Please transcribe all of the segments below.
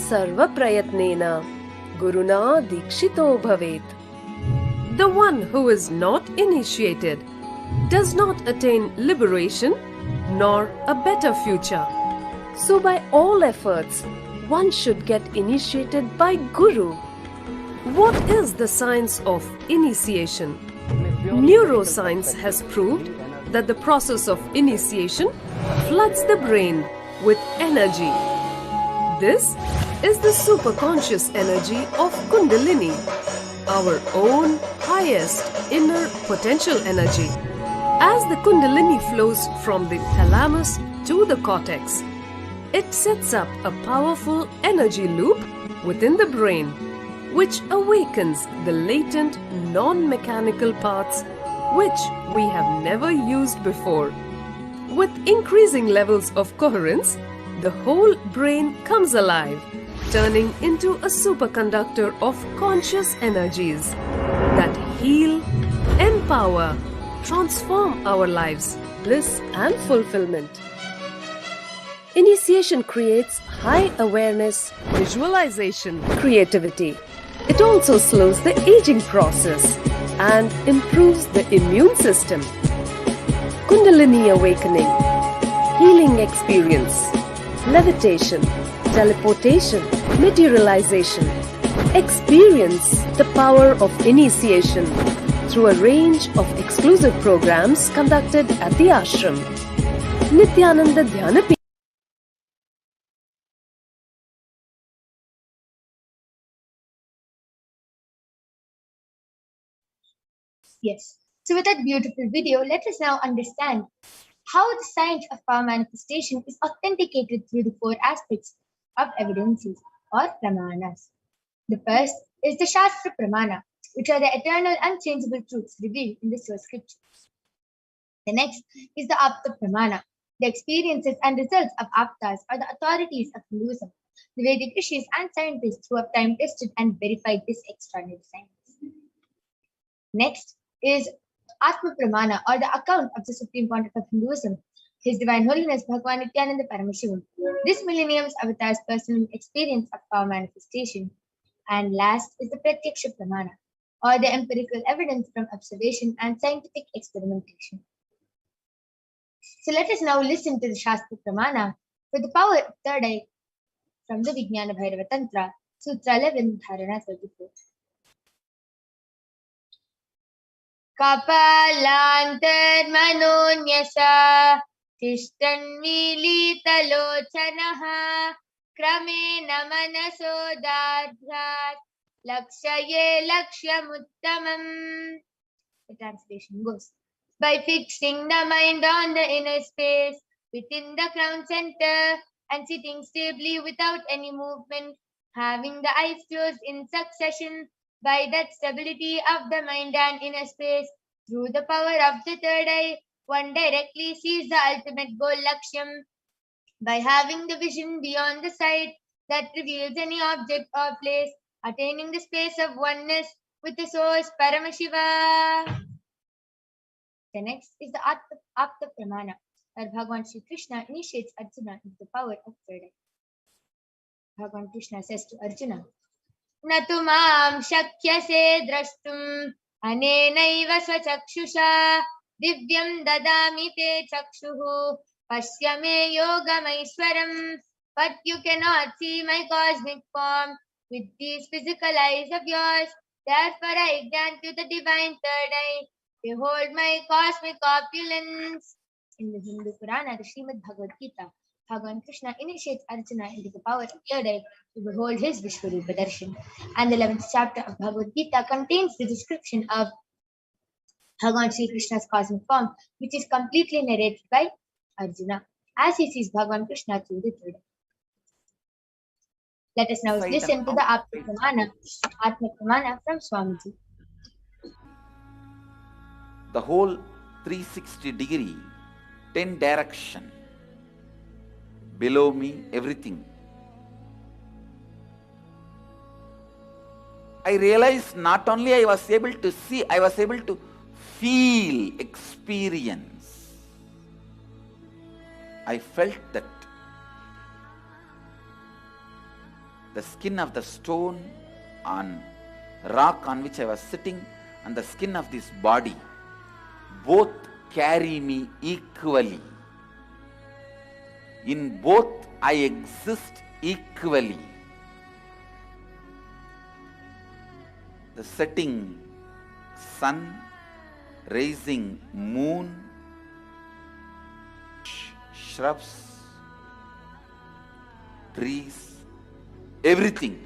sarva prayatnena guruna dikshito bhavet. The one who is not initiated does not attain liberation nor a better future. So by all efforts, one should get initiated by Guru. What is the science of initiation? Neuroscience has proved that the process of initiation floods the brain with energy. This is the superconscious energy of Kundalini, our own highest inner potential energy. As the Kundalini flows from the thalamus to the cortex, it sets up a powerful energy loop within the brain, which awakens the latent non-mechanical parts which we have never used before. With increasing levels of coherence, the whole brain comes alive, turning into a superconductor of conscious energies that heal, empower, transform our lives, bliss and fulfillment. Initiation creates high awareness, visualization, creativity. It also slows the aging process and improves the immune system. Kundalini awakening, healing experience, levitation, teleportation, materialization. Experience the power of initiation through a range of exclusive programs conducted at the ashram. Nithyananda Yes. So with that beautiful video, let us now understand how the science of power manifestation is authenticated through the four aspects of evidences or pramanas. The first is the Shastra Pramana, which are the eternal unchangeable truths revealed in the source scriptures. The next is the Apta Pramana, the experiences and results of Aptas or the authorities of Hinduism, the Vedic rishis and scientists who have time tested and verified this extraordinary science. Next is Atma Pramana, or the account of the Supreme Pontiff of Hinduism, His Divine Holiness Bhagavan Nithyananda Paramashivam. This millennium's avatar's personal experience of power manifestation. And last is the Pratyaksha Pramana, or the empirical evidence from observation and scientific experimentation. So let us now listen to the Shastra Pramana for the power of third eye from the Vijnana Bhairava Tantra, Sutra 11, Dharana 34. कपालान्तर्मनोन्यसा तिष्ठन्मीलितलोचनः क्रमेण मनसो दार्ढ्यात् लक्ष्ये लक्ष्यमुत्तमम्. The translation goes, by fixing the mind on the inner space within the crown center and sitting stably without any movement, having the eyes closed in succession, by that stability of the mind and inner space, through the power of the third eye, one directly sees the ultimate goal, Lakshyam, by having the vision beyond the sight that reveals any object or place, attaining the space of oneness with the source, Paramashiva. The next is the Apta Pramana, where Bhagavan Sri Krishna initiates Arjuna into the power of third eye. Bhagavan Krishna says to Arjuna, न तु मां शक्यसे द्रष्टुम् अनेनैव स्वचक्षुषा दिव्यं ददामि ते चक्षुः पश्य मे योगमैश्वरम्. But you cannot see my cosmic form with these physical eyes of yours. Therefore I grant you the divine third eye. Behold my cosmic opulence. In the Hindu Purana, the Srimad Bhagavad Gita, Bhagavan Krishna initiates Arjuna into the power of third eye to behold his Vishwarupa Darshan. And the 11th chapter of Bhagavad Gita contains the description of Bhagavan Sri Krishna's cosmic form, which is completely narrated by Arjuna as he sees Bhagavan Krishna through the third eye. Let us now listen to the Atma Pramana from Swamiji. The whole 360-degree, 10 direction, below me, everything. I realized not only I was able to see, I was able to feel, experience. I felt that. the skin of the stone on rock on which I was sitting and the skin of this body both carry me equally. In both I exist equally. The setting sun, rising moon, shrubs, trees, everything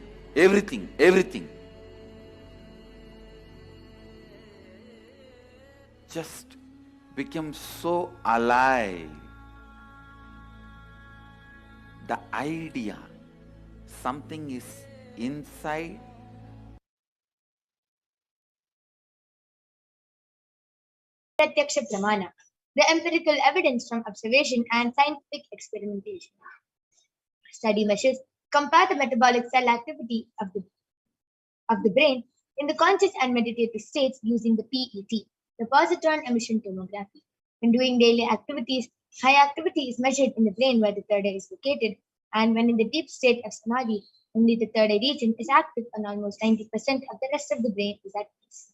just became so alive. The idea something is inside Pratyaksha Pramana, the empirical evidence from observation and scientific experimentation. Study measures compare the metabolic cell activity of the brain in the conscious and meditative states using the PET, the positron emission tomography. When doing daily activities, high activity is measured in the brain where the third eye is located, and when in the deep state of Samadhi, only the third eye region is active and almost 90% of the rest of the brain is at peace.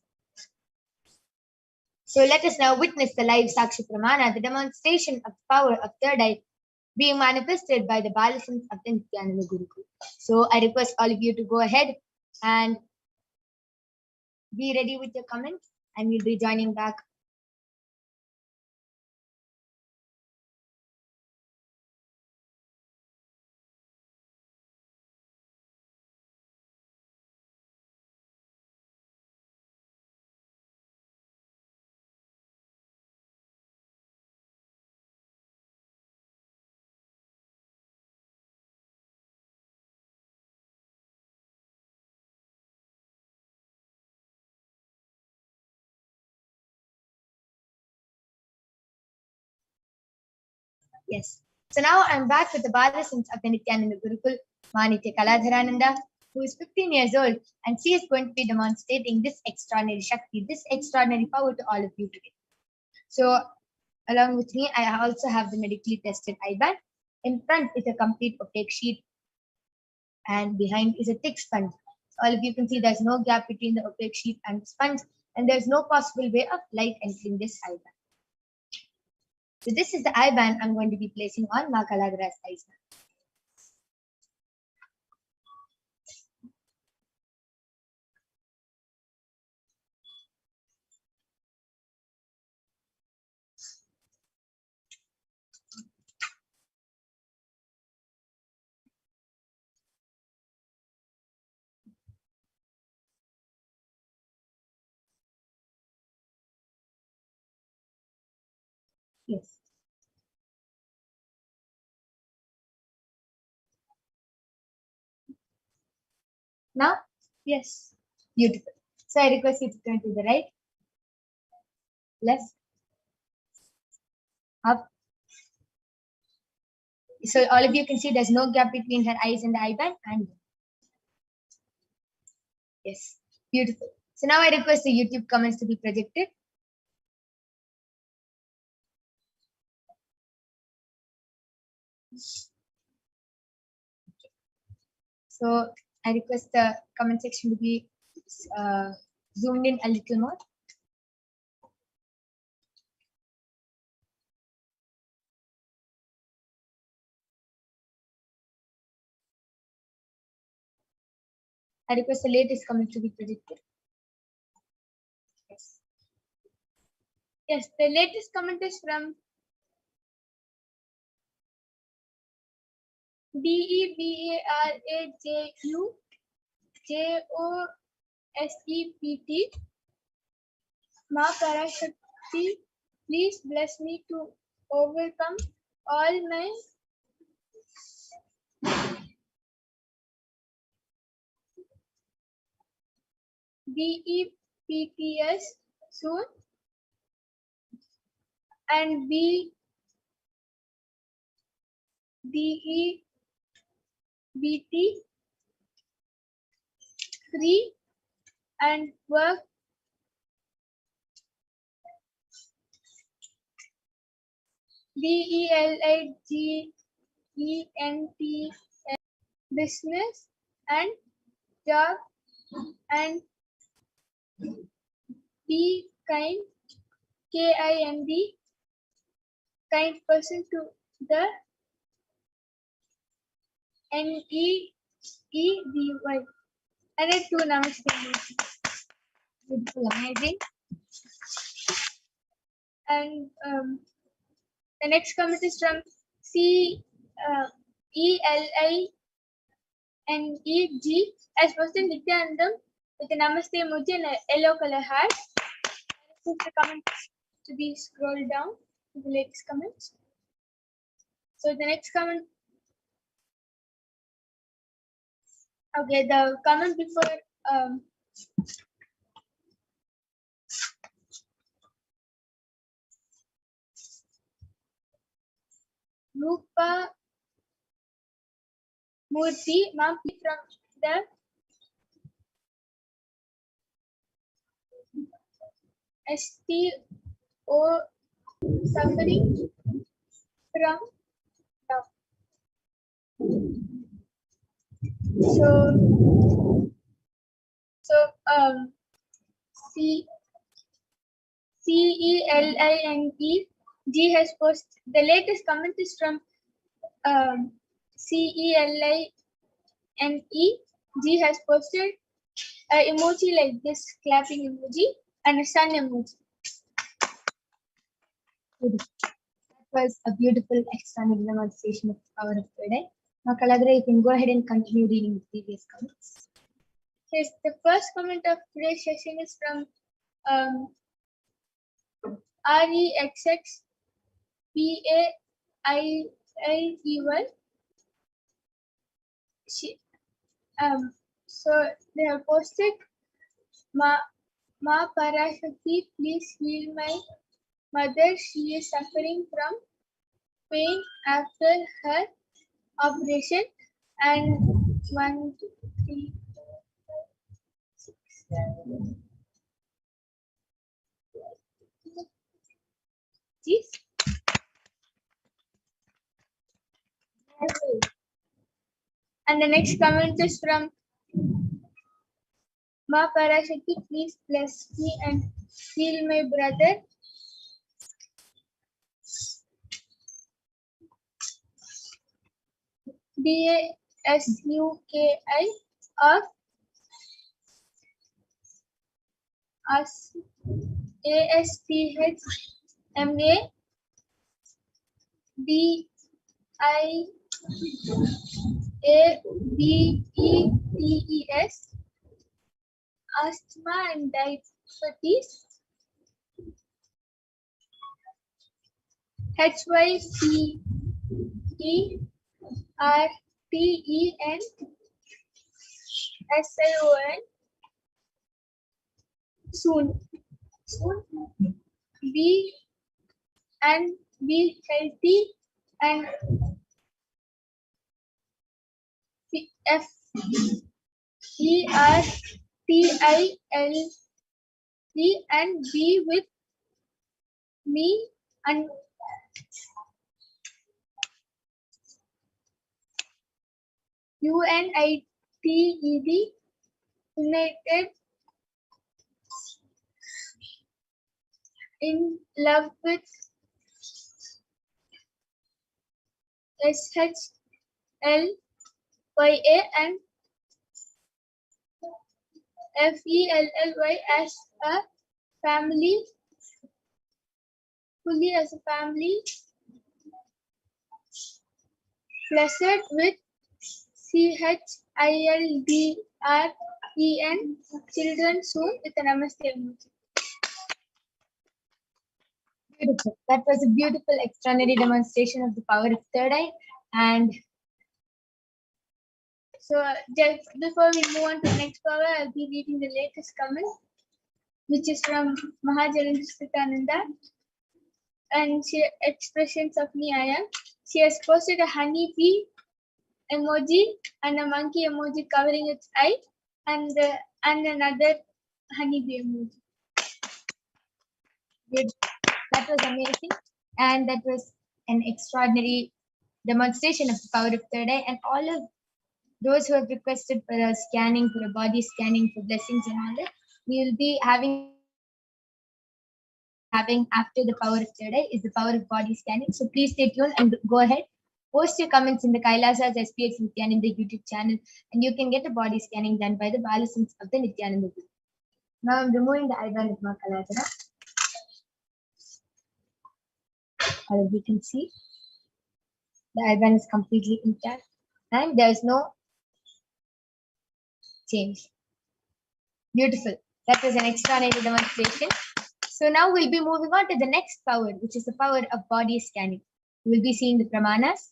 So let us now witness the live Sakshi Pramana, the demonstration of the power of third eye being manifested by the Balasans of the Nithyananda Gurukul. So I request all of you to go ahead and be ready with your comments, and we'll be joining back. Yes. So now I'm back with the Balasans of the Nithyananda Gurukul, Manitya Kaladharananda, who is 15 years old, and she is going to be demonstrating this extraordinary Shakti, this extraordinary power to all of you today. So along with me, I also have the medically tested eye band. In front is a complete opaque sheet, and behind is a thick sponge. So all of you can see there's no gap between the opaque sheet and the sponge, and there's no possible way of light entering this eye band. So this is the eye band I'm going to be placing on Ma Kaladhara's eyes now. Yes. Now, yes, beautiful. So I request you to turn to the right, left, up. So all of you can see there's no gap between her eyes and the eye band, and yes, beautiful. So now I request the YouTube comments to be projected. So I request the comment section to be zoomed in a little more. I request the latest comment to be projected. Yes. Yes, the latest comment is from BEBARAJUJOSEPT. Ma Parashakti, please bless me to overcome all my BEPTS soon and DEBT 3 and work BELIGENT business and dog and be kind, kind, kind person to the Nedy. And I do namaste. Beautiful, amazing. And the next comment is from CELINEG as posted Nithyanandam with a namaste emoji and a yellow color heart. This is the comment to be scrolled down to the latest comments. So the next comment. Okay, the comment before Rupa Murthy, ma'am, from the STO suffering from so CELINEG has posted the latest comment is from CELINEG has posted an emoji like this clapping emoji and a sun emoji. That was a beautiful external demonstration of the power of today. Now, Kalagra, you can go ahead and continue reading the previous comments. Here's the first comment of today's session is from REXXPAILEY. So they have posted, Ma Parashakti, please heal my mother. She is suffering from pain after her operation. And 1, 2, 3, 4, 5, 6, 7. Yes. And the next comment is from Ma Parashakti, please bless me and heal my brother. DASUKI of ASTHMA DIABETES asthma and diabetes HYCERTENSION soon be healthy and FERTILE and be with me and UNITED United in love with SHLYA and FELLY as a family, fully as a family, blessed with CHILDREN children soon with a namaste emoji. Beautiful. That was a beautiful, extraordinary demonstration of the power of third eye. And so, just before we move on to the next power, I'll be reading the latest comment, which is from Nithyananda, and she expressions of me I am. She has posted a honeybee emoji and a monkey emoji covering its eye, and another honeybee emoji. Good. That was amazing, and that was an extraordinary demonstration of the power of third eye, and all of those who have requested for a scanning, for a body scanning, for blessings and all that, we will be having after the power of third eye is the power of body scanning. So please stay tuned and go ahead. Post your comments in the Kailasa's HDH Nithyananda YouTube channel, and you can get a body scanning done by the Balasins of the Nithyananda group. Now I'm removing the eyeband with my Kalasana. As you can see, the eyeband is completely intact and there is no change. Beautiful. That was an extraordinary demonstration. So now we'll be moving on to the next power, which is the power of body scanning. We'll be seeing the pramanas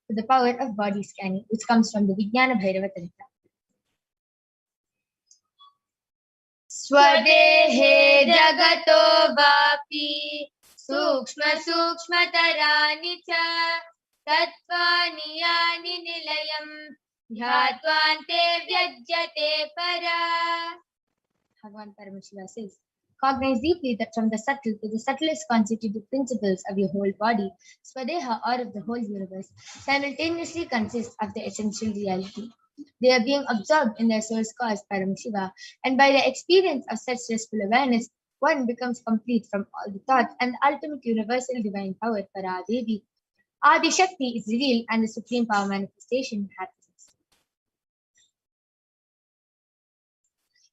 for the power of body scanning, which comes from the Vijnana Bhairava Tantra. Swadehe jagato vapi sukshma sukshmatarani cha tattvani yani nilayam dhyattvante vyajyate para. Bhagavan Paramashiva says, cognize deeply that from the subtle to the subtlest constitutive principles of your whole body, Swadeha, or of the whole universe, simultaneously consist of the essential reality. They are being absorbed in their source cause, Paramashiva, and by the experience of such restful awareness, one becomes complete from all the thoughts, and the ultimate universal divine power, Paradevi, Adi Shakti, is revealed, and the supreme power manifestation happens.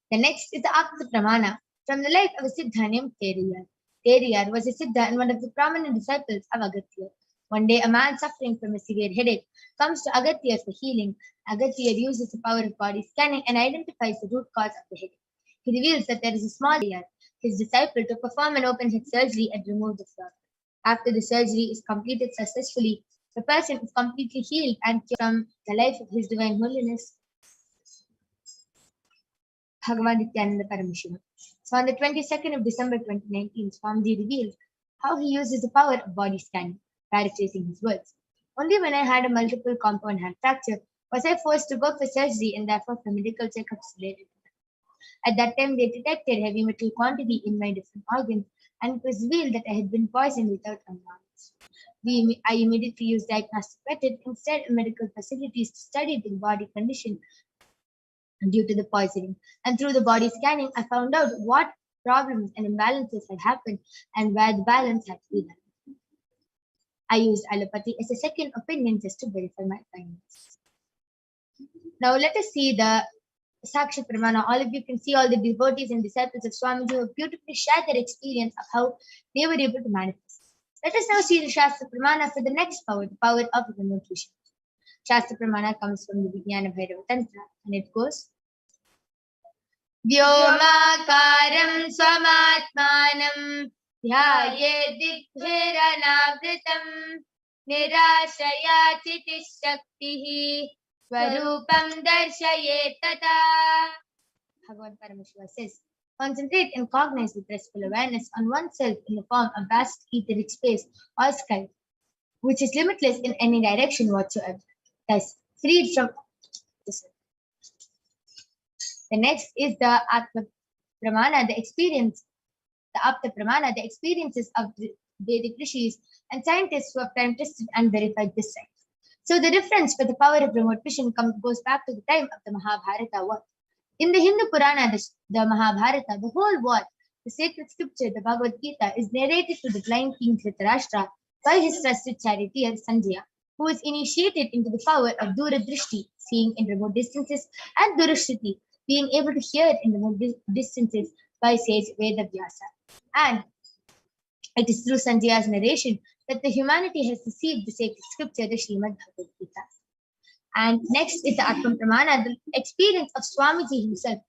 The next is the Akta Pramana, from the life of a Siddha named Teriyar. Teriyar was a Siddha and one of the prominent disciples of Agatya. One day, a man suffering from a severe headache comes to Agatya for healing. Agatya uses the power of body scanning and identifies the root cause of the headache. He reveals that there is a small area, his disciple, to perform an open head surgery and remove the flaw. After the surgery is completed successfully, the person is completely healed and cured from the life of His Divine Holiness, Bhagavan Nithyananda Paramashivam. So on the 22nd of December 2019, Swamiji revealed how he uses the power of body scanning, paraphrasing his words. Only when I had a multiple compound hand fracture was I forced to go for surgery and therefore for medical checkups related to that. At that time, they detected heavy metal quantity in my different organs, and it was revealed that I had been poisoned without my knowledge. I immediately used diagnostic method instead of medical facilities to study the body condition due to the poisoning. And through the body scanning, I found out what problems and imbalances had happened and where the balance had to be done. I used allopathy as a second opinion just to verify my findings. Now let us see the Sakshi Pramana. All of you can see all the devotees and disciples of Swamiji who have beautifully shared their experience of how they were able to manifest. Let us now see the Shastra Pramana for the next power, the power of remote vision. Shastra Pramana comes from the Vijnana Bhairava Tantra, and it goes, Vyomakaram swamatmanam dhyaye dighviranavritam nirashaya chitis shaktihi swarupam darshaye tata. Bhagavan Paramashiva says, concentrate and cognize with restful awareness on oneself in the form of vast etheric space or sky, which is limitless in any direction whatsoever, thus freed from this. The next is the Atma Pramana, the Apta Pramana, the experiences of the Vedic rishis and scientists who have time tested and verified this science. So the difference for the power of remote vision goes back to the time of the Mahabharata war. In the Hindu Purana, the Mahabharata, the whole war, the sacred scripture, the Bhagavad Gita, is narrated to the blind king Dhritarashtra by his trusted charioteer Sanjaya, who was initiated into the power of Duradrishti, seeing in remote distances, and Durashriti, being able to hear in remote distances by sage Vedavyasa. And it is through Sanjaya's narration that the humanity has received the sacred scripture, the Srimad Bhagavad Gita. And next is the Atma Pramana, the experience of Swamiji himself.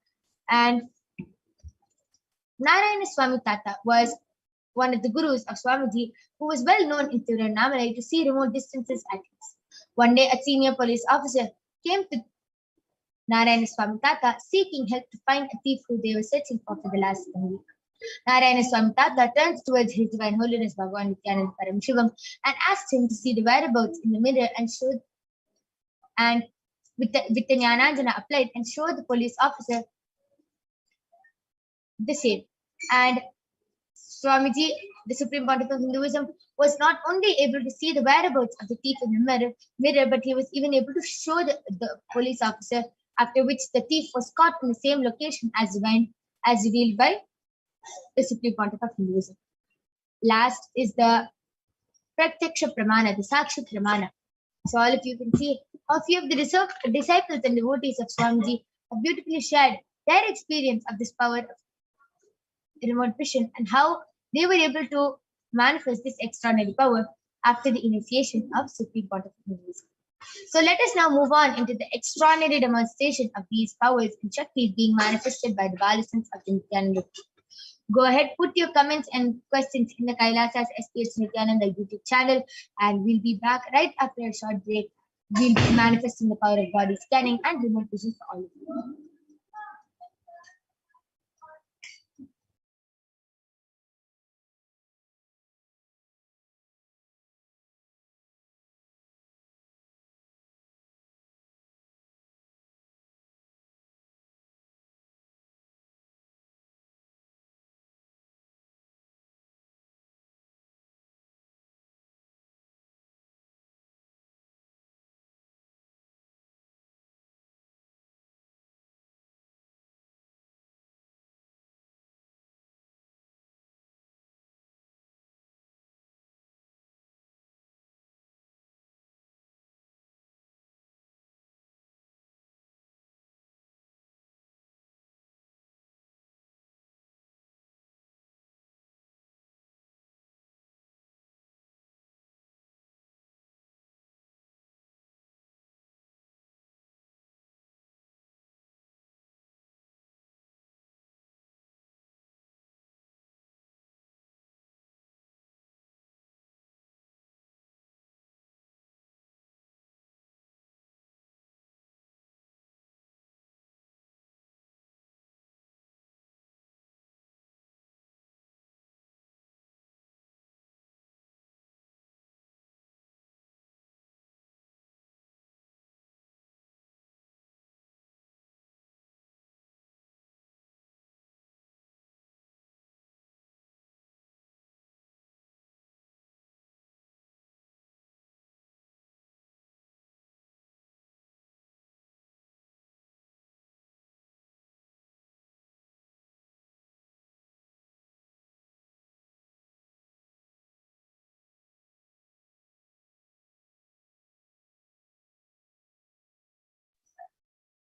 And Narayana Swami Tata was one of the gurus of Swamiji, who was well known in Tiruvannamalai to see remote distances at least. One day, a senior police officer came to Narayana Swami Tata seeking help to find a thief who they were searching for the last 1 week. Narayana Swami Tata turns towards His Divine Holiness Bhagavan Nithyananda Paramashivam and asks him to see the whereabouts in the mirror and show, and with the Jnananjana applied, and show the police officer the same. And Swamiji, the Supreme Pontiff of Hinduism, was not only able to see the whereabouts of the thief in the mirror, but he was even able to show the police officer, after which the thief was caught in the same location as revealed by the Supreme Pontiff of Hinduism. Last is the Pratyaksha Pramana, the Sakshi Pramana. So all of you can see, a few of the disciples and devotees of Swamiji have beautifully shared their experience of this power of remote vision and how they were able to manifest this extraordinary power after the initiation of Supreme Pontiff of Hinduism. So let us now move on into the extraordinary demonstration of these powers and Shaktis being manifested by the Balasans of the Nithyananda. Go ahead, put your comments and questions in the Kailasa's HDH Nithyananda YouTube channel, and we'll be back right after a short break. We'll be manifesting the power of body scanning and remote vision for all of you.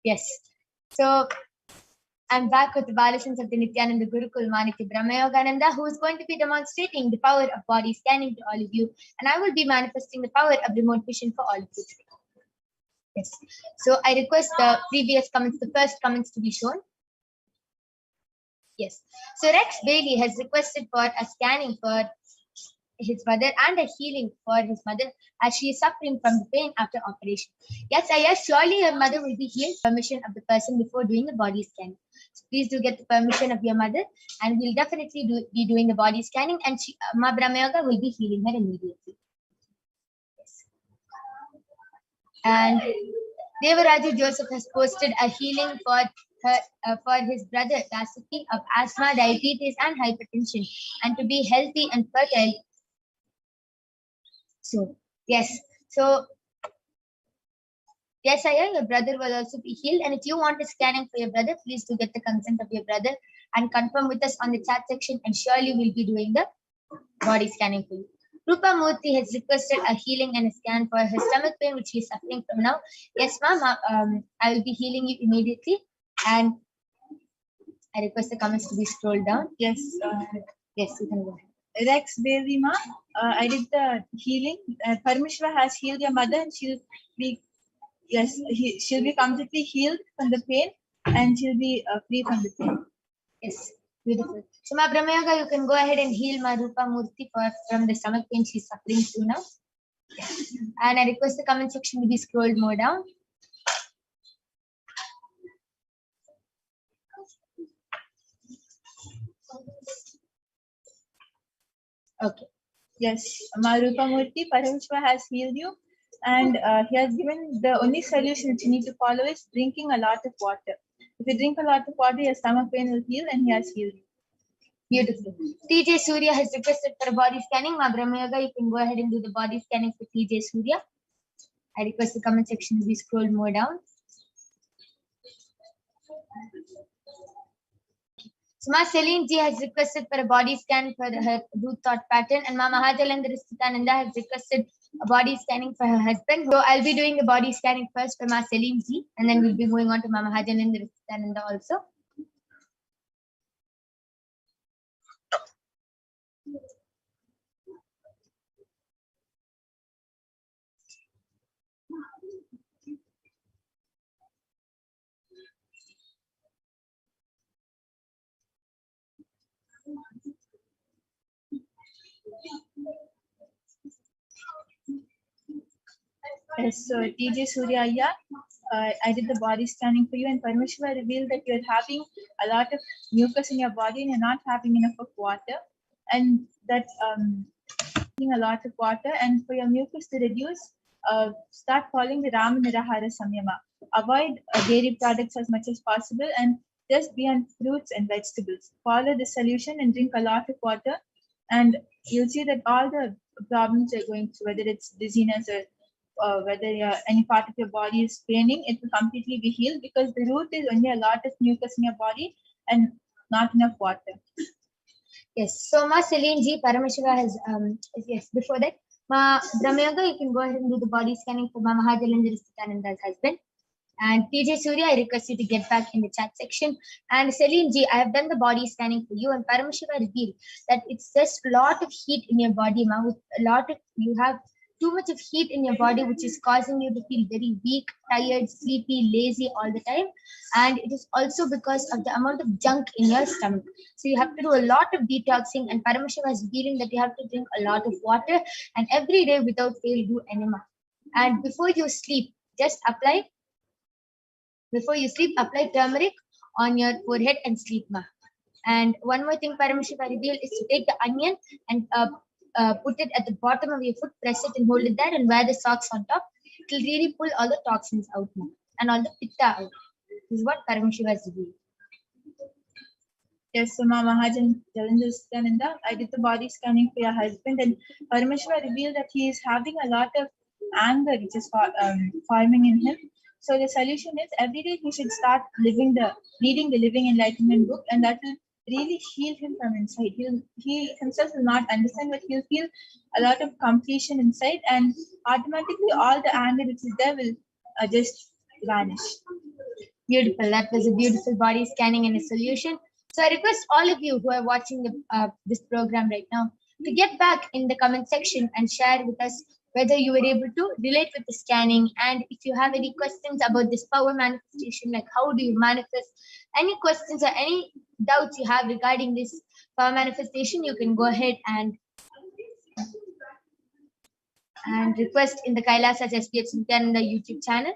Yes. So I'm back with the Balasans of the Nithyananda Gurukul Maniki Brahmayogananda, who is going to be demonstrating the power of body scanning to all of you, and I will be manifesting the power of remote vision for all of you today. Yes. So I request the previous comments, the first comments to be shown. Yes. So Rex Bailey has requested for a scanning for his mother and a healing for his mother as she is suffering from the pain after operation. Yes, surely your mother will be healed. Permission of the person before doing the body scanning. So please do get the permission of your mother, and we'll definitely be doing the body scanning, and Ma Brahmayoga will be healing her immediately. Yes. And Devaraju Joseph has posted a healing for his brother Dasati of asthma, diabetes, and hypertension, and to be healthy and fertile. So yes, Ayya, your brother will also be healed. And if you want a scanning for your brother, please do get the consent of your brother and confirm with us on the chat section, and surely we'll be doing the body scanning for you. Rupa Murthy has requested a healing and a scan for her stomach pain, which she is suffering from now. Yes, ma'am, I will be healing you immediately. And I request the comments to be scrolled down. Yes, yes, you can go ahead. Rex Bailey, ma, I did the healing. Paramashiva has healed your mother, and she'll be completely healed from the pain, and she'll be free from the pain. Yes, beautiful. So, Ma Brahmayoga, you can go ahead and heal Ma Rupa Murthy from the stomach pain she's suffering through now. Yes. And I request the comment section to be scrolled more down. Okay. Yes, Ma Rupa Murthy, Paramashiva has healed you, and he has given the only solution that you need to follow is drinking a lot of water. If you drink a lot of water, your stomach pain will heal, and he has healed you. Beautiful. TJ Surya has requested for a body scanning. Ma Brahmayoga, you can go ahead and do the body scanning for TJ Surya. I request the comment section to be scrolled more down. So Ma Celine G has requested for a body scan for her root thought pattern, and Ma Mahajalandra Nithyananda has requested a body scanning for her husband. So I'll be doing the body scanning first for Ma Celine G, and then we'll be going on to Ma Mahajalandra Nithyananda also. Yes, so TJ Surya, I did the body scanning for you, and Paramashiva revealed that you're having a lot of mucus in your body and you're not having enough of water, and that a lot of water, and for your mucus to reduce, start following the Rama Nirahara Samyama. Avoid dairy products as much as possible and just be on fruits and vegetables. Follow the solution and drink a lot of water, and you'll see that all the problems you're going through, whether it's dizziness or whether any part of your body is paining, it will completely be healed, because the root is only a lot of mucus in your body and not enough water. Yes, so Ma Celine G, Paramashiva has, yes, before that, Ma Brahmayoga, you can go ahead and do the body scanning for Ma Mahajalandra Nithyananda's husband. And TJ Surya, I request you to get back in the chat section. And Celine G, I have done the body scanning for you, and Paramashiva revealed that it's just a lot of heat in your body, Ma. With a lot of, you have too much of heat in your body, which is causing you to feel very weak, tired, sleepy, lazy all the time. And it is also because of the amount of junk in your stomach. So you have to do a lot of detoxing, and Paramashiva is revealing that you have to drink a lot of water, and every day without fail do enema. And before you sleep, just apply turmeric on your forehead and sleep, Ma. And one more thing Paramashiva revealed is to take the onion and put it at the bottom of your foot, press it and hold it there, and wear the socks on top. It will really pull all the toxins out, Ma, and all the pitta out. This is what Paramashiva has revealed. Yes, so Ma Mahajalandra, I did the body scanning for your husband, and Paramashiva revealed that he is having a lot of anger which is forming in him. So the solution is every day he should start reading the Living Enlightenment book, and that will really heal him from inside. He himself will not understand, but he'll feel a lot of completion inside, and automatically all the anger which is there will just vanish. Beautiful. That was a beautiful body scanning and a solution. So I request all of you who are watching this program right now to get back in the comment section and share with us whether you were able to relate with the scanning, and if you have any questions about this power manifestation, like how do you manifest, any questions or any doubts you have regarding this power manifestation, you can go ahead and request in the Kailasa HDH Nithyananda YouTube channel.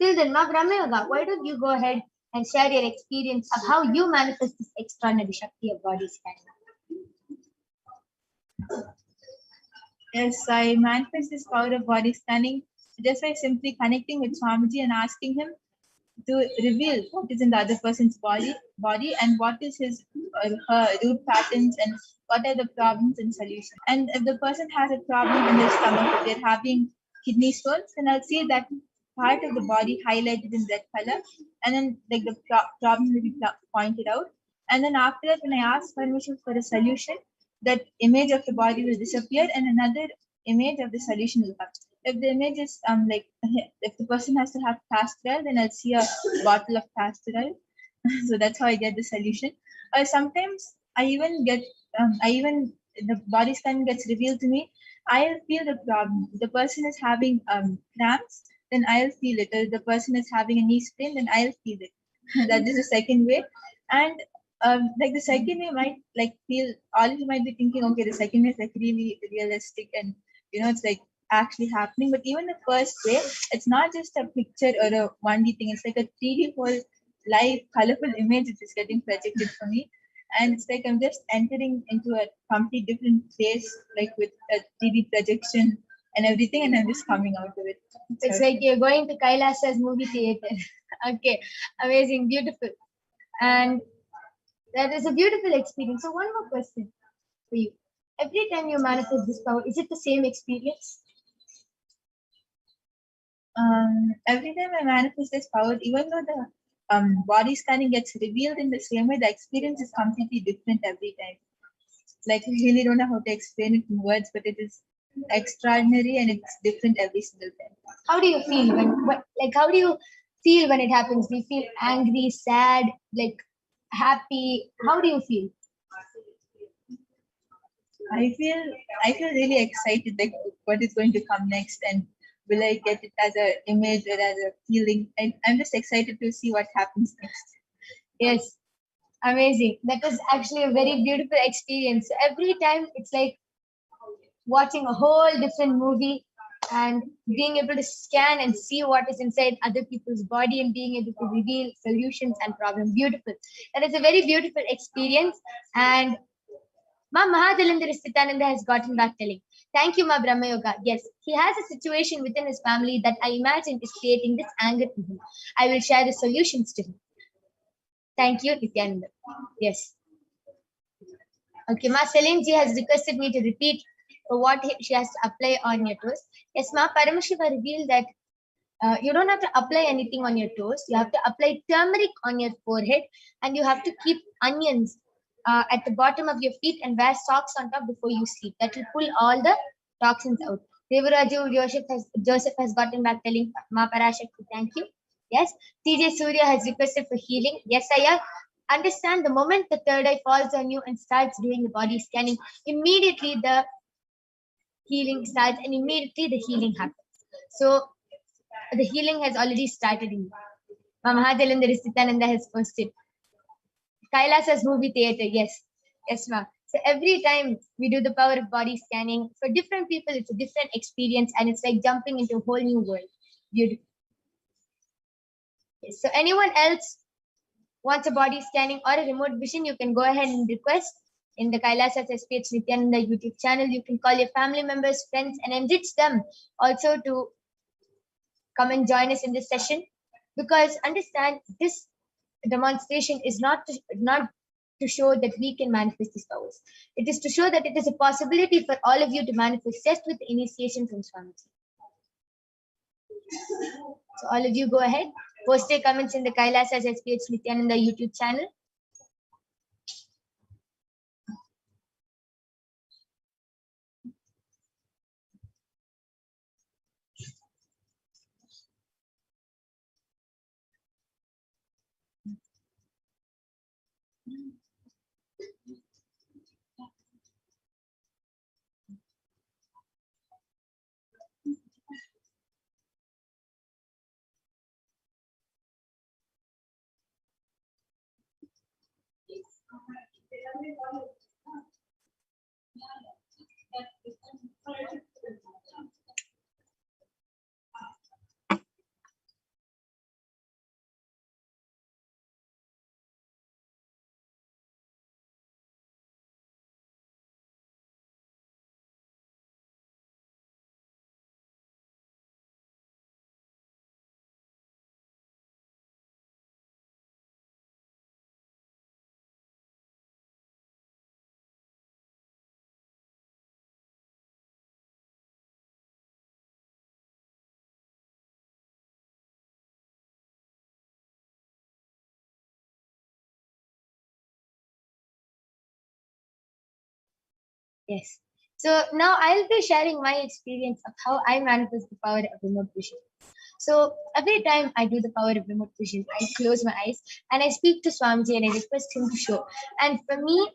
Till then, Ma Brahmayoga, why don't you go ahead and share your experience of how you manifest this extraordinary Shakti of body scanning? Yes, I manifest this power of body scanning just by simply connecting with Swamiji and asking him to reveal what is in the other person's body, and what is his or her root patterns, and what are the problems and solutions. And if the person has a problem in their stomach, if they're having kidney stones, then I'll see that part of the body highlighted in red color, and then like the problem will be pointed out. And then after that, when I ask permission for a solution, that image of the body will disappear and another image of the solution will come. If the image is if the person has to have castor oil, then I'll see a bottle of castor oil. So that's how I get the solution. Or sometimes I even get the body scan gets revealed to me. I'll feel the problem. If the person is having cramps, then I'll feel it. Or if the person is having a knee sprain, then I'll feel it. That is the second way. And like the second way might feel, all of you might be thinking, okay, the second way is like really realistic and it's like actually happening. But even the first way, it's not just a picture or a 1D thing. It's like a 3D whole live colorful image which is getting projected for me. And it's like I'm just entering into a complete different place, like with a 3D projection and everything, and I'm just coming out of it. It's like you're going to Kailasa's movie theater. Okay, amazing, beautiful. And that is a beautiful experience. So one more question for you. Every time you manifest this power, is it the same experience? Every time I manifest this power, even though the body scanning gets revealed in the same way, the experience is completely different every time. Like I really don't know how to explain it in words, but it is extraordinary and it's different every single time. How do you feel how do you feel when it happens? Do you feel angry, sad, like happy? How do you feel? I feel really excited, like what is going to come next, and will I get it as an image or as a feeling? I'm just excited to see what happens next. Yes, amazing. That was actually a very beautiful experience. So every time it's like watching a whole different movie and being able to scan and see what is inside other people's body and being able to reveal solutions and problems. Beautiful. That is a very beautiful experience. And Ma Mahadalandar Sthitananda has gotten back telling, thank you, Ma Brahma Yoga. Yes, he has a situation within his family that I imagine is creating this anger to him. I will share the solutions to him. Thank you, Nithyananda. Yes. Okay, Ma Celine ji has requested me to repeat what she has to apply on your toes. Yes, Ma Paramashiva revealed that you don't have to apply anything on your toes. You have to apply turmeric on your forehead, and you have to keep onions at the bottom of your feet and wear socks on top before you sleep. That will pull all the toxins out. Devaraju Joseph has gotten back telling Ma Parashakti, thank you. Yes, TJ Surya has requested for healing. Yes, I have. Understand the moment the third eye falls on you and starts doing the body scanning, immediately the healing starts and immediately the healing happens. So the healing has already started in you. Mahadalandar Sthitananda has posted. Kailasa's movie theater, yes. Yes, ma'am. So every time we do the power of body scanning, for different people, it's a different experience and it's like jumping into a whole new world. Beautiful. Yes. So anyone else wants a body scanning or a remote vision, you can go ahead and request in the Kailasa HDH Nithyananda YouTube channel. You can call your family members, friends, and enrich them also to come and join us in this session. Because understand, this demonstration is not to show that we can manifest these powers. It is to show that it is a possibility for all of you to manifest just with the initiation from Swamiji. So all of you go ahead, post your comments in the Kailasa HDH Nithyananda YouTube channel. Yes. So now I'll be sharing my experience of how I manifest the power of remote vision. So every time I do the power of remote vision, I close my eyes and I speak to Swamiji and I request him to show. And for me,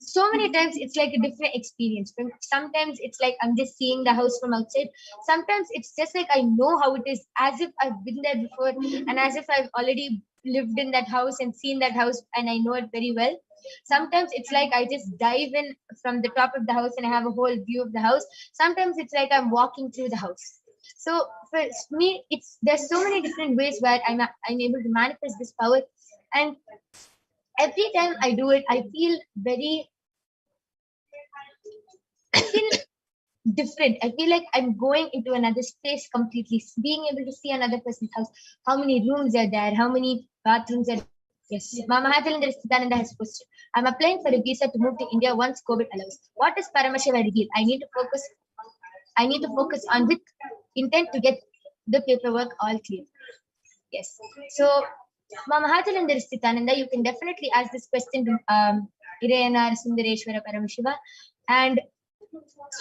so many times it's like a different experience. Sometimes it's like I'm just seeing the house from outside. Sometimes it's just like I know how it is, as if I've been there before and as if I've already lived in that house and seen that house and I know it very well. Sometimes it's like I just dive in from the top of the house and I have a whole view of the house. Sometimes it's like I'm walking through the house. So for me, there's so many different ways where I'm able to manifest this power. And Every time I do it, I feel different. I feel like I'm going into another space completely. Being able to see another person's house, how many rooms are there, how many bathrooms are there. Yes, Mama Hathalinda Sithananda has posted. I'm applying for a visa to move to India once COVID allows. What does Paramashiva reveal? I need to focus on with intent to get the paperwork all clear. Yes. So, Mama Hathalinda Sithananda, you can definitely ask this question to Irayanar Sundareshwara Paramashiva. And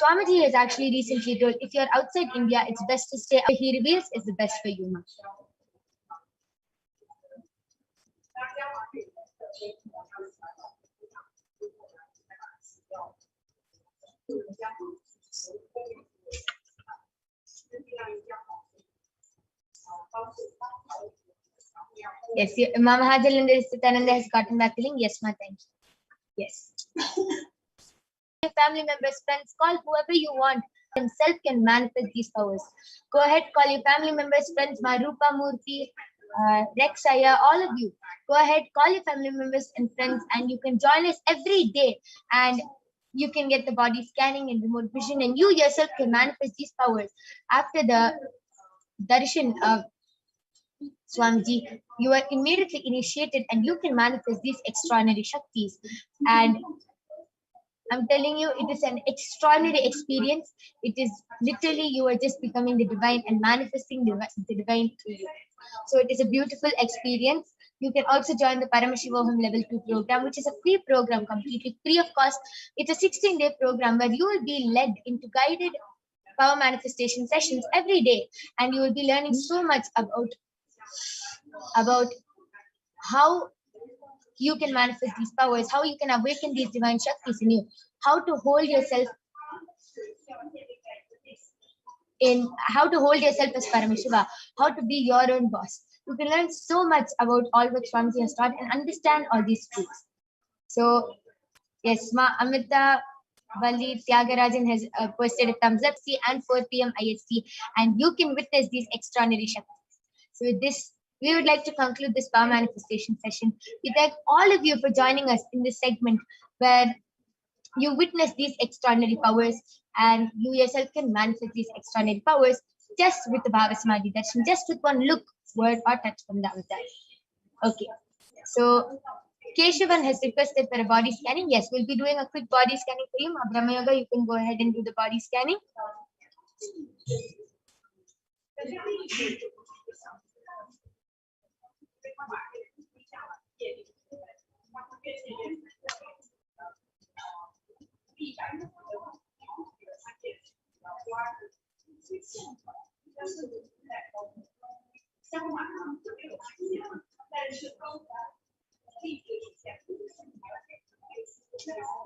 Swamiji has actually recently told, if you're outside India, it's best to stay. He reveals is the best for you, ma'am. Yes, Mama Hajalinda Sitananda has gotten back to link. Yes, ma, thank you. Yes. Family members, friends, call whoever you want. Himself can manifest these powers. Go ahead, call your family members, friends, Marupa Murthy, Rexaya, all of you. Go ahead, call your family members and friends, and you can join us every day. And you can get the body scanning and remote vision, and you yourself can manifest these powers. After the Darshan of Swamiji, you are immediately initiated and you can manifest these extraordinary Shaktis. And I'm telling you, it is an extraordinary experience. It is literally, you are just becoming the divine and manifesting the divine through you. So it is a beautiful experience. You can also join the Paramashivoham Level 2 program, which is a free program, completely free of cost. It's a 16-day program where you will be led into guided power manifestation sessions every day. And you will be learning so much about how you can manifest these powers, how you can awaken these divine Shaktis in you, how to hold yourself as Paramashiva, how to be your own boss. You can learn so much about all what Swamiji has taught and understand all these truths. So, yes, Ma Amrita Valli Tyagarajan has posted a thumbs up, see, and 4 p.m. IST, and you can witness these extraordinary Shaktis. So, with this, we would like to conclude this power manifestation session. We thank all of you for joining us in this segment where you witness these extraordinary powers and you yourself can manifest these extraordinary powers just with the Bhava Samadhi Darshan, just with one look, word, or touch from the avatar. Okay, so Keshavan has requested for a body scanning. Yes, we'll be doing a quick body scanning for you. Brahma Yoga, you can go ahead and do the body scanning.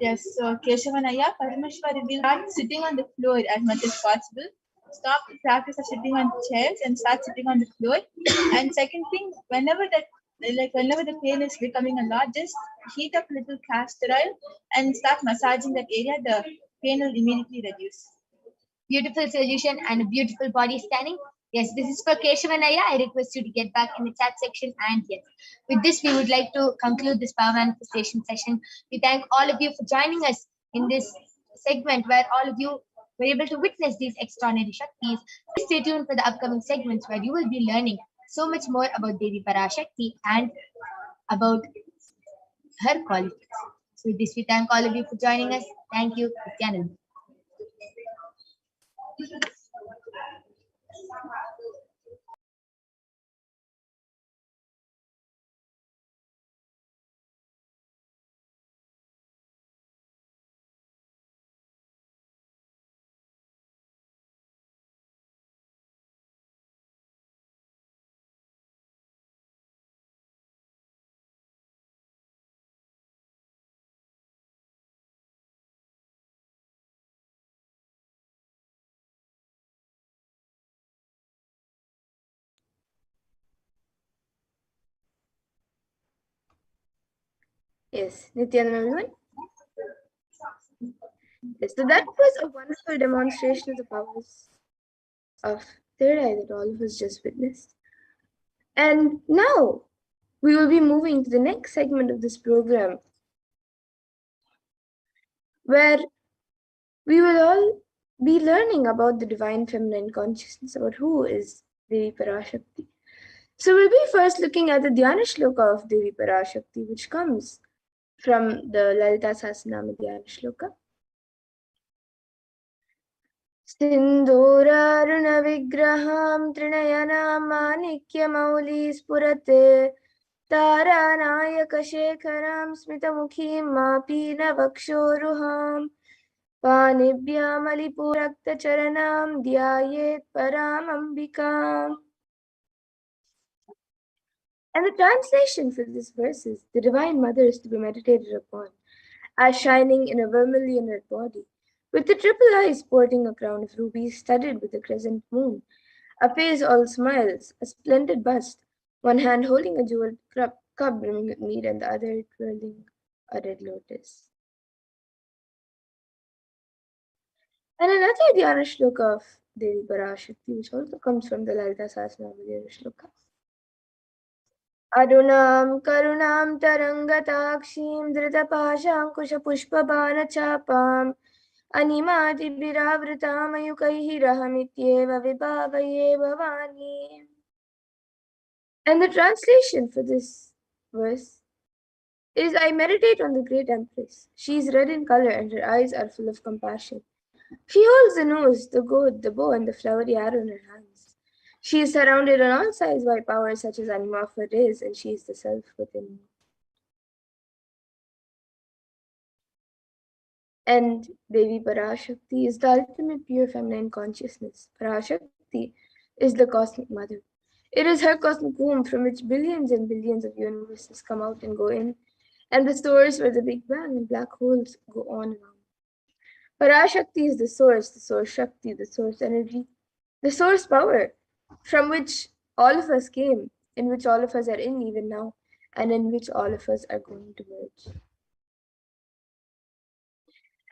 Yes, so Keshavanaya, Paramashiva revealed start sitting on the floor as much as possible. Stop the practice of sitting on chairs and start sitting on the floor. And second thing, whenever the pain is becoming a lot, just heat up a little castor oil and start massaging that area. The pain will immediately reduce. Beautiful solution and a beautiful body scanning. Yes, this is for Keshavanaya. I request you to get back in the chat section. And yes, with this, we would like to conclude this power manifestation session. We thank all of you for joining us in this segment where all of you were able to witness these extraordinary Shaktis. Please stay tuned for the upcoming segments where you will be learning so much more about Devi Parashakti and about her qualities. So with this, we thank all of you for joining us. Thank you, Nithyananda. Yes, Nityananda everyone. Yes, so that was a wonderful demonstration of the powers of third eye that all of us just witnessed. And now we will be moving to the next segment of this program, where we will all be learning about the divine feminine consciousness, about who is Devi Parashakti. So we'll be first looking at the Dhyana Shloka of Devi Parashakti, which comes from the Lalita Sahasranama Dhyana Shloka. Sindhurarunavigraham trinayana manikya spurate तारानायकशेखरां स्मितमुखीं मापीनवक्षोरुहां पाणिभ्यामलिपूरक्तचरणां ध्यायेत् परामम्बिकाम्. And the translation for this verse is, the Divine Mother is to be meditated upon as shining in a vermilion red body, with the triple eyes sporting a crown of rubies studded with a crescent moon, a face all smiles, a splendid bust, one hand holding a jeweled cup brimming with mead and the other twirling a red lotus. And another Dhyana Shloka of Devi Parashakti, which also comes from the Lalita Sahasranama Dhyana Shloka. Adunam karunam tarangatakshim dritapashankushapushpabanachapam animatibhiravritam ayukaihi rahamityeva vibhavaye bhavani. And the translation for this verse is, I meditate on the great Empress. She is red in color and her eyes are full of compassion. She holds the nose, the gourd, the bow, and the flowery arrow in her hands. She is surrounded on all sides by powers such as Anima of her is, and she is the self within me. And Devi Parashakti is the ultimate pure feminine consciousness. Parashakti is the cosmic mother. It is her cosmic womb from which billions and billions of universes come out and go in, and the source where the Big Bang and black holes go on and on. Parashakti is the source Shakti, the source energy, the source power from which all of us came, in which all of us are in even now, and in which all of us are going to merge.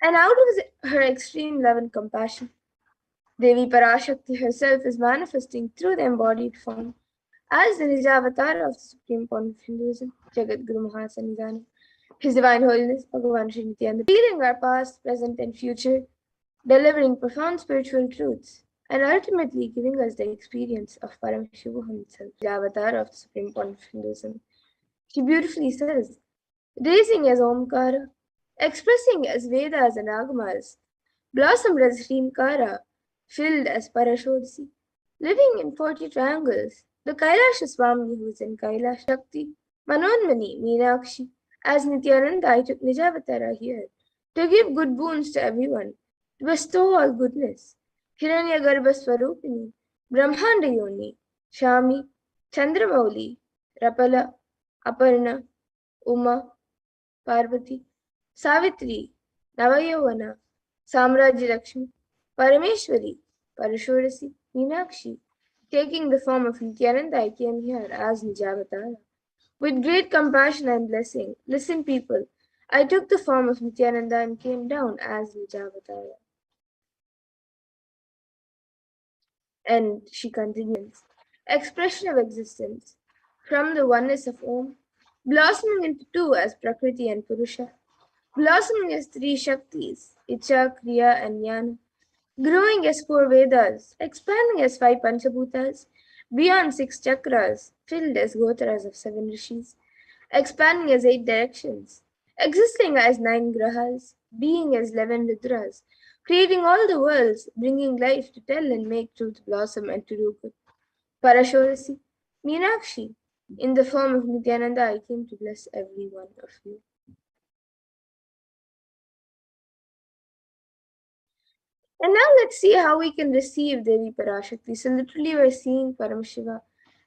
And out of her extreme love and compassion, Devi Parashakti herself is manifesting through the embodied form as the Nijavatar of the Supreme Point of Hinduism, Jagat Guru Mahasannidhanam, His Divine Holiness, Bhagavan Sri Nithyananda, revealing our past, present, and future, delivering profound spiritual truths, and ultimately giving us the experience of Paramashivoham itself, the avatar of the Supreme Point of Hinduism. She beautifully says, raising as Omkara, expressing as Vedas and Agamas, blossomed as Hrimkara, filled as Parashodasi, living in 40 triangles, the Kailasa Swami who is in Kailasa Shakti, Manonmani, Meenakshi, as Nithyananda, I took Nijavatara here to give good boons to everyone, to bestow all goodness. Hiranyagarbha Swarupini, Brahmanda Yoni, Shami, Chandramauli, Rapala, Aparna, Uma, Parvati, Savitri, Navayavana, Samrajya Lakshmi, Parameshwari, Parashorasi, Meenakshi. Taking the form of Nithyananda, I came here as Nijavatara. With great compassion and blessing, listen people, I took the form of Nithyananda and came down as Nijavatara. And she continues, expression of existence, from the oneness of Om, blossoming into two as Prakriti and Purusha, blossoming as three Shaktis, Icha, Kriya, and Jnana, growing as four Vedas, expanding as five Panchabhutas, beyond six chakras, filled as Gotras of seven rishis, expanding as eight directions, existing as nine grahas, being as 11 Rudras, creating all the worlds, bringing life to tell and make truth blossom and to do good. Parashorasi, Meenakshi, in the form of Nithyananda, I came to bless every one of you. And now let's see how we can receive Devi Parashakti. So literally we're seeing Paramashiva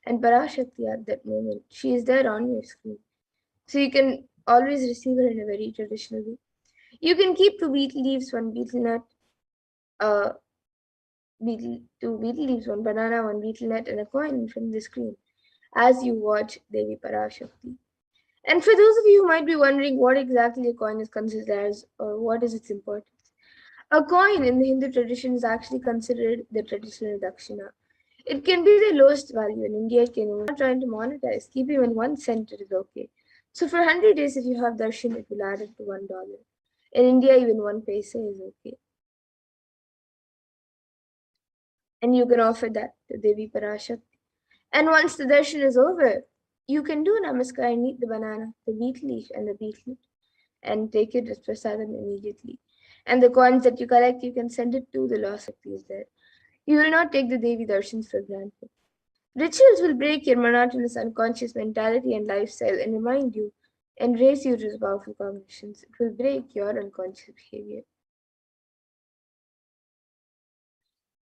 and Parashakti at that moment. She is there on your screen. So you can always receive her in a very traditional way. You can keep two betel leaves, one betel nut, two betel leaves, one banana, one betel nut, and a coin from the screen as you watch Devi Parashakti. And for those of you who might be wondering what exactly a coin is considered as or what is its importance, a coin in the Hindu tradition is actually considered the traditional dakshina. It can be the lowest value. In India, it can not trying to monetize. Keep even 1 cent, it is okay. So for 100 days, if you have darshan, it will add up to $1. In India, even 1 paisa is okay. And you can offer that to Devi Parashakti. And once the darshan is over, you can do namaskar and eat the banana, the beet leaf, and the beetroot, and take it as prasadam immediately. And the coins that you collect, you can send it to the lost Shaktis there. You will not take the Devi darshans for granted. Rituals will break your monotonous unconscious mentality and lifestyle and remind you and raise you to powerful cognitions. It will break your unconscious behavior.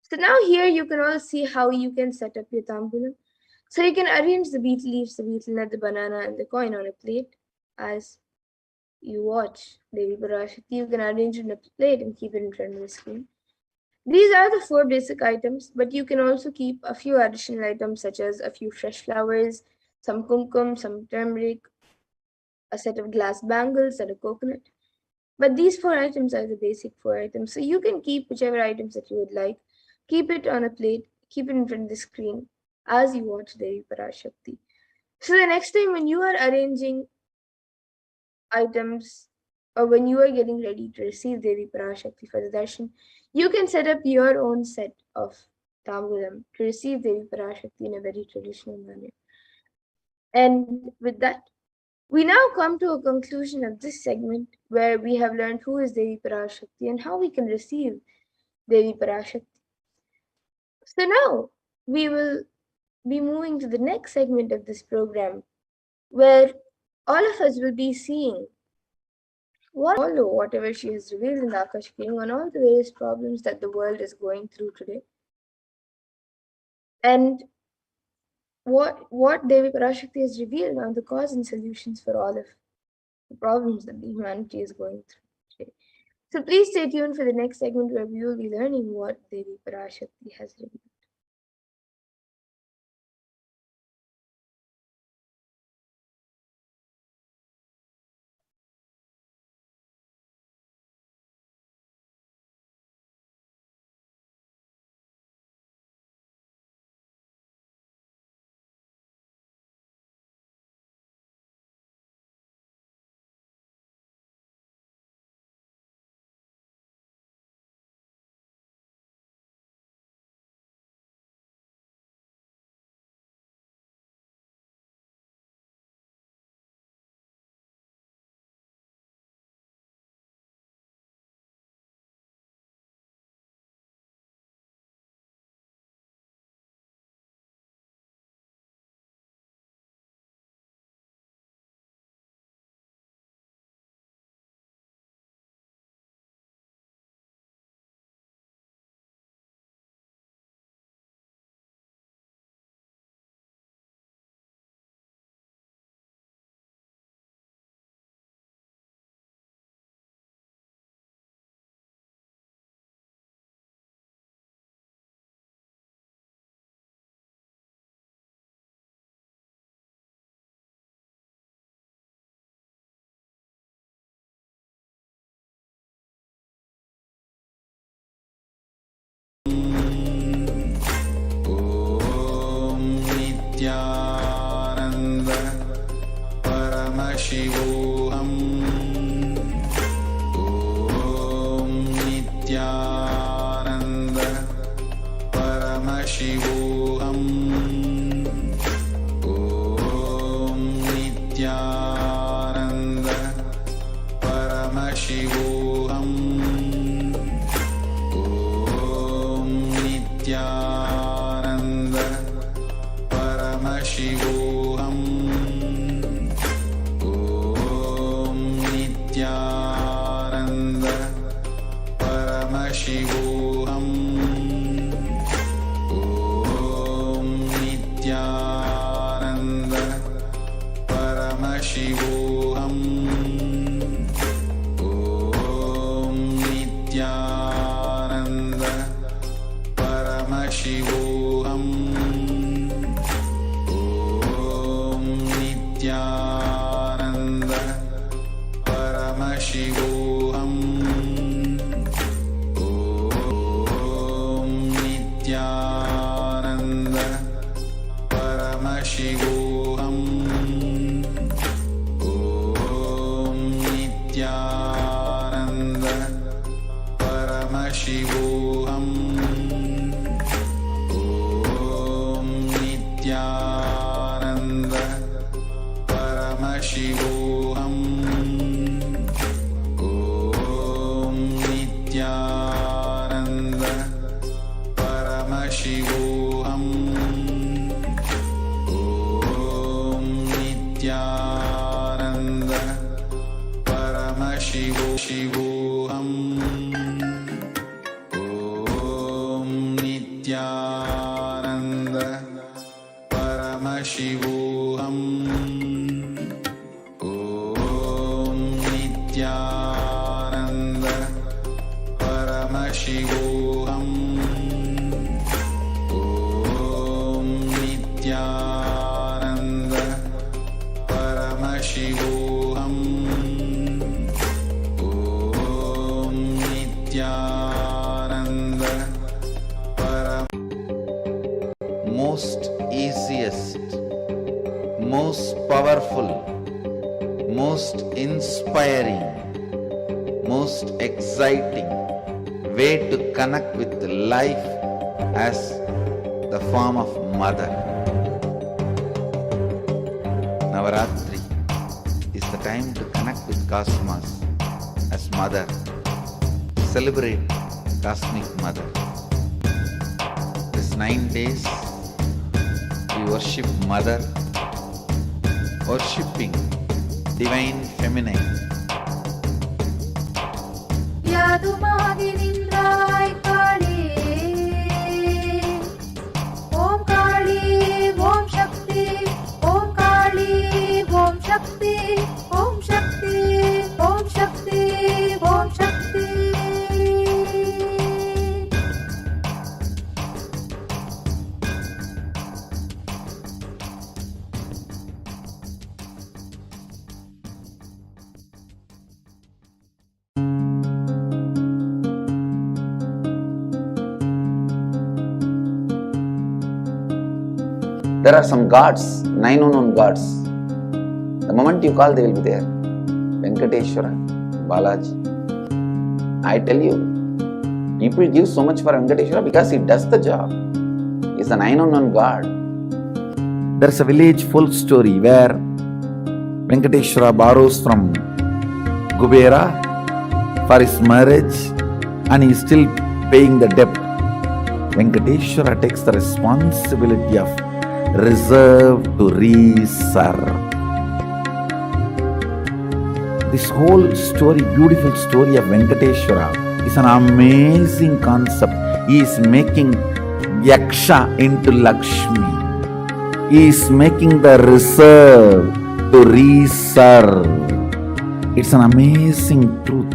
So now here you can all see how you can set up your tambulam. So you can arrange the beet leaves, the beetle nut, the banana, and the coin on a plate as you watch Devi Parashakti. You can arrange it in a plate and keep it in front of the screen. These are the 4 basic items, but you can also keep a few additional items such as a few fresh flowers, some kumkum, some turmeric, a set of glass bangles, and a coconut. But these 4 items are the basic 4 items. So you can keep whichever items that you would like, keep it on a plate, keep it in front of the screen as you watch Devi Parashakti. So the next time when you are arranging items or when you are getting ready to receive Devi Parashakti for the darshan, you can set up your own set of tambulam to receive Devi Parashakti in a very traditional manner. And with that, we now come to a conclusion of this segment where we have learned who is Devi Parashakti and how we can receive Devi Parashakti. So now we will be moving to the next segment of this program where all of us will be seeing whatever she has revealed in the Akashakini on all the various problems that the world is going through today. And what Devi Parashakti has revealed on the cause and solutions for all of the problems that the humanity is going through today. So please stay tuned for the next segment where we will be learning what Devi Parashakti has revealed. Nithyananda Paramashivoham. Om Nithyananda Paramashivoham. Om Nithyananda Paramashivoham. Om Nithyananda Paramashivoham. Om Nithyananda Paramashivoham. Om Nithyananda Paramashivoham. Om Paramashivoham. Om Nithyananda Paramashivoham. Om Nithyananda Paramashivoham. Om Nithyananda Paramashivoham. Om Nithyananda Paramashivoham. Om Nithyananda Paramashivoham. Om Nithyananda Paramashivoham. Om Nithyananda most easiest, most powerful, most inspiring, most exciting way to connect with life as the form of mother. Navaratri is the time to connect with cosmos as mother. Celebrate cosmic mother. This 9 days we worship mother, worshipping divine feminine. யாதுமாகி நின்றாய் காளி, ஓம் காளி ஓம் சக்தி, ஓம் காளி ஓம் சக்தி, ஓம் சக்தி ஓம் சக்தி ஓம் சக்தி. There are some gods, 9 unknown gods. The moment you call, they will be there. Venkateshwara, Balaji. I tell you, people give so much for Venkateshwara because he does the job. He's the 9 unknown god. There's a village folk story where Venkateshwara borrows from Kubera for his marriage and he is still paying the debt. Venkateshwara takes the responsibility of reserve to reserve. This whole story, beautiful story of Venkateshwara is an amazing concept. He is making Yaksha into Lakshmi. He is making the reserve to reserve. It's an amazing truth.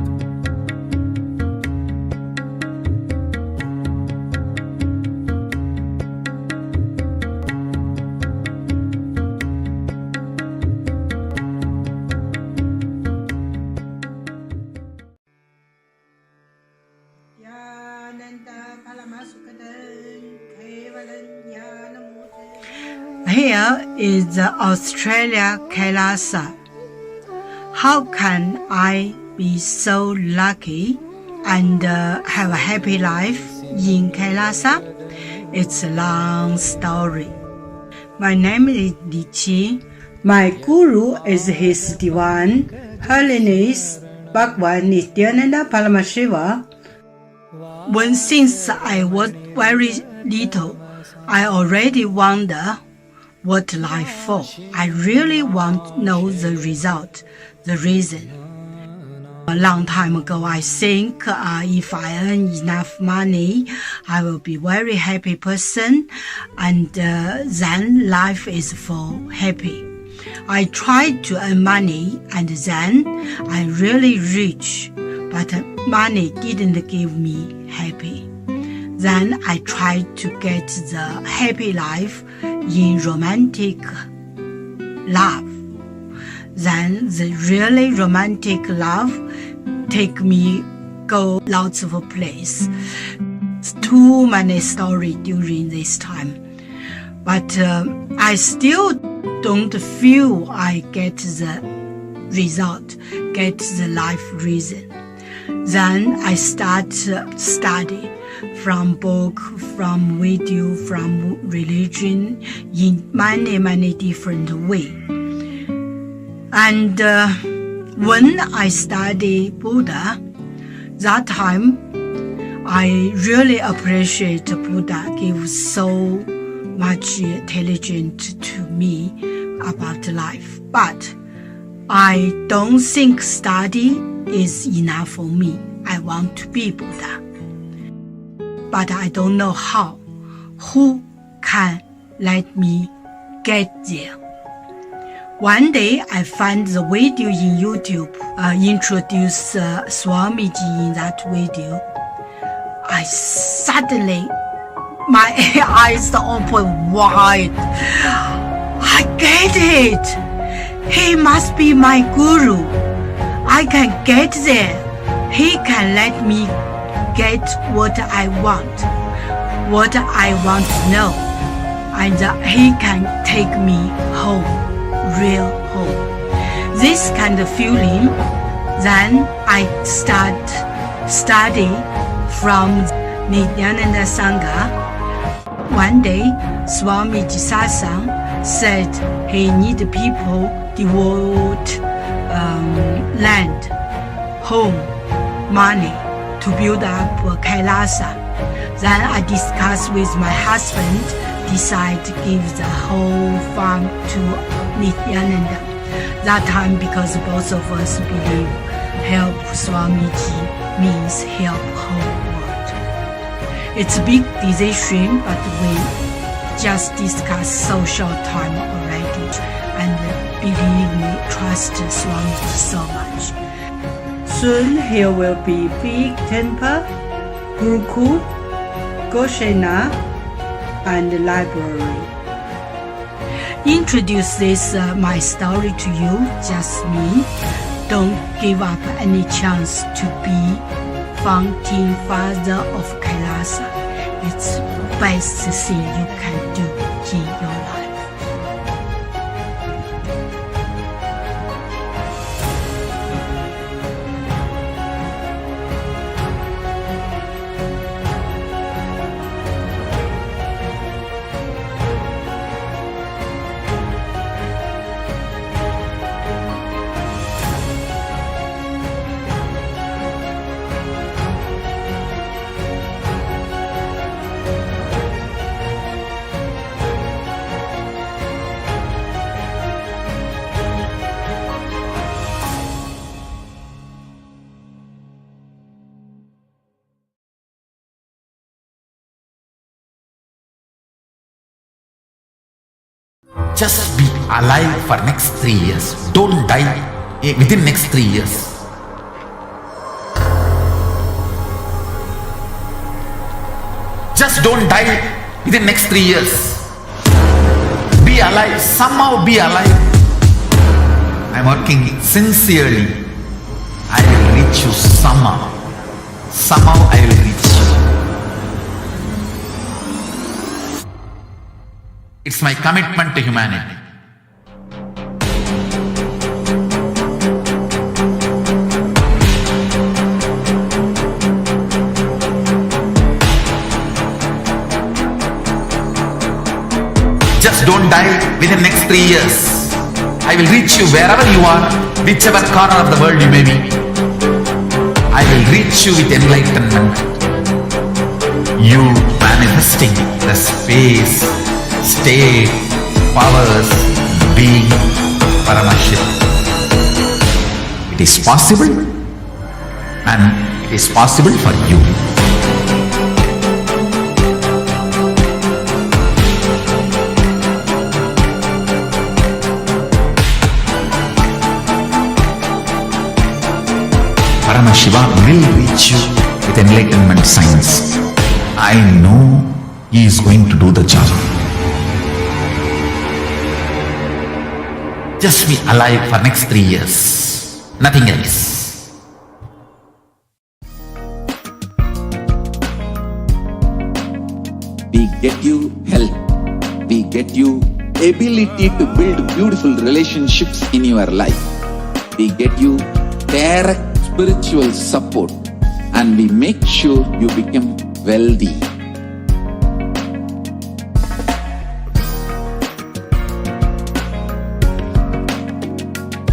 Here is the Australia Kailasa. How can I be so lucky and have a happy life in Kailasa? It's a long story. My name is Li Qi. My guru is His Divine Holiness Bhagwan Nithyananda Paramashiva. Since I was very little, I already wonder what life for. I really want to know the result, the reason. A long time ago, I think if I earn enough money, I will be very happy person, and then life is for happy. I tried to earn money, and then I'm really rich, but money didn't give me happy. Then I tried to get the happy life in romantic love. Then the really romantic love take me go lots of place. Too many stories during this time. But I still don't feel I get the result, get the life reason. Then I start study from book, from video, from religion in many different ways. And when I study Buddha, that time I really appreciate Buddha gives so much intelligence to me about life. But I don't think study is enough for me. I want to be Buddha. But I don't know how. Who can let me get there? One day I find the video in YouTube, introduce Swamiji in that video. I suddenly, my eyes open wide. I get it. He must be my guru. I can get there. He can let me get what I want to know. And he can take me home, real home. This kind of feeling, then I start study from Nithyananda Sangha. One day, Swamiji Satsang said he need people devote land, home, money to build up Kailasa. Then I discussed with my husband, decide to give the whole farm to Nithyananda. That time, because both of us believe help Swamiji means help whole world. It's a big decision, but we just discussed so short time already, and believe me, trust Swamiji so much. Soon here will be big temple, Gurukul, Goshena, and library. Introduce this my story to you, just me. Don't give up any chance to be founding father of Kailasa. It's the best thing you can do in your life. Just be alive for next 3 years. Don't die within next 3 years. Just don't die within next 3 years. Be alive. Somehow be alive. I'm working sincerely. I will reach you somehow. Somehow I will reach you. It's my commitment to humanity. Just don't die within next 3 years. I will reach you wherever you are, whichever corner of the world you may be. I will reach you with enlightenment. You manifesting the space, state, powers, being Paramashiva. It is possible, and it is possible for you. Paramashiva will reach you with enlightenment science. I know he is going to do the job. Just be alive for next 3 years. Nothing else. We get you health. We get you ability to build beautiful relationships in your life. We get you direct spiritual support and we make sure you become wealthy.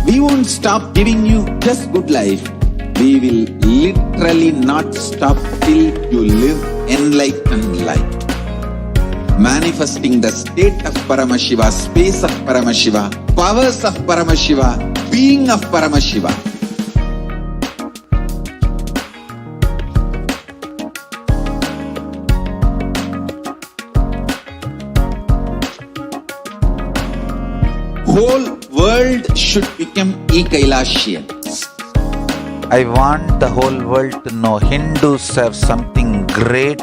We won't stop giving you just good life. We will literally not stop till you live enlightened life. Manifesting the state of Paramashiva, space of Paramashiva, powers of Paramashiva, being of Paramashiva. Whole world should become Kailasians. I want the whole world to know Hindus have something great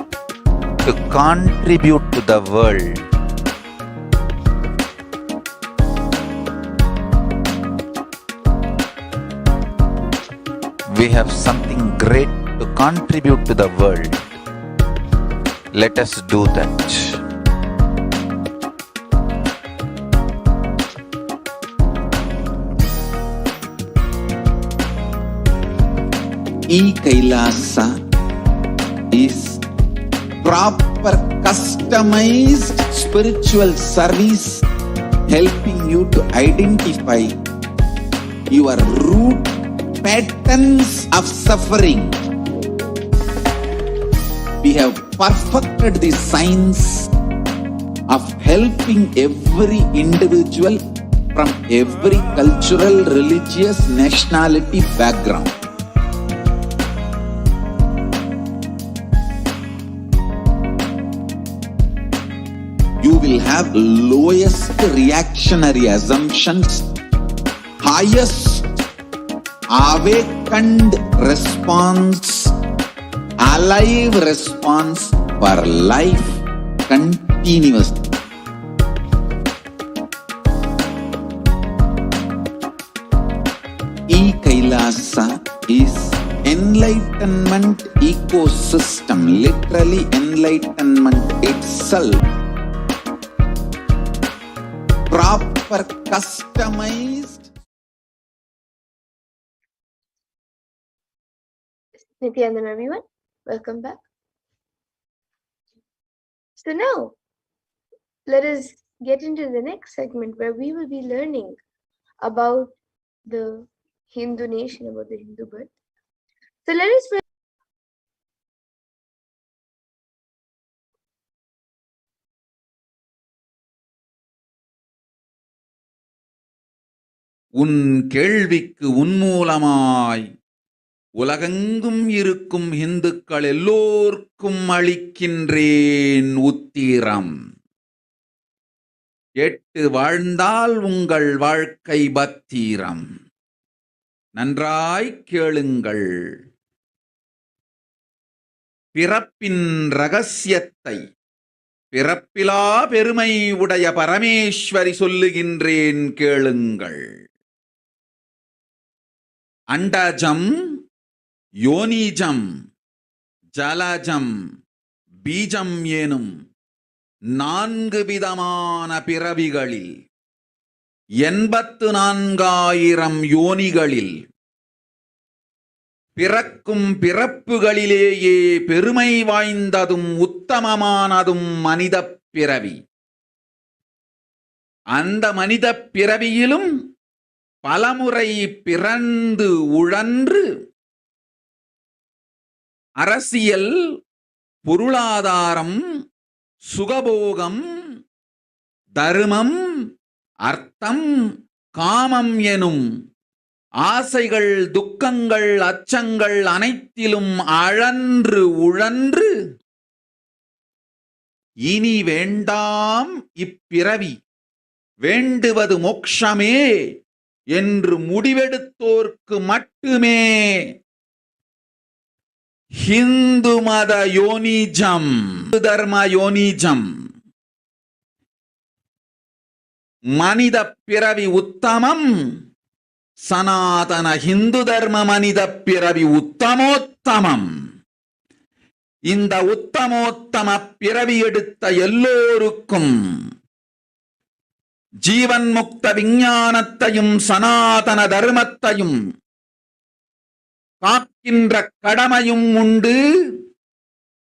to contribute to the world. We have something great to contribute to the world. Let us do that. Kailasa is proper customized spiritual service helping you to identify your root patterns of suffering. We have perfected the science of helping every individual from every cultural, religious, nationality background. You will have lowest reactionary assumptions, highest awakened response, alive response for life continuously. Kailasa is enlightenment ecosystem, literally enlightenment itself. Proper customized. Nithyananda, everyone, welcome back. So now, let us get into the next segment where we will be learning about the Hindu nation, about the Hindu birth. So let us first உன் கேள்விக்கு உன்மூலமாய் உலகெங்கும் இருக்கும் இந்துக்கள் எல்லோர்க்கும் அளிக்கின்றேன் உத்திரம். எட்டு வாழ்ந்தால் உங்கள் வாழ்க்கை பத்திரம். நன்றாய் கேளுங்கள். பிறப்பின் ரகசியத்தை பிறப்பிலா பெருமை உடைய பரமேஸ்வரி சொல்லுகின்றேன் கேளுங்கள். அண்டஜம், யோனிஜம், ஜலஜம், பீஜம் எனும் 4 விதமான பிறவிகளில் 84,000 யோனிகளில் பிறக்கும் பிறப்புகளிலேயே பெருமை வாய்ந்ததும் உத்தமமானதும் மனிதப் பிறவி. அந்த மனிதப் பிறவியிலும் பலமுறை பிறந்து உழன்று அரசியல், பொருளாதாரம், சுகபோகம், தர்மம், அர்த்தம், காமம் எனும் ஆசைகள், துக்கங்கள், அச்சங்கள் அனைத்திலும் அழன்று உழன்று இனி வேண்டாம் இப்பிறவி, வேண்டுவது மோட்சமே என்று முடிவெடுத்தோர்க்கு மட்டுமே ஹிந்து மத யோனிஜம், தர்ம யோனிஜம், மனித பிறவி உத்தமம், சனாதன ஹிந்து தர்ம மனித பிறவி உத்தமோத்தமம். இந்த உத்தமோத்தம பிறவி எடுத்த எல்லோருக்கும் ஜீவன் முக்த விஞ்ஞானத்தையும் சனாதன தர்மத்தையும் காக்கின்ற கடமையும் உண்டு,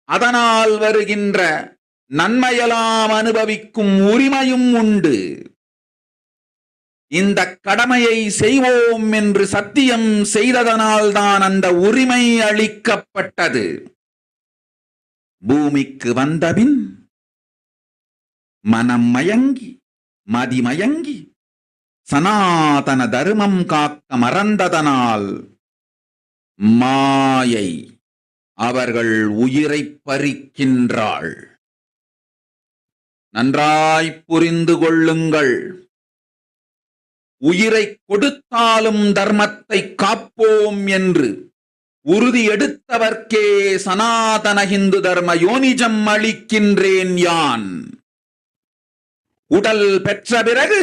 அதனால் வருகின்ற நன்மையெல்லாம் அனுபவிக்கும் உரிமையும் உண்டு. இந்த கடமையை செய்வோம் என்று சத்தியம் செய்ததனால்தான் அந்த உரிமை அளிக்கப்பட்டது. பூமிக்கு வந்தபின் மனம் மயங்கி மதிமயங்கி சனாதன தர்மம் காக்க மறந்ததனால் மாயை அவர்கள் உயிரை பறிக்கின்றாள். நன்றாய் புரிந்து கொள்ளுங்கள். உயிரை கொடுத்தாலும் தர்மத்தை காப்போம் என்று உறுதி எடுத்தவர்க்கே சனாதன இந்து தர்ம யோனிஜம் அளிக்கின்றேன் யான். உடல் பெற்ற பிறகு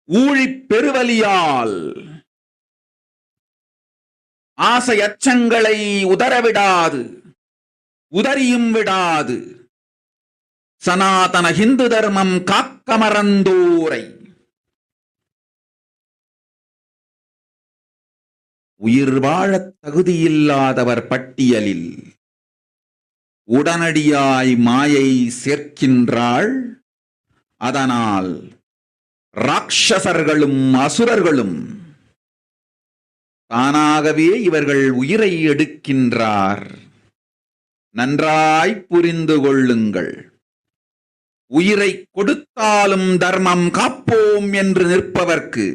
ஊழிப் பெருவலியால் ஆசை அச்சங்களை உதறவிடாது, உதறியும் விடாது சனாதன இந்து தர்மம் காக்க மறந்தோரை உயிர் வாழத் தகுதியில்லாதவர் பட்டியலில் உடனடியாய் மாயை சேர்க்கின்றாள். அதனால் ராட்சசர்களும் அசுரர்களும் தானாகவே இவர்கள் உயிரை எடுக்கின்றார். நன்றாய் புரிந்து கொள்ளுங்கள். உயிரை கொடுத்தாலும் தர்மம் காப்போம் என்று நிற்பவர்க்கு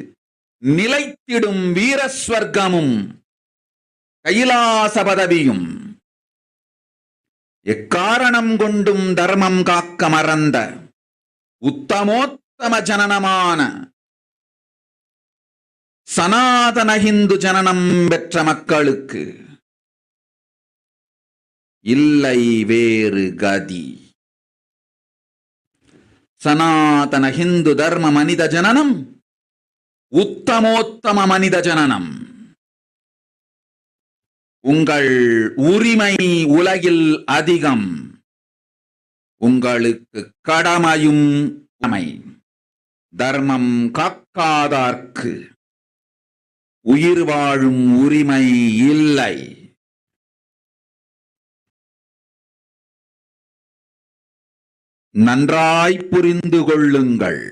நிலைத்திடும் வீரஸ்வர்க்கமும் கைலாச பதவியும், எக்காரணம் கொண்டும் தர்மம் காக்க மறந்த உத்தமோத்தம ஜனனமான சனாதன இந்து ஜனனம் பெற்ற மக்களுக்கு இல்லை வேறு கதி. சனாதன இந்து தர்ம மனித ஜனனம் உத்தமோத்தம மனித ஜனனம். உங்கள் உரிமை உலகில் அதிகம். உங்களுக்கு கடமையும் தர்மம் காக்காதார்க்கு உயிர் வாழும் உரிமை இல்லை. நன்றாய் புரிந்து கொள்ளுங்கள்.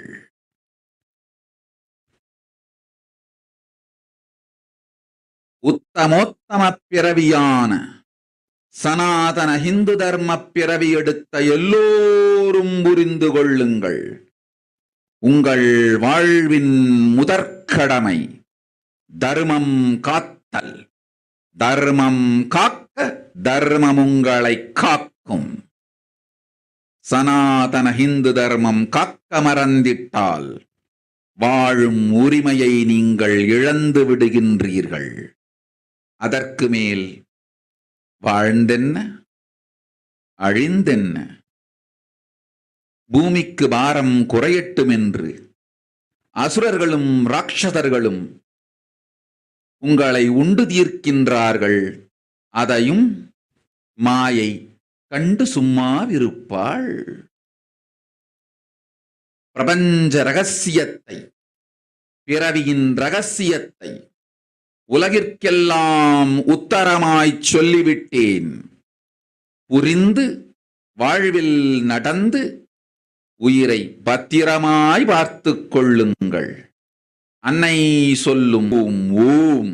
உத்தமோத்தம பிறவியான சனாதன இந்து தர்ம பிறவி எடுத்த எல்லோரும் புரிந்து கொள்ளுங்கள். உங்கள் வாழ்வின் முதற்கடமை தர்மம் காத்தல். தர்மம் காக்க தர்மம் உங்களை காக்கும். சனாதன இந்து தர்மம் காக்க மறந்திட்டால் வாழும் உரிமையை நீங்கள் இழந்து விடுகின்றீர்கள். அதற்கு மேல் வாழ்ந்தென்ன அழிந்தென்ன? பூமிக்கு பாரம் குறையட்டும் என்று அசுரர்களும் ராட்சதர்களும் உங்களை உண்டு தீர்க்கின்றார்கள். அதையும் மாயை கண்டு சும்மாவிருப்பாள். பிரபஞ்ச ரகசியத்தை, பிறவியின் ரகசியத்தை உலகிற்கெல்லாம் உத்தரமாய்ச் சொல்லிவிட்டேன். புரிந்து வாழ்வில் நடந்து உயிரை பத்திரமாய் பார்த்துக் கொள்ளுங்கள். அன்னை சொல்லும் ஓம் ஓம்.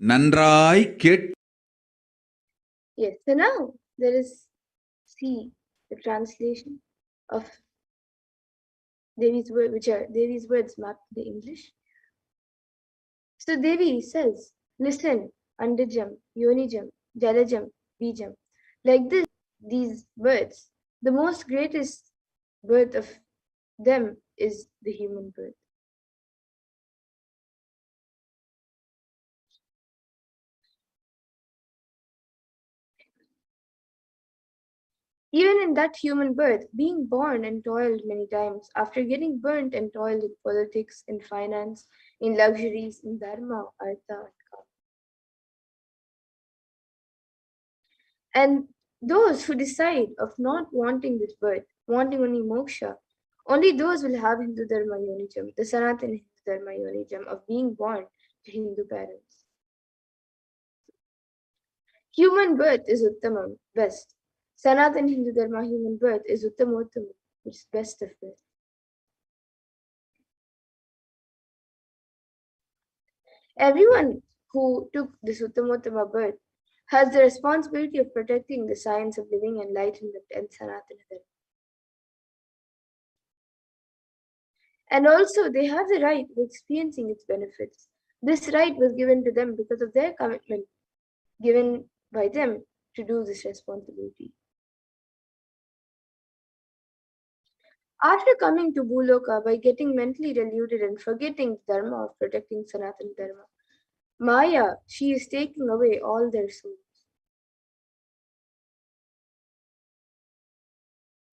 நன்றாய் gate. Yes, so now there is see the translation of Devi's word, which are Devi's words mapped to the English. So Devi says, listen, Andajam, Yonijam, Jalajam, Bijam. Like this, these birds, the most greatest birth of them is the human birth. Even in that human birth, being born and toiled many times, after getting burnt and toiled in politics, in finance, in luxuries, in dharma, artha, and kama. And those who decide of not wanting this birth, wanting only moksha, only those will have Hindu Dharma Yonijam, the Sanatana Hindu Dharma Yonijam of being born to Hindu parents. Human birth is Uttamam, best. Sanatana Hindu Dharma human birth is Uttamottamam, which is best of birth. Everyone who took this Uttamottama birth has the responsibility of protecting the science of living, enlightenment, and Sanatana Dharma. And also, they have the right of experiencing its benefits. This right was given to them because of their commitment given by them to do this responsibility. After coming to Bhuloka by getting mentally deluded and forgetting the dharma of protecting Sanatana Dharma, Maya, she is taking away all their souls.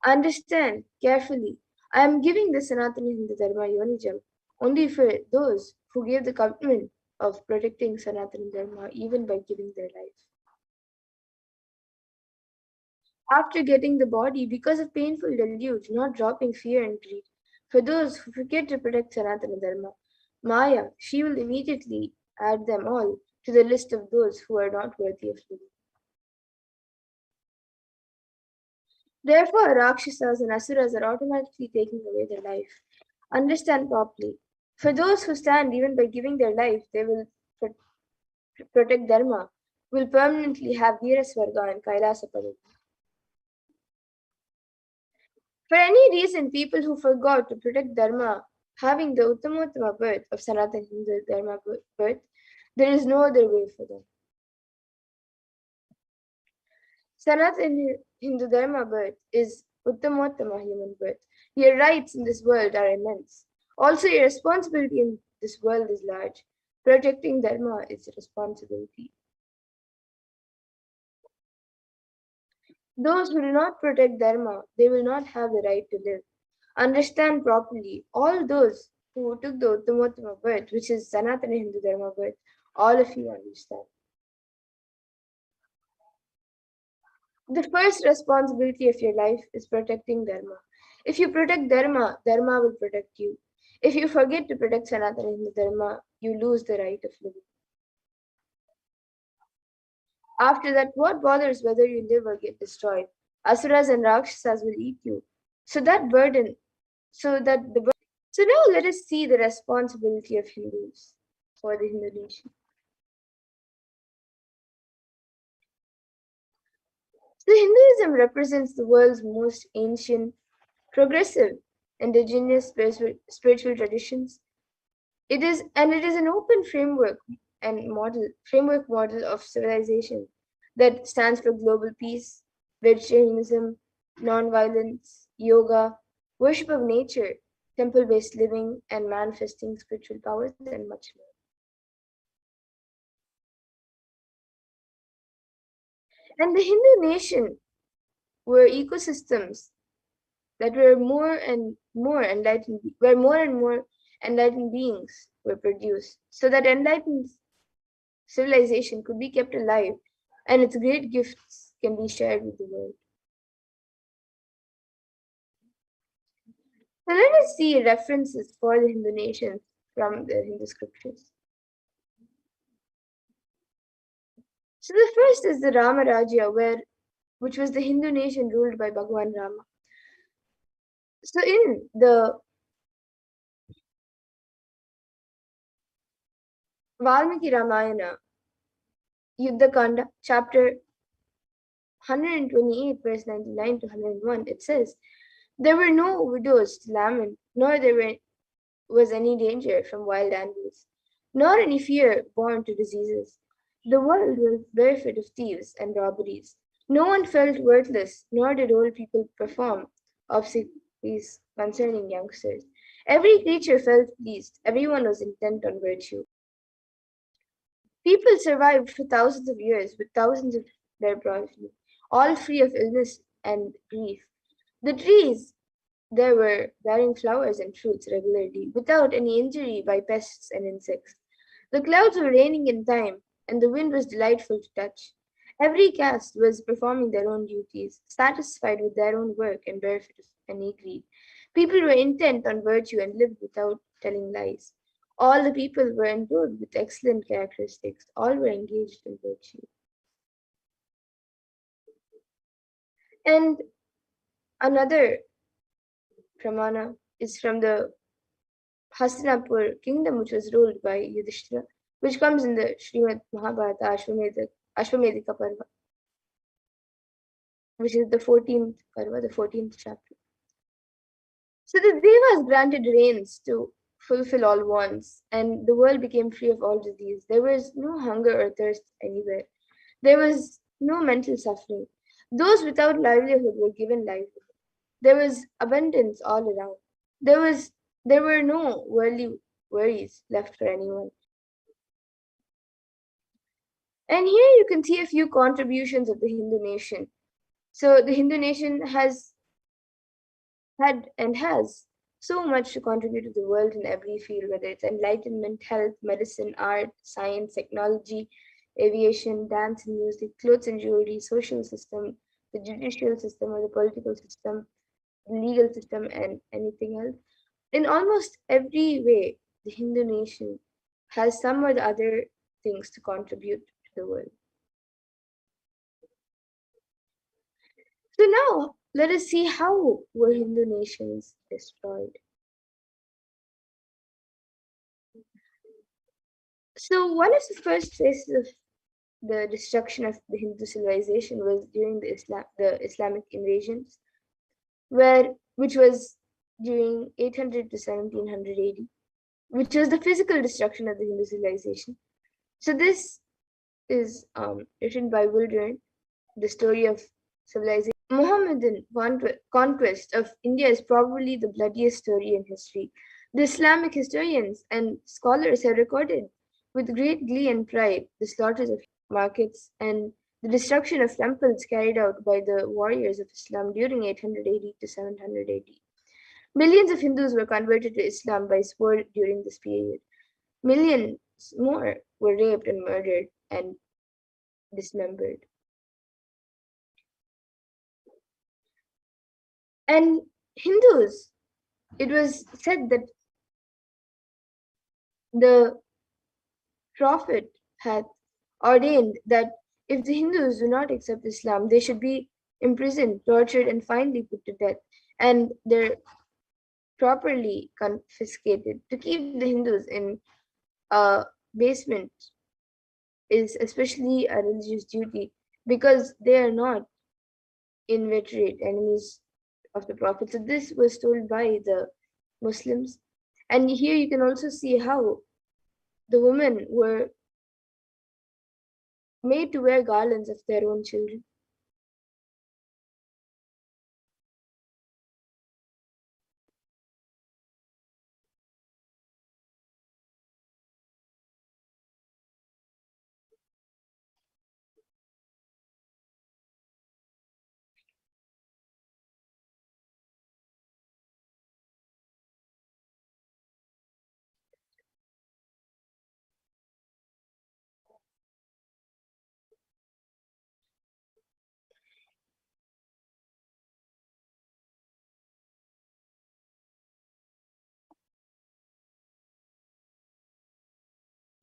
Understand carefully. I am giving the Sanatana Hindu Dharma Yonijam only for those who gave the commitment of protecting Sanatana Dharma even by giving their life. After getting the body, because of painful deluge, not dropping fear and greed, for those who forget to protect Sanatana Dharma, Maya, she will immediately add them all to the list of those who are not worthy of living. Therefore, Rakshasas and Asuras are automatically taking away their life. Understand properly. For those who stand even by giving their life, they will protect Dharma, will permanently have Veerasvarga and Kailasa Padam. For any reason, people who forgot to protect Dharma, having the Uttamottama birth of Sanatana Hindu Dharma birth, there is no other way for them. Sanatana Hindu Dharma birth is Uttamottama human birth. Your rights in this world are immense. Also, your responsibility in this world is large. Protecting Dharma is a responsibility. Those who do not protect Dharma, they will not have the right to live. Understand properly, all those who took the Uttamottama birth, which is Sanatana Hindu Dharma birth, all of you understand. The first responsibility of your life is protecting Dharma. If you protect Dharma, Dharma will protect you. If you forget to protect Sanatana Hindu Dharma, you lose the right of living. After that, what bothers whether you live or get destroyed? Asuras and Rakshasas will eat you. So now let us see the responsibility of Hindus for the Hindu nation. So Hinduism represents the world's most ancient, progressive, indigenous spiritual traditions. It is an open framework model of civilization that stands for global peace, vegetarianism, non-violence, yoga, worship of nature, temple-based living, and manifesting spiritual powers, and much more. And the Hindu nation were ecosystems that were more and more enlightened beings were produced, so that enlightened civilization could be kept alive and its great gifts can be shared with the world. So let us see references for the Hindu nation from the Hindu scriptures. So the first is the Rama Rajya, which was the Hindu nation ruled by Bhagwan Rama. So in the Valmiki Ramayana, Yuddha Kanda, chapter 128, verse 99 to 101, it says, "There were no widows to lament, nor was any danger from wild animals, nor any fear born to diseases. The world was barefoot of thieves and robberies. No one felt worthless, nor did old people perform obsequies concerning youngsters. Every creature felt pleased, everyone was intent on virtue. People survived for thousands of years with thousands of their progeny, all free of illness and grief. The trees there were bearing flowers and fruits regularly, without any injury by pests and insects. The clouds were raining in time, and the wind was delightful to touch. Every caste was performing their own duties, satisfied with their own work and barefoot and agreed. People were intent on virtue and lived without telling lies. All the people were endowed with excellent characteristics. All were engaged in virtue. And another pramana is from the Hastinapur kingdom, which was ruled by Yudhishthira, which comes in the Srimad Mahabharata Ashwamedika Parva, which is the 14th Parva, the 14th chapter. So the Devas granted rains to fulfill all wants, and the world became free of all disease. There was no hunger or thirst anywhere. There was no mental suffering. Those without livelihood were given livelihood. There was abundance all around. There were no worldly worries left for anyone. And here you can see a few contributions of the Hindu nation. So the Hindu nation has had and has so much to contribute to the world in every field, whether it's enlightenment, health, medicine, art, science, technology, aviation, dance and music, clothes and jewelry, social system, the judicial system or the political system, the legal system, and anything else. In almost every way, the Hindu nation has some or the other things to contribute to the world. So now let us see how were Hindu nations destroyed. So one of the first phases of the destruction of the Hindu civilization was during the Islamic invasions, which was during 800 to 1700 AD, which was the physical destruction of the Hindu civilization. So this is written by Wildern, the story of civilization. Mohammedan conquest of India is probably the bloodiest story in history. The Islamic historians and scholars have recorded with great glee and pride the slaughters of markets and the destruction of temples carried out by the warriors of Islam during 800 AD to 700 AD. Millions of Hindus were converted to Islam by sword during this period. Millions more were raped and murdered and dismembered. And Hindus, it was said that the Prophet had ordained that if the Hindus do not accept Islam, they should be imprisoned, tortured, and finally put to death. And they're properly confiscated. To keep the Hindus in a basement is especially a religious duty because they are not inveterate enemies of the Prophet. So this was told by the Muslims. And here you can also see how the women were made to wear garlands of their own children.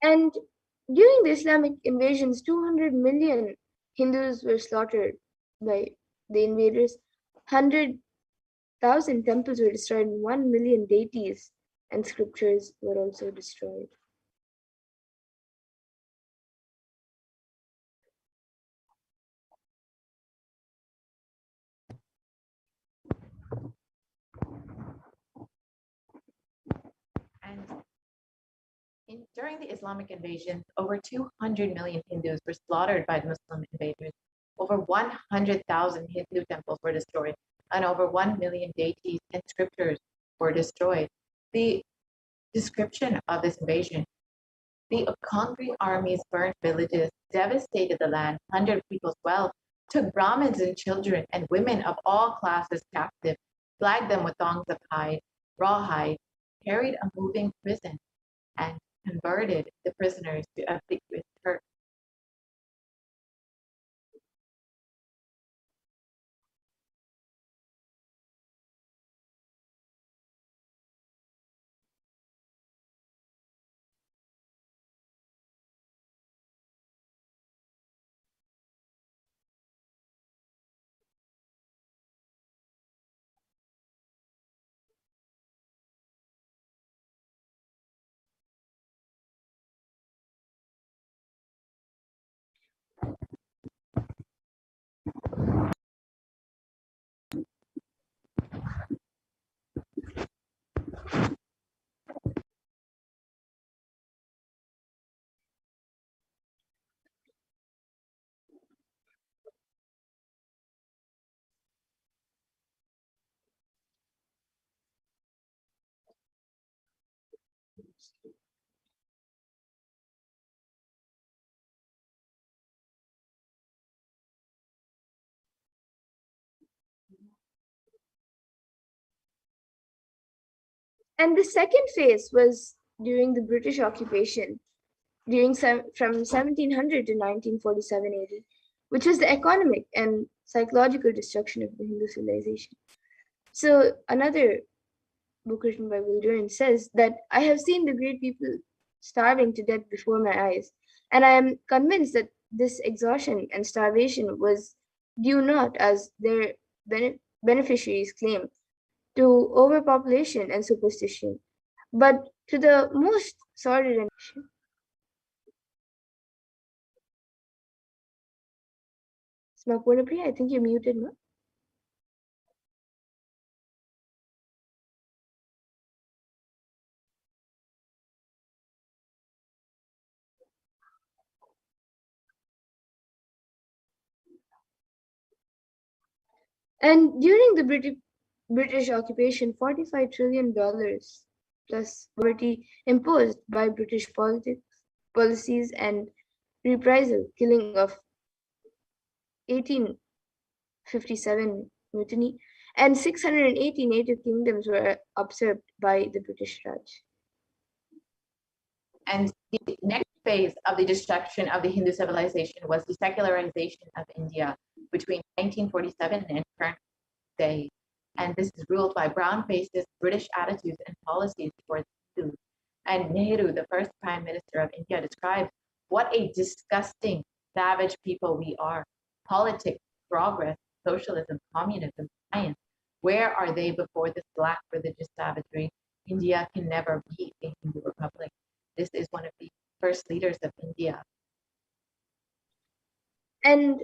And during the Islamic invasions, 200 million Hindus were slaughtered by the invaders. 100,000 temples were destroyed, and 1 million deities and scriptures were also destroyed. And during the Islamic invasion, over 200 million Hindus were slaughtered by the Muslim invaders. Over 100,000 Hindu temples were destroyed, and over 1 million deities and scriptures were destroyed. The description of this invasion: the conquering armies burned villages, devastated the land, plundered people's wealth, took Brahmins and children and women of all classes captive, flagged them with thongs of hide, rawhide, carried a moving prison, and converted the prisoners to obsequious Turks. And the second phase was during the British occupation, from 1700 to 1947 AD, which was the economic and psychological destruction of the Hindu civilization. So another book written by Will Durant says that I have seen the great people starving to death before my eyes, and I am convinced that this exhaustion and starvation was due not, as their beneficiaries claim, to overpopulation and superstition, but to the most sordid and Smapunapriya, I think you're muted, no? And during the British occupation, $45 trillion plus poverty imposed by British policies and reprisal killing of 1857 mutiny, and 680 native kingdoms were usurped by the British Raj. And the next phase of the destruction of the Hindu civilization was the secularization of India between 1947 and current day. And this is ruled by brown-faced British attitudes and policies towards Hindus. And Nehru, the first Prime Minister of India, described what a disgusting, savage people we are. Politics, progress, socialism, communism, science. Where are they before this black religious savagery? India can never be a Hindu republic. This is one of the first leaders of India. And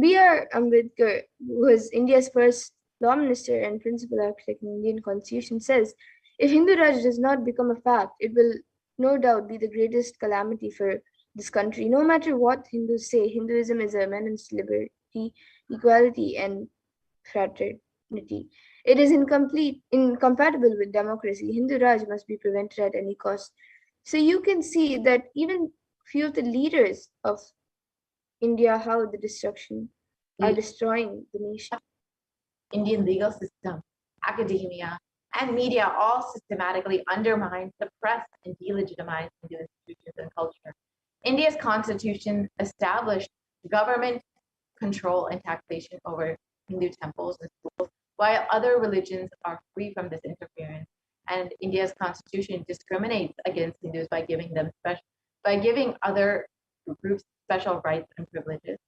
B.R. Ambedkar, who was India's first law minister and principal architect in the Indian constitution, says, if Hindu Raj does not become a fact, it will no doubt be the greatest calamity for this country. No matter what Hindus say, Hinduism is a menace to liberty, equality, and fraternity. It is incompatible with democracy. Hindu Raj must be prevented at any cost. So you can see that even few of the leaders of India, how the destruction are destroying the nation. Indian legal system, academia, and media all systematically undermine, suppress, and delegitimize Hindu institutions and culture. India's constitution established government control and taxation over Hindu temples and schools, while other religions are free from this interference. And India's constitution discriminates against Hindus by giving other groups special rights and privileges.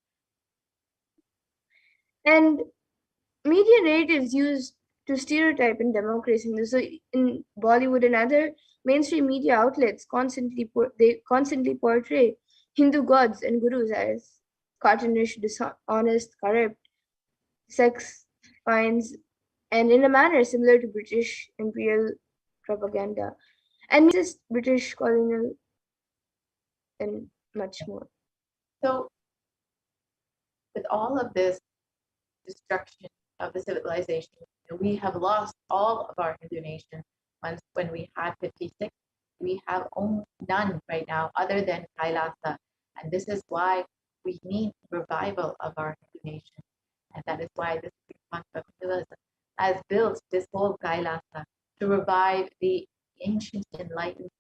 And media narratives used to stereotype and democracy Hindus. So in Bollywood and other mainstream media outlets constantly portray Hindu gods and gurus as cartoonish, dishonest, corrupt, sex finds, and in a manner similar to British imperial propaganda, and just British colonial and much more. So, with all of this destruction of the civilization, we have lost all of our Hindu nations. When we had 56, we have none right now other than Kailasa. And this is why we need revival of our Hindu nation. And that is why this Paramashiva Hinduism has built this whole Kailasa to revive the ancient enlightened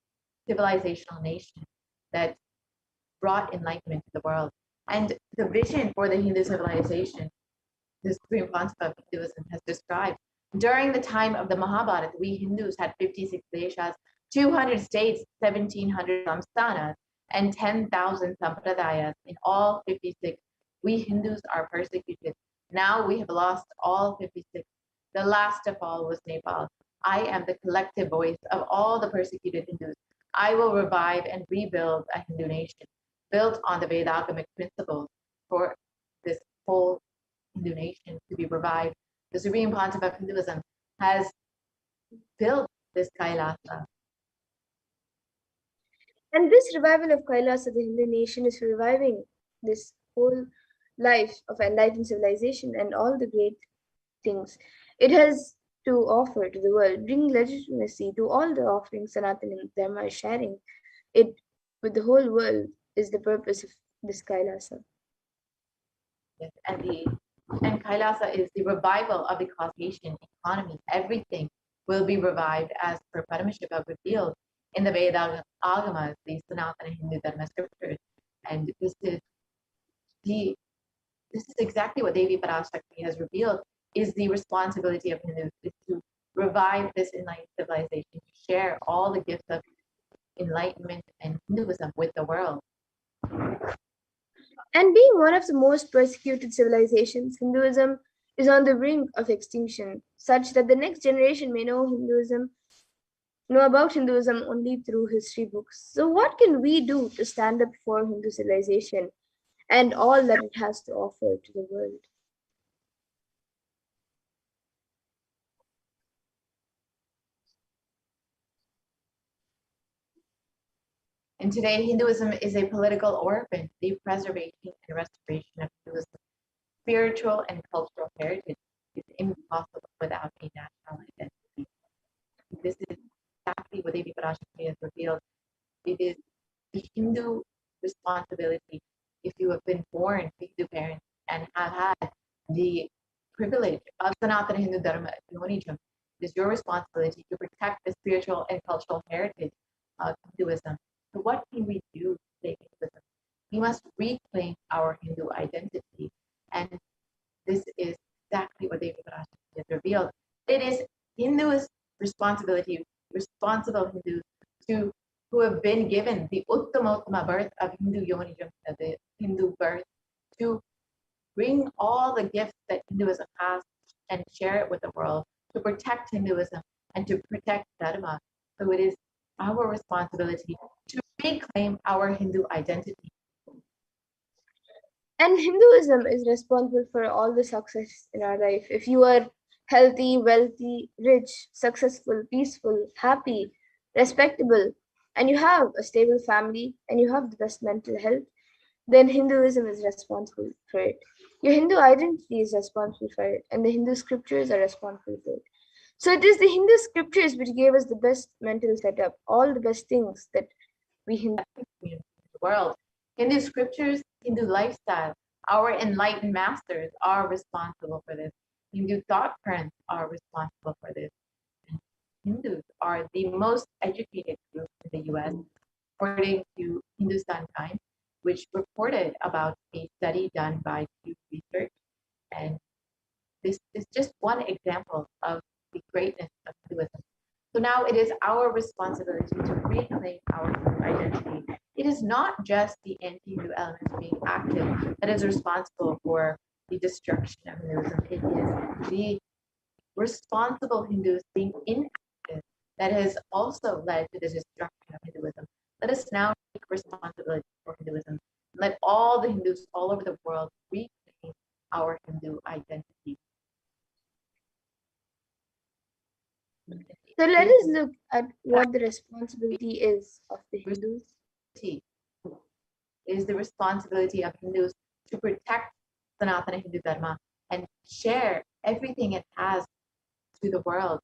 civilizational nation that brought enlightenment to the world. And the vision for the Hindu civilization, the Supreme Concept of Hinduism has described. During the time of the Mahabharata, we Hindus had 56 deshas, 200 states, 1700 samsthanas, and 10,000 sampradayas. In all 56, we Hindus are persecuted. Now we have lost all 56. The last of all was Nepal. I am the collective voice of all the persecuted Hindus. I will revive and rebuild a Hindu nation built on the Vedagamic principles for this whole Hindu nation to be revived. The Supreme Concept of Hinduism has built this Kailasa. And this revival of Kailasa, the Hindu nation, is reviving this whole life of enlightened civilization and all the great things it has to offer to the world, bring legitimacy to all the offerings Sanatana Dharma is sharing. It with the whole world is the purpose of this Kailasa. Yes, and Kailasa is the revival of the causation economy. Everything will be revived as per Paramashiva revealed in the Veda Agamas, the Sanatana Hindu Dharma scriptures. And this is exactly what Devi Parashakti has revealed is the responsibility of Hindus is to revive this enlightened civilization, to share all the gifts of enlightenment and Hinduism with the world. And being one of the most persecuted civilizations, Hinduism is on the brink of extinction, such that the next generation may know about Hinduism only through history books. So what can we do to stand up for Hindu civilization and all that it has to offer to the world? And today, Hinduism is a political orphan. The preservation and restoration of Hinduism, spiritual and cultural heritage is impossible without a national identity. This is exactly what Devi Parashakti has revealed. It is the Hindu responsibility. If you have been born to Hindu parents and have had the privilege of Sanatana Hindu Dharma Yonijam, it is your responsibility to protect the spiritual and cultural heritage of Hinduism. So what can we do to save Hinduism? We must reclaim our Hindu identity. And this is exactly what Devi Parashakti has revealed. It is Hindus' responsibility, responsible Hindus who have been given the Uttama birth of Hindu Yonijam, the Hindu birth, to bring all the gifts that Hinduism has and share it with the world, to protect Hinduism and to protect Dharma. So it is our responsibility to reclaim our Hindu identity. And Hinduism is responsible for all the success in our life. If you are healthy, wealthy, rich, successful, peaceful, happy, respectable, and you have a stable family and you have the best mental health, then Hinduism is responsible for it. Your Hindu identity is responsible for it, and the Hindu scriptures are responsible for it. So it is the Hindu scriptures which gave us the best mental setup, all the best things that we Hindu in the world. Hindu scriptures, Hindu lifestyle, our enlightened masters are responsible for this. Hindu thought currents are responsible for this. And Hindus are the most educated group in the US, according to Hindustan Times, which reported about a study done by Pew Research. And this is just one example of the greatness of Hinduism. So now it is our responsibility to reclaim our identity. It is not just the anti-Hindu elements being active that is responsible for the destruction of Hinduism. It is the responsible Hindus being inactive that has also led to the destruction of Hinduism. Let us now take responsibility for Hinduism. Let all the Hindus all over the world reclaim our Hindu identity. So let us look at what the responsibility is of the Hindus. It is the responsibility of Hindus to protect Sanatana Hindu Dharma and share everything it has to the world.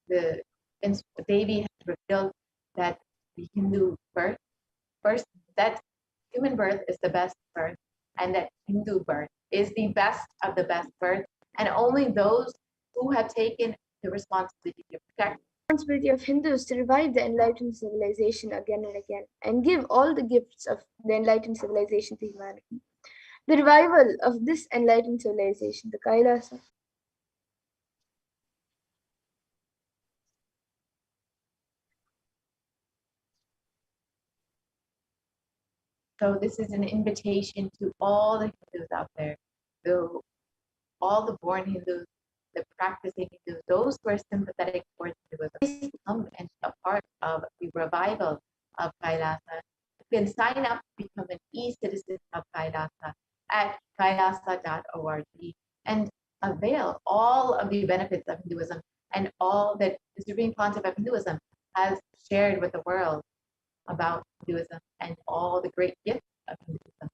Devi has revealed that the Hindu birth, first that human birth is the best birth, and that Hindu birth is the best of the best birth, and only those who have taken the responsibility to protect Responsibility of Hindus to revive the enlightened civilization again and again and give all the gifts of the enlightened civilization to humanity. The revival of this enlightened civilization, the Kailasa. So this is an invitation to all the Hindus out there, all the born Hindus, the practicing Hindus, those who are sympathetic towards Hinduism, come and be a part of the revival of Kailasa. You can sign up to become an e-citizen of Kailasa at kailasa.org and avail all of the benefits of Hinduism and all that the supreme concept of Hinduism has shared with the world about Hinduism and all the great gifts of Hinduism.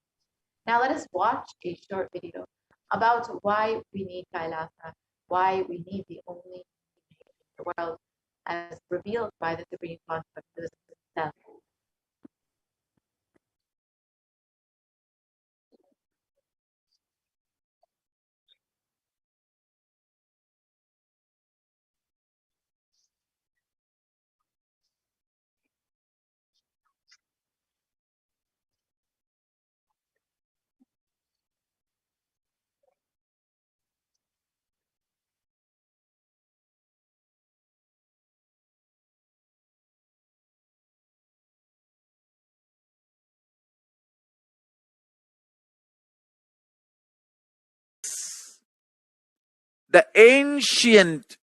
Now let us watch a short video about why we need Kailasa, why we need the only in the world as revealed by the supreme concept of Hinduism itself. The ancient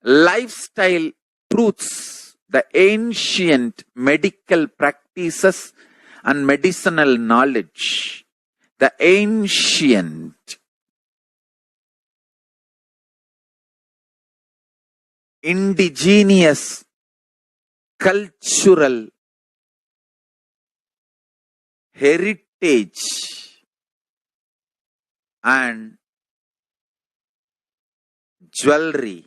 lifestyle truths, the ancient medical practices and medicinal knowledge, the ancient indigenous cultural heritage and jewelry,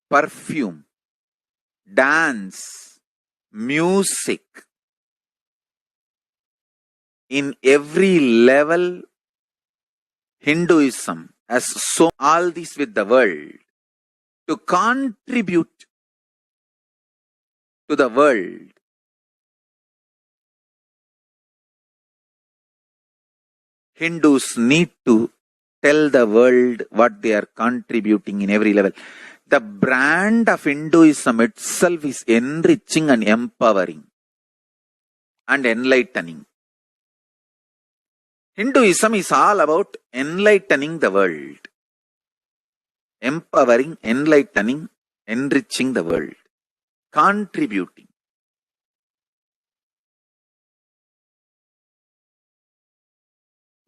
perfume, dance, music, in every level, Hinduism has sown all this with the world to contribute to the world. Hindus need to tell the world what they are contributing in every level. The brand of Hinduism itself is enriching and empowering and enlightening. Hinduism is all about enlightening the world, empowering, enlightening, enriching the world, contributing.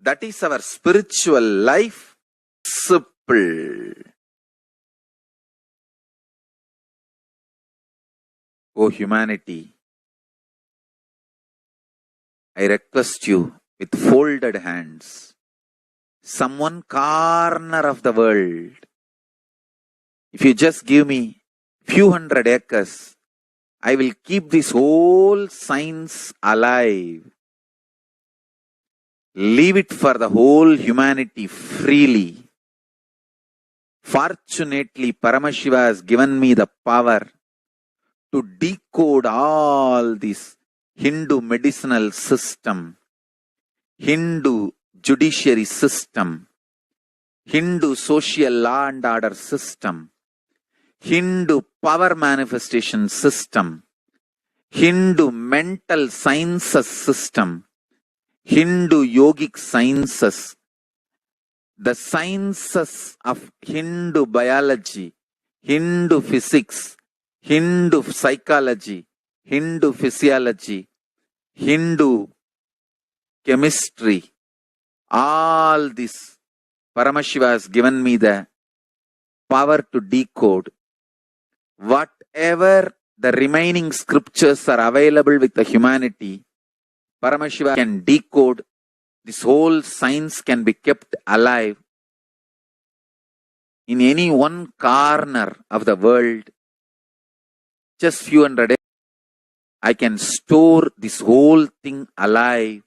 That is our spiritual life principle. O humanity, I request you with folded hands, some one corner of the world, if you just give me few hundred acres, I will keep this whole science alive. Leave it for the whole humanity freely. Fortunately, Paramashiva has given me the power to decode all this Hindu medicinal system, Hindu judiciary system, Hindu social law and order system, Hindu power manifestation system, Hindu mental sciences system, Hindu yogic sciences, the sciences of Hindu biology, Hindu physics, Hindu psychology, Hindu physiology, Hindu chemistry, all this Paramashiva has given me the power to decode. Whatever the remaining scriptures are available with the humanity, Paramashiva can decode. This whole science can be kept alive in any one corner of the world. Just few hundred I can store this whole thing alive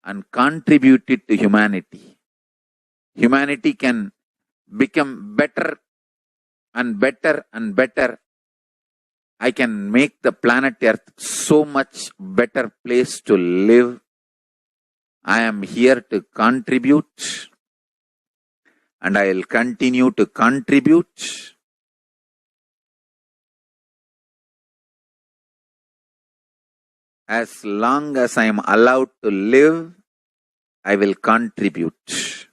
and contribute it to humanity. Humanity can become better and better and better. I can make the planet Earth so much better place to live. I am here to contribute, and I will continue to contribute. As long as I am allowed to live, I will contribute.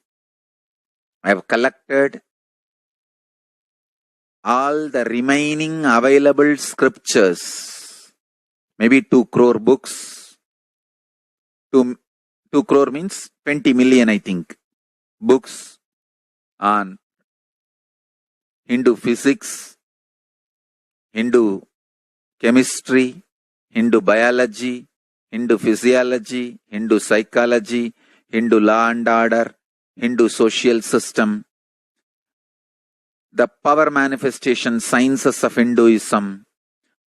I have collected all the remaining available scriptures, maybe 2 crore books. 2 crore means 20 million, I think, books on Hindu physics, Hindu chemistry, Hindu biology, Hindu physiology, Hindu psychology, Hindu law and order, Hindu social system, the power manifestation sciences of Hinduism,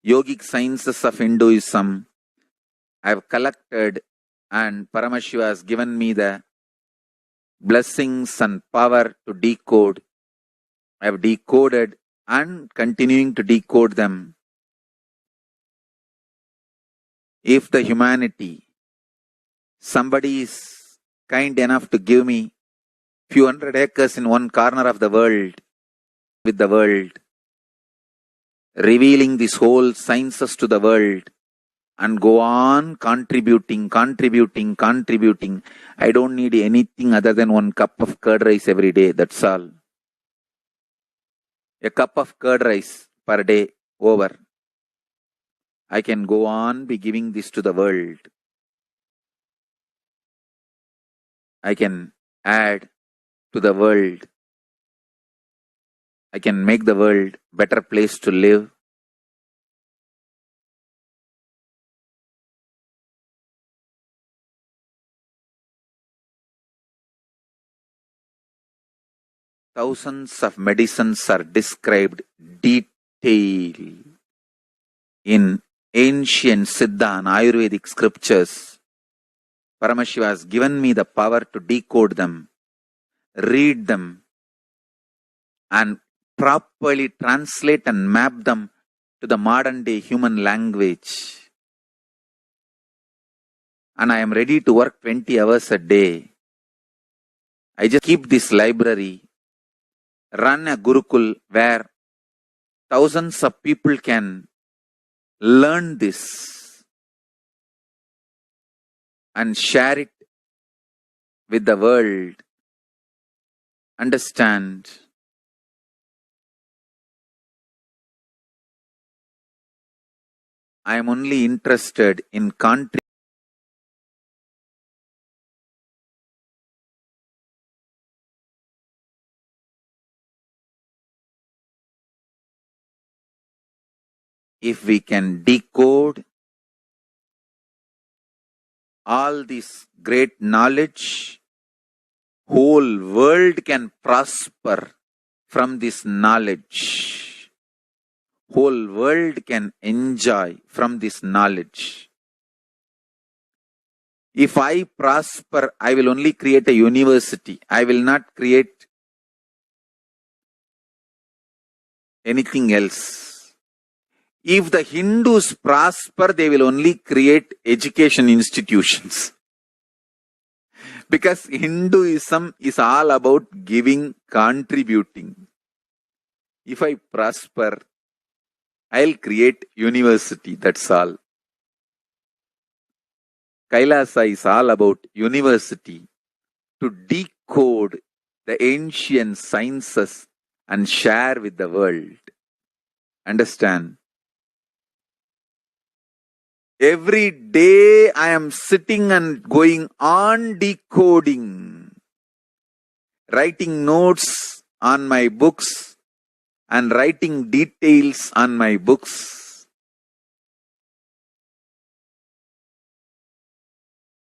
yogic sciences of Hinduism. I have collected, and Paramashiva has given me the blessings and power to decode. I have decoded and continuing to decode them. If the humanity, somebody is kind enough to give me few hundred acres in one corner of the world, with the world, revealing this whole sciences to the world, and go on contributing. I don't need anything other than 1 cup of curd rice every day, that's all. A cup of curd rice per day, over. I can go on be giving this to the world. I can add to the world. I can make the world better place to live. Thousands of medicines are described detail in ancient Siddha and Ayurvedic scriptures. Paramashiva has given me the power to decode them, read them, and properly translate and map them to the modern day human language. And I am ready to work 20 hours a day. I just keep this library, run a Gurukul where thousands of people can learn this and share it with the world. Understand? I am only interested in contributing. If we can decode all this great knowledge, whole world can prosper from this knowledge. Whole world can enjoy from this knowledge. If I prosper, I will only create a university. I will not create anything else. If the Hindus prosper, they will only create education institutions. Because Hinduism is all about giving, contributing. If I prosper, I'll create university, that's all. Kailasa is all about university, to decode the ancient sciences and share with the world. Understand? Every day I am sitting and going on decoding, writing notes on my books and writing details on my books.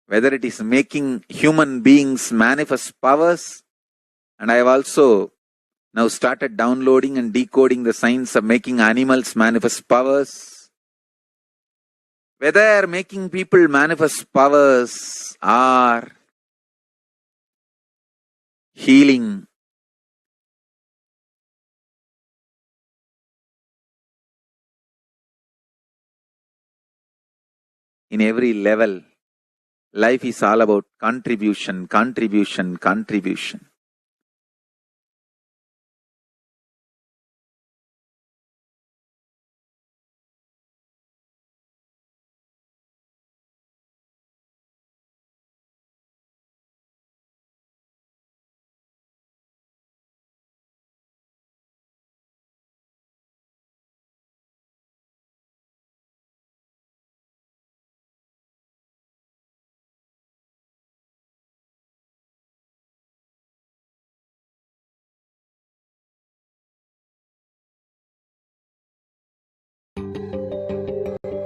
Whether it is making human beings manifest powers, and I have also now started downloading and decoding the science of making animals manifest powers. whether making people manifest powers or healing, in every level, life is all about contribution, contribution, contribution.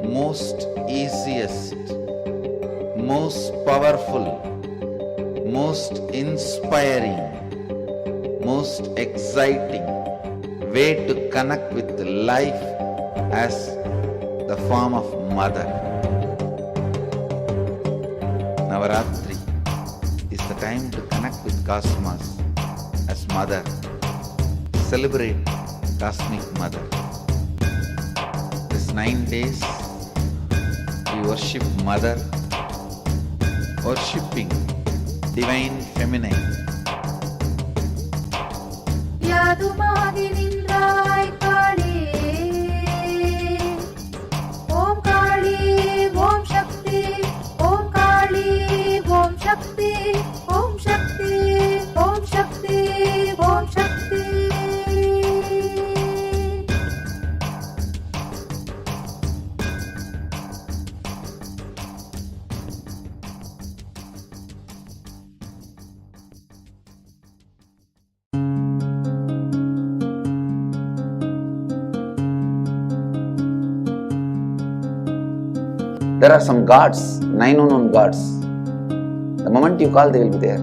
Most easiest, most powerful, most inspiring, most exciting way to connect with life as the form of mother. Navaratri is the time to connect with Cosmos as mother. Celebrate Cosmic Mother. This 9 days we worship Mother, worshipping Divine Feminine. Yadumadinindrai Kali, Om Kali, Om Shakti, Om Kali, Om Shakti, Om Shakti, Om Shakti, Om Shakti. There are some gods, 9 unknown gods. The moment you call, they will be there.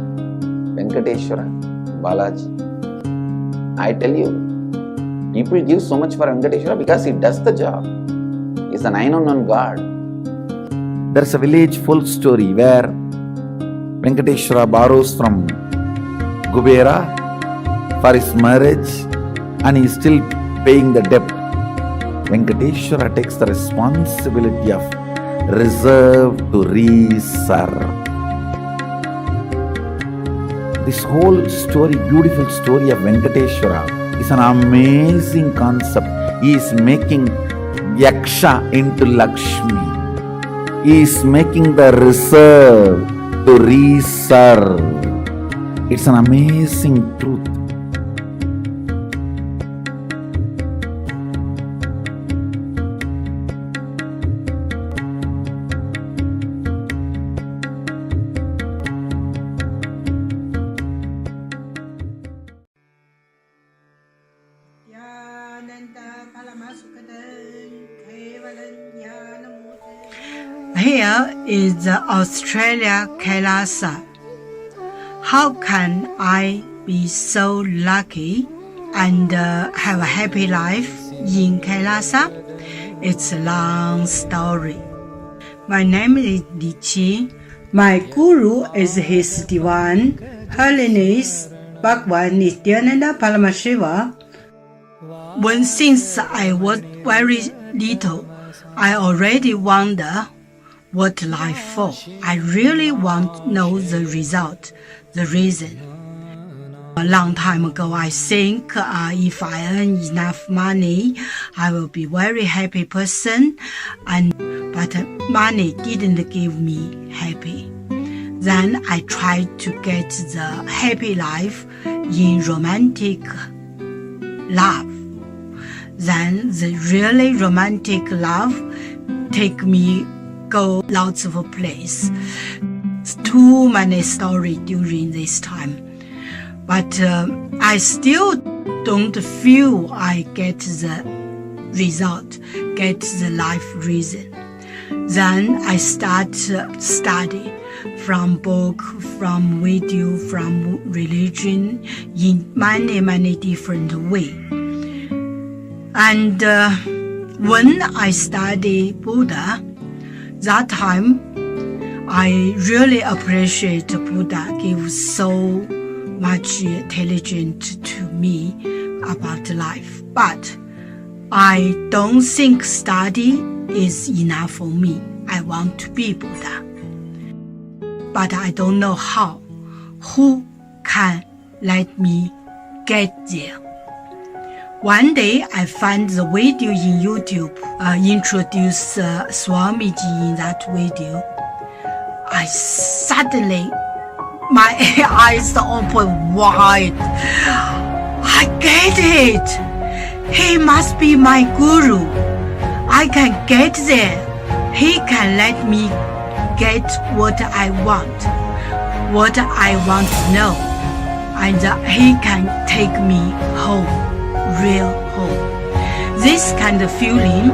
Venkateshwara, Balaji. I tell you, people give so much for Venkateshwara because he does the job. He's a 9 unknown god. There's a village folk story where Venkateshwara borrows from Kubera for his marriage and he's still paying the debt. Venkateshwara takes the responsibility of reserve to reserve. This whole story, beautiful story of Venkateshwara is an amazing concept. He is making Yaksha into Lakshmi. He is making the reserve to reserve. It's an amazing truth. Here is the Australia Kailasa. How can I be so lucky and have a happy life in Kailasa? It's a long story. My name is Li Qi. My guru is His Divine Holiness Bhagwan Nithyananda Paramashiva. Since I was very little, I already wonder what life for. I really want to know the result, the reason. A long time ago, I think if I earn enough money, I will be very happy person. But money didn't give me happy. Then I tried to get the happy life in romantic love. Then the really romantic love take me go lots of places. Too many stories during this time. But I still don't feel I get the result, get the life reason. Then I start study from book, from video, from religion in many different ways. And when I study Buddha, that time, I really appreciate Buddha gave so much intelligence to me about life. But I don't think study is enough for me. I want to be Buddha. But I don't know how. Who can let me get there? One day I found the video in YouTube, introduced Swamiji in that video. I suddenly, my eyes open wide. I get it. He must be my guru. I can get there. He can let me get what I want to know. And he can take me home, real home. This kind of feeling,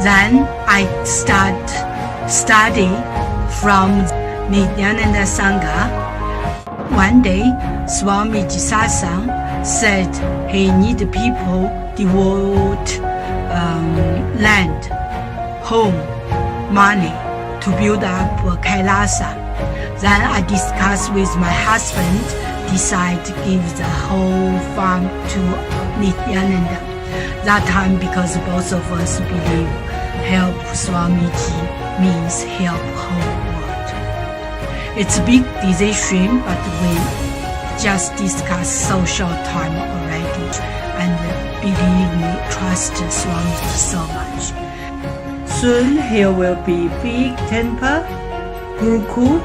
then I start study from Nithyananda Sangha. One day, Swamiji Satsang said he need people devote land, home, money to build up Kailasa. Then I discussed with my husband, decide to give the whole farm to Nithyananda. That time, because both of us believe help Swamiji means help whole world. It's a big decision, but we just discussed so short time already, and believe me, trust Swamiji so much. Soon here will be big temple, Gurukul,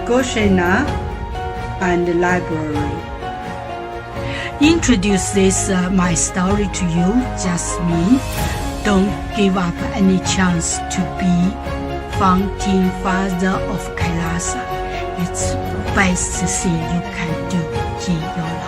Goshena, and library. Introduce this my story to you just mean don't give up any chance to be founding father of Kailasa. It's the best thing you can do in your life.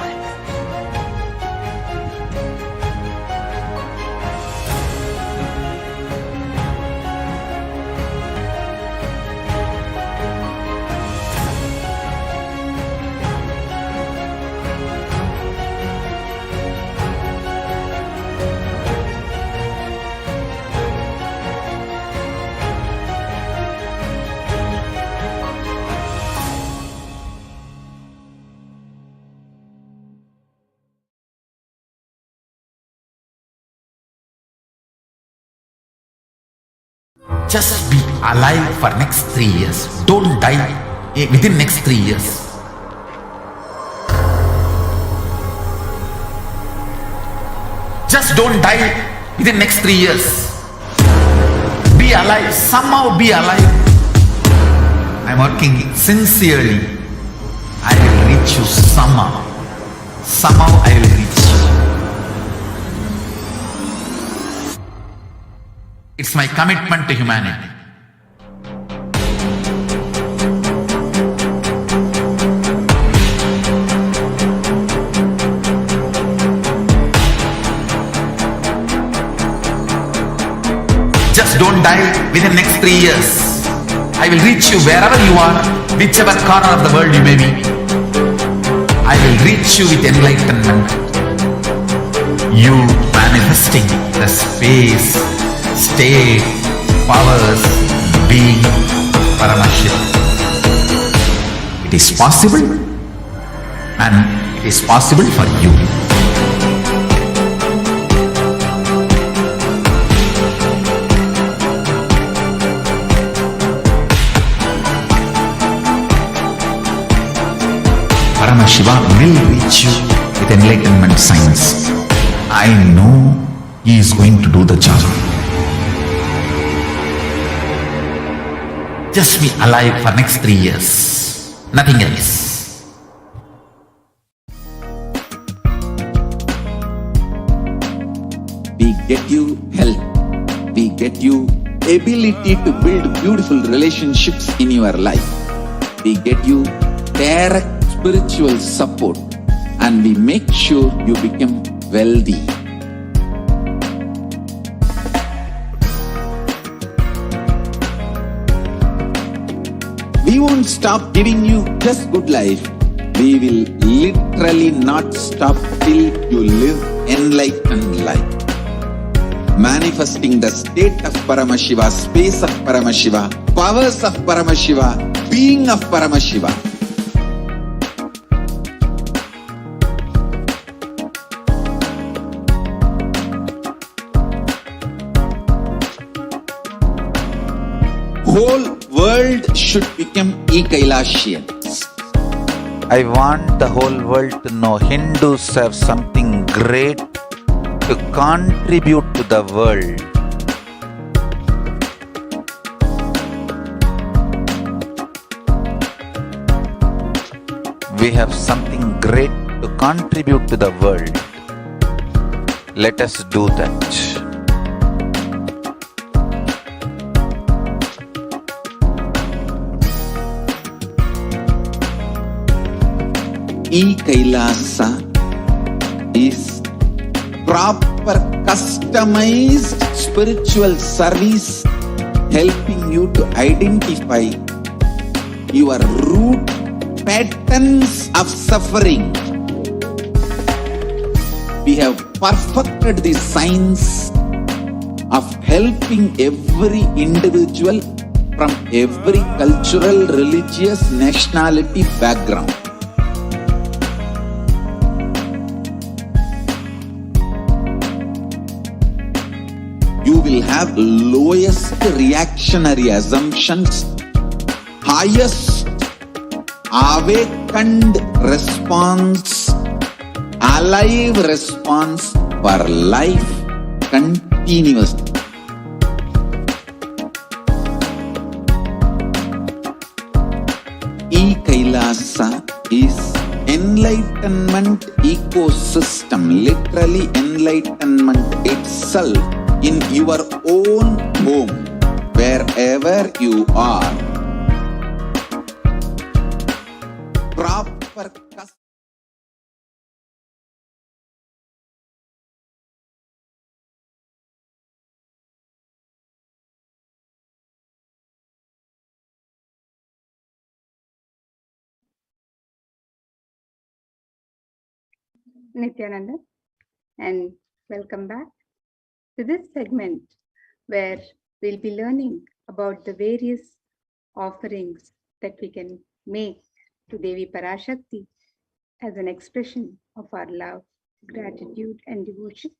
Just be alive for next 3 years. Don't die within next 3 years. Just don't die within next 3 years. Be alive. Somehow be alive. I'm working sincerely. I will reach you somehow. Somehow I will reach you. It's my commitment to humanity. Just don't die within next 3 years. I will reach you wherever you are, whichever corner of the world you may be. I will reach you with enlightenment. You manifesting the space, state, powers, being Paramashiva. It is possible, and it is possible for you. Paramashiva will reach you with enlightenment science. I know he is going to do the job. Just be alive for next 3 years. Nothing else. We get you health. We get you ability to build beautiful relationships in your life. We get you direct spiritual support, and we make sure you become wealthy. We won't stop giving you just good life. We will literally not stop till you live enlightened life. manifesting the state of Paramashiva, space of Paramashiva, powers of Paramashiva, being of Paramashiva. Whole world should become Kailasians. I want the whole world to know Hindus have something great to contribute to the world. We have something great to contribute to the world. Let us do that. Kailasa is proper customized spiritual service helping you to identify your root patterns of suffering. We have perfected the science of helping every individual from every cultural, religious, nationality background. You will have lowest reactionary assumptions, highest awakened response, alive response for life continuously. Kailasa is enlightenment ecosystem, literally enlightenment itself in your own home, wherever you are. Proper Nithyananda, and welcome back to this segment where we'll be learning about the various offerings that we can make to Devi Parashakti as an expression of our love, gratitude, and devotion.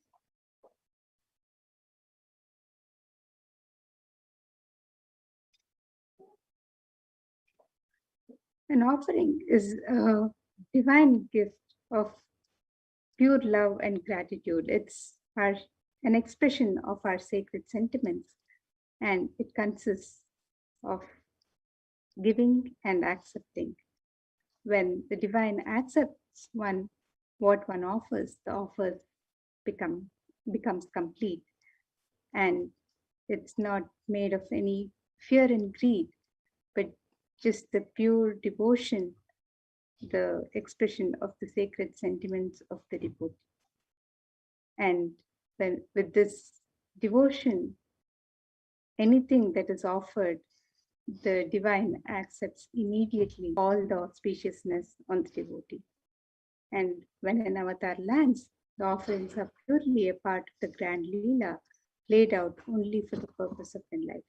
An offering is a divine gift of pure love and gratitude. It's an expression of our sacred sentiments, and it consists of giving and accepting. When the divine accepts what one offers, the offer becomes complete, and it's not made of any fear and greed, but just the pure devotion, the expression of the sacred sentiments of the devotee. And then with this devotion, anything that is offered, the divine accepts immediately all the auspiciousness on the devotee. And when an avatar lands, the offerings are purely a part of the grand Leela, laid out only for the purpose of enlightenment.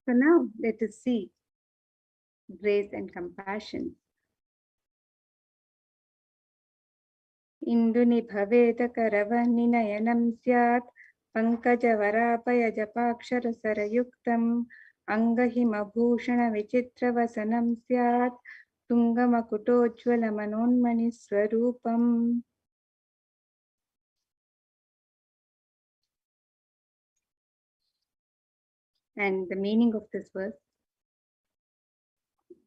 So now let us see grace and compassion. Induni bhaveta karavani nayanam syat pankajavarapaja japakshara sarayuktam angahima bhushana vichitra vasanam syat tungamakutojvala manonmani swarupam. And the meaning of this verse: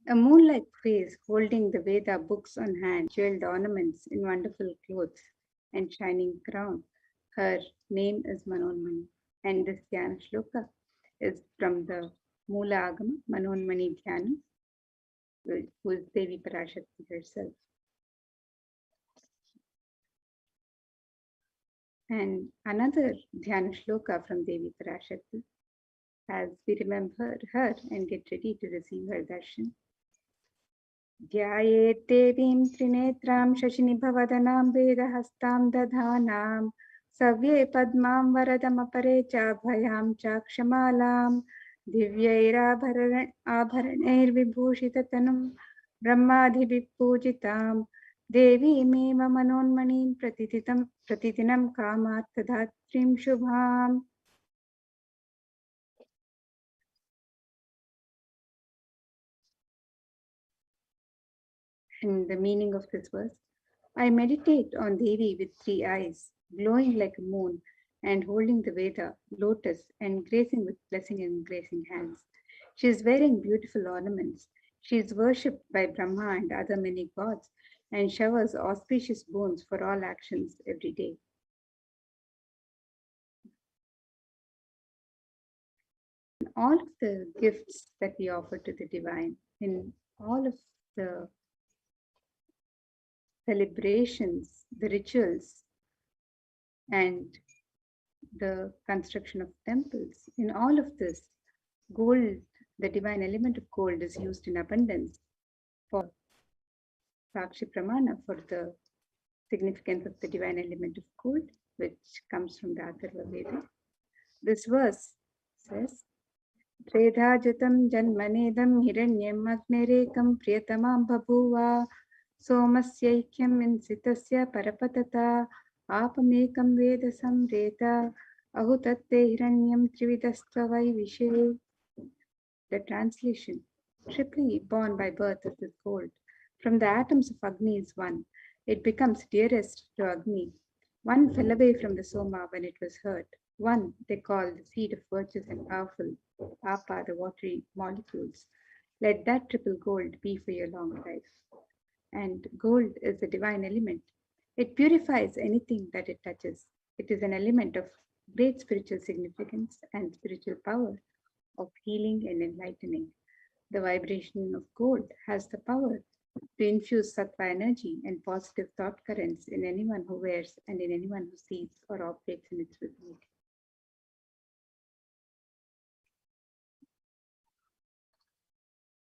A moon-like face holding the Veda books on hand, jeweled ornaments in wonderful clothes and shining crown. Her name is Manonmani. And this Dhyana Shloka is from the Mula Agama, Manonmani Dhyana, who is Devi Parashakti herself. And another Dhyana Shloka from Devi Parashakti, as we remember her and get ready to receive her darshan. ध्यायेत् देवीं त्रिनेत्रां शशिनिभवदनां वेदहस्तां दधानां सव्ये पद्मां वरदमपरे चाभयां चाक्षमालां दिव्यैराभरणैर्विभूषिततनुं ब्रह्मादिभिः पूजितां देवीमेव मनोन्मणिं प्रतिदिनं कामार्थदात्रीं शुभाम्. And the meaning of this verse: I meditate on Devi with 3 eyes, glowing like a moon, and holding the Veda, lotus, and gracing with blessing and gracing hands. She is wearing beautiful ornaments. She is worshipped by Brahma and other many gods, and showers auspicious boons for all actions every day. All of the gifts that we offer to the divine, in all of the celebrations, the rituals, and the construction of temples, in all of this, gold, the divine element of gold, is used in abundance for Sakshi Pramana for the significance of the divine element of gold, which comes from the Atharva Veda. This verse says, Tredhajatam janmanedam hiranyam agnerekam priyatamam bhabhuva somasyaikyam insitasya parapatata apamekam veda samreta ahutatte hiranyam trividastva vishe. The translation: triply born by birth of this gold. From the atoms of Agni is one. It becomes dearest to Agni. One fell away from the Soma when it was hurt. One they call the seed of virtuous and powerful, Apa, the watery molecules. Let that triple gold be for your long life. And gold is the divine element. It purifies anything that it touches. It is an element of great spiritual significance and spiritual power, of healing and enlightening. The vibration of gold has the power to infuse sattva energy and positive thought currents in anyone who wears and in anyone who sees or operates in its vicinity.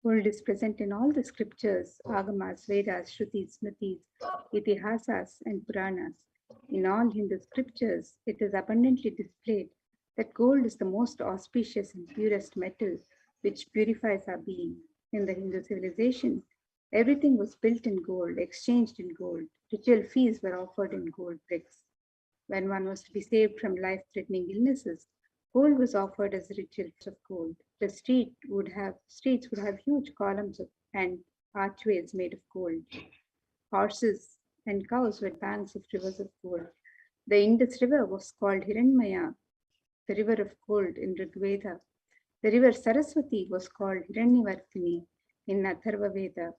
Gold is present in all the scriptures, agamas, Vedas, Shrutis, Smritis, Itihasas, and Puranas. In all Hindu scriptures, it is abundantly displayed that gold is the most auspicious and purest metal which purifies our being. In the Hindu civilization, everything was built in gold, exchanged in gold. Ritual feasts were offered in gold bricks. When one was to be saved from life-threatening illnesses, gold was offered as a ritual of gold. The streets would have huge columns and archways made of gold. Horses and cows were banks of rivers of gold. The Indus River was called Hiranmaya, the river of gold in Rig Veda. The river Saraswati was called Hiranyavartini in Atharva Veda.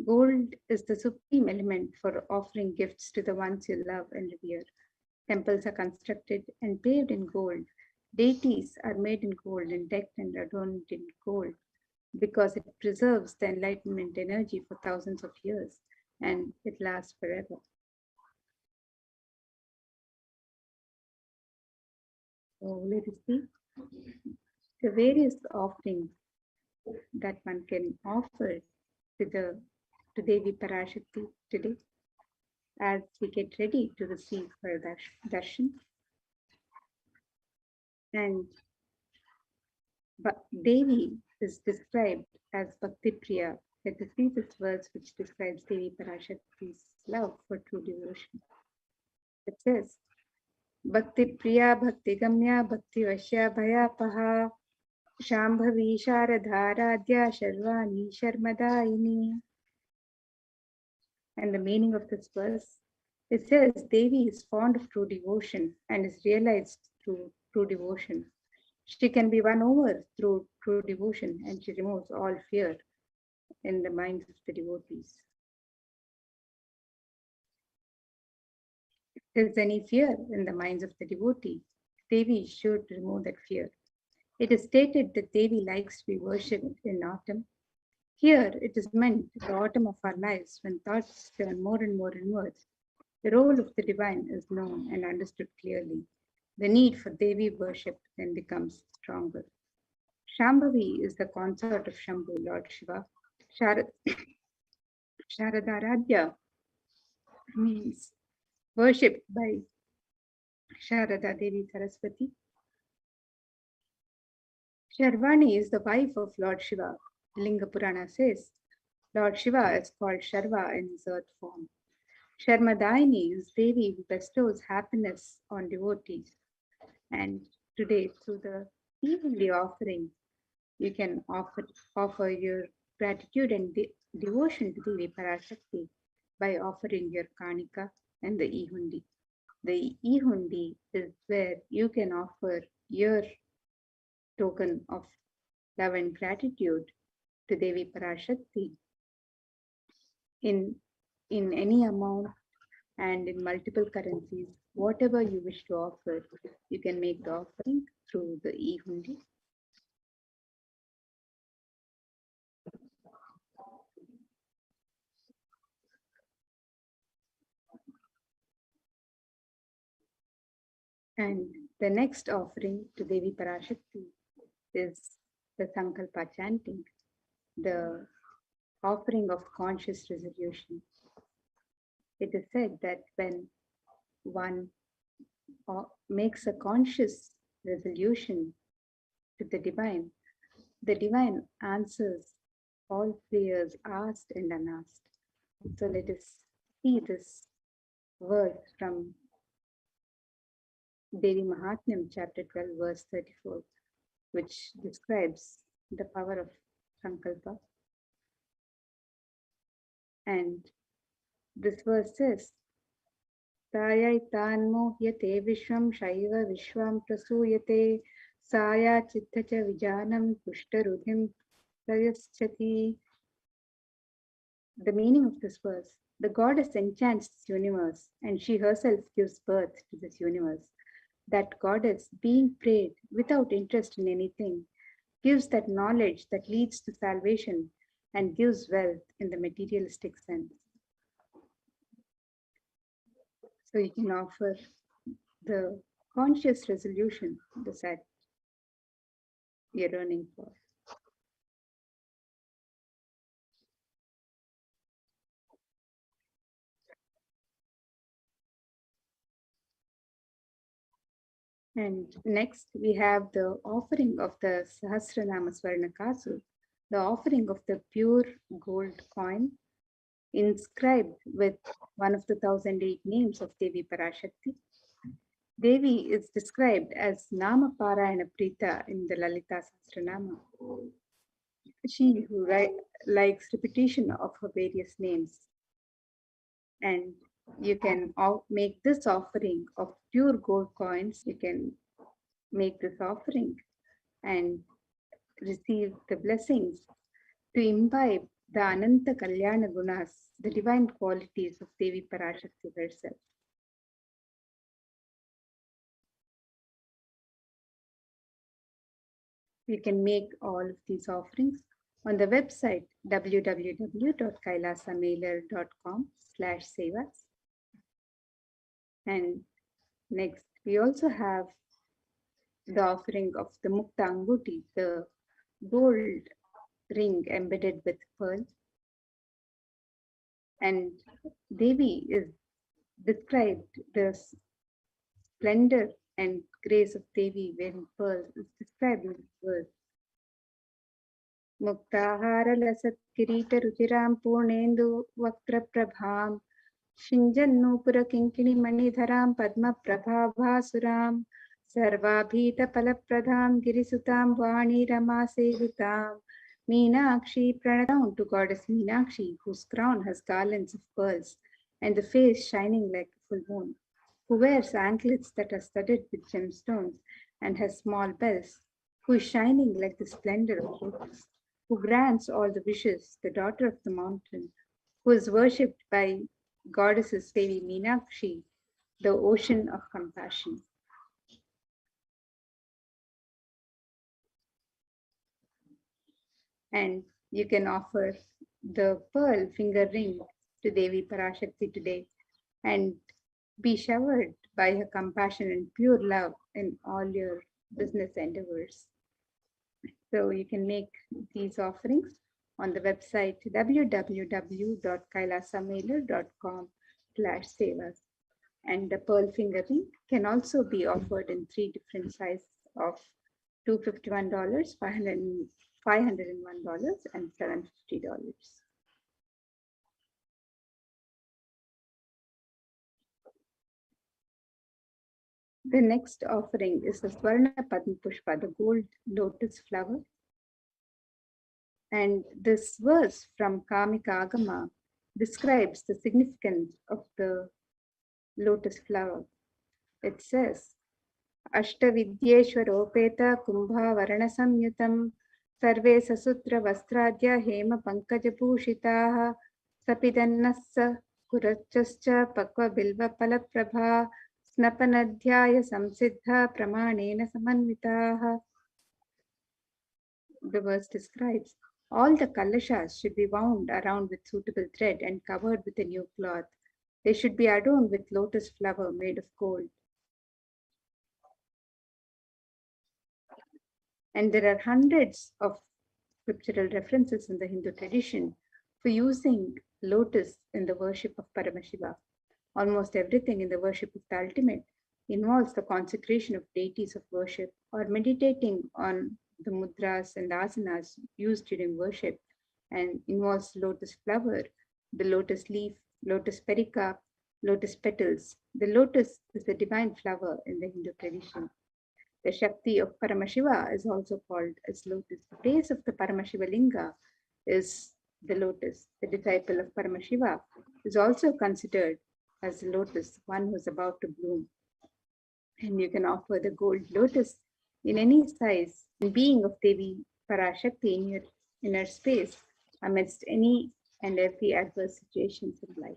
Gold is the supreme element for offering gifts to the ones you love and revere. Temples are constructed and paved in gold. Deities are made in gold and decked and adorned in gold because it preserves the enlightenment energy for thousands of years and it lasts forever. So let us see the various offerings that one can offer to Devi Parashakti today as we get ready to receive her darshan. And Devi is described as Bhakti Priya. Let us see this verse which describes Devi Parashakti's love for true devotion. It says, Bhakti Priya Bhakti Gamya Bhakti Vashya Bhayapaha Shambhavi Sharadha Radhya Sharvani Sharmadaini. And the meaning of this verse, it says Devi is fond of true devotion and is realized through true devotion. She can be won over through true devotion and she removes all fear. in the minds of the devotees. If there is any fear in the minds of the devotee, Devi should remove that fear. It is stated that Devi likes to be worshipped in autumn. Here it is meant the autumn of our lives when thoughts turn more and more inwards. The role of the divine is known and understood clearly. The need for Devi worship then becomes stronger. Shambhavi is the consort of Shambhu, Lord Shiva. Sharadaradhya means worshipped by Sharada Devi Saraswati. Sharvani is the wife of Lord Shiva. Linga Purana says Lord Shiva is called Sharva in his earth form. Sharmadaini is Devi who bestows happiness on devotees. And today, through the evenly offering, you can offer your gratitude and devotion to Devi Parashakti by offering your kanika and the ihundi. The ihundi is where you can offer your token of love and gratitude to Devi Parashakti in any amount and in multiple currencies. Whatever you wish to offer, you can make the offering through the e-hundi. And the next offering to Devi Parashakti is the Sankalpa chanting, the offering of conscious resolution. It is said that when one makes a conscious resolution to the divine answers all prayers asked and unasked. So let us see this verse from Devi Mahatmyam, chapter 12, verse 34, which describes the power of Sankalpa. And this verse says, Sayai tanmohyate vishwam shaiva vishwam prasuyate saya chittacha vijanam pushtarudhim prayaschati. The meaning of this verse, the goddess enchants this universe and she herself gives birth to this universe. That goddess, being prayed without interest in anything, gives that knowledge that leads to salvation and gives wealth in the materialistic sense. So you can offer the conscious resolution that you're yearning for. And next we have the offering of the Sahasranama Swarnakasu, the offering of the pure gold coin inscribed with one of the 1008 names of Devi Parashakti. Devi is described as Nama Parayana Prita in the Lalita Sahasranama. She who likes repetition of her various names. And you can make this offering of pure gold coins. You can make this offering and receive the blessings to imbibe the Ananta Kalyana Gunas, the divine qualities of Devi Parashakti herself. You can make all of these offerings on the website www.kailasamailer.com/sevas. And next, we also have the offering of the Mukta Anguti, the gold ring embedded with pearl. And Devi is described, the splendor and grace of Devi wearing pearls is described in this verse. Muktahara lasat kirita ruchiram purnendu vaktra prabham Shinjannupura kinkini manidharam padma prabhabhasuram sarvabhita palapradham girisutam vani rama sevitam Meenakshi pranam to goddess Meenakshi, whose crown has garlands of pearls and the face shining like a full moon, who wears anklets that are studded with gemstones and has small bells, who is shining like the splendor of lotus. who grants all the wishes, the daughter of the mountain, who is worshipped by goddesses Devi Meenakshi, the ocean of compassion. And you can offer the pearl finger ring to Devi Parashakti today and be showered by her compassion and pure love in all your business endeavors. So you can make these offerings on the website www.kailasamailer.com/sevas. And the pearl finger ring can also be offered in 3 different sizes of $251, $501, and $750. The next offering is the Swarna Padma Pushpa, the gold lotus flower. And this verse from Kamika Agama describes the significance of the lotus flower. It says, Ashtavidyeshwaropeta Kumbha Varana Samyutam Sarve Sasutra Vastradya Hema Pankajabhushitaha Sapidannassa Kurachascha Pakva Bilva Palaprabha Snapanadhyaya Samsiddha Pramanena Samanvitaha. The verse describes all the kalashas should be wound around with suitable thread and covered with a new cloth. They should be adorned with lotus flower made of gold. And there are hundreds of scriptural references in the Hindu tradition for using lotus in the worship of Paramashiva. Almost everything in the worship of the ultimate involves the consecration of deities of worship or meditating on the mudras and asanas used during worship, and involves lotus flower, the lotus leaf, lotus pericarp, lotus petals. The lotus is the divine flower in the Hindu tradition. The Shakti of Paramashiva is also called as lotus. The place of the Paramashiva Linga is the lotus. The disciple of Paramashiva is also considered as the lotus, one who is about to bloom. And you can offer the gold lotus in any size and being of Devi Parashakti in your inner space amidst any and every adverse situations in life.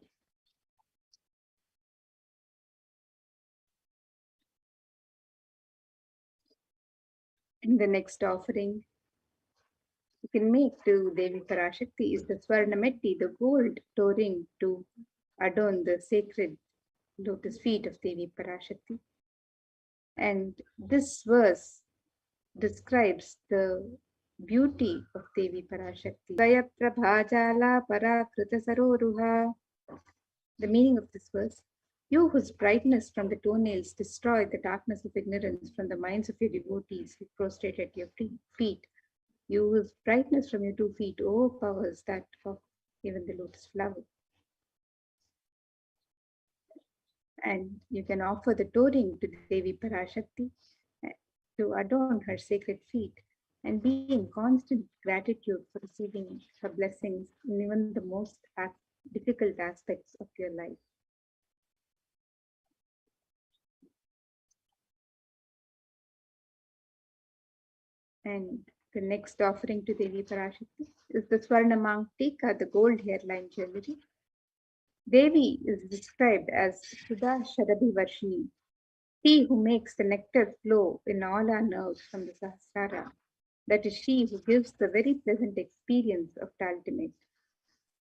And the next offering you can make to Devi Parashakti is the Swarnametti, the gold toe ring to adorn the sacred lotus feet of Devi Parashakti. And this verse describes the beauty of Devi Parashakti. Vaya Prabhajala Parakrita Saroruha. The meaning of this verse: you whose brightness from the toenails destroy the darkness of ignorance from the minds of your devotees who prostrate at your feet. You whose brightness from your 2 feet overpowers that of even the lotus flower. And you can offer the toe ring to Devi Parashakti to adorn her sacred feet and be in constant gratitude for receiving her blessings in even the most difficult aspects of your life. And the next offering to Devi Parashakti is the Swarna Mangtika, the gold hairline jewelry. Devi is described as Sudha Shadabhivarshini, she who makes the nectar flow in all our nerves from the Sahasrara. That is she who gives the very pleasant experience of the ultimate.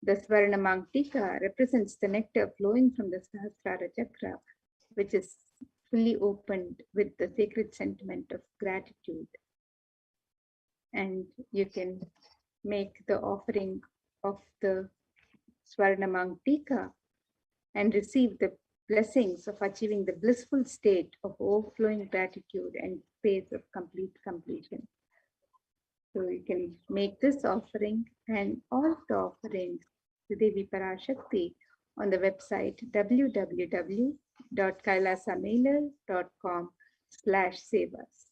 The Swarna Mangtika represents the nectar flowing from the Sahasrara Chakra, which is fully opened with the sacred sentiment of gratitude. And you can make the offering of the Swarna Mangtika and receive the blessings of achieving the blissful state of overflowing gratitude and space of complete completion. So you can make this offering and all the offerings to Devi Parashakti on the website www.kailasamailer.com/sevas.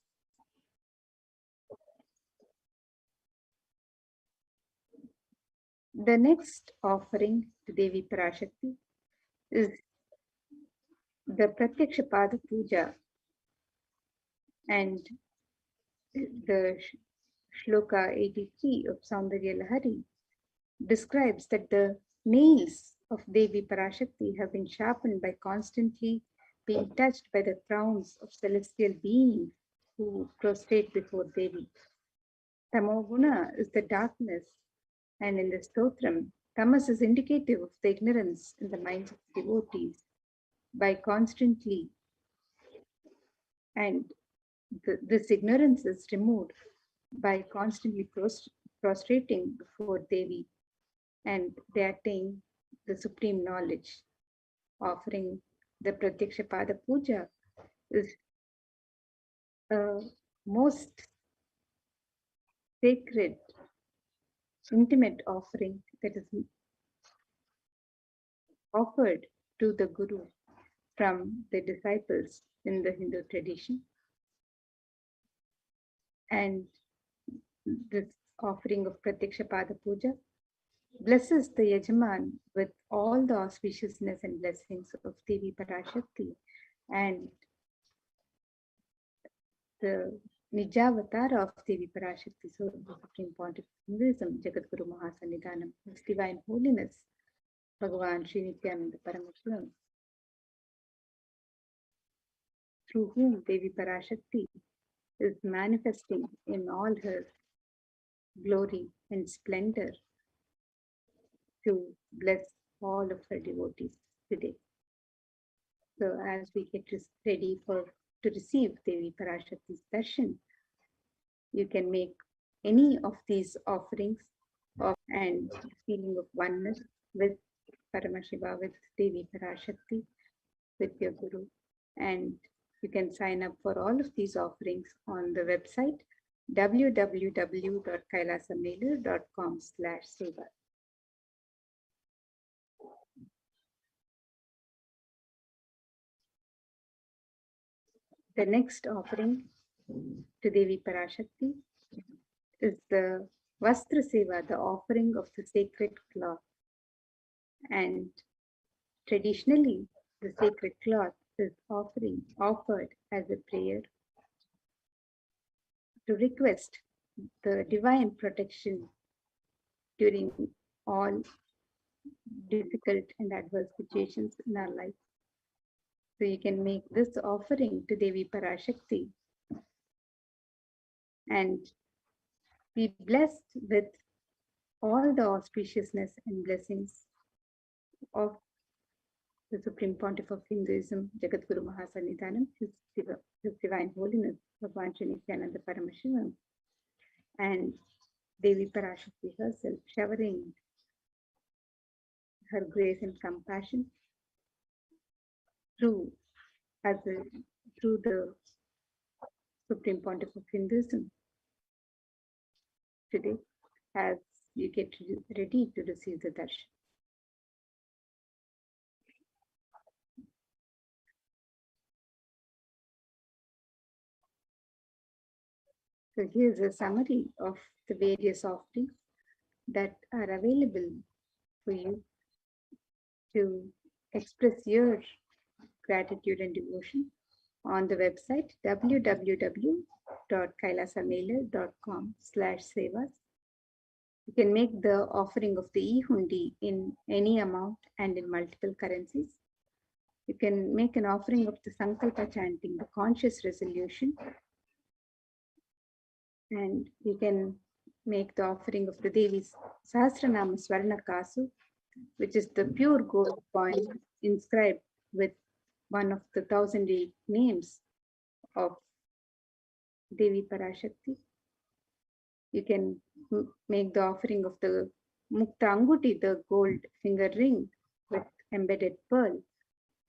The next offering to Devi Parashakti is the Pratyaksha Pada Puja and the Shloka 83 of Saundarya Lahari describes that the nails of Devi Parashakti have been sharpened by constantly being touched by the crowns of celestial beings who prostrate before Devi. Tamoguna is the darkness, and in the stotram, tamas is indicative of the ignorance in the minds of devotees. By constantly, and this ignorance is removed by constantly prostrating before Devi, and they attain the supreme knowledge. Offering the Pratyaksha Pada Puja is a most sacred, intimate offering that is offered to the Guru from the disciples in the Hindu tradition. And this offering of Pratyaksha Pada Puja blesses the Yajaman with all the auspiciousness and blessings of Devi Parashakti and the Nijavatara of Devi Parashakti, so the Supreme Pontiff of Hinduism, Jagadguru Mahasannidhanam, His Divine Holiness, Bhagavan Sri Nithyananda Paramashivam, through whom Devi Parashakti is manifesting in all her glory and splendor to bless all of her devotees today. So as we get ready to receive Devi Parashakti's darshan, you can make any of these offerings and feeling of oneness with Paramashiva, with Devi Parashakti, with your Guru. And you can sign up for all of these offerings on the website www.kailasamailer.com/seva. The next offering to Devi Parashakti is the Vastra Seva, the offering of the sacred cloth. And traditionally, the sacred cloth is offered as a prayer to request the divine protection during all difficult and adverse situations in our life. So you can make this offering to Devi Parashakti and be blessed with all the auspiciousness and blessings of the Supreme Pontiff of Hinduism, Jagadguru Mahasannidhanam, His Divine Holiness, Bhagavan Sri Nithyananda Paramashivam, and Devi Parashakti herself, showering her grace and compassion through the Supreme Pontiff of Hinduism today, as you get ready to receive the darshan. So here's a summary of the various offerings that are available for you to express your gratitude and devotion on the website www.kailasamailer.com/sevas. You can make the offering of the e-hundi in any amount and in multiple currencies. You can make an offering of the Sankalpa chanting, the conscious resolution. And you can make the offering of the Devi's Sahasranama Swarna Kasu, which is the pure gold coin inscribed with one of the 1,008 names of Devi Parashakti. You can make the offering of the Mukta Anguti, the gold finger ring with embedded pearl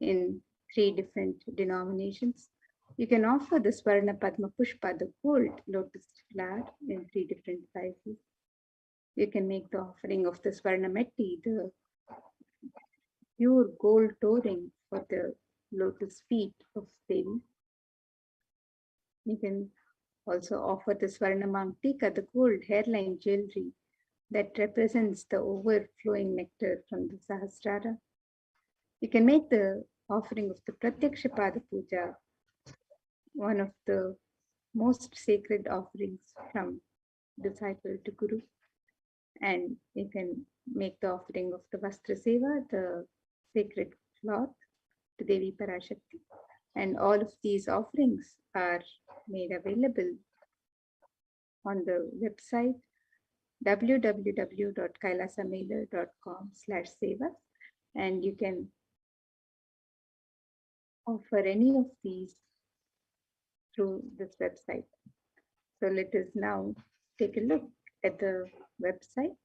in 3 different denominations. You can offer the Swarna Padma Pushpa, the gold lotus flower in 3 different sizes. You can make the offering of the Swarna Metti, the pure gold toe ring for the lotus feet of Devi. You can also offer the Swarna Mangtika, the gold hairline jewelry that represents the overflowing nectar from the Sahasrara. You can make the offering of the Pratyaksha Pada Puja, one of the most sacred offerings from disciple to Guru. And you can make the offering of the Vastra Seva, the sacred cloth, to Devi Parashakti. And all of these offerings are made available on the website www.kailasamailer.com/seva, and you can offer any of these through this website. So let us now take a look at the website.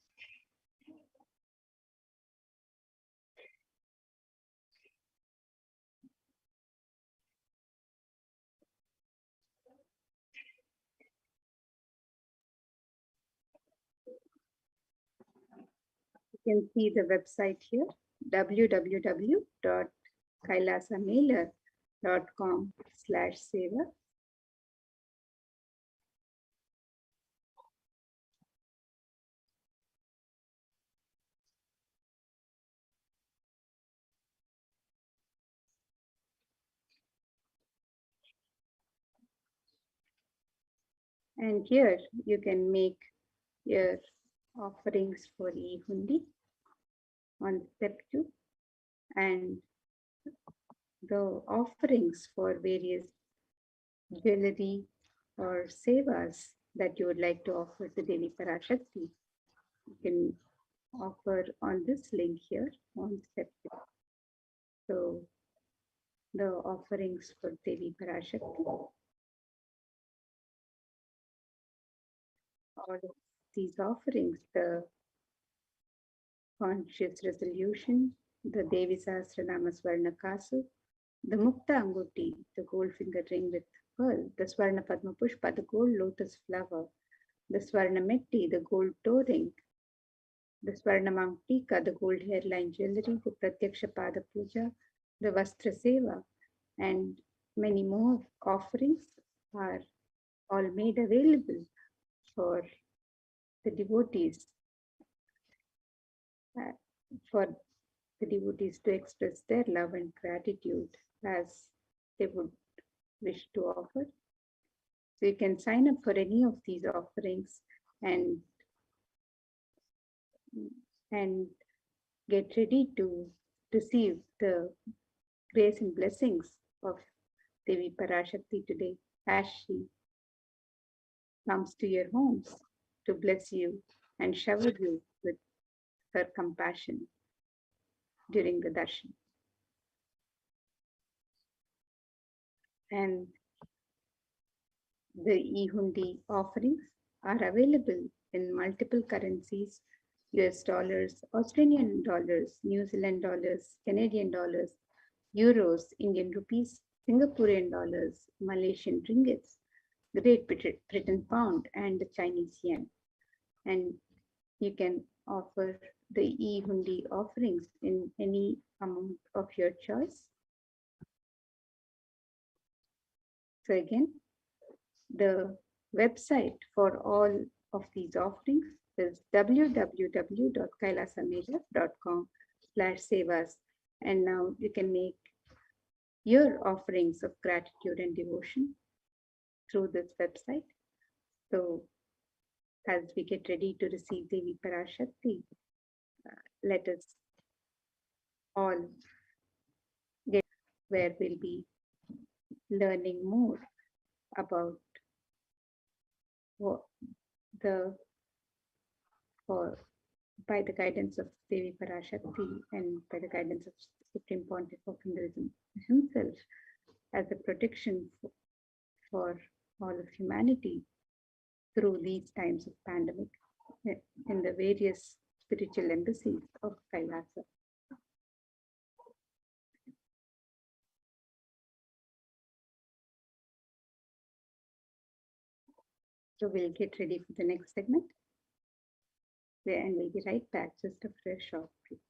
You can see the website here, www.kailasamailer.com/seva. And here you can make your offerings for e-hundi on Sept, and the offerings for various jewelry or sevas that you would like to offer to Devi Parashakti. You can offer on this link here on Sept. So the offerings for Devi Parashakti. All of these offerings, the conscious resolution, the Devi Sahasranama Swarna Kasu, the Mukta Anguti, the gold finger ring with pearl, the Swarna Padma Pushpa, the gold lotus flower, the Swarna Metti, the gold toe ring, the Swarna Mangtika, the gold hairline jewelry, the Pratyaksha Pada Puja, the Vastra Seva, and many more offerings are all made available for the devotees, to express their love and gratitude as they would wish to offer. So you can sign up for any of these offerings and get ready to receive the grace and blessings of Devi Parashakti today as she comes to your homes to bless you and shower you with her compassion during the darshan. And the e-hundi offerings are available in multiple currencies: US dollars, Australian dollars, New Zealand dollars, Canadian dollars, euros, Indian rupees, Singaporean dollars, Malaysian ringgits, Great Britain pound, and the Chinese yen. And you can offer the e-hundi offerings in any amount of your choice. So again, the website for all of these offerings is www.kailasamailer.com/sevas. And now you can make your offerings of gratitude and devotion through this website. So as we get ready to receive Devi Parashakti, let us all get where we'll be learning more about by the guidance of Devi Parashakti and by the guidance of Supreme Pontiff of Hinduism himself, as a protection for all of humanity through these times of pandemic in the various spiritual embassies of Kailasa. So we'll get ready for the next segment, and we'll be right back just after a short break.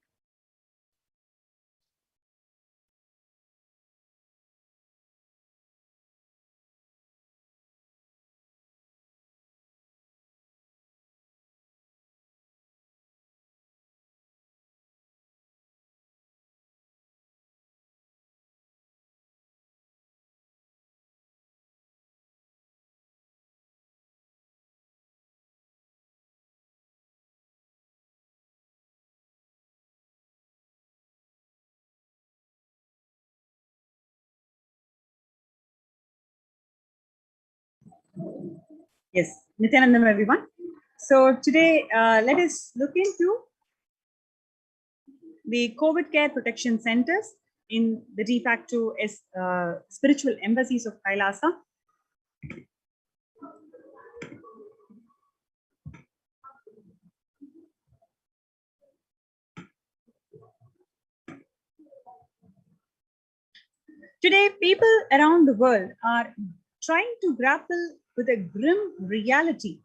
Yes, Nithyanandam, everyone. So today, let us look into the COVID care protection centers in the de facto spiritual embassies of Kailasa. Today, people around the world are trying to grapple with a grim reality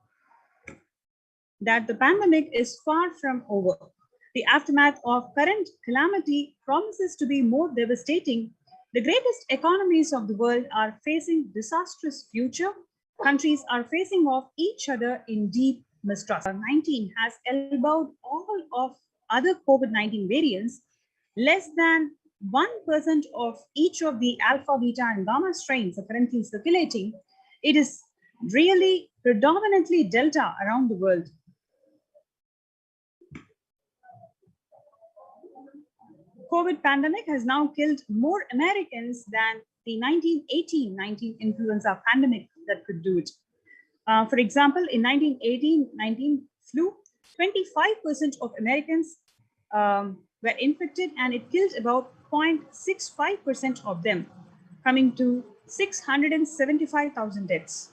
that the pandemic is far from over. The aftermath of current calamity promises to be more devastating. The greatest economies of the world are facing disastrous future. Countries are facing off each other in deep mistrust. 19 has elbowed all of other COVID-19 variants. Less than 1% of each of the alpha, beta, and gamma strains are currently circulating. It is really predominantly Delta around the world. COVID pandemic has now killed more Americans than the 1918-19 influenza pandemic that could do it. For example, in 1918-19 flu, 25% of Americans were infected, and it killed about 0.65% of them, coming to 675,000 deaths.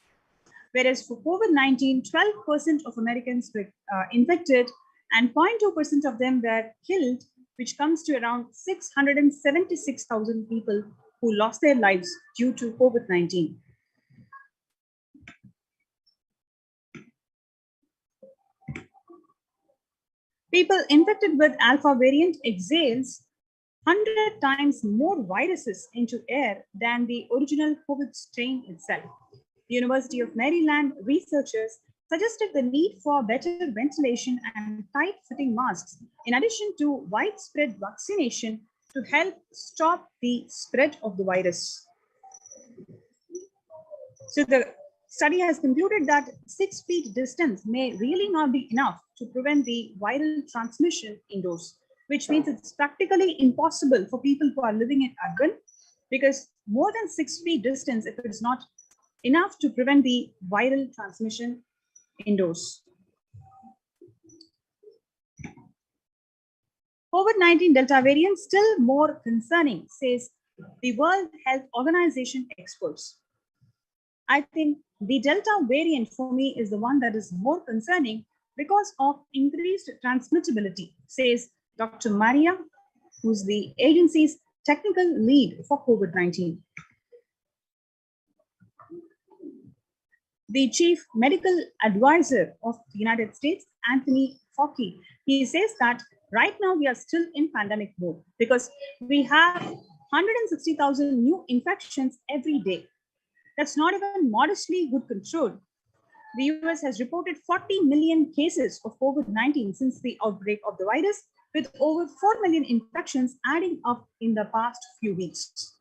Whereas for COVID-19, 12% of Americans were infected and 0.2% of them were killed, which comes to around 676,000 people who lost their lives due to COVID-19. People infected with alpha variant exhales 100 times more viruses into air than the original COVID strain itself. The University of Maryland researchers suggested the need for better ventilation and tight-fitting masks, in addition to widespread vaccination to help stop the spread of the virus. So the study has concluded that 6 feet distance may really not be enough to prevent the viral transmission indoors, which means it's practically impossible for people who are living in urban, because more than 6 feet distance, if it is not enough to prevent the viral transmission indoors. COVID-19 Delta variant still more concerning, says the World Health Organization experts. I think the Delta variant for me is the one that is more concerning because of increased transmissibility, says Dr. Maria, who's the agency's technical lead for COVID-19. The chief medical advisor of the United States, Anthony Fauci, he says that right now we are still in pandemic mode because we have 160,000 new infections every day. That's not even modestly good control. The US has reported 40 million cases of COVID-19 since the outbreak of the virus, with over 4 million infections adding up in the past few weeks.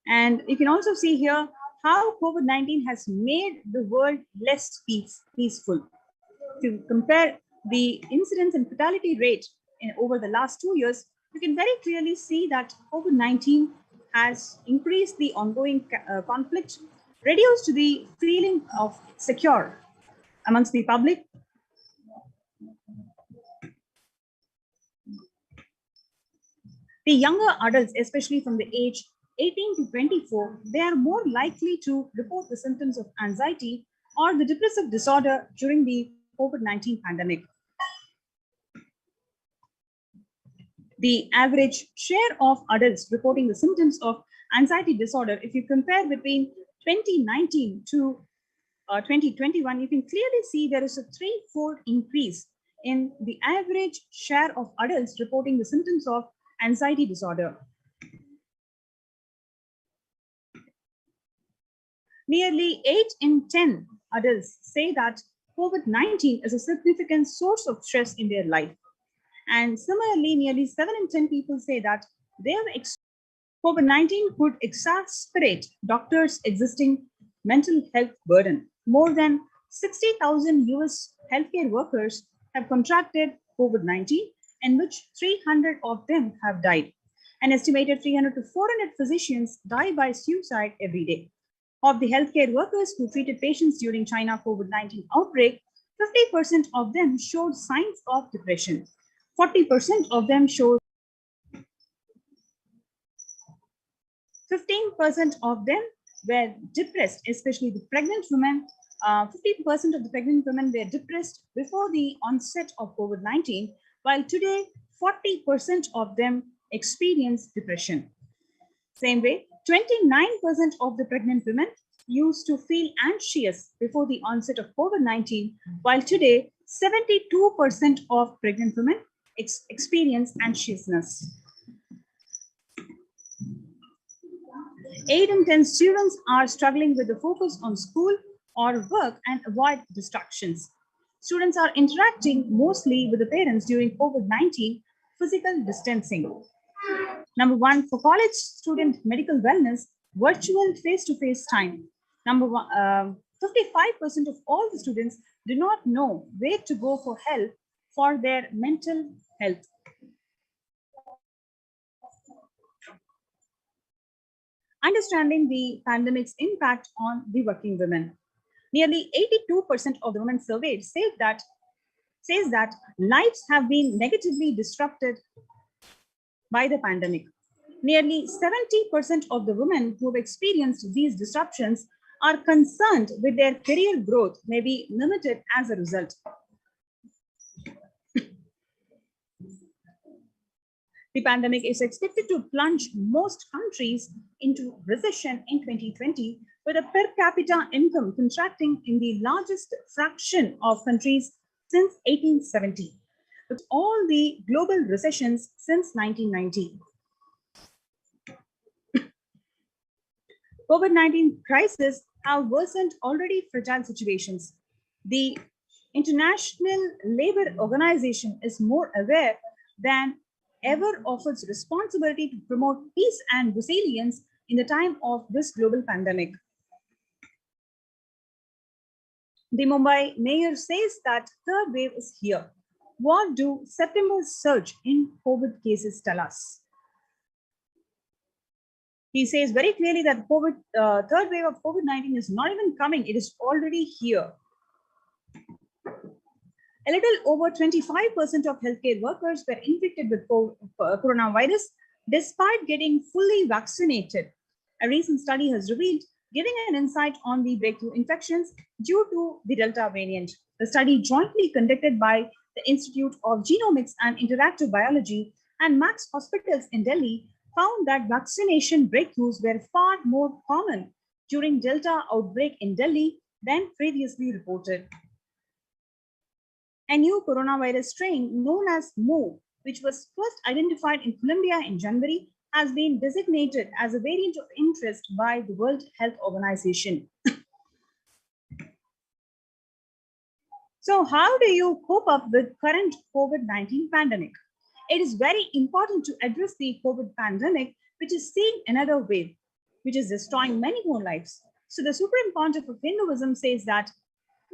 And you can also see here how COVID-19 has made the world less peaceful. If you compare the incidence and fatality rate over the last 2 years, you can very clearly see that COVID-19 has increased the ongoing conflict, reduced the feeling of secure amongst the public. The younger adults, especially from the age 18 to 24, they are more likely to report the symptoms of anxiety or the depressive disorder during the COVID-19 pandemic. The average share of adults reporting the symptoms of anxiety disorder, if you compare between 2019 to 2021, you can clearly see there is a threefold increase in the average share of adults reporting the symptoms of anxiety disorder. Nearly 8 in 10 adults say that COVID-19 is a significant source of stress in their life. And similarly, nearly 7 in 10 people say that COVID-19 could exacerbate doctors' existing mental health burden. More than 60,000 US healthcare workers have contracted COVID-19, in which 300 of them have died. An estimated 300 to 400 physicians die by suicide every day. Of the healthcare workers who treated patients during China COVID-19 outbreak, 50% of them showed signs of depression. 40% of them showed 15% of them were depressed, especially the pregnant women. 50% of the pregnant women were depressed before the onset of COVID-19, while today 40% of them experience depression. Same way, 29% of the pregnant women used to feel anxious before the onset of COVID-19, while today 72% of pregnant women experience anxiousness. 8 in 10 students are struggling with the focus on school or work and avoid distractions. Students are interacting mostly with the parents during COVID-19 physical distancing. Number 1, for college student medical wellness, virtual face-to-face time. Number 1, 55% of all the students do not know where to go for help for their mental health. Understanding the pandemic's impact on the working women. Nearly 82% of the women surveyed says that lives have been negatively disrupted by the pandemic. Nearly 70% of the women who have experienced these disruptions are concerned with their career growth may be limited as a result. The pandemic is expected to plunge most countries into recession in 2020, with a per capita income contracting in the largest fraction of countries since 1870, with all the global recessions since 1990. COVID-19 crisis have worsened already fragile situations. The International Labour Organization is more aware than ever of its responsibility to promote peace and resilience in the time of this global pandemic. The Mumbai mayor says that third wave is here. What do September's surge in COVID cases tell us? He says very clearly that third wave of COVID-19 is not even coming, it is already here. A little over 25% of healthcare workers were infected with coronavirus despite getting fully vaccinated. A recent study has revealed, giving an insight on the breakthrough infections due to the Delta variant. The study, jointly conducted by the Institute of Genomics and Interactive Biology and Max Hospitals in Delhi, found that vaccination breakthroughs were far more common during Delta outbreak in Delhi than previously reported. A new coronavirus strain known as Mu, which was first identified in Colombia in January, has been designated as a variant of interest by the World Health Organization. So how do you cope up with current COVID-19 pandemic? It is very important to address the COVID pandemic, which is seeing another wave, which is destroying many more lives. So the Supreme Pontiff of Hinduism says that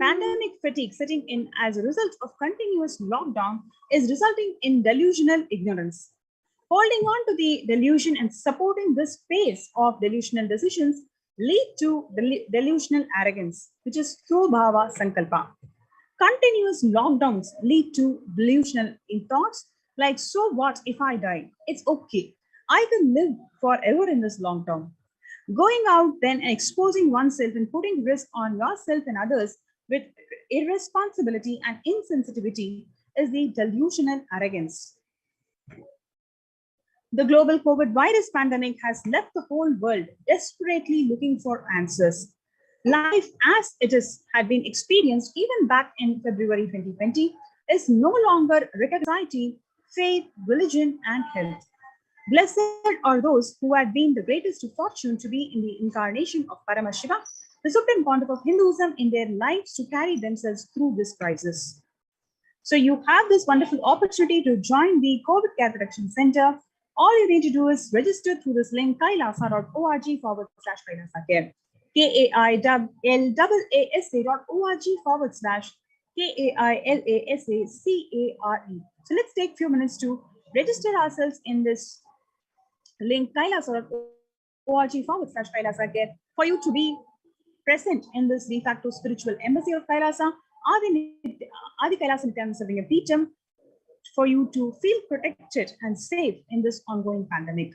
pandemic fatigue setting in as a result of continuous lockdown is resulting in delusional ignorance. Holding on to the delusion and supporting this phase of delusional decisions lead to delusional arrogance, which is Bhava Sankalpa. Continuous lockdowns lead to delusional thoughts like, so what if I die? It's okay. I can live forever in this lockdown. Going out then and exposing oneself and putting risk on yourself and others with irresponsibility and insensitivity is the delusional arrogance. The global COVID virus pandemic has left the whole world desperately looking for answers. Life as it is had been experienced even back in February 2020 is no longer recognized faith, religion, and health. Blessed are those who had been the greatest of fortune to be in the incarnation of Paramashiva, the Supreme Pontiff of Hinduism, in their lives to carry themselves through this crisis. So you have this wonderful opportunity to join the COVID Care Protection Center. All you need to do is register through this link, kailasa.org/Kailasa Care. KAILASA.org/KAILASACARE. So let's take a few minutes to register ourselves in this link, kailasa.org/Kailasa Care, for you to be present in this de facto spiritual embassy of Kailasa, Adi Kailasa Nithyananda Paramashivam, for you to feel protected and safe in this ongoing pandemic.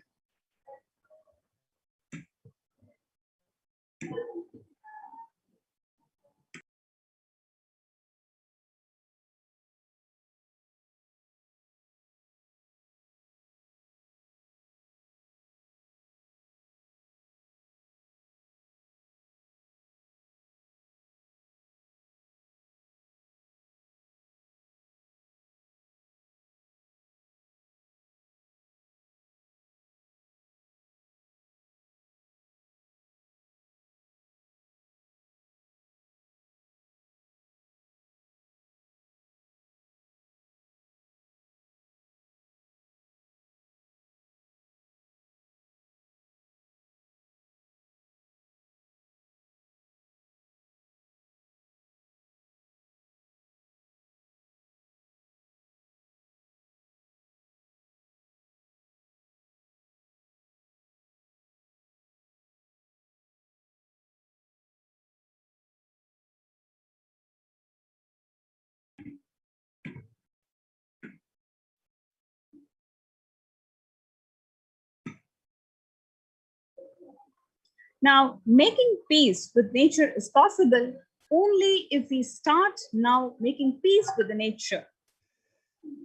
Now, making peace with nature is possible only if we start now making peace with the nature.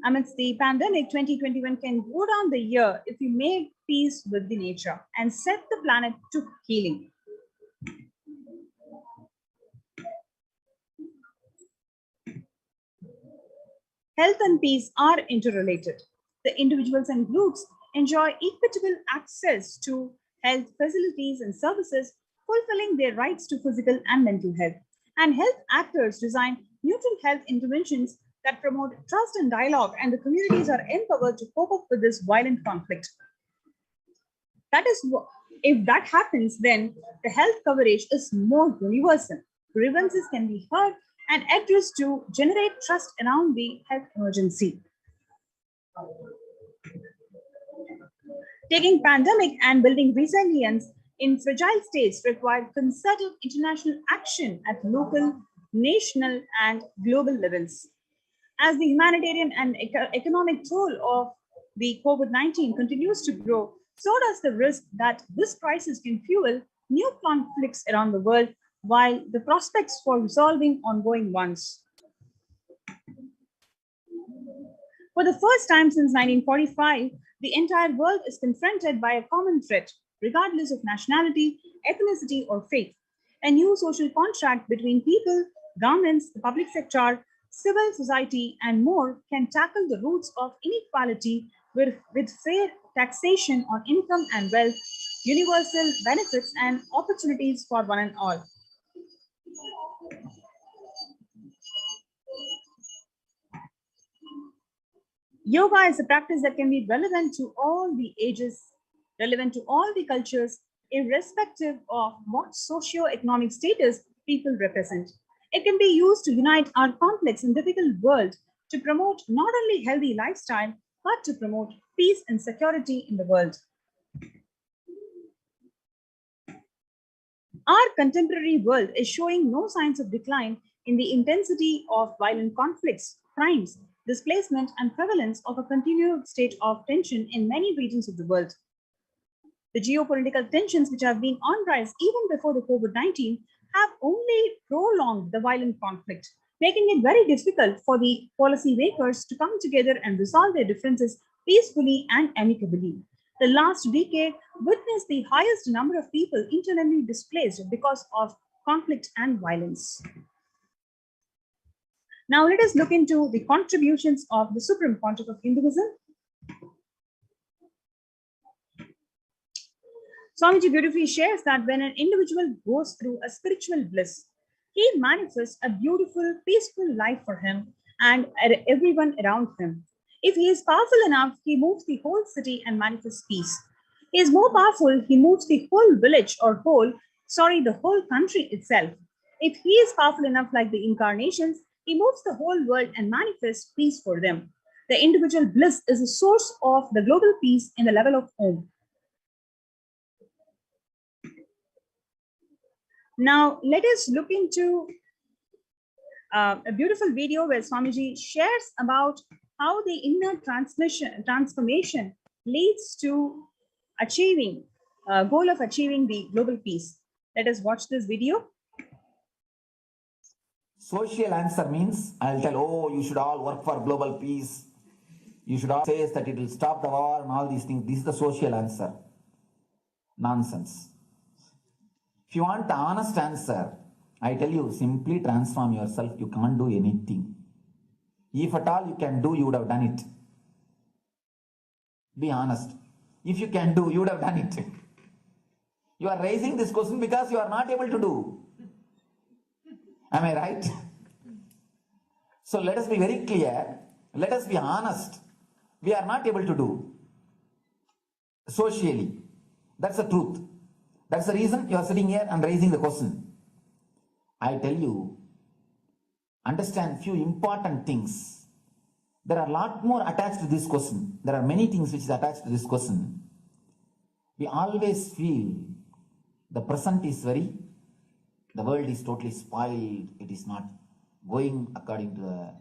Amidst the pandemic, 2021 can go down the year if we make peace with the nature and set the planet to healing. Health and peace are interrelated. The individuals and groups enjoy equitable access to health facilities and services, fulfilling their rights to physical and mental health. And health actors design neutral health interventions that promote trust and dialogue, and the communities are empowered to cope up with this violent conflict. That is, if that happens, then the health coverage is more universal. Grievances can be heard and addressed to generate trust around the health emergency. Taking pandemic and building resilience in fragile states require concerted international action at local, national, and global levels. As the humanitarian and economic toll of the COVID-19 continues to grow, so does the risk that this crisis can fuel new conflicts around the world, while the prospects for resolving ongoing ones. For the first time since 1945, the entire world is confronted by a common threat, regardless of nationality, ethnicity, or faith. A new social contract between people, governments, the public sector, civil society, and more can tackle the roots of inequality with fair taxation on income and wealth, universal benefits, and opportunities for one and all. Yoga is a practice that can be relevant to all the ages, relevant to all the cultures, irrespective of what socio-economic status people represent. It can be used to unite our complex and difficult world to promote not only healthy lifestyle, but to promote peace and security in the world. Our contemporary world is showing no signs of decline in the intensity of violent conflicts, crimes, displacement, and prevalence of a continued state of tension in many regions of the world. The geopolitical tensions, which have been on rise even before the COVID-19, have only prolonged the violent conflict, making it very difficult for the policymakers to come together and resolve their differences peacefully and amicably. The last decade witnessed the highest number of people internally displaced because of conflict and violence. Now let us look into the contributions of the Supreme Pontiff of Hinduism. Swamiji beautifully shares that when an individual goes through a spiritual bliss, he manifests a beautiful, peaceful life for him and everyone around him. If he is powerful enough, he moves the whole city and manifests peace. He is more powerful, he moves the whole village or the whole country itself. If he is powerful enough like the incarnations, he moves the whole world and manifests peace for them. The individual bliss is the source of the global peace in the level of Om. Now, let us look into a beautiful video where Swamiji shares about how the inner transformation leads to achieving goal of achieving the global peace. Let us watch this video. Social answer means I'll tell, oh, you should all work for global peace. You should all say that it will stop the war and all these things. This is the social answer. Nonsense. If you want the honest answer, I tell you, simply transform yourself. You can't do anything. If at all you can do, you would have done it. Be honest. If you can do, you would have done it. You are raising this question because you are not able to do. Am I right? So let us be very clear. Let us be honest. We are not able to do socially. That's the truth. That's the reason you are sitting here and raising the question. I tell you, understand few important things. There are a lot more attached to this question. There are many things which is attached to this question. We always feel the present is the world is totally spoiled. It is not going according to the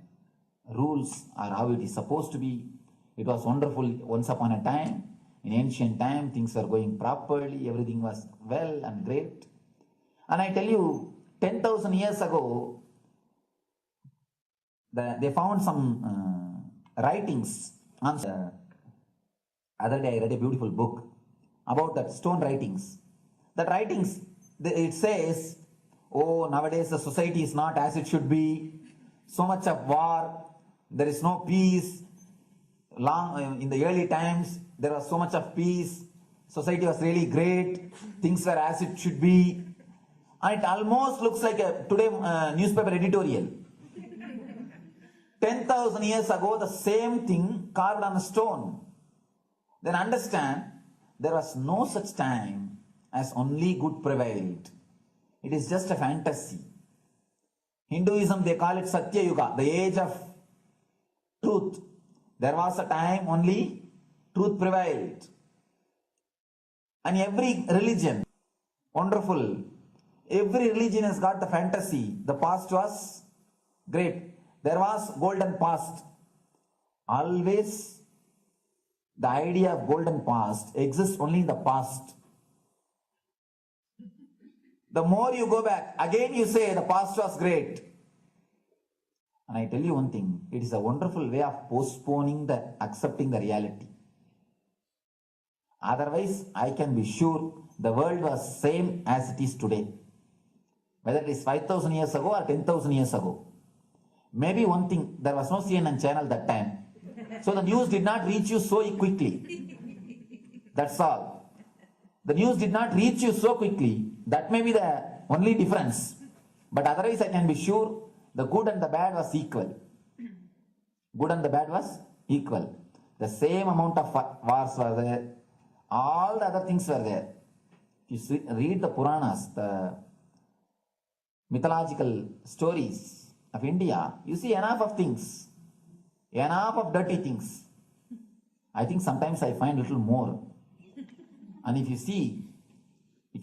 rules or how it is supposed to be. It was wonderful once upon a time. In ancient time, things were going properly. Everything was well and great. And I tell you, 10,000 years ago, they found some writings. The other day I read a beautiful book about that stone writings. That writings, it says, oh, nowadays the society is not as it should be. So much of war. There is no peace. In the early times, there was so much of peace. Society was really great. Things were as it should be. And it almost looks like a today newspaper editorial. 10,000 years ago, the same thing carved on a stone. Then understand, there was no such time as only good prevailed. It is just a fantasy. Hinduism, they call it Satya Yuga, the age of truth. There was a time only truth prevailed. And every religion, wonderful. Every religion has got the fantasy. The past was great. There was golden past. Always the idea of golden past exists only in the past. The more you go back, again you say the past was great. And I tell you one thing, it is a wonderful way of postponing accepting the reality. Otherwise, I can be sure the world was same as it is today. Whether it is 5,000 years ago or 10,000 years ago. Maybe one thing, there was no CNN channel that time. So the news did not reach you so quickly. That's all. The news did not reach you so quickly. That may be the only difference. But otherwise, I can be sure the good and the bad was equal. Good and the bad was equal. The same amount of wars were there. All the other things were there. If you read the Puranas, the mythological stories of India, you see enough of things. Enough of dirty things. I think sometimes I find a little more. And if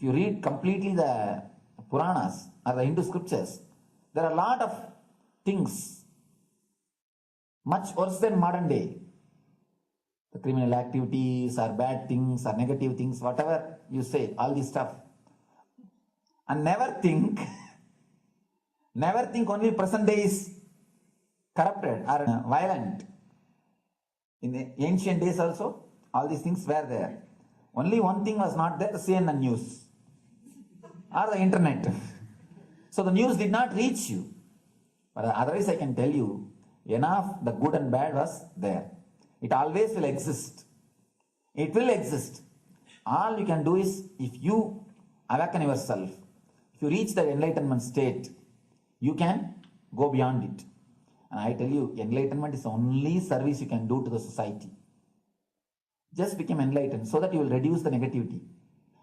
you read completely the Puranas or the Hindu scriptures, there are a lot of things much worse than modern day. The criminal activities or bad things or negative things, whatever you say, all this stuff. And never think only present day is corrupted or violent. In the ancient days also, all these things were there. Only one thing was not there, the CNN news or the internet. So the news did not reach you. But otherwise I can tell you, enough the good and bad was there. It always will exist. It will exist. All you can do is, if you awaken yourself, if you reach the enlightenment state, you can go beyond it. And I tell you, enlightenment is the only service you can do to the society. Just become enlightened so that you will reduce the negativity.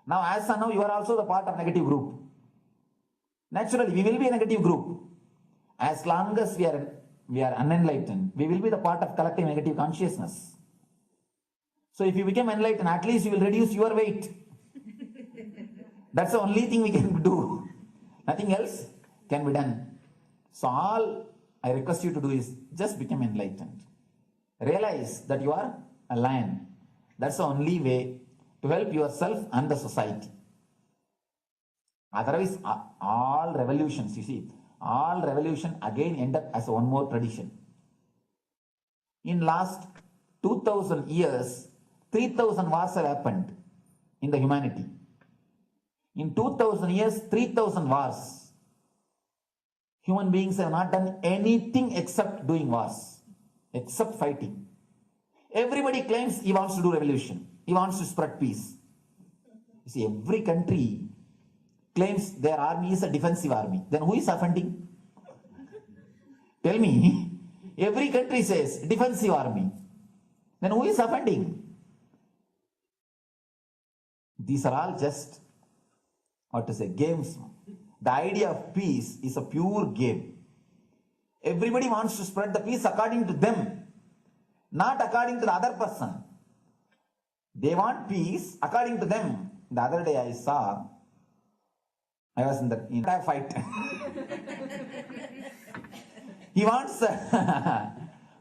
Now, as of now, you are also the part of negative group. Naturally, we will be a negative group. As long as we are unenlightened, we will be the part of collective negative consciousness. So if you become enlightened, at least you will reduce your weight. That's the only thing we can do. Nothing else can be done. So all I request you to do is just become enlightened. Realize that you are a lion. That's the only way to help yourself and the society. Otherwise, all revolutions, you see, all revolution again end up as one more tradition. In last 2000 years, 3000 wars have happened in the humanity. In 2000 years, 3000 wars. Human beings have not done anything except doing wars, except fighting. Everybody claims he wants to do revolution. He wants to spread peace. You see, every country claims their army is a defensive army. Then who is offending? Tell me. Every country says defensive army. Then who is offending? These are all just, what to say, games. The idea of peace is a pure game. Everybody wants to spread the peace according to them, not according to the other person. They want peace according to them. The other day I was in a fight. He wants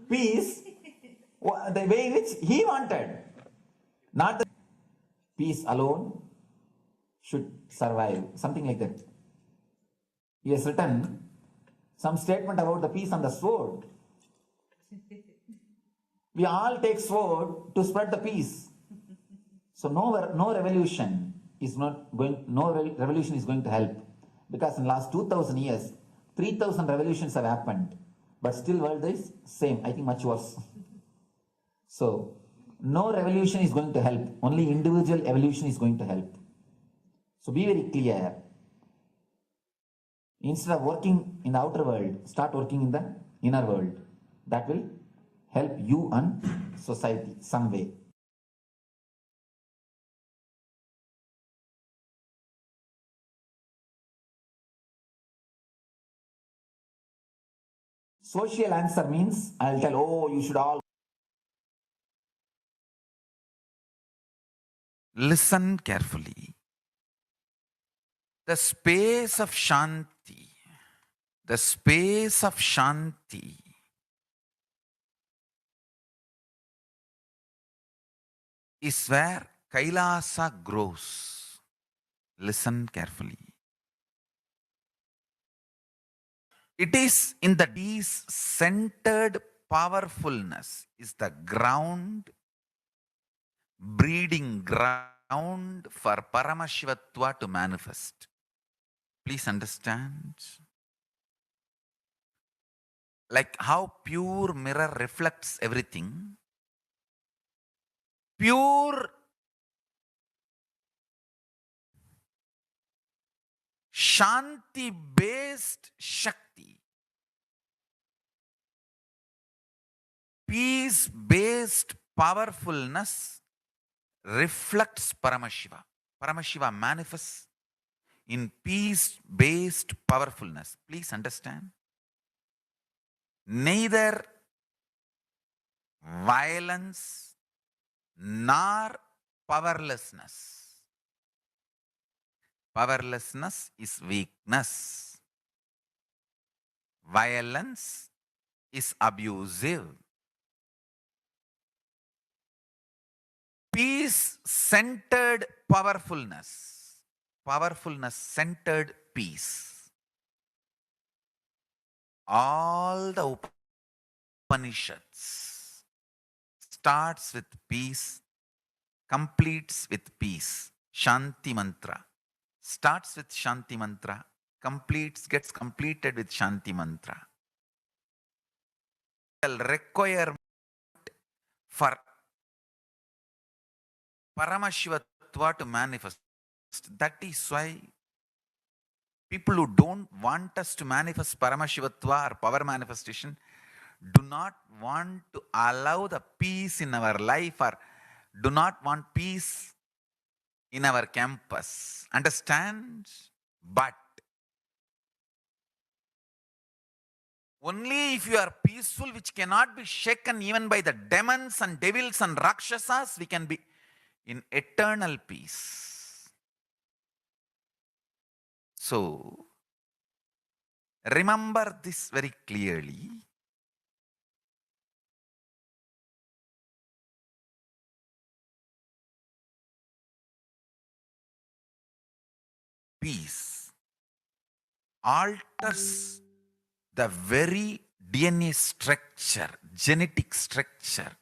peace the way in which he wanted. Not the peace alone should survive. Something like that. He has written some statement about the peace on the sword. We all take sword to spread the peace. So no revolution is going to help, because in the last 2000 years 3000 revolutions have happened, but still world is same, I think much worse. So no revolution is going to help, only individual evolution is going to help. So be very clear. Instead of working in the outer world, start working in the inner world. That will help you and society some way. Social answer means I'll tell, oh, you should all. Listen carefully. The space of Shanti, is where Kailasa grows. Listen carefully. It is in the peace-centered powerfulness is the ground, breeding ground for Paramashivatva to manifest. Please understand. Like how pure mirror reflects everything, pure Shanti-based Shakti, peace-based powerfulness reflects Paramashiva. Paramashiva manifests in peace-based powerfulness. Please understand. Neither violence nor powerlessness. Powerlessness is weakness. Violence is abusive. Peace-centered powerfulness. Powerfulness-centered peace. All the Upanishads starts with peace, completes with peace. Shanti mantra. Starts with Shanti mantra, gets completed with Shanti mantra. Requirement for Paramashivatva to manifest. That is why people who don't want us to manifest Paramashivatva or power manifestation do not want to allow the peace in our life, or do not want peace in our campus. Understand? But only if you are peaceful, which cannot be shaken even by the demons and devils and rakshasas, we can be in eternal peace. So, Remember this very clearly. Peace alters the very DNA structure, genetic structure,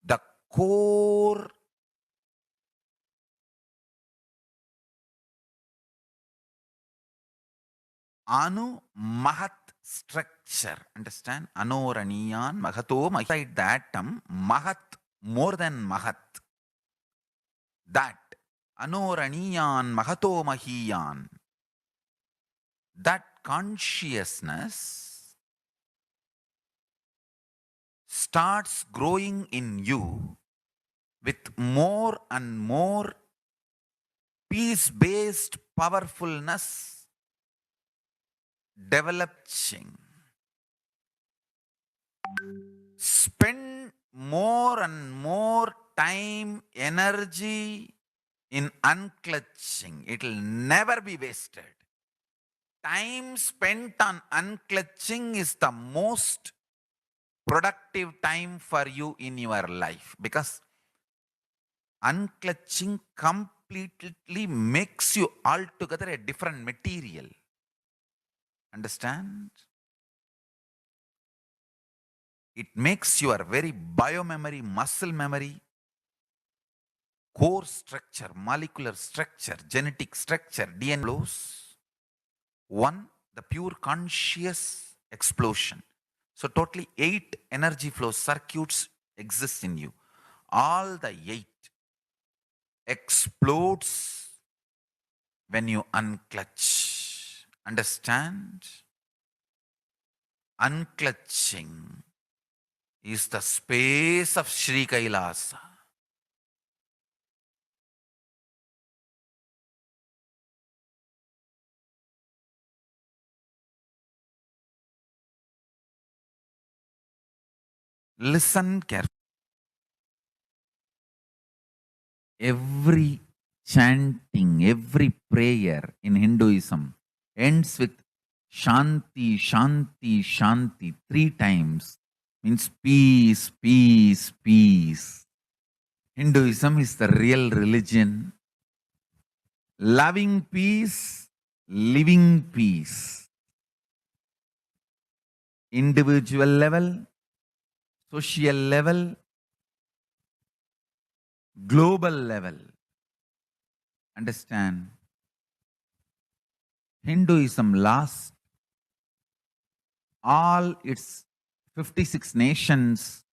the core Anu Mahat structure. Understand? Anoraniyan Mahato Inside the atom, Mahat more than Mahat. That Anoraniyan Mahato Mahiyan. That consciousness starts growing in you with more and more peace-based powerfulness developing. Spend more and more time, energy in unclutching. It will never be wasted. Time spent on unclutching is the most productive time for you in your life, because unclutching completely makes you altogether a different material. Understand? It makes your very biomemory, muscle memory, core structure, molecular structure, genetic structure, DNA flows. One, the pure conscious explosion. So totally 8 energy flow circuits exist in you. All the 8 explodes when you unclutch. Understand? Unclutching is the space of Sri Kailasa. Listen carefully. Every chanting, every prayer in Hinduism ends with Shanti, Shanti, Shanti 3 times. Means peace, peace, peace. Hinduism is the real religion. Loving peace, living peace. Individual level, social level, global level. Understand? Hinduism lost all its 56 nations,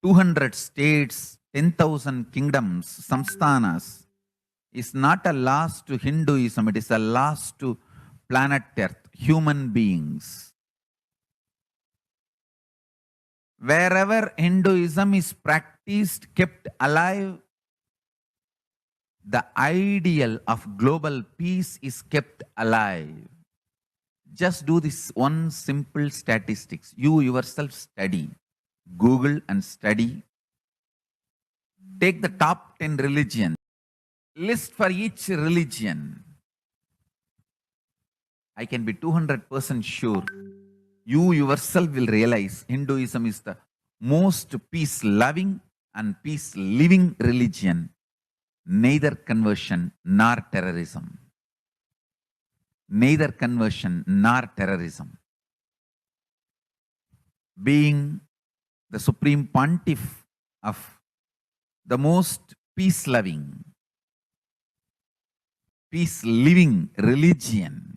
200 states, 10,000 kingdoms, samsthanas, is not a loss to Hinduism, it is a loss to planet Earth, human beings. Wherever Hinduism is practiced, kept alive, the ideal of global peace is kept alive. Just do this one simple statistics. You yourself study. Google and study. Take the top 10 religions. List for each religion. I can be 200% sure. You yourself will realize Hinduism is the most peace-loving and peace-living religion. Neither conversion nor terrorism. Neither conversion nor terrorism. Being the supreme pontiff of the most peace-loving, peace-living religion,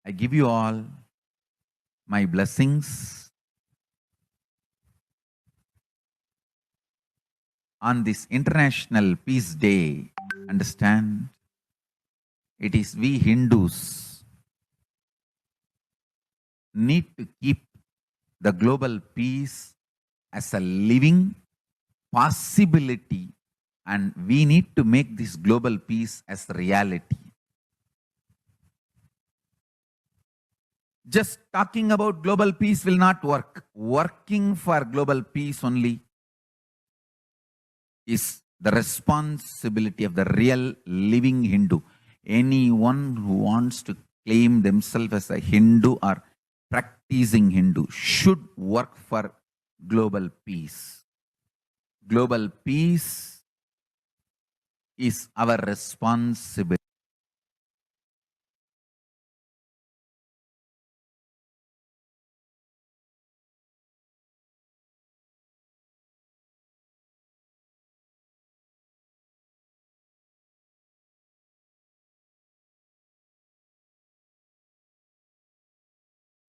I give you all my blessings on this International Peace Day. Understand? It is we Hindus need to keep the global peace as a living possibility, and we need to make this global peace as reality. Just talking about global peace will not work. Working for global peace only is the responsibility of the real living Hindu. anyone who wants to claim themselves as a Hindu or practicing Hindu should work for global peace. Global peace is our responsibility.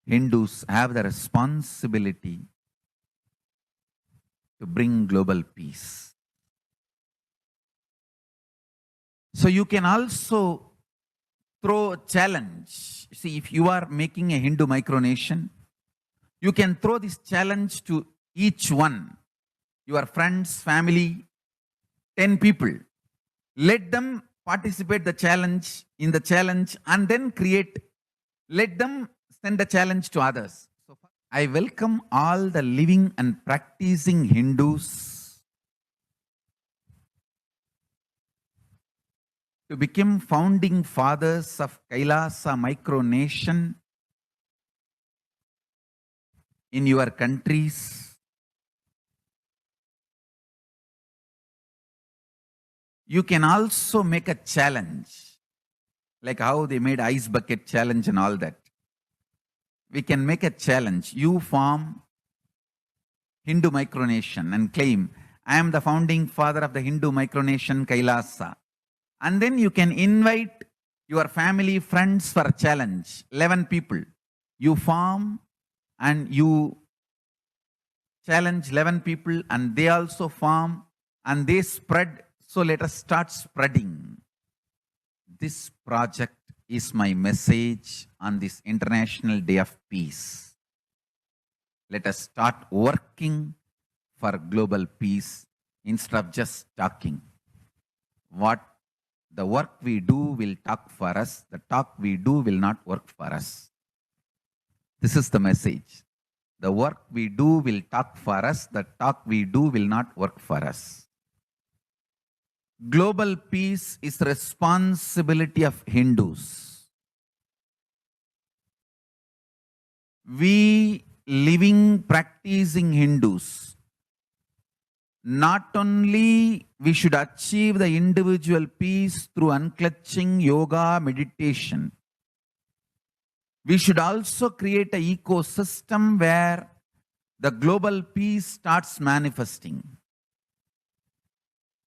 Hindus have the responsibility to bring global peace. So you can also throw a challenge. See, if you are making a Hindu micronation, you can throw this challenge to each one, your friends, family, 10 people. Let them participate in the challenge and then let them send the challenge to others. So I welcome all the living and practicing Hindus to become founding fathers of Kailasa micronation in your countries. You can also make a challenge, like how they made ice bucket challenge and all that. We can make a challenge. You form Hindu micronation and claim, I am the founding father of the Hindu micronation Kailasa. And then you can invite your family, friends for a challenge, 11 people. You form and you challenge 11 people and they also form and they spread. So let us start spreading. This project is my message on this International Day of Peace. Let us start working for global peace instead of just talking. The work we do will talk for us. The talk we do will not work for us. This is the message. The work we do will talk for us. The talk we do will not work for us. Global peace is the responsibility of Hindus. We living, practicing Hindus, not only we should achieve the individual peace through unclutching, yoga, meditation, we should also create an ecosystem where the global peace starts manifesting.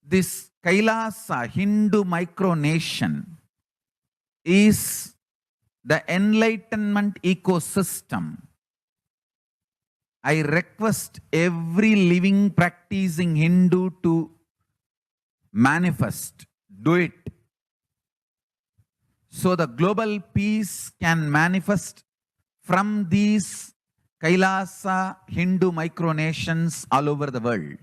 This Kailasa Hindu micronation is the enlightenment ecosystem. I request every living practicing Hindu to manifest, do it. So the global peace can manifest from these Kailasa Hindu micronations all over the world.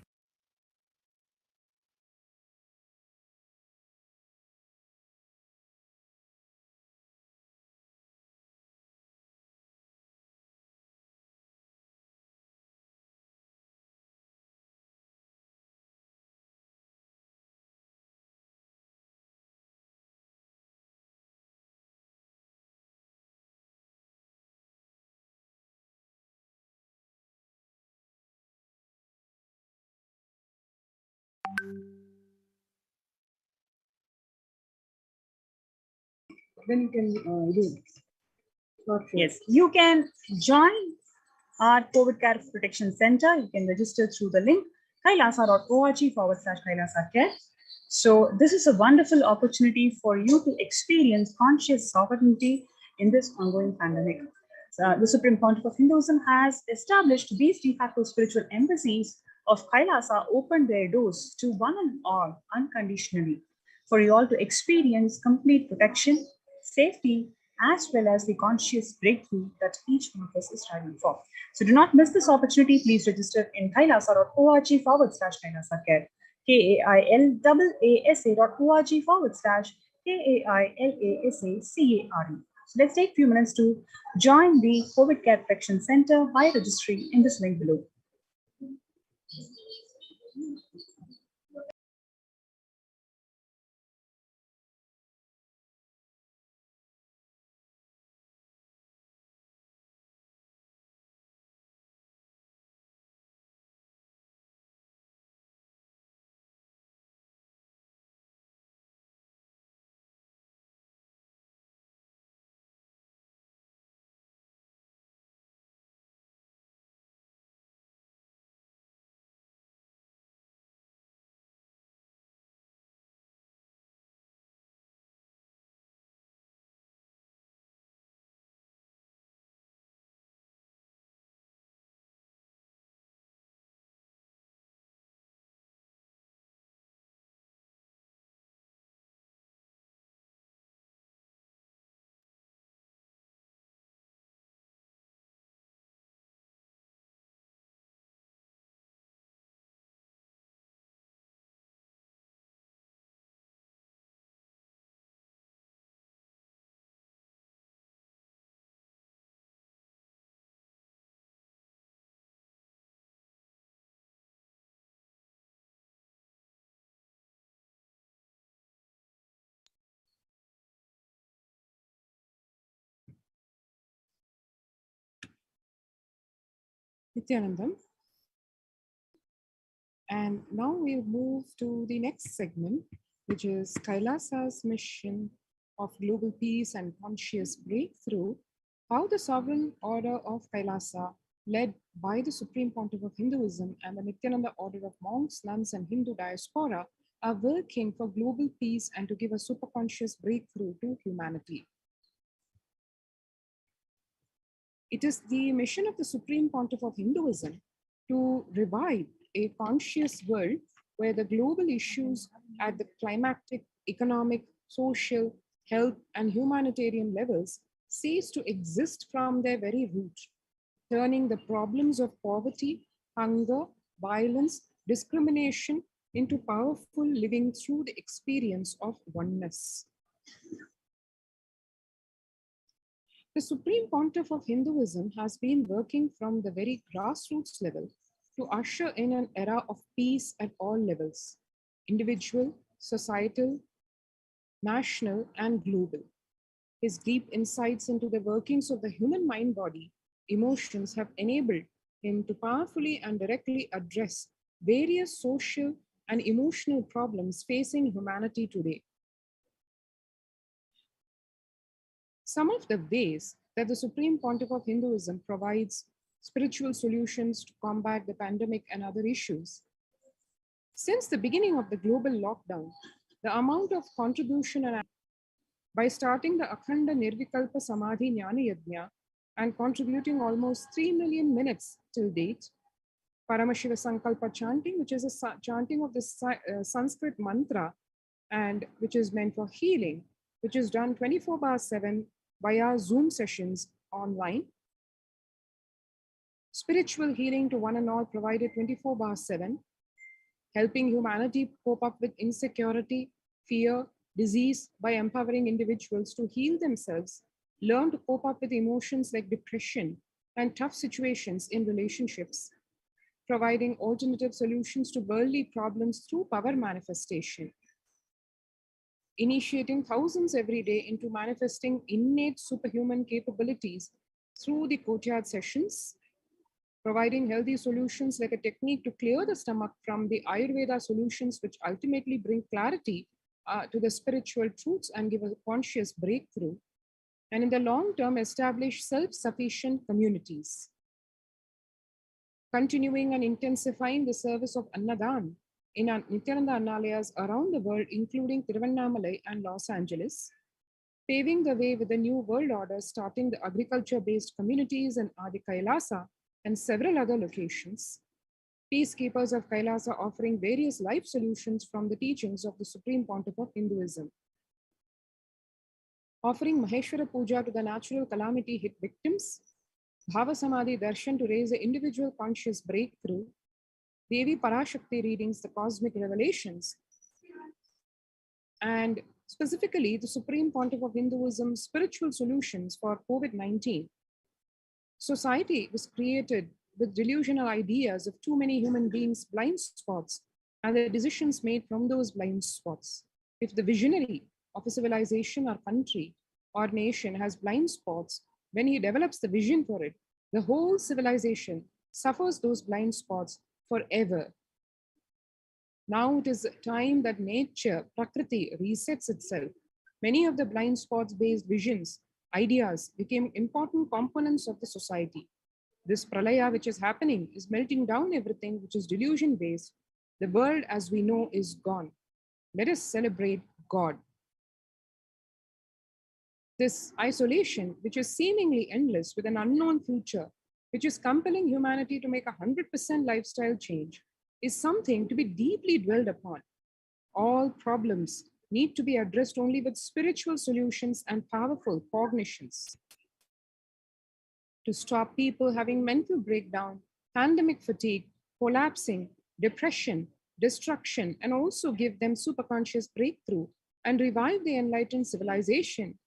Then you can do. Okay. Yes, you can join our COVID Care Protection Center. You can register through the link kailasa.org/Kailasa Care. So this is a wonderful opportunity for you to experience conscious sovereignty in this ongoing pandemic. The Supreme Pontiff of Hinduism has established these de facto spiritual embassies of Kailasa opened their doors to one and all unconditionally for you all to experience complete protection, safety, as well as the conscious breakthrough that each one of us is striving for. So do not miss this opportunity. Please register in kailasa.org/Kailasa Care, KAILASA.org/KAILASACARE. So let's take a few minutes to join the COVID Care Protection Center by registering in this link below. Nithyanandam. And now we'll move to the next segment, which is Kailasa's mission of global peace and conscious breakthrough, how the sovereign order of Kailasa, led by the Supreme Pontiff of Hinduism and the Nithyananda order of monks, nuns, and Hindu diaspora, are working for global peace and to give a superconscious breakthrough to humanity. It is the mission of the Supreme Pontiff of Hinduism to revive a conscious world where the global issues at the climatic, economic, social, health, and humanitarian levels cease to exist from their very root, turning the problems of poverty, hunger, violence, discrimination into powerful living through the experience of oneness. The Supreme Pontiff of Hinduism has been working from the very grassroots level to usher in an era of peace at all levels, individual, societal, national, and global. His deep insights into the workings of the human mind-body emotions have enabled him to powerfully and directly address various social and emotional problems facing humanity today. Some of the ways that the Supreme Pontiff of Hinduism provides spiritual solutions to combat the pandemic and other issues. Since the beginning of the global lockdown, the amount of contribution and by starting the Akhanda Nirvikalpa Samadhi Jnana Yajna and contributing almost 3 million minutes till date, Paramashiva Sankalpa chanting, which is a chanting of the Sanskrit mantra and which is meant for healing, which is done 24/7 via Zoom sessions online. Spiritual healing to one and all provided 24/7, helping humanity cope up with insecurity, fear, disease by empowering individuals to heal themselves, learn to cope up with emotions like depression and tough situations in relationships, providing alternative solutions to worldly problems through power manifestation, initiating thousands every day into manifesting innate superhuman capabilities through the courtyard sessions, providing healthy solutions like a technique to clear the stomach from the Ayurveda solutions, which ultimately bring clarity to the spiritual truths and give a conscious breakthrough, and in the long term establish self-sufficient communities. Continuing and intensifying the service of Annadan in Nithyananda Annalayas around the world, including Tiruvannamalai and Los Angeles, paving the way with the new world order, starting the agriculture-based communities in Adi Kailasa and several other locations, peacekeepers of Kailasa offering various life solutions from the teachings of the Supreme Pontiff of Hinduism, offering Maheshwara Puja to the natural calamity hit victims, Bhava Samadhi Darshan to raise the individual conscious breakthrough, Devi Parashakti readings, the cosmic revelations, and specifically the Supreme Pontiff of Hinduism spiritual solutions for COVID-19. Society was created with delusional ideas of too many human beings' blind spots and the decisions made from those blind spots. If the visionary of a civilization or country or nation has blind spots, when he develops the vision for it, the whole civilization suffers those blind spots forever. Now it is time that nature, Prakriti, resets itself. Many of the blind spots-based visions, ideas became important components of the society. This pralaya which is happening is melting down everything which is delusion-based. The world as we know is gone. Let us celebrate God. This isolation, which is seemingly endless with an unknown future, which is compelling humanity to make 100% lifestyle change, is something to be deeply dwelled upon. All problems need to be addressed only with spiritual solutions and powerful cognitions. To stop people having mental breakdown, pandemic fatigue, collapsing, depression, destruction, and also give them superconscious breakthrough and revive the enlightened civilization,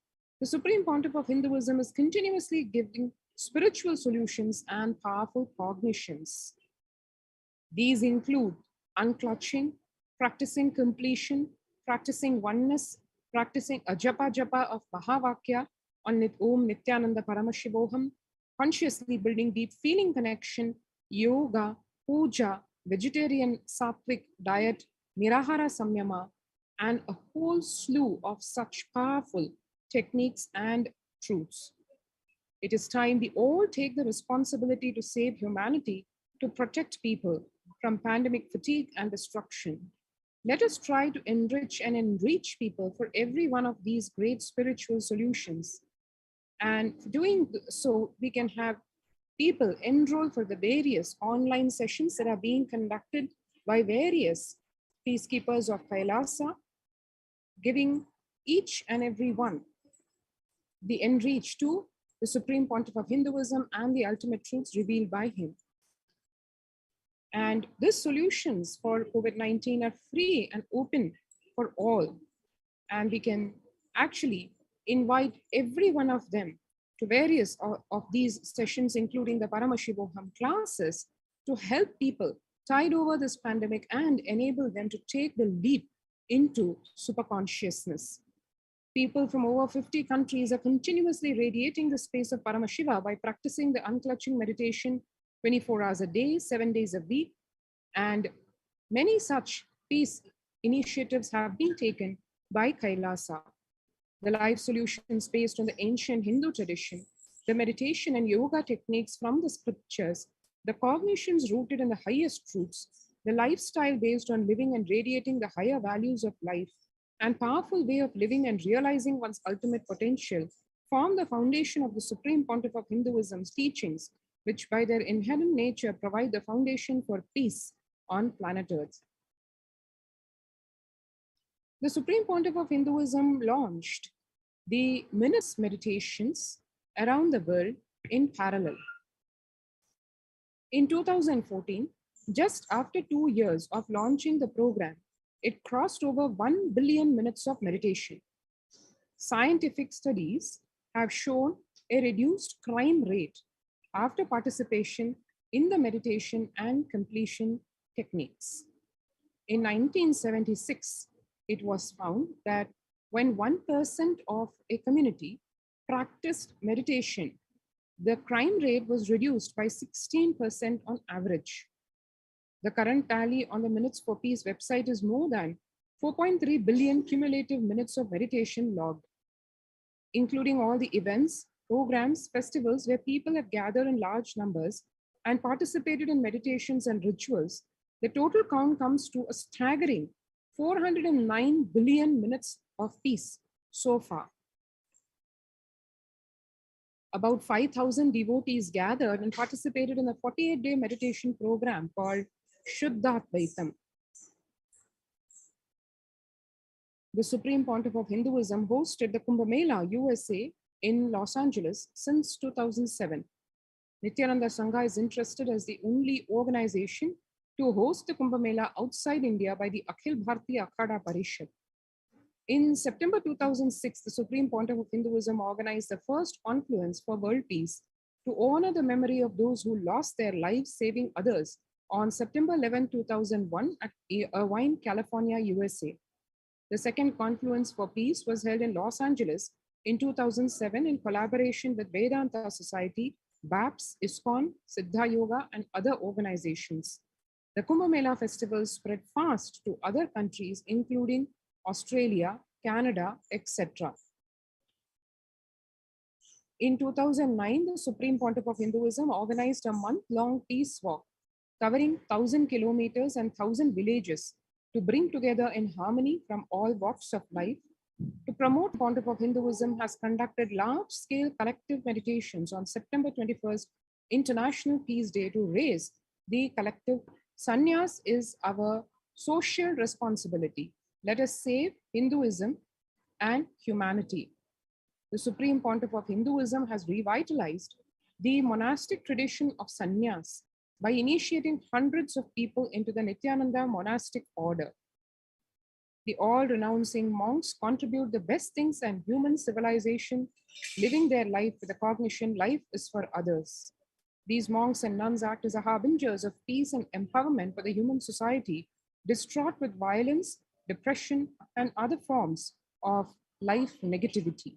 the Supreme Pontiff of Hinduism is continuously giving spiritual solutions and powerful cognitions. These include unclutching, practicing completion, practicing oneness, practicing ajapa japa of Mahavakya on Om Nithyananda Paramashivoham, consciously building deep feeling connection, yoga, puja, vegetarian sattvic diet, nirahara samyama, and a whole slew of such powerful techniques and truths. It is time we all take the responsibility to save humanity, to protect people from pandemic fatigue and destruction. Let us try to enrich and enrich people for every one of these great spiritual solutions. And doing so, we can have people enroll for the various online sessions that are being conducted by various peacekeepers of Kailasa, giving each and every one the enrich to the Supreme Pontiff of Hinduism and the ultimate truths revealed by him. And these solutions for COVID-19 are free and open for all. And we can actually invite every one of them to various of these sessions, including the Paramashivoham classes, to help people tide over this pandemic and enable them to take the leap into superconsciousness. People from over 50 countries are continuously radiating the space of Paramashiva by practicing the unclutching meditation 24 hours a day, 7 days a week. And many such peace initiatives have been taken by Kailasa. The life solutions based on the ancient Hindu tradition, the meditation and yoga techniques from the scriptures, the cognitions rooted in the highest truths, the lifestyle based on living and radiating the higher values of life, and powerful way of living and realizing one's ultimate potential form the foundation of the Supreme Pontiff of Hinduism's teachings, which by their inherent nature provide the foundation for peace on planet Earth. The Supreme Pontiff of Hinduism launched the minutes meditations around the world in parallel. In 2014, just after 2 years of launching the program, it crossed over 1 billion minutes of meditation. Scientific studies have shown a reduced crime rate after participation in the meditation and completion techniques. In 1976, it was found that when 1% of a community practiced meditation, the crime rate was reduced by 16% on average. The current tally on the Minutes for Peace website is more than 4.3 billion cumulative minutes of meditation logged, including all the events, programs, festivals where people have gathered in large numbers and participated in meditations and rituals. The total count comes to a staggering 409 billion minutes of peace so far. About 5,000 devotees gathered and participated in a 48-day meditation program called Shuddha-Advaitam. The Supreme Pontiff of Hinduism hosted the Kumbh Mela, USA in Los Angeles since 2007. Nithyananda Sangha is interested as the only organization to host the Kumbh Mela outside India by the Akhil Bharatiya Akhada Parishad. In September 2006, the Supreme Pontiff of Hinduism organized the first confluence for world peace to honor the memory of those who lost their lives saving others on September 11, 2001 at Irvine, California, USA. The second confluence for peace was held in Los Angeles in 2007 in collaboration with Vedanta Society, BAPS, ISKCON, Siddha Yoga, and other organizations. The Kumbh Mela festival spread fast to other countries, including Australia, Canada, etc. In 2009, the Supreme Pontiff of Hinduism organized a month-long peace walk covering 1,000 kilometers and 1,000 villages to bring together in harmony from all walks of life. To promote Pontiff of Hinduism has conducted large-scale collective meditations on September 21st, International Peace Day, to raise the collective. Sannyas is our social responsibility. Let us save Hinduism and humanity. The Supreme Pontiff of Hinduism has revitalized the monastic tradition of sannyas by initiating hundreds of people into the Nithyananda monastic order. The all-renouncing monks contribute the best things and human civilization, living their life with the cognition life is for others. These monks and nuns act as harbingers of peace and empowerment for the human society, distraught with violence, depression, and other forms of life negativity.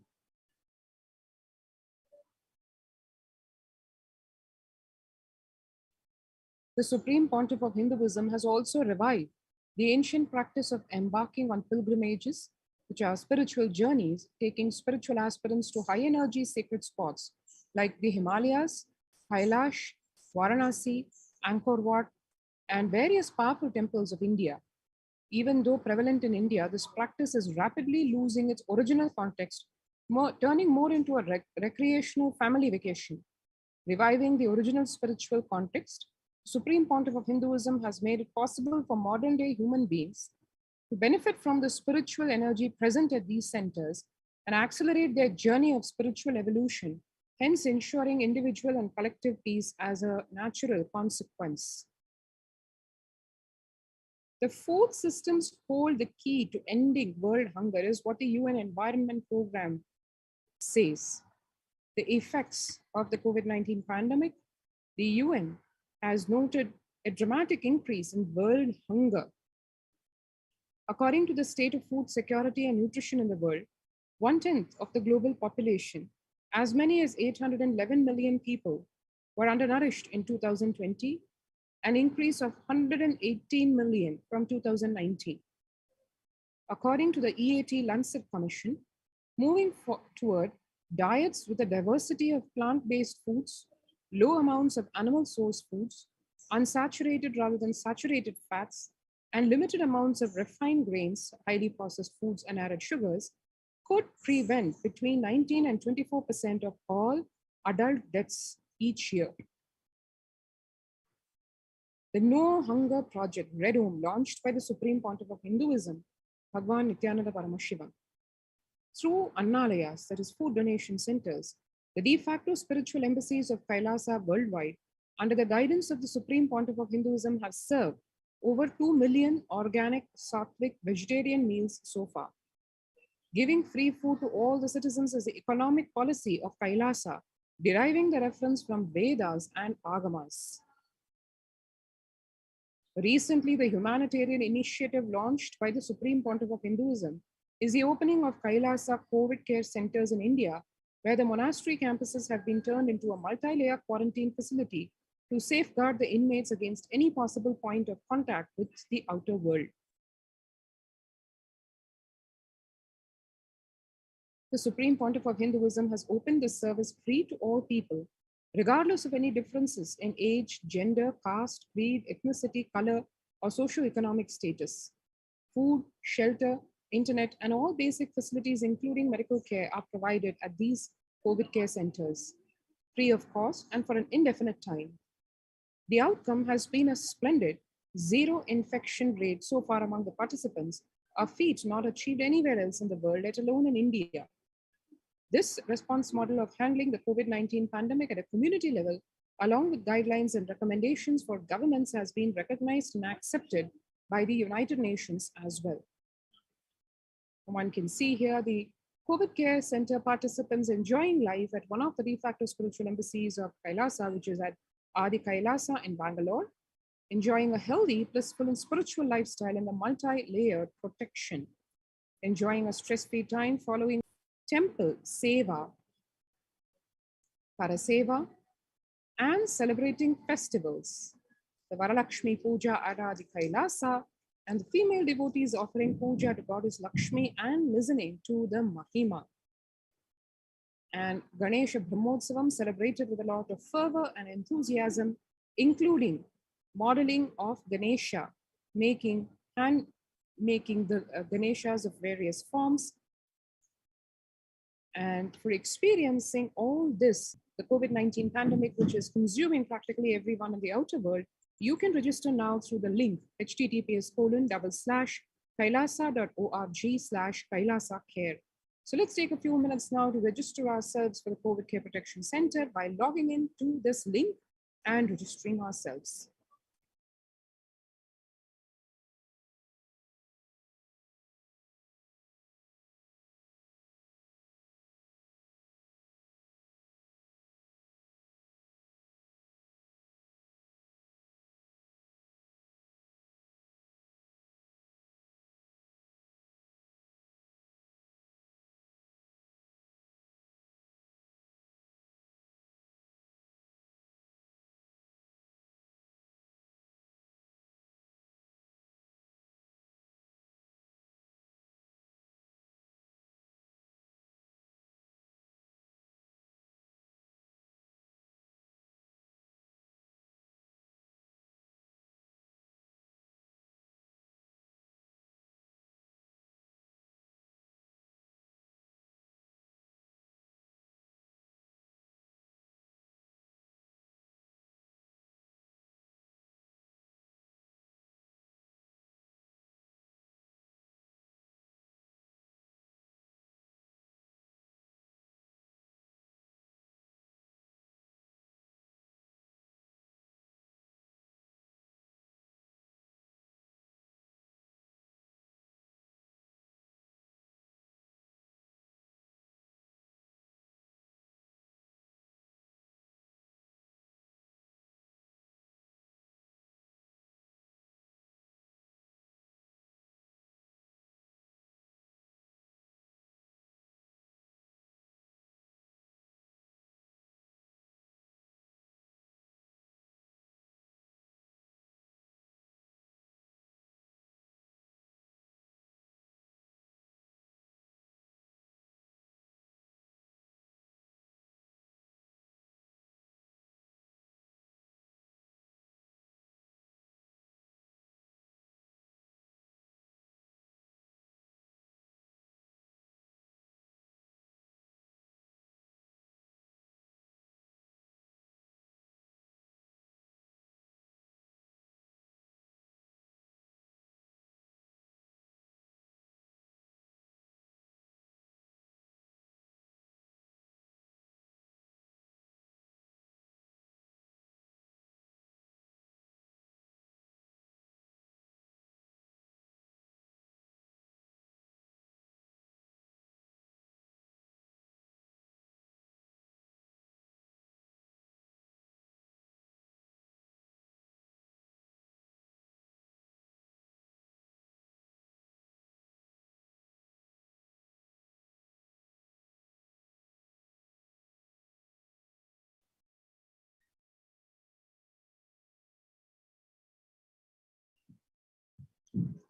the Supreme Pontiff of Hinduism has also revived the ancient practice of embarking on pilgrimages, which are spiritual journeys, taking spiritual aspirants to high energy sacred spots like the Himalayas, Kailash, Varanasi, Angkor Wat, and various powerful temples of India. Even though prevalent in India, this practice is rapidly losing its original context, turning more into a recreational family vacation. Reviving the original spiritual context, Supreme Pontiff of Hinduism has made it possible for modern day human beings to benefit from the spiritual energy present at these centers and accelerate their journey of spiritual evolution, hence ensuring individual and collective peace as a natural consequence. The four systems hold the key to ending world hunger is what the UN Environment Program says. The effects of the COVID-19 pandemic, the UN has noted a dramatic increase in world hunger. According to the state of food security and nutrition in the world, 1/10 of the global population, as many as 811 million people, were undernourished in 2020, an increase of 118 million from 2019. According to the EAT Lancet Commission, moving toward diets with a diversity of plant-based foods, low amounts of animal source foods, unsaturated rather than saturated fats, and limited amounts of refined grains, highly processed foods, and added sugars could prevent between 19 and 24% of all adult deaths each year. The No Hunger Project, Red Home, launched by the Supreme Pontiff of Hinduism, Bhagwan Nithyananda Paramashivam, through Annalayas, that is food donation centers, the de facto spiritual embassies of Kailasa worldwide, under the guidance of the Supreme Pontiff of Hinduism, have served over 2 million organic, sattvic, vegetarian meals so far. Giving free food to all the citizens is the economic policy of Kailasa, deriving the reference from Vedas and Agamas. Recently, the humanitarian initiative launched by the Supreme Pontiff of Hinduism is the opening of Kailasa COVID care centers in India, where the monastery campuses have been turned into a multi-layer quarantine facility to safeguard the inmates against any possible point of contact with the outer world. The Supreme Pontiff of Hinduism has opened this service free to all people, regardless of any differences in age, gender, caste, creed, ethnicity, color, or socioeconomic status. Food, shelter, internet, and all basic facilities, including medical care, are provided at these COVID care centers, free of cost and for an indefinite time. The outcome has been a splendid zero infection rate so far among the participants, a feat not achieved anywhere else in the world, let alone in India. This response model of handling the COVID-19 pandemic at a community level, along with guidelines and recommendations for governments, has been recognized and accepted by the United Nations as well. One can see here the COVID care center participants enjoying life at one of the de facto spiritual embassies of Kailasa, which is at Adi Kailasa in Bangalore, enjoying a healthy, blissful, and spiritual lifestyle in the multi-layered protection, enjoying a stress-free time following temple seva, paraseva, and celebrating festivals. The Varalakshmi Puja at Adi Kailasa, and the female devotees offering puja to Goddess Lakshmi and listening to the Mahima. And Ganesha Brahmotsavam celebrated with a lot of fervor and enthusiasm, including modeling of Ganesha, making the Ganeshas of various forms. And for experiencing all this, the COVID-19 pandemic, which is consuming practically everyone in the outer world, you can register now through the link https://kailasa.org/Kailasa-care. So let's take a few minutes now to register ourselves for the COVID Care Protection Center by logging in to this link and registering ourselves.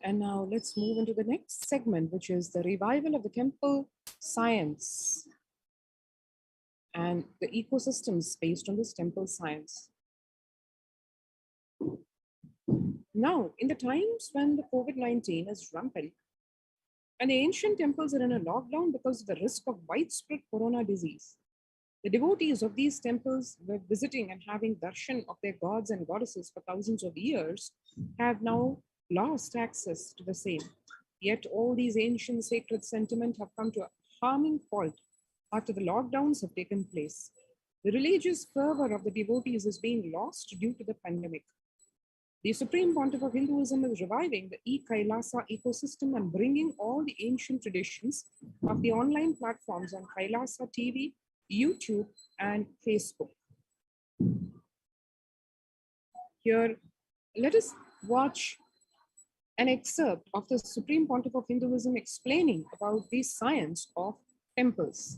And now let's move into the next segment, which is the revival of the temple science and the ecosystems based on this temple science. Now, in the times when the COVID-19 is rampant and the ancient temples are in a lockdown because of the risk of widespread corona disease, the devotees of these temples were visiting and having darshan of their gods and goddesses for thousands of years have now lost access to the same. Yet all these ancient sacred sentiments have come to a harming fault after the lockdowns have taken place. The religious fervor of the devotees is being lost due to the pandemic. The Supreme Pontiff of Hinduism is reviving the Kailasa ecosystem and bringing all the ancient traditions of the online platforms on Kailasa TV, YouTube, and Facebook. Here, let us watch an excerpt of the Supreme Pontiff of Hinduism explaining about the science of temples.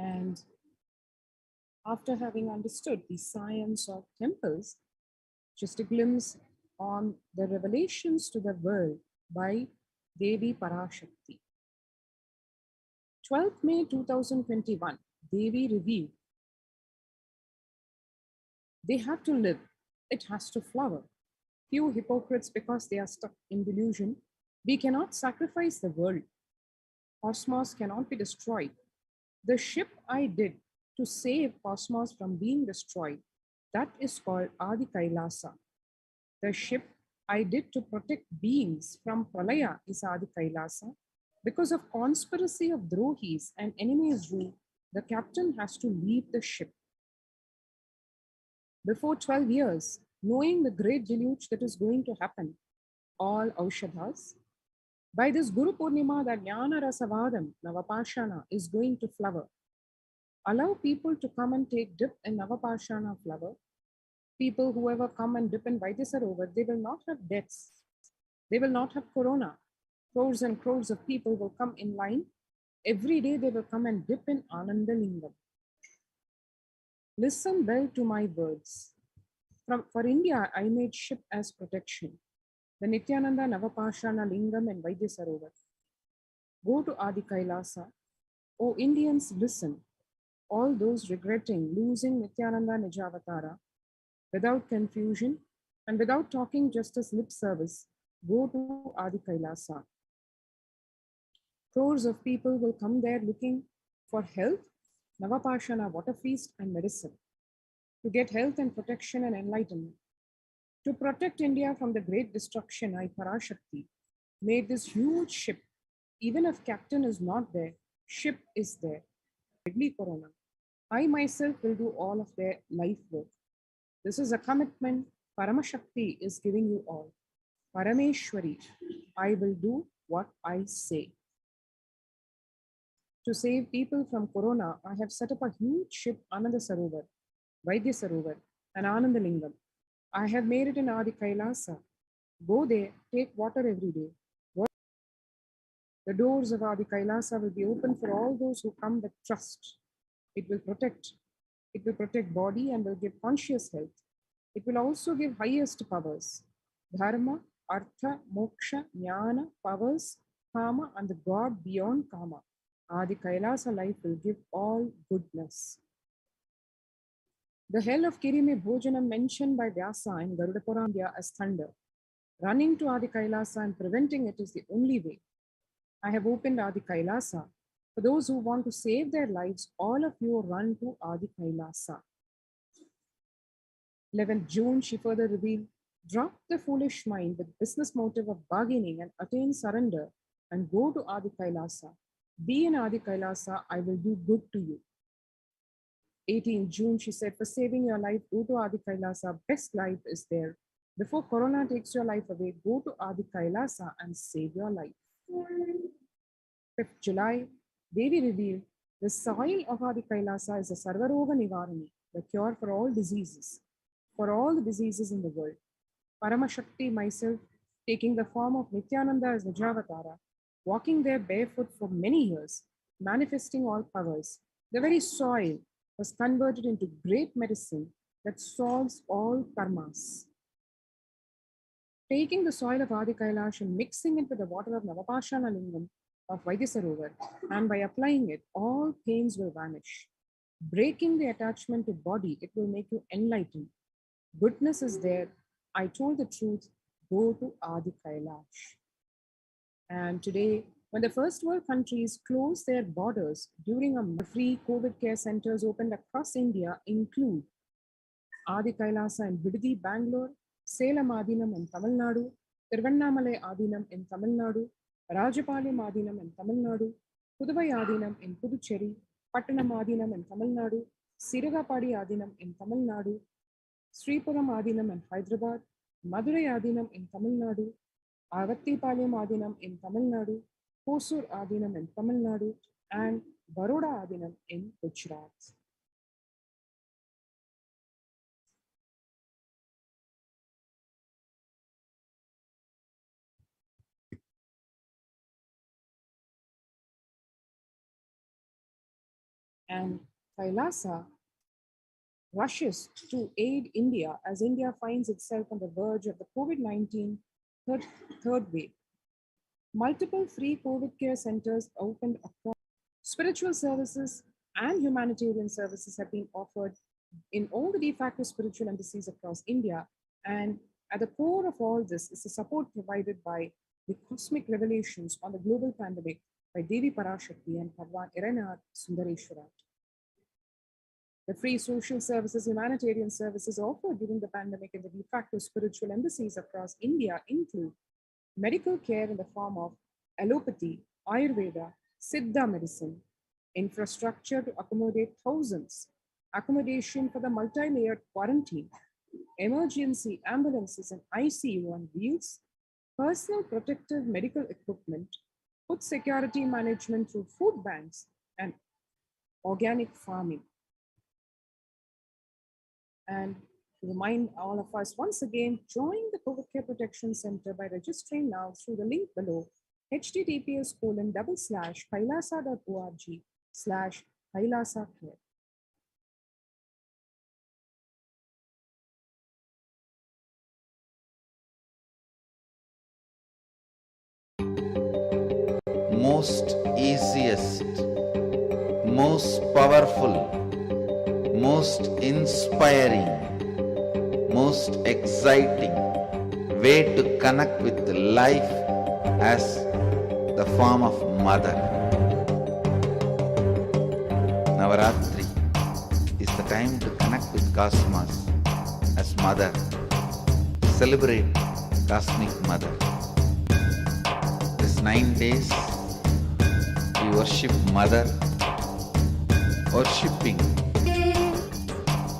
And after having understood the science of temples, just a glimpse on the revelations to the world by Devi Parashakti. 12th May 2021, Devi revealed, they have to live, it has to flower. Few hypocrites because they are stuck in delusion. We cannot sacrifice the world. Cosmos cannot be destroyed. The ship I did to save cosmos from being destroyed, that is called Adi Kailasa. The ship I did to protect beings from Pralaya is Adi Kailasa. Because of conspiracy of Drohis and enemies' rule, the captain has to leave the ship. Before 12 years, knowing the great deluge that is going to happen, all Aushadhas, by this Guru Purnima, that Jnana Rasavadam, Navapashana, is going to flower. Allow people to come and take dip in Navapashana flower. People, whoever come and dip in Vaidyasarovar, they will not have deaths. They will not have corona. Crores and crores of people will come in line. Every day they will come and dip in Anandalingam. Listen well to my words. For India, I made ship as protection. The Nithyananda Navapashana Lingam and Vaidyasarovar. Go to Adi Kailasa. O Indians, listen. All those regretting losing Nithyananda Nijavatara, without confusion and without talking just as lip service, go to Adi Kailasa. Crores of people will come there looking for health, Navapashana, water feast, and medicine, to get health and protection and enlightenment. To protect India from the great destruction, I, Parashakti, made this huge ship. Even if captain is not there, ship is there. Deadly corona. I myself will do all of their life work. This is a commitment Paramashakti is giving you all. Parameshwari, I will do what I say. To save people from corona, I have set up a huge ship, Ananda Sarovar, Vaidya Sarovar, and Anandalingam. I have made it in Adi Kailasa. Go there, take water every day. The doors of Adi Kailasa will be open for all those who come with trust. It will protect. It will protect body and will give conscious health. It will also give highest powers. Dharma, Artha, Moksha, Jnana, powers, Kama, and the God beyond Kama. Adi Kailasa life will give all goodness. The hell of Kirime Bhojanam mentioned by Vyasa in Garuda Purana as thunder. Running to Adi Kailasa and preventing it is the only way. I have opened Adi Kailasa. For those who want to save their lives, all of you run to Adi Kailasa. 11th June, she further revealed, drop the foolish mind with business motive of bargaining and attain surrender and go to Adi Kailasa. Be in Adi Kailasa, I will do good to you. 18th June, she said, for saving your life, go to Adi Kailasa. Best life is there. Before corona takes your life away, go to Adi Kailasa and save your life. 5th July, Devi revealed, the soil of Adi Kailasa is a Sarvaroga Nivarani, the cure for all diseases, for all the diseases in the world. Paramashakti, myself, taking the form of Nithyananda as Nijavatara, walking there barefoot for many years, manifesting all powers, the very soil was converted into great medicine that solves all karmas. Taking the soil of Adi Kailash and mixing it with the water of Navapashana Lingam of Vaidyasarovar, and by applying it, all pains will vanish. Breaking the attachment to body, it will make you enlightened. Goodness is there. I told the truth. Go to Adi Kailash. And today, when the first world countries closed their borders during a free COVID care centers opened across India include Adi Kailasa in Bidadi, Bangalore, Salem Adinam in Tamil Nadu, Tiruvannamalai Adinam in Tamil Nadu, Rajapalayam Adinam in Tamil Nadu, Puduvai Adinam in Puducherry, Pattanam Adinam in Tamil Nadu, Siragapadi Adinam in Tamil Nadu, Sripuram Adinam in Hyderabad, Madurai Adinam in Tamil Nadu, Avattipalayam Adinam in Tamil Nadu, Hosur Adinam in Tamil Nadu, and Baroda Adinam in Gujarat. And Kailasa rushes to aid India as India finds itself on the verge of the COVID-19 third wave. Multiple free COVID care centers opened across. Spiritual services and humanitarian services have been offered in all the de facto spiritual embassies across India. And at the core of all this is the support provided by the cosmic revelations on the global pandemic by Devi Parashakti and Bhagwan Iranath Sundareshwara. The free social services, humanitarian services offered during the pandemic in the de facto spiritual embassies across India include medical care in the form of allopathy, Ayurveda, Siddha medicine, infrastructure to accommodate thousands, accommodation for the multi-layered quarantine, emergency ambulances and ICU on wheels, personal protective medical equipment, food security management through food banks, and organic farming. And to remind all of us once again, join the COVID Care Protection Center by registering now through the link below, https://kailasa.org/Kailasa Care. Most easiest, most powerful, most inspiring, most exciting way to connect with life as the form of mother. Navaratri is the time to connect with Cosmos as mother. Celebrate Cosmic Mother. This 9 days we worship Mother, worshipping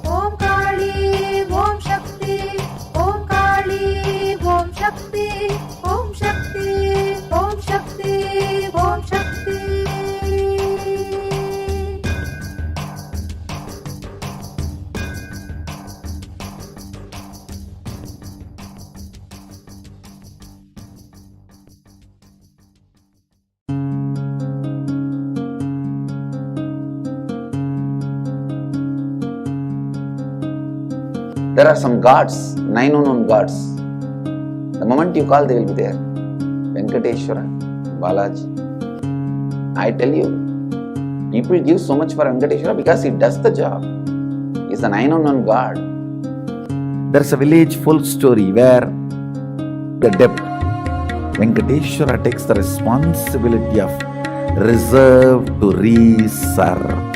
Om Kali, Om Shakti, Om Kali, Om Shakti, Om Shakti, Om Shakti, Om Shakti. There are some gods, 9 unknown gods. The moment you call, they will be there. Venkateshwara, Balaji. I tell you, people give so much for Venkateshwara because he does the job. He's the 9 unknown god. There's a village full story where the debt, Venkateshwara takes the responsibility of reserve to reserve.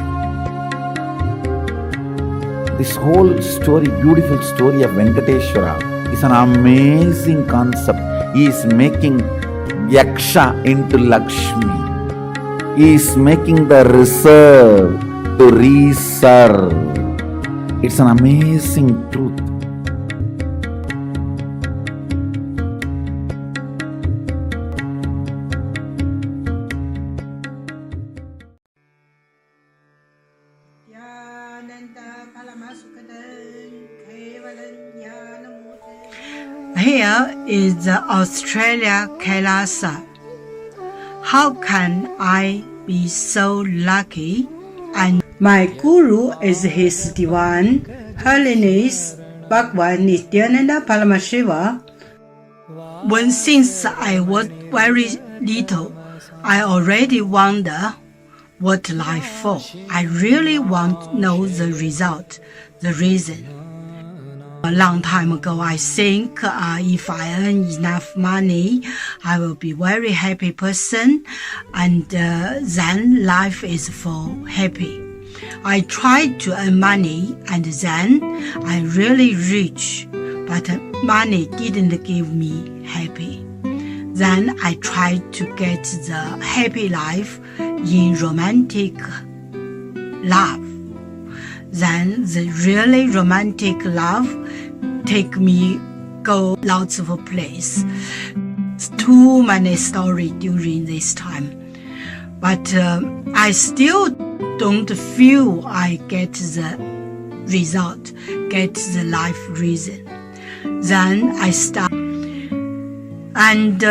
This whole story, beautiful story of Venkateshwara is an amazing concept. He is making Yaksha into Lakshmi. He is making the reserve to reserve. It's an amazing truth. Here is the Australia Kailasa. How can I be so lucky? And my guru is His Divine Holiness Bhagwan Nithyananda Paramashiva. Since I was very little, I already wonder what life for. I really want to know the result, the reason. A long time ago, I think if I earn enough money, I will be very happy person, and then life is for happy. I tried to earn money, and then I really rich, but money didn't give me happy. Then I tried to get the happy life in romantic love. Then the really romantic love take me go lots of place. Too many stories during this time. But I still don't feel I get the result, get the life reason. Then I start. And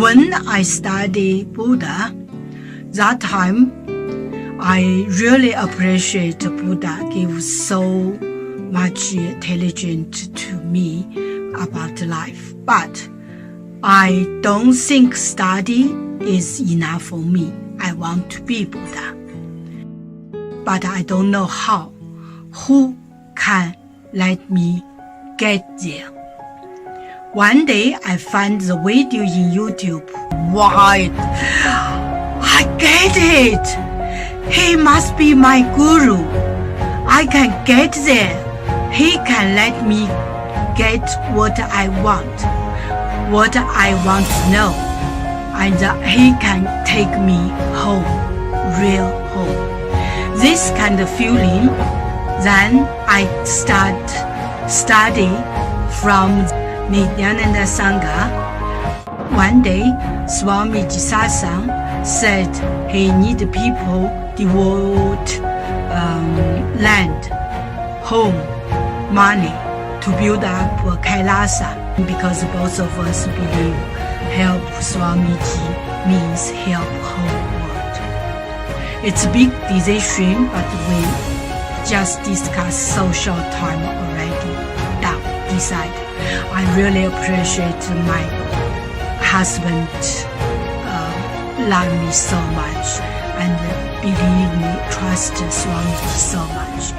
when I study Buddha, that time I really appreciate Buddha gives so much intelligence to me about life, but I don't think study is enough for me. I want to be Buddha, but I don't know how. Who can let me get there? One day I found the video in YouTube. Wow, I get it. He must be my guru. I can get there. He can let me get what I want to know, and he can take me home, real home. This kind of feeling, then I start study from Nithyananda Sangha. One day, Swami Jisasang said he need people devote land, home, money to build up Kailasa, because both of us believe help Swamiji means help whole world. It's a big decision, but we just discussed so short time already. Now, decide. I really appreciate my husband love me so much and believe me, trust Swamiji so much.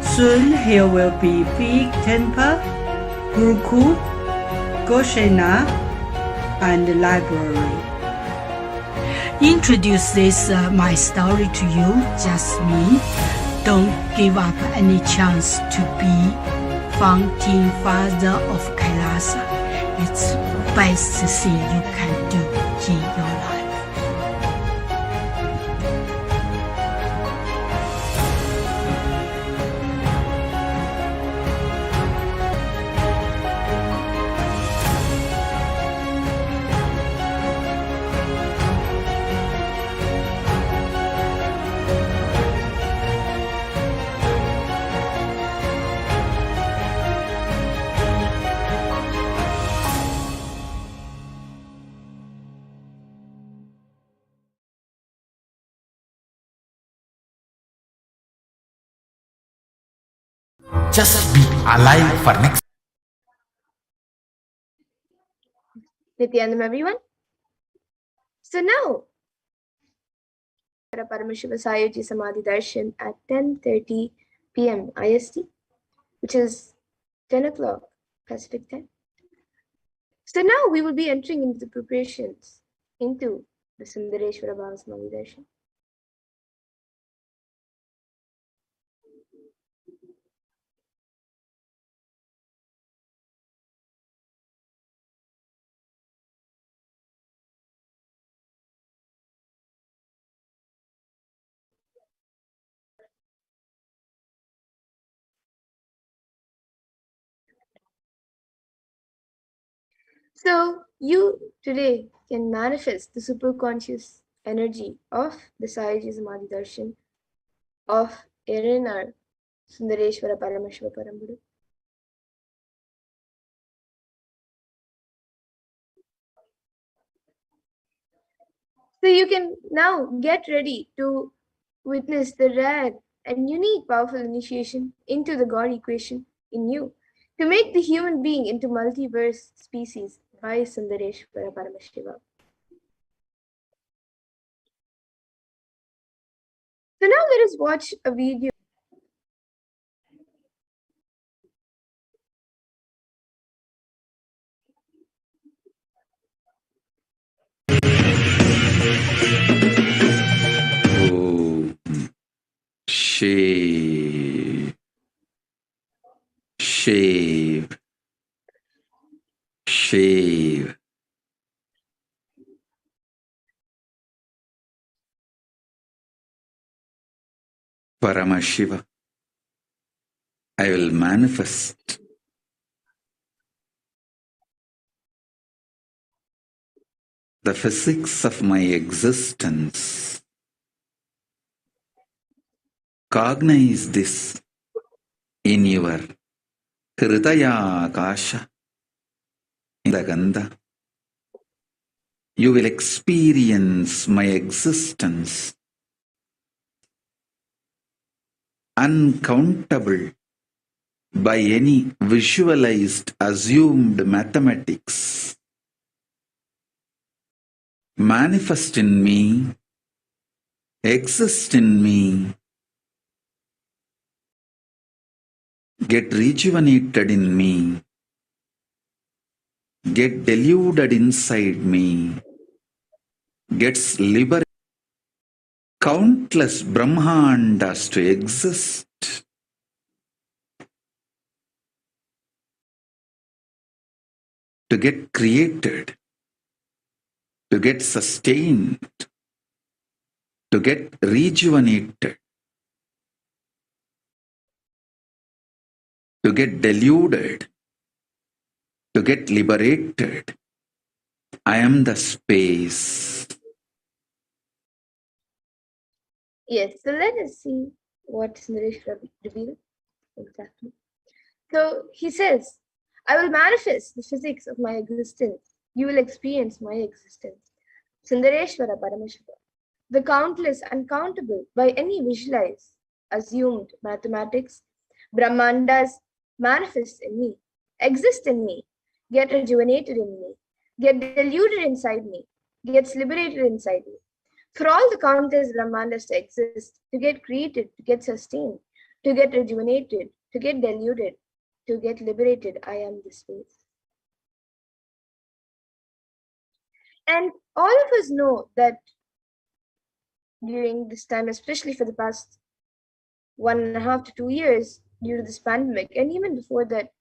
Soon here will be big temple, Gurukul, Goshena, and library. Introduce this my story to you, just me. Don't give up any chance to be founding father of Kailasa. It's the best thing you can do in your life. Just be alive for next. Nithyanandam, everyone. So now, Paramashiva Sayujya Samadhi Darshan at 10:30 p.m. IST, which is 10 o'clock Pacific time. So now we will be entering into the preparations into the Sundareshwara Bhava Samadhi Darshan. So you today can manifest the superconscious energy of the Sayujya Samadhi Darshan of Erinar Sundareshwara Paramashiva Paramburu. So you can now get ready to witness the rare and unique powerful initiation into the God equation in you to make the human being into multiverse species by Sundareshwara Paramashiva. So now let us watch a video. Shave, shave, shave. Paramashiva, I will manifest the physics of my existence. Cognize this in your Hridaya Akasha, in the Gandha. You will experience my existence uncountable by any visualized, assumed mathematics, manifest in me, exist in me, get rejuvenated in me, get deluded inside me, gets liberated. Countless Brahmandas to exist, to get created, to get sustained, to get rejuvenated, to get deluded, to get liberated. I am the space. Yes, so let us see what Sundareshwara revealed exactly. So he says, I will manifest the physics of my existence. You will experience my existence. Sundareshwara Paramashiva. The countless, uncountable by any visualized, assumed mathematics, Brahmandas manifest in me, exist in me, get rejuvenated in me, get deluded inside me, gets liberated inside me. For all the countless Brahmandas to exist, to get created, to get sustained, to get rejuvenated, to get deluded, to get liberated, I am the space. And all of us know that during this time, especially for the past 1.5 to 2 years due to this pandemic, and even before that,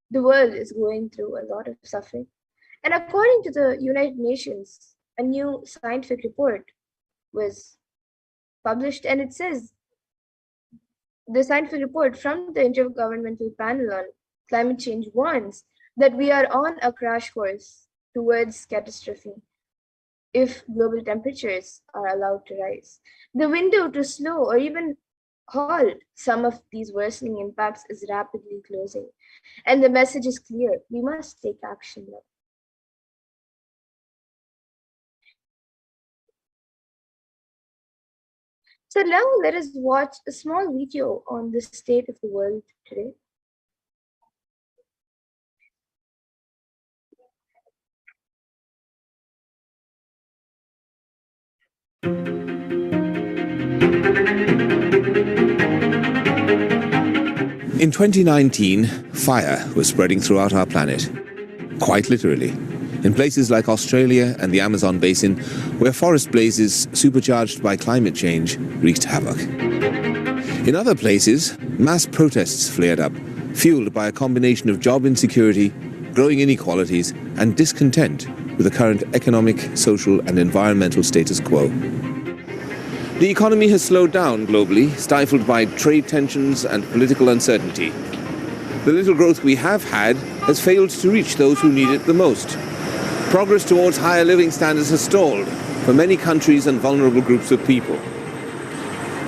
the world is going through a lot of suffering. And according to the United Nations, a new scientific report was published, and it says the scientific report from the Intergovernmental Panel on Climate Change warns that we are on a crash course towards catastrophe if global temperatures are allowed to rise. The window to slow or even halt some of these worsening impacts is rapidly closing. And the message is clear: we must take action now. So now let us watch a small video on the state of the world today. In 2019, fire was spreading throughout our planet, quite literally, in places like Australia and the Amazon basin, where forest blazes supercharged by climate change wreaked havoc. In other places, mass protests flared up, fueled by a combination of job insecurity, growing inequalities, and discontent with the current economic, social, and environmental status quo. The economy has slowed down globally, stifled by trade tensions and political uncertainty. The little growth we have had has failed to reach those who need it the most. Progress towards higher living standards has stalled for many countries and vulnerable groups of people.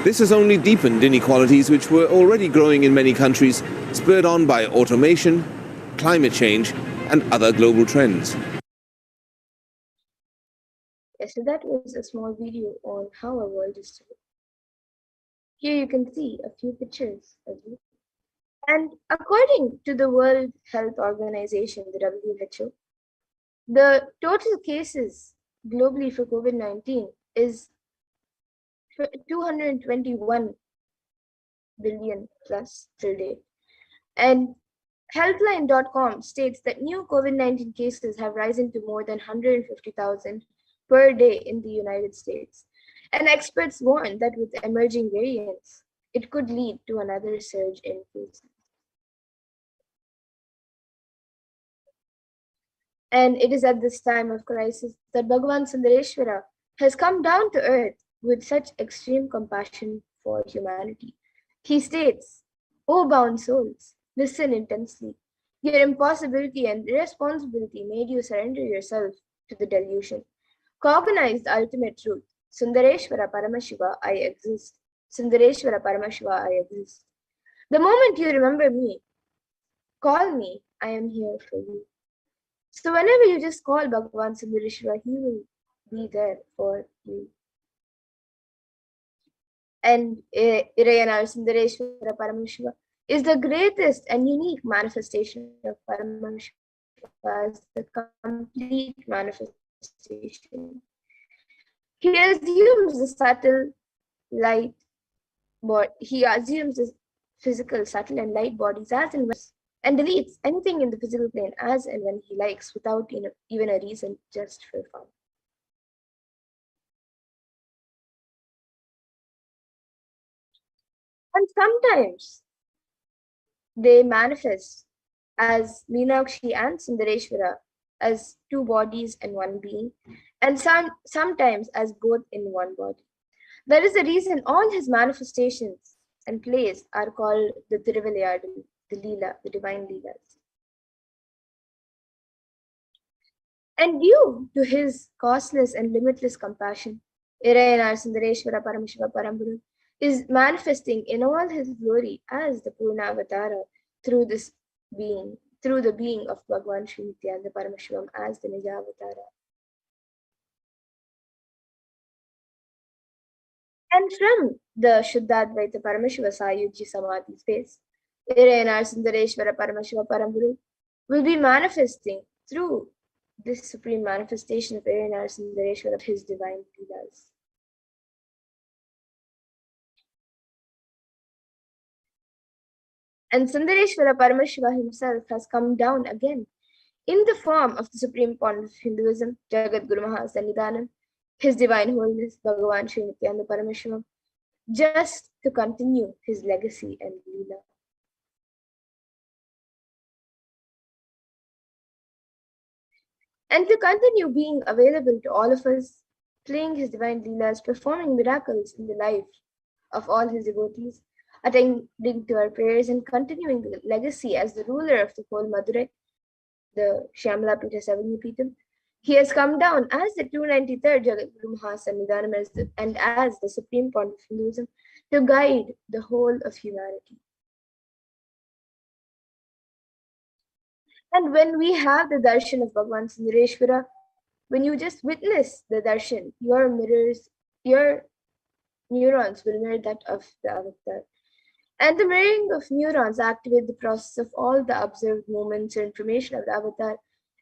This has only deepened inequalities which were already growing in many countries, spurred on by automation, climate change, and other global trends. Yes, so that was a small video on how our world is today. Here you can see a few pictures as well. And according to the World Health Organization, the WHO, the total cases globally for COVID-19 is 221 billion plus till date. And Healthline.com states that new COVID-19 cases have risen to more than 150,000 per day in the United States. And experts warn that with emerging variants, it could lead to another surge in cases. And it is at this time of crisis that Bhagavan Sundareshwara has come down to earth with such extreme compassion for humanity. He states, "O bound souls, listen intensely. Your impossibility and irresponsibility made you surrender yourself to the delusion. Cognize the ultimate truth. Sundareshwara Paramashiva, I exist. Sundareshwara Paramashiva, I exist. The moment you remember me, call me, I am here for you." So whenever you just call Bhagavan Sundareshwara, he will be there for you. And Irayana Sundareshwara Paramashiva is the greatest and unique manifestation of Paramashiva as the complete manifestation. He assumes the subtle light, he assumes the physical, subtle, and light bodies as and when, and deletes anything in the physical plane as and when he likes without even a reason, just for fun. And sometimes they manifest as Meenakshi and Sundareshwara as two bodies and one being, and sometimes as both in one body. That is the reason all his manifestations and plays are called the Tiruvilayadu, the Leela, the divine Leelas. And due to his causeless and limitless compassion, Irayanar Sundareshwara Paramashiva Paramburu is manifesting in all his glory as the Purna Avatara through the being of Bhagavan Sri Nithyananda Paramashivam as the Nija Avatara. And from the Shuddhadvaita Paramashiva Sayujya Samadhi space, Irayanar Sundareshwara Paramashiva Paramburu will be manifesting through this supreme manifestation of Irayanar Sundareshwara of his divine Leelas. And Sundareshwara Paramashiva himself has come down again in the form of the Supreme Pontiff of Hinduism, Jagat Guru Maha Sannidhanam, His Divine Holiness Bhagavan Sri Nithyananda Paramashivam, just to continue his legacy and Leela. And to continue being available to all of us, playing his divine Leelas, performing miracles in the life of all his devotees, attending to our prayers and continuing the legacy as the ruler of the whole Madurai, the Shyamala Pita Savagnipitam. He has come down as the 293rd Jagat Guru Maha Sannidhanam and as the Supreme Pontiff of Hinduism to guide the whole of humanity. And when we have the darshan of Bhagavan Sundareshwara, when you just witness the darshan, your neurons will mirror that of the avatar. And the mirroring of neurons activate the process of all the observed movements or information of the avatar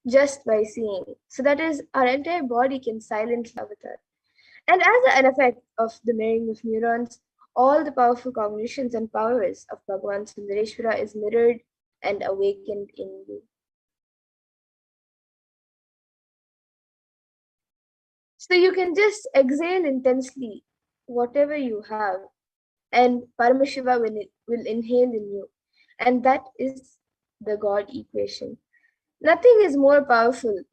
just by seeing. So that is, our entire body can silence the avatar. And as an effect of the mirroring of neurons, all the powerful cognitions and powers of Bhagavan Sundareshwara is mirrored and awakened in you. So you can just exhale intensely whatever you have, and Paramashiva will inhale in you. And that is the God equation. Nothing is more powerful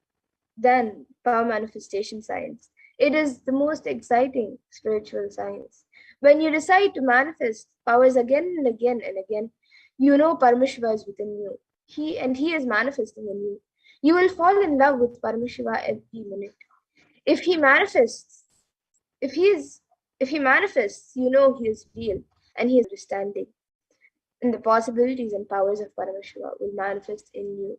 than power manifestation science. It is the most exciting spiritual science. When you decide to manifest powers again and again and again, you know Paramashiva is within you. He is manifesting in you. You will fall in love with Paramashiva every minute. If he manifests, you know he is real and he is understanding. And the possibilities and powers of Paramashiva will manifest in you.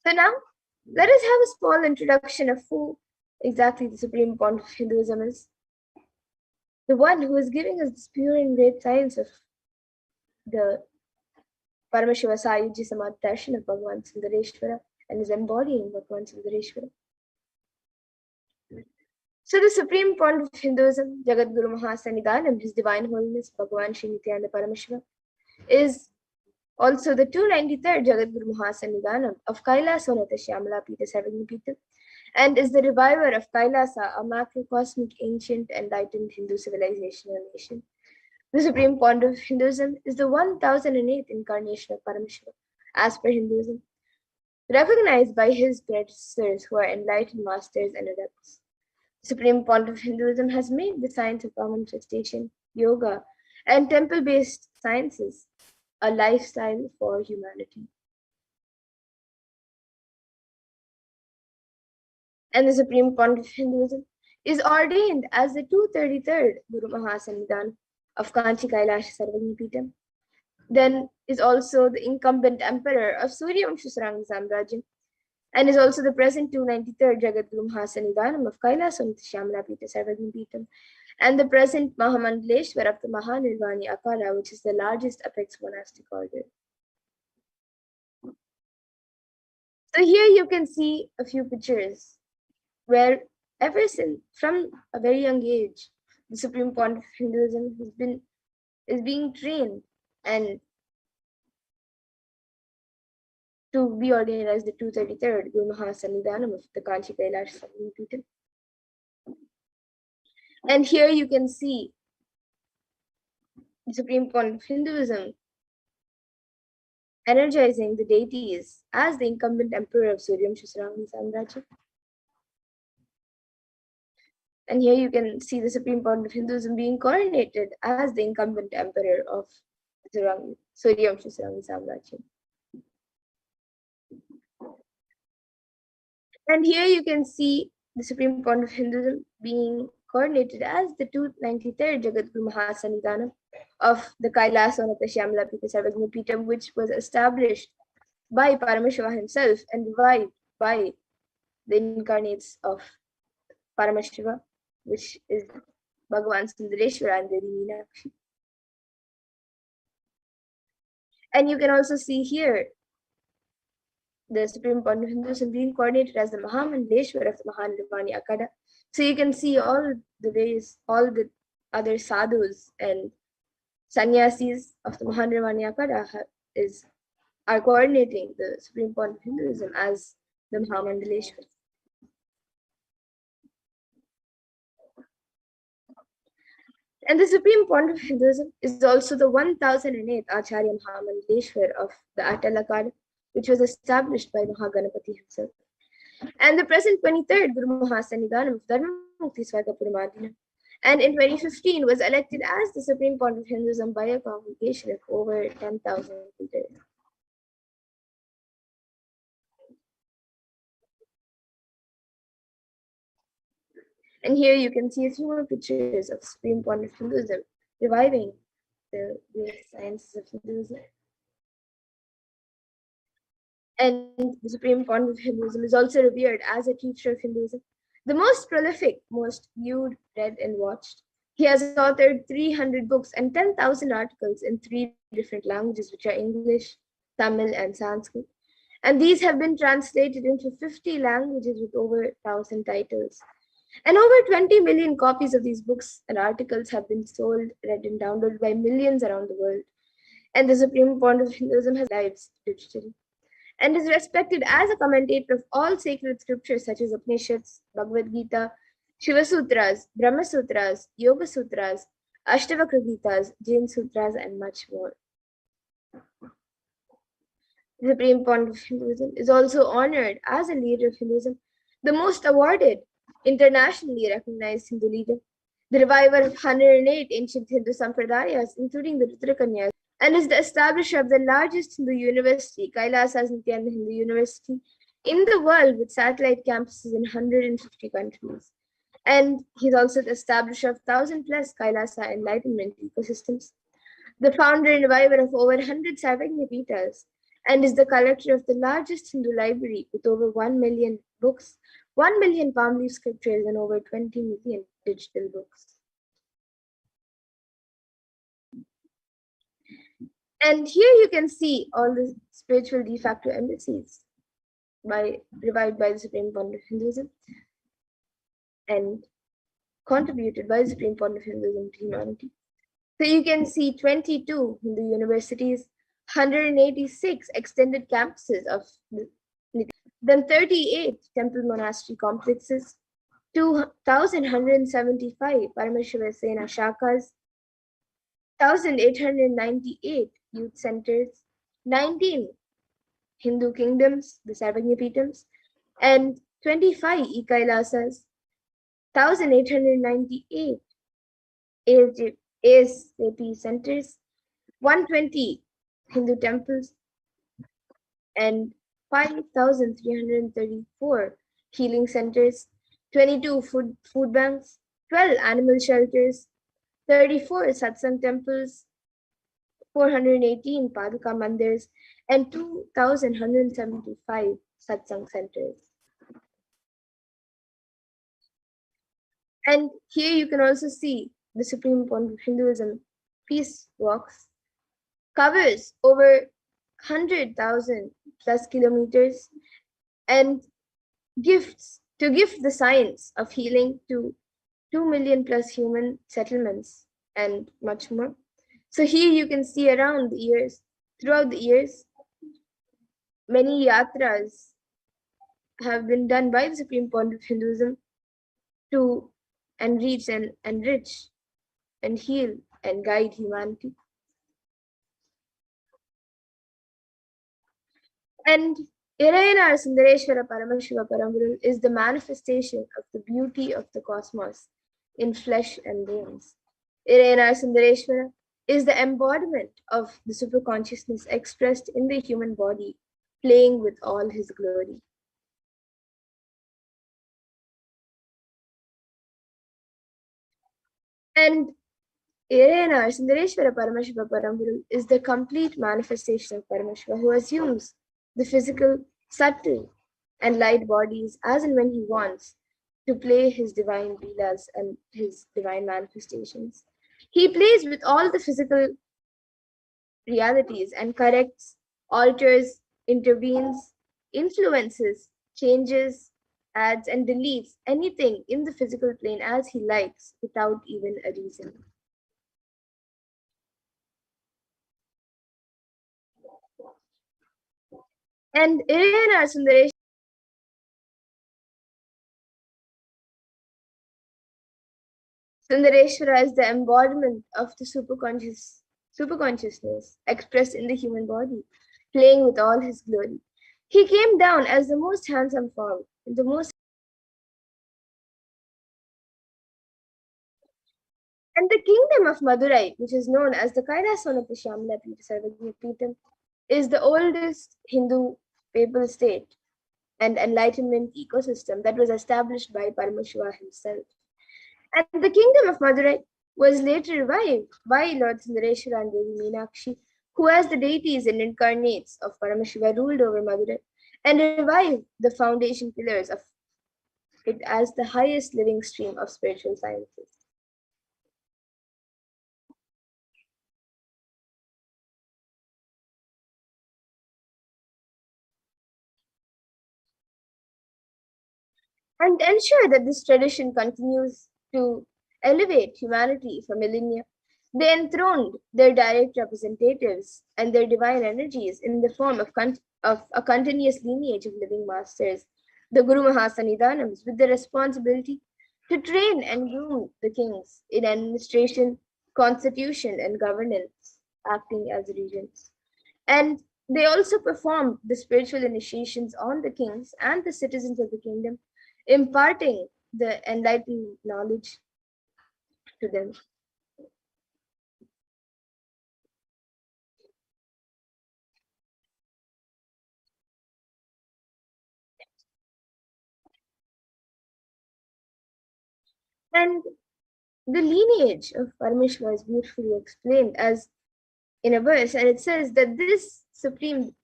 So now, let us have a small introduction of who exactly the Supreme Pontiff of Hinduism is. The one who is giving us this pure and great science of the Paramashiva Sayujya Samadhi Darshan of Bhagavan Sundareshwara and is embodying Bhagavan Sundareshwara. So the Supreme Pontiff of Hinduism, Jagat Guru Maha Sannidhanam, His Divine Holiness Bhagavan Sri Nithyananda Paramashiva, is also the 293rd Jagat Guru Maha Sannidhanam of Kailasa Shyamala Pita Savagnipitam, and is the reviver of Kailasa, a macrocosmic, ancient, enlightened Hindu civilization and nation. The Supreme Pontiff of Hinduism is the 1008th incarnation of Paramashiva, as per Hinduism, recognized by his predecessors who are enlightened masters and adepts. The Supreme Pontiff of Hinduism has made the science of power manifestation, yoga, and temple-based sciences a lifestyle for humanity. And the Supreme Pontiff of Hinduism is ordained as the 233rd Guru Maha Sannidhanam of Kanchi Kailasa Sarvagnipitam, then is also the incumbent emperor of Surya Vamsha Saranga Samrajyam, and is also the present 293rd Jagadguru Mahasannidhanam of Kailasa Nithyananda Paramashivam, and the present Mahamandaleshwar of the Mahanirvani Akara, which is the largest apex monastic order. So here you can see a few pictures where ever since, from a very young age, the Supreme Pontiff of Hinduism is being trained and to be ordained as the 233rd Guru Mahasannidhanam of the Kanchi Kailasa Peetham. And here you can see the Supreme Pontiff of Hinduism energizing the deities as the incumbent emperor of Suryamsha Samrajya. And here you can see the Supreme Pontiff of Hinduism being coronated as the incumbent emperor of Suryamsha Samrajya. And here you can see the Supreme Pontiff of Hinduism being coronated as the 293rd Jagadguru Mahasannidhanam of the Kailasa Nithyananda Paramashivam Peetham, which was established by Paramashiva himself and revived by the incarnates of Paramashiva, which is Bhagavan Sundareshwara and Devi Meenakshi. And you can also see here the Supreme Pontiff of Hinduism being coordinated as the Mahamandaleshwar of the Mahanirvani Akada. So you can see all the other sadhus and sannyasis of the Mahanirvani Akada are coordinating the Supreme Pontiff of Hinduism as the Mahamandaleshwar. And the Supreme Pontiff of Hinduism is also the 1008th Acharya Mahamandaleshwar of the Atalakada, which was established by Mahaganapati himself. And the present 23rd Guru Mahasannidhanam of Dharmamukti Swagapurumadina. And in 2015 was elected as the Supreme Pontiff of Hinduism by a congregation of over 10,000 people. And here you can see a few more pictures of Supreme Pontiff of Hinduism reviving the sciences of Hinduism. And the Supreme Pontiff of Hinduism is also revered as a teacher of Hinduism, the most prolific, most viewed, read, and watched. He has authored 300 books and 10,000 articles in 3 different languages, which are English, Tamil, and Sanskrit. And these have been translated into 50 languages with over 1,000 titles. And over 20 million copies of these books and articles have been sold, read, and downloaded by millions around the world. And the Supreme Pontiff of Hinduism has lives digitally and is respected as a commentator of all sacred scriptures such as Upanishads, Bhagavad Gita, Shiva Sutras, Brahma Sutras, Yoga Sutras, Ashtavakra Gitas, Jain Sutras, and much more. The Supreme Pontiff of Hinduism is also honored as a leader of Hinduism, the most awarded, internationally recognized Hindu leader, the reviver of 108 ancient Hindu sampradayas, including the Rudrakanyas, and is the establisher of the largest Hindu university, Kailasa Nithyananda Hindu University, in the world with satellite campuses in 150 countries. And he's also the establisher of 1,000+ Kailasa Enlightenment ecosystems, the founder and reviver of over 100 Sarvagya Peethas, and is the collector of the largest Hindu library with over 1 million books, 1 million palm leaf scriptures, and over 20 million digital books. And here you can see all the spiritual de facto embassies revived by the Supreme Pontiff of Hinduism and contributed by the Supreme Pontiff of Hinduism to humanity. So you can see 22 Hindu universities, 186 extended campuses of then 38 temple monastery complexes, 2,175 Paramashiva Sena Shakas, 1,898 youth centers, 19 Hindu kingdoms, the Sarvagya Peethams, and 25 e-Kailasas, 1,898 ASAP centers, 120 Hindu temples, and 5,334 healing centers, 22 food banks, 12 animal shelters, 34 satsang temples, 418 Paduka mandirs, and 2,175 satsang centers. And here you can also see the Supreme Point of Hinduism peace walks, covers over 100,000 plus kilometers, and gifts to gift the science of healing to 2 million plus human settlements and much more. So here you can see around the years, throughout the years, many yatras have been done by the Supreme Point of Hinduism to enrich and heal and guide humanity. And Irayanar Sundareshwara Paramashiva Paramguru is the manifestation of the beauty of the cosmos in flesh and bones. Irayanar Sundareshwara is the embodiment of the superconsciousness expressed in the human body, playing with all his glory. And Irayanar Sundareshwara Paramashiva Paramguru is the complete manifestation of Paramashiva, who assumes the physical, subtle, and light bodies as and when he wants to play his divine leelas and his divine manifestations. He plays with all the physical realities and corrects, alters, intervenes, influences, changes, adds, and deletes anything in the physical plane as he likes without even a reason. And Irayanar Sundareshwara is the embodiment of the superconsciousness expressed in the human body, playing with all his glory. He came down as the most handsome form, the most. And the kingdom of Madurai, which is known as the Kailasa Sarvagya, is the oldest Hindu papal state and enlightenment ecosystem that was established by Paramashiva himself. And the kingdom of Madurai was later revived by Lord Sundareshwara and Devi Meenakshi, who as the deities and incarnates of Paramashiva ruled over Madurai and revived the foundation pillars of it as the highest living stream of spiritual sciences. And ensure that this tradition continues to elevate humanity for millennia, they enthroned their direct representatives and their divine energies in the form of a continuous lineage of living masters, the Guru Mahasanidhanams, with the responsibility to train and groom the kings in administration, constitution, and governance, acting as regents. And they also performed the spiritual initiations on the kings and the citizens of the kingdom, imparting the enlightened knowledge to them. And the lineage of Paramashiva is beautifully explained as in a verse, and it says that this supreme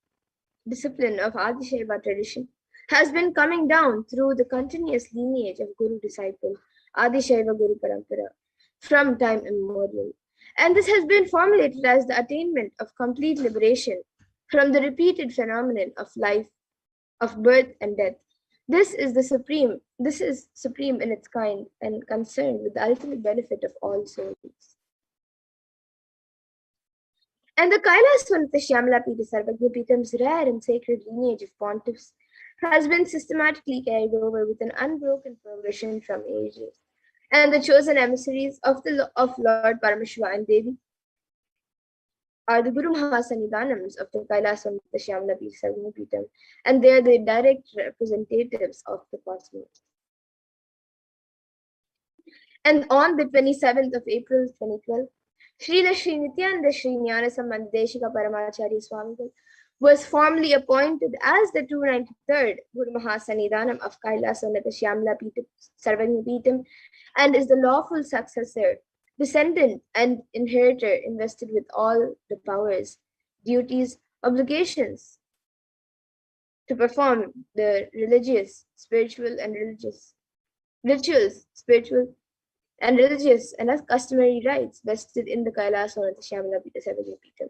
discipline of Adishaiva tradition has been coming down through the continuous lineage of Guru disciple, Adishaiva Guru Parampara, from time immemorial. And this has been formulated as the attainment of complete liberation from the repeated phenomenon of life, of birth and death. This is supreme in its kind and concerned with the ultimate benefit of all souls. And the Kailasa Nithyananda Paramashivam, rare and sacred lineage of pontiffs, has been systematically carried over with an unbroken progression from ages. And the chosen emissaries of Lord Paramashiva and Devi are the Guru Mahasanidhanams of the Kailasa Nithyananda Paramashivam, and they are the direct representatives of the cosmos. And on the 27th of April 2012, Srila Sri Nithyananda Sri Jnanasambandha Deshika Paramacharya Swamigal was formally appointed as the 293rd Guru Mahasanidhanam of Kailasa Nithyananda Paramashivam and is the lawful successor, descendant, and inheritor invested with all the powers, duties, obligations, to perform the rituals, spiritual, and as customary rites vested in the Kailasa or the Shyamala Peetham.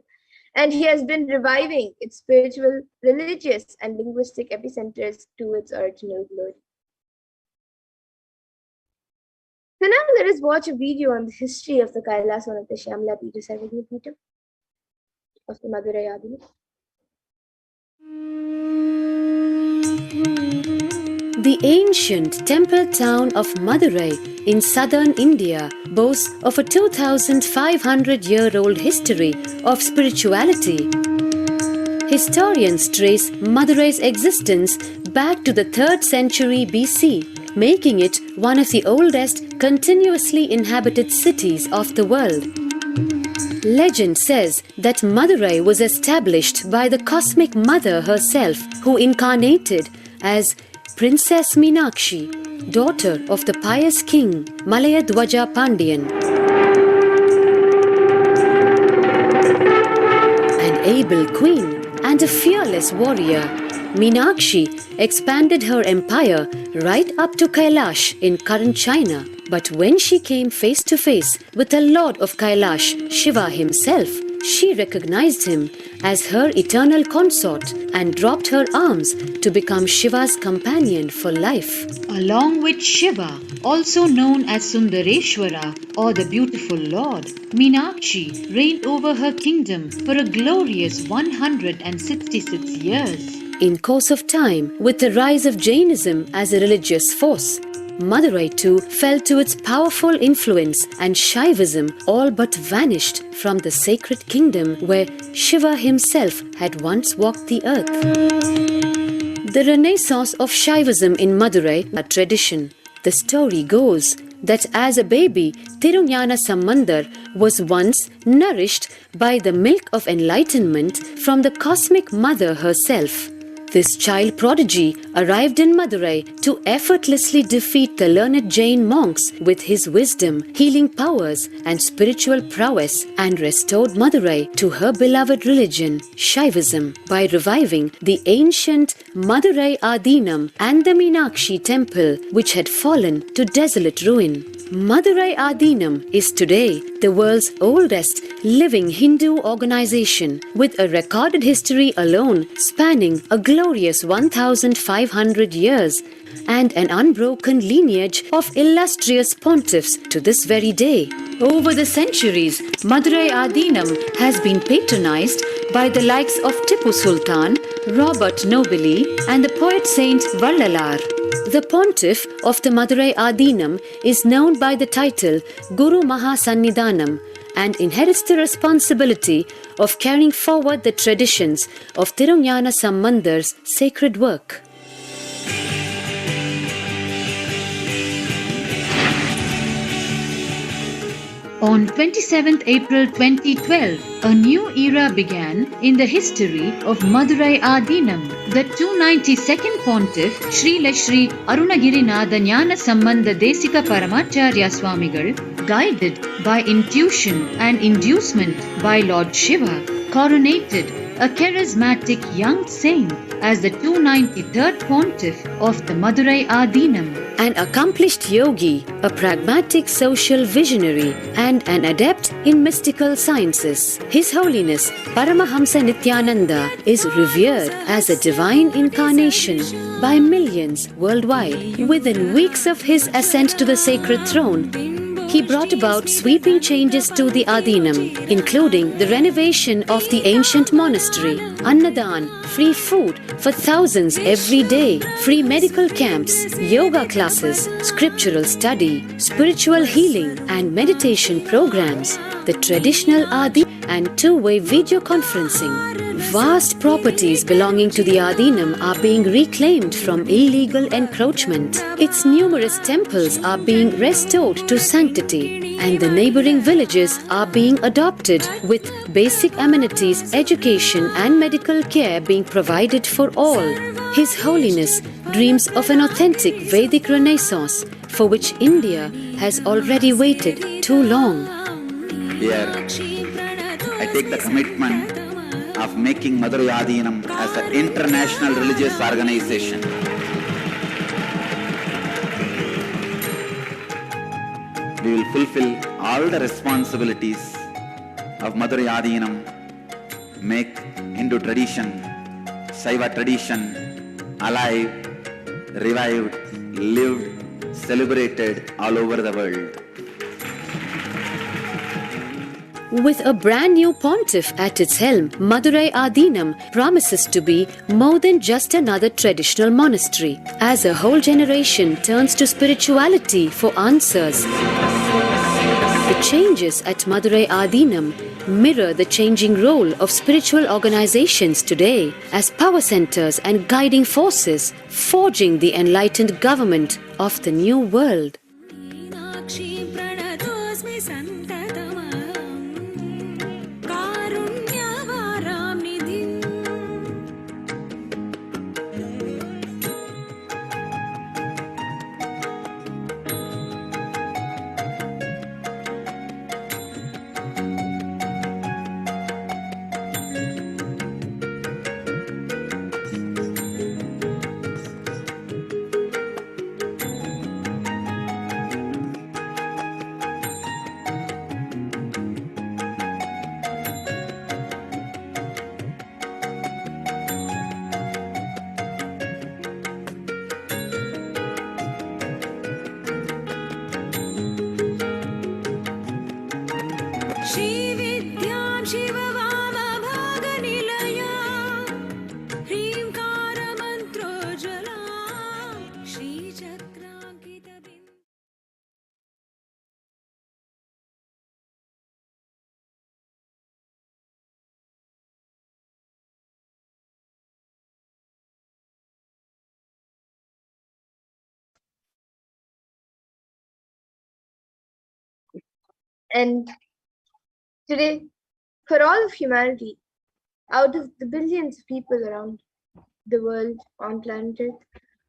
And he has been reviving its spiritual, religious, and linguistic epicenters to its original glory. So now let us watch a video on the history of the Kailasa of the Shyamala Peetham of the Madurai Adinam. The ancient temple town of Madurai in southern India boasts of a 2,500-year-old history of spirituality. Historians trace Madurai's existence back to the 3rd century BC, making it one of the oldest continuously inhabited cities of the world. Legend says that Madurai was established by the cosmic mother herself, who incarnated as Princess Meenakshi, daughter of the pious king Malayadwaja Pandian. An able queen and a fearless warrior, Meenakshi expanded her empire right up to Kailash in current China. But when she came face to face with the Lord of Kailash, Shiva himself, she recognized him as her eternal consort and dropped her arms to become Shiva's companion for life. Along with Shiva, also known as Sundareshwara or the beautiful Lord, Meenakshi reigned over her kingdom for a glorious 166 years. In course of time, with the rise of Jainism as a religious force, Madurai too fell to its powerful influence, and Shaivism all but vanished from the sacred kingdom where Shiva himself had once walked the earth. The renaissance of Shaivism in Madurai, a tradition. The story goes that as a baby, Tirunjana Sambandar was once nourished by the milk of enlightenment from the cosmic mother herself. This child prodigy arrived in Madurai to effortlessly defeat the learned Jain monks with his wisdom, healing powers, and spiritual prowess, and restored Madurai to her beloved religion, Shaivism, by reviving the ancient Madurai Adinam and the Meenakshi temple, which had fallen to desolate ruin. Madurai Adinam is today the world's oldest living Hindu organization, with a recorded history alone spanning a glorious 1,500 years and an unbroken lineage of illustrious pontiffs to this very day. Over the centuries, Madurai Adinam has been patronized by the likes of Tipu Sultan, Robert Nobili, and the poet saint Vallalar. The pontiff of the Madurai Adinam is known by the title Guru Mahasannidhanam and inherits the responsibility of carrying forward the traditions of Tirunjana Sambandar's sacred work. On 27th April 2012, a new era began in the history of Madurai Adinam. The 292nd Pontiff, Srila Sri Arunagirinatha Jnana Sambandha Desika Paramacharya Swamigal, guided by intuition and inducement by Lord Shiva, coronated a charismatic young saint as the 293rd Pontiff of the Madurai Adinam. An accomplished yogi, a pragmatic social visionary, and an adept in mystical sciences, His Holiness Paramahamsa Nithyananda is revered as a divine incarnation by millions worldwide. Within weeks of his ascent to the sacred throne, he brought about sweeping changes to the Adinam, including the renovation of the ancient monastery, Annadan, free food for thousands every day, free medical camps, yoga classes, scriptural study, spiritual healing, and meditation programs, the traditional Adi, and two-way video conferencing. Vast properties belonging to the Adinam are being reclaimed from illegal encroachment. Its numerous temples are being restored to sanctity, and the neighboring villages are being adopted with basic amenities, education, and medical care being provided for all. His Holiness dreams of an authentic Vedic Renaissance for which India has already waited too long. Here, I take the commitment of making Madurai Adinam as an international religious organization. We will fulfill all the responsibilities of Madurai Adinam, make Hindu tradition, Saiva tradition alive, revived, lived, celebrated all over the world. With a brand new pontiff at its helm, Madurai Adinam promises to be more than just another traditional monastery. As a whole generation turns to spirituality for answers, the changes at Madurai Adinam mirror the changing role of spiritual organizations today as power centers and guiding forces, forging the enlightened government of the new world. And today, for all of humanity, out of the billions of people around the world on planet Earth,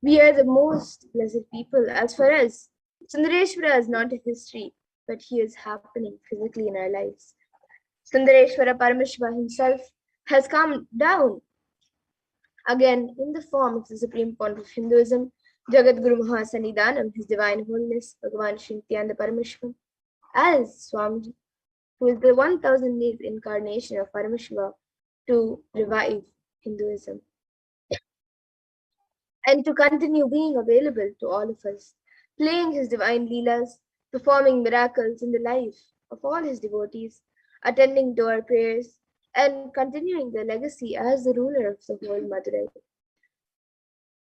we are the most blessed people. As far as Sundareshwara is not a history, but he is happening physically in our lives. Sundareshwara Paramashiva himself has come down again in the form of the Supreme Pontiff of Hinduism, Jagat Guru Mahasannidhanam, His Divine Holiness, Bhagavan Shri Nithyananda Paramashivam, as Swamiji, who is the 1000th incarnation of Paramashiva to revive Hinduism and to continue being available to all of us, playing his divine leelas, performing miracles in the life of all his devotees, attending to our prayers, and continuing the legacy as the ruler of the whole Madurai.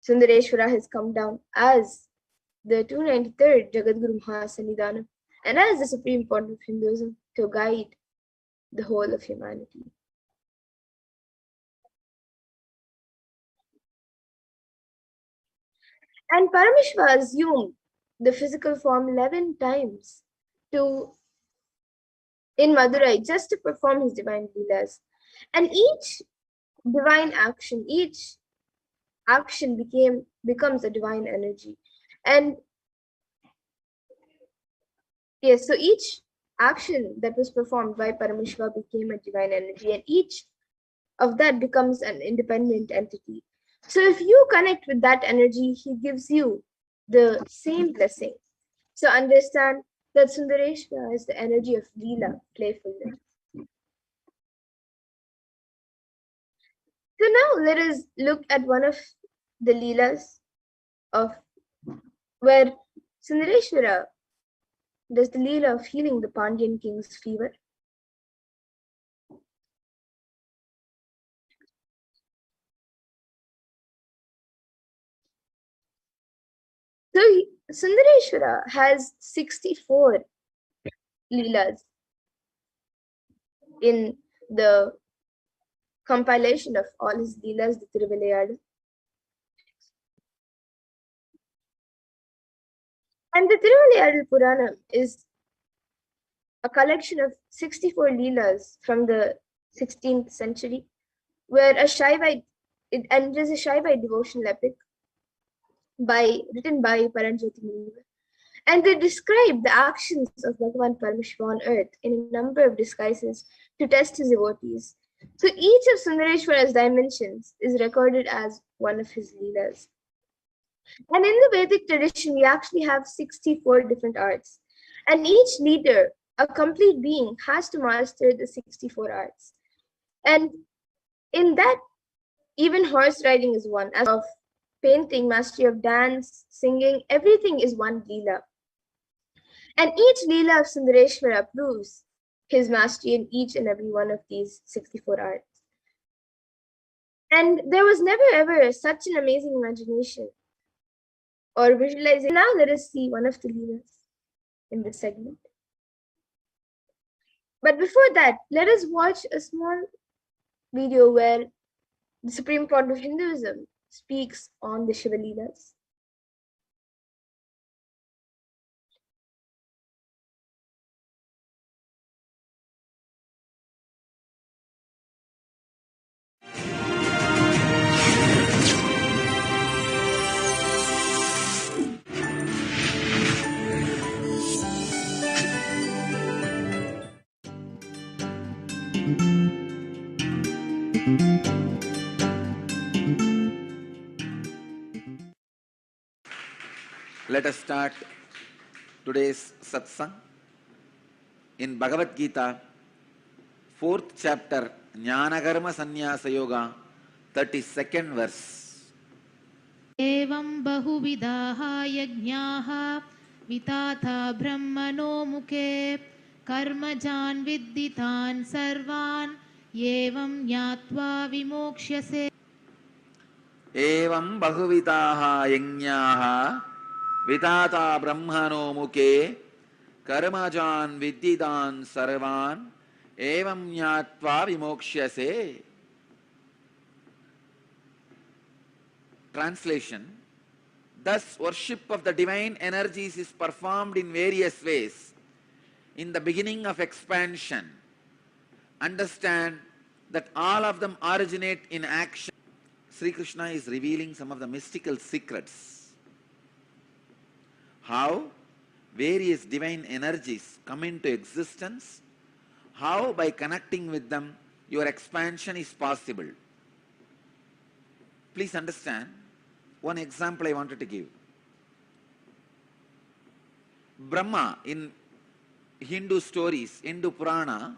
Sundareshwara has come down as the 293rd Jagadguru Mahasannidhanam and as the Supreme Pontiff of Hinduism to guide the whole of humanity. And Paramashiva assumed the physical form 11 times in Madurai just to perform his divine leelas. And each divine action, each action becomes a divine energy. And yes, so each action that was performed by Paramashiva became a divine energy, and each of that becomes an independent entity. So if you connect with that energy, he gives you the same blessing. So understand that Sundareshwara is the energy of Leela, playfulness. So now let us look at one of the Leelas of where Sundareshwara does the Leela of healing the Pandyan king's fever. So Sundareshwara has 64 Leelas in the compilation of all his Leelas, the Tiruvilayadu. And the Tiruvilayadu Puranam is a collection of 64 Leelas from the 16th century, where it is a Shaivite devotional epic written by Paranjyoti Muniva. And they describe the actions of Bhagavan Paramashiva on earth in a number of disguises to test his devotees. So each of Sundareshwara's dimensions is recorded as one of his Leelas. And in the Vedic tradition, we actually have 64 different arts. And each leader, a complete being, has to master the 64 arts. And in that, even horse riding is one, as of painting, mastery of dance, singing, everything is one Leela. And each Leela of Sundareshwara proves his mastery in each and every one of these 64 arts. And there was never ever such an amazing imagination or visualizing. Now let us see one of the Leelas in this segment. But before that, let us watch a small video where the Supreme Court of Hinduism speaks on the Shiva Leelas. Let us start today's satsang in Bhagavad Gita, 4th chapter, Jnanakarma Sannyasa Yoga, 32nd verse. एवं बहुविधाः यज्ञाः विताथा ब्रह्मणो मुखे कर्मजान् विद्दितान् सर्वान् एवं ज्ञात्वा विमोक्ष्यसे. एवं बहुविधाः यज्ञाः विताता ब्रह्मणो मुखे कर्मजान् विद्दितान् सर्वान् एवं ज्ञात्वा विमोक्ष्यसे. Translation: thus worship of the divine energies is performed in various ways. In the beginning of expansion, understand that all of them originate in action. Sri Krishna is revealing some of the mystical secrets. How various divine energies come into existence, how by connecting with them your expansion is possible. Please understand, one example I wanted to give. Brahma, in Hindu stories, Hindu Purana,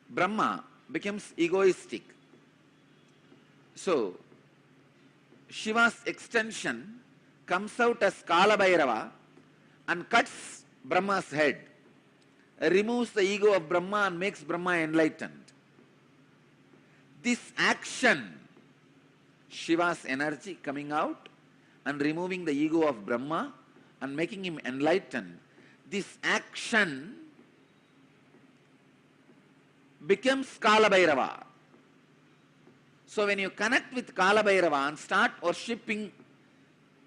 Brahma becomes egoistic. So, Shiva's extension comes out as Kala Bhairava and cuts Brahma's head, removes the ego of Brahma and makes Brahma enlightened. This action, Shiva's energy coming out and removing the ego of Brahma and making him enlightened, this action becomes Kala Bhairava. So when you connect with Kala Bhairava and start worshipping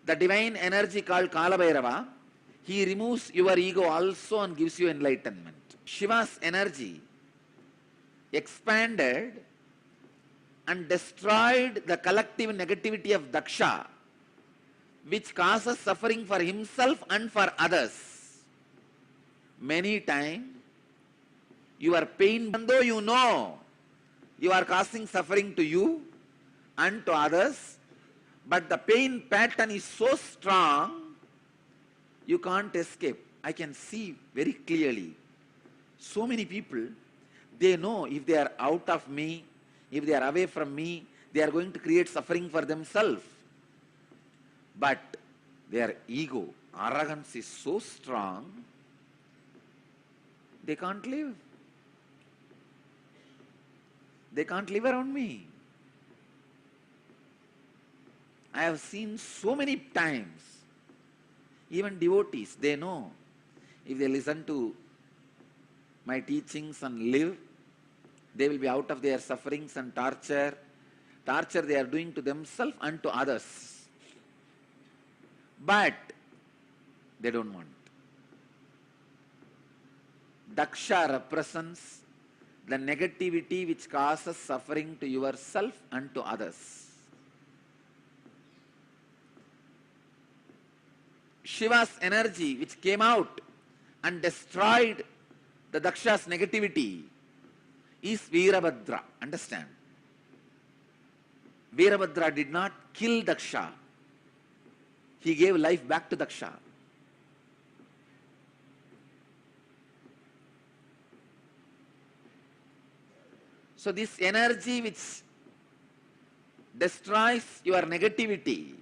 the divine energy called Kala Bhairava, he removes your ego also and gives you enlightenment. Shiva's energy expanded and destroyed the collective negativity of Daksha, which causes suffering for himself and for others. Many times, your pain, even though you know you are causing suffering to you and to others, but the pain pattern is so strong, you can't escape. I can see very clearly. So many people, they know if they are out of me, if they are away from me, they are going to create suffering for themselves. But their ego, arrogance is so strong, they can't live. They can't live around me. I have seen so many times, even devotees, they know if they listen to my teachings and live, they will be out of their sufferings and torture they are doing to themselves and to others. But they don't want. Daksha represents the negativity which causes suffering to yourself and to others. Shiva's energy which came out and destroyed the Daksha's negativity is Veerabhadra. Understand? Veerabhadra did not kill Daksha. He gave life back to Daksha. So this energy which destroys your negativity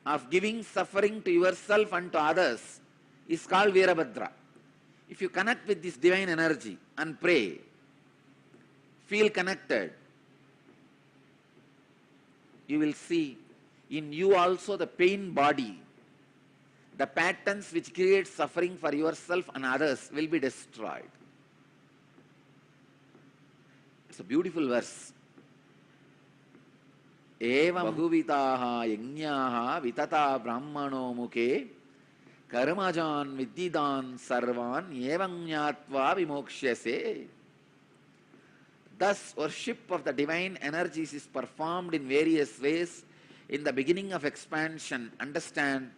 of giving suffering to yourself and to others is called Veerabhadra. If you connect with this divine energy and pray, feel connected, you will see in you also the pain body, the patterns which create suffering for yourself and others will be destroyed. It's a beautiful verse. Evam bahuvitaha yajnaha vitata brahmano mukhe karmajan viddidan sarvan evam jnatva vimokshase. Thus, worship of the divine energies is performed in various ways. In the beginning of expansion, understand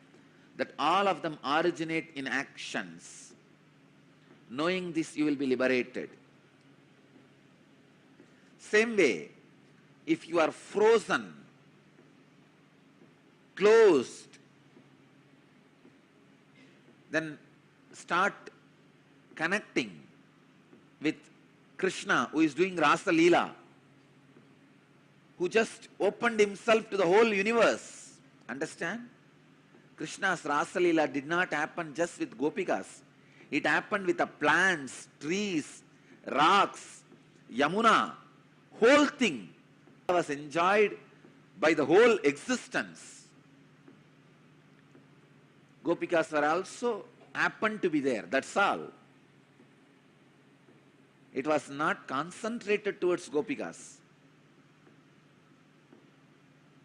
that all of them originate in actions. Knowing this, you will be liberated. Same way, if you are frozen, closed, then start connecting with Krishna, who is doing Rasa Leela, who just opened himself to the whole universe. Understand? Krishna's Rasa Leela did not happen just with Gopikas. It happened with the plants, trees, rocks, Yamuna. Whole thing was enjoyed by the whole existence. Gopikas were also happened to be there. That's all. It was not concentrated towards Gopikas.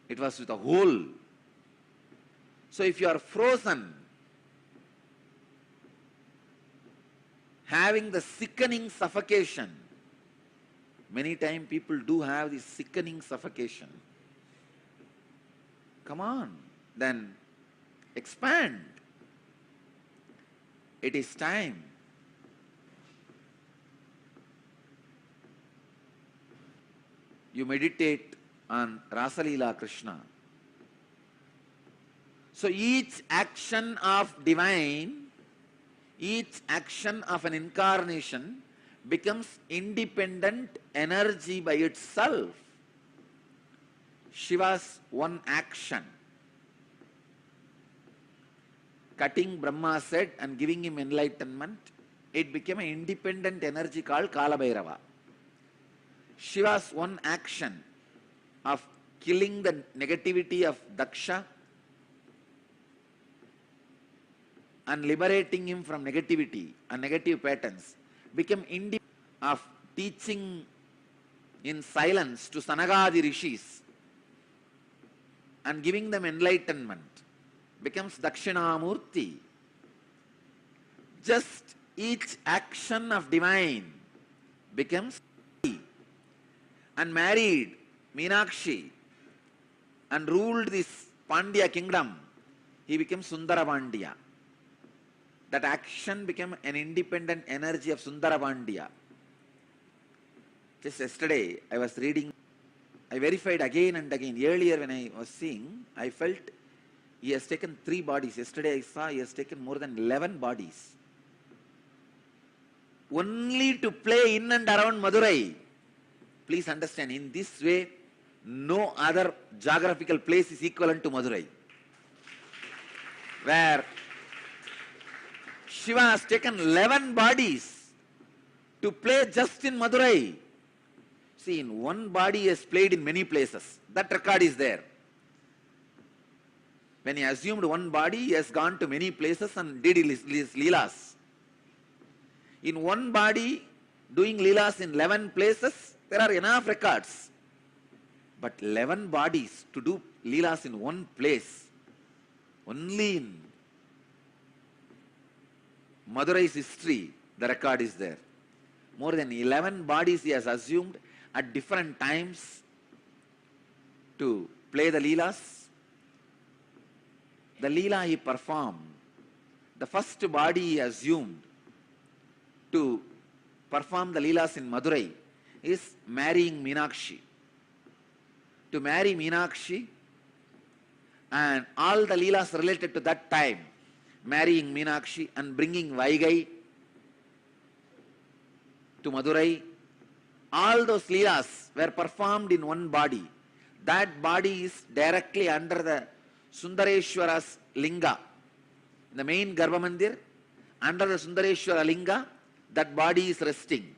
It was with the whole. So if you are frozen, having the sickening suffocation, many times people do have this sickening suffocation. Come on, then expand. It is time. You meditate on Rasa Leela Krishna. So each action of divine, each action of an incarnation becomes independent energy by itself. Shiva's one action, cutting Brahma's head and giving him enlightenment, it became an independent energy called Kala Bhairava. Shiva's one action of killing the negativity of Daksha and liberating him from negativity and negative patterns became independent of teaching in silence to Sanagadi Rishis and giving them enlightenment becomes Dakshinamurti. Just each action of divine becomes and married Meenakshi and ruled this Pandya kingdom. He became Sundara Pandya. That action became an independent energy of Sundara Pandya. Just yesterday I was reading, I verified again and again. Earlier when I was seeing, I felt he has taken 3 bodies. Yesterday I saw he has taken more than 11 bodies. Only to play in and around Madurai. Please understand, in this way, no other geographical place is equivalent to Madurai. Where Shiva has taken 11 bodies to play just in Madurai. See, in one body he has played in many places. That record is there. When he assumed one body, he has gone to many places and did his leelas. In one body, doing leelas in 11 places, there are enough records. But 11 bodies to do leelas in one place, only in Madurai's history, the record is there. More than 11 bodies he has assumed at different times to play the leelas. The leela he performed, the first body he assumed to perform the leelas in Madurai is marrying Meenakshi. To marry Meenakshi and all the Leelas related to that time, marrying Meenakshi and bringing Vaigai to Madurai, all those Leelas were performed in one body. That body is directly under the Sundareshwara's linga. In the main Garbha Mandir, under the Sundareshwara linga, that body is resting.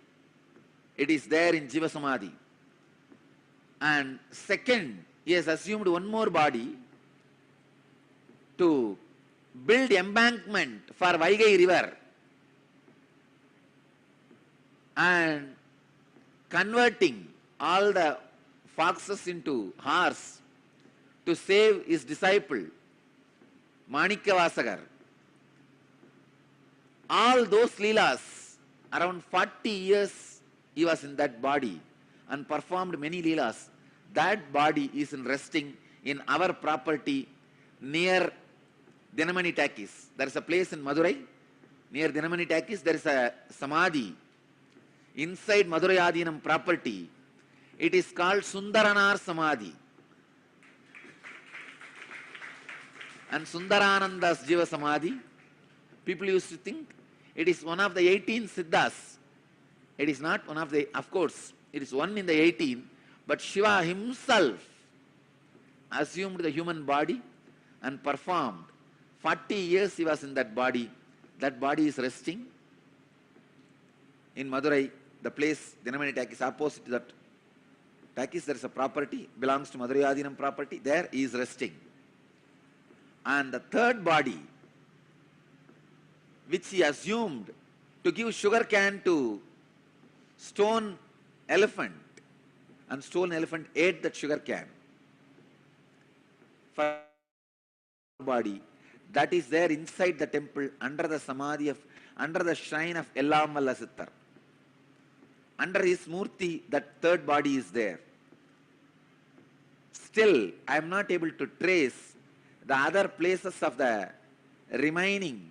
It is there in Jiva Samadhi. And second, he has assumed one more body to build embankment for Vaigai river and converting all the foxes into horse to save his disciple Manikyavasagar. All those Leelas, around 40 years he was in that body and performed many Leelas. That body is resting in our property near Dinamani Takis. There is a place in Madurai, near Dinamani Takis, there is a Samadhi inside Madurai Adinam property. It is called Sundaranar Samadhi. And Sundarananda's Jiva Samadhi, people used to think it is one of the 18 Siddhas. It is not one of the, of course, it is one in the 18, but Shiva himself assumed the human body and performed. 40 years he was in that body. That body is resting in Madurai, the place Dinamani Takis, opposite to that Takis, there is a property, belongs to Madurai Adinam property. There he is resting. And the third body, which he assumed to give sugar cane to stone elephant, and stone elephant ate that sugar cane. For body, that is there inside the temple under the Samadhi of, under the shrine of Ellamalla Sittar. Under his murti, that third body is there. Still, I am not able to trace the other places of the remaining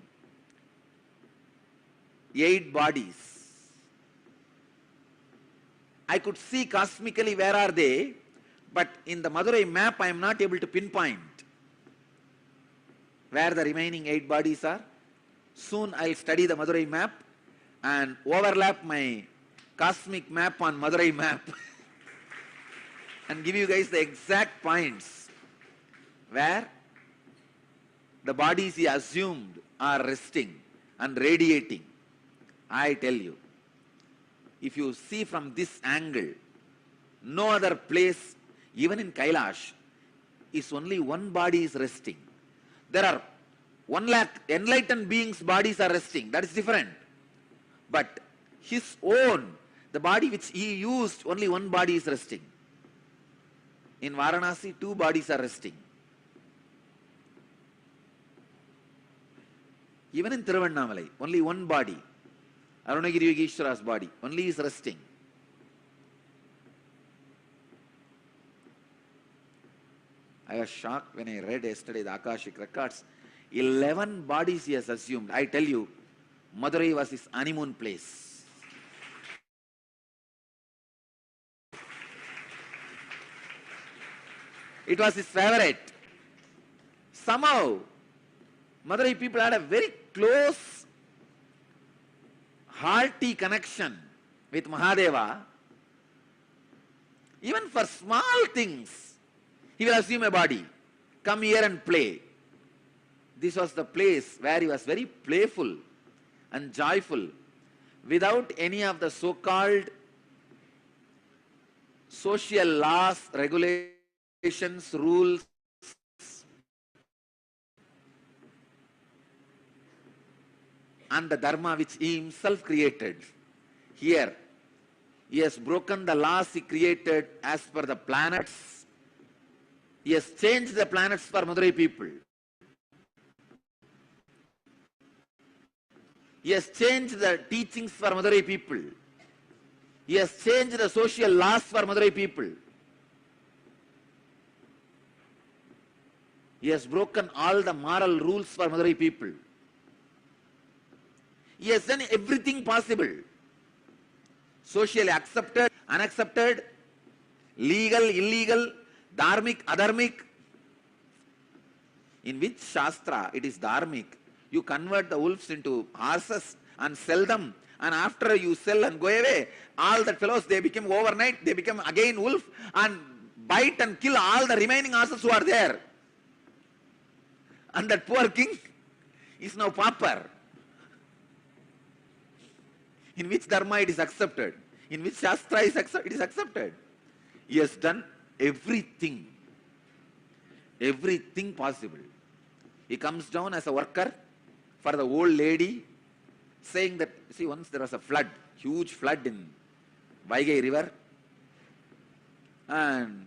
8 bodies. I could see cosmically where are they, but in the Madurai map I am not able to pinpoint where the remaining 8 bodies are. Soon I will study the Madurai map and overlap my cosmic map on Madurai map and give you guys the exact points where the bodies he assumed are resting and radiating. I tell you, if you see from this angle, no other place, even in Kailash, is only one body is resting. There are 1 lakh enlightened beings' bodies are resting. That is different. But his own, the body which he used, only one body is resting. In Varanasi, 2 bodies are resting. Even in Thiruvannamalai, only one body, Arunagiri Yogeshwara's body, only is resting. I was shocked when I read yesterday the Akashic records. 11 bodies he has assumed. I tell you, Madurai was his honeymoon place. It was his favorite. Somehow, Madurai people had a very close, hearty connection with Mahadeva. Even for small things, he will assume a body. Come here and play. This was the place where he was very playful and joyful without any of the so-called social laws, regulations, rules. And the dharma which he himself created. Here, he has broken the laws he created as per the planets. He has changed the planets for Madurai people. He has changed the teachings for Madurai people. He has changed the social laws for Madurai people. He has broken all the moral rules for Madurai people. He has done everything possible, socially accepted unaccepted, legal, illegal, dharmic, adharmic. In which Shastra it is dharmic? You convert the wolves into horses and sell them, and after you sell and go away, all the fellows, they become overnight, they become again wolf and bite and kill all the remaining horses who are there. And that poor king is now pauper. In which dharma it is accepted? In which Shastra it is accepted? He has done everything possible. He comes down as a worker for the old lady, saying that, see, once there was a flood, huge flood in Vaigai river, and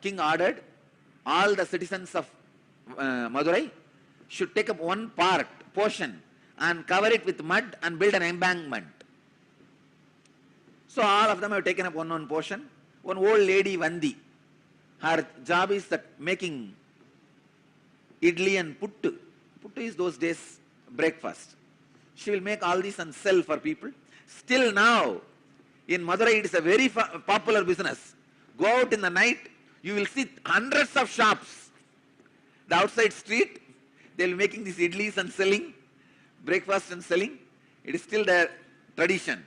king ordered all the citizens of Madurai should take up one portion and cover it with mud and build an embankment. So all of them have taken up one portion. One old lady, Vandi, her job is that making idli and puttu. Puttu is those days breakfast. She will make all this and sell for people. Still now, in Madurai, it is a very popular business. Go out in the night, you will see hundreds of shops. The outside street, they will be making these idlis and selling, breakfast and selling. It is still their tradition.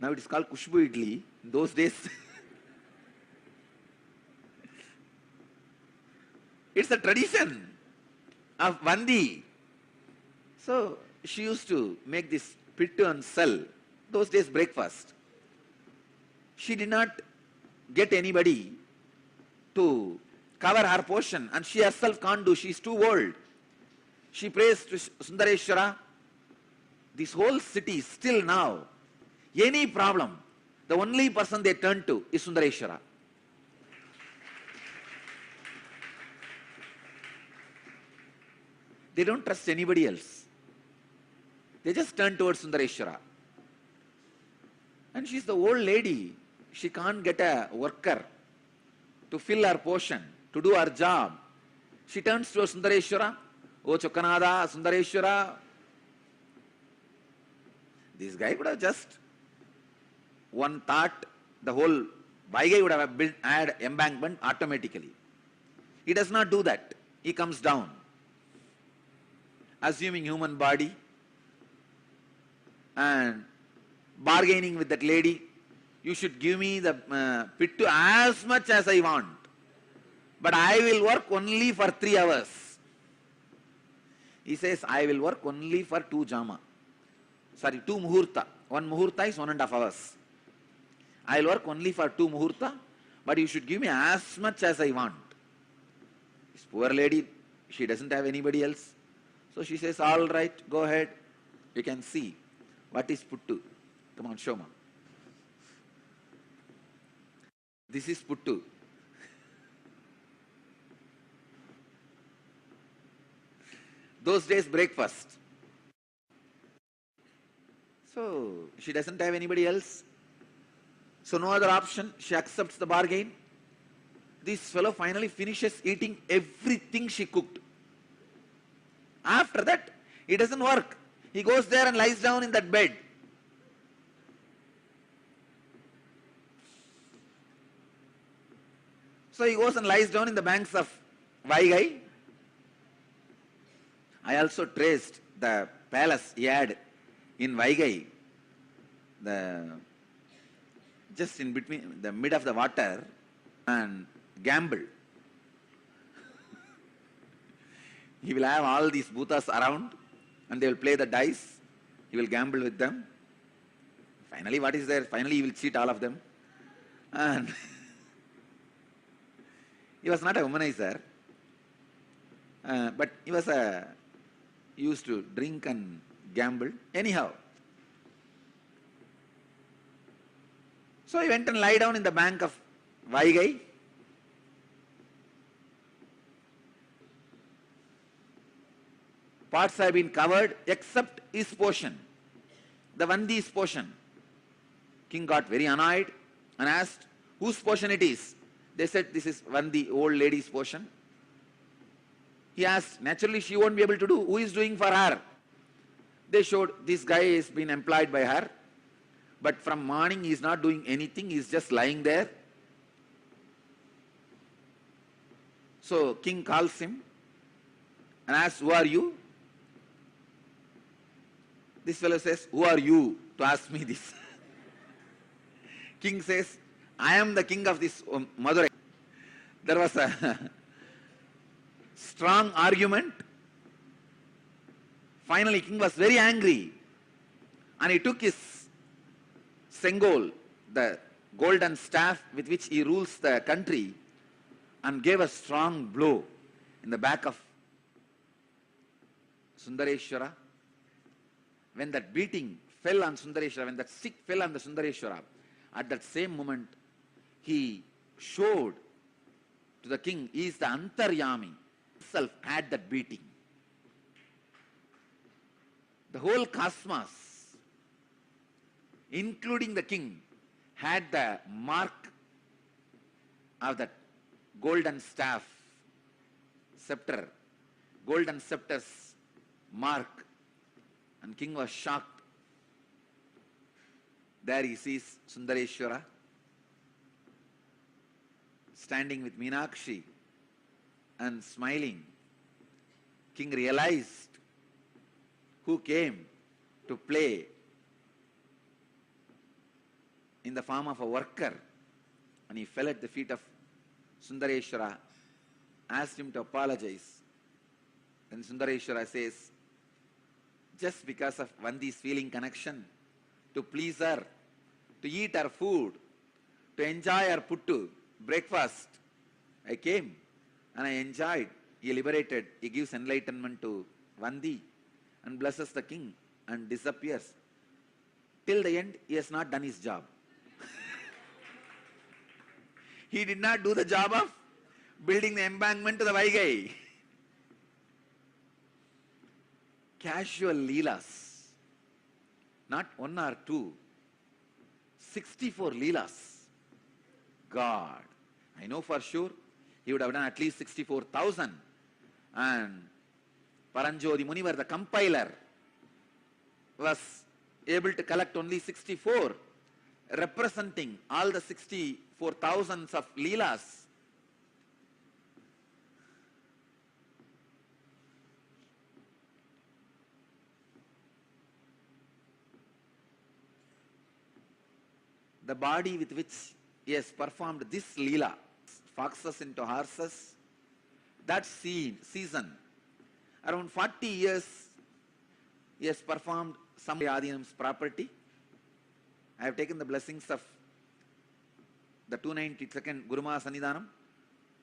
Now it is called Kushbu idli. In those days, it's a tradition of Vandi. So she used to make this pittu and sell. Those days breakfast. She did not get anybody to cover her portion, and she herself can't do. She is too old. She prays to Sundareshwara. This whole city, still now, any problem, the only person they turn to is Sundareshwara. They don't trust anybody else. They just turn towards Sundareshwara. And she's the old lady. She can't get a worker to fill her portion, to do her job. She turns towards Sundareshwara. Oh Chokkanada, Sundareshwara. This guy would have just one thought, the whole Vaigai would have built, add embankment automatically. He does not do that. He comes down, assuming human body and bargaining with that lady. You should give me the pittu as much as I want, but I will work only for 3 hours. He says, I will work only for 2 muhurta. 1 muhurta is 1.5 hours. I will work only for 2 muhurta, but you should give me as much as I want. This poor lady, she doesn't have anybody else. So she says, all right, go ahead. You can see what is puttu. Come on, show me. This is puttu. Those days breakfast. So she doesn't have anybody else. So no other option. She accepts the bargain. This fellow finally finishes eating everything she cooked. After that, it doesn't work. He goes there and lies down in that bed. So he goes and lies down in the banks of Vaigai. I also traced the palace he had in Vaigai, just in between, the mid of the water, and gamble. He will have all these bhutas around and they will play the dice. He will gamble with them. Finally, what is there? Finally, he will cheat all of them. And he was not a womanizer, but he was used to drink and gamble. Anyhow, so he went and lie down in the bank of Vaigai. Parts have been covered except his portion, the Vandi's portion. King got very annoyed and asked whose portion it is. They said this is Vandi, old lady's portion. He asked, naturally she won't be able to do. Who is doing for her? They showed this guy has been employed by her. but from morning he is not doing anything, he is just lying there. So king calls him and asks, who are you? This fellow says, who are you to ask me this? King says, I am the king of this Madurai. There was a strong argument. Finally, king was very angry and he took his sengol, the golden staff with which he rules the country, and gave a strong blow in the back of Sundareshwara. When that beating fell on Sundareshwara, when that stick fell on the Sundareshwara, at that same moment, he showed to the king, he is the Antaryami, himself had that beating. The whole cosmos, including the king, had the mark of that golden staff, scepter, golden scepter's mark, and king was shocked. There he sees Sundareshwara standing with Meenakshi and smiling. King realized who came to play in the form of a worker, and he fell at the feet of Sundareshwara, asked him to apologize. Then Sundareshwara says, just because of Vandi's feeling connection, to please her, to eat her food, to enjoy her puttu, breakfast, I came and I enjoyed. He liberated, he gives enlightenment to Vandi and blesses the king and disappears. Till the end, he has not done his job. He did not do the job of building the embankment to the Vaigai. Casual leelas, not one or two, 64 leelas. God, I know for sure he would have done at least 64,000. And Paranjodi Munivar, the compiler, was able to collect only 64, representing all the 64,000s of leelas. The body with which he has performed this leela, foxes into horses, that season, around 40 years, he has performed some Adinam's property. I have taken the blessings of the 292nd Guruma Sannidhanam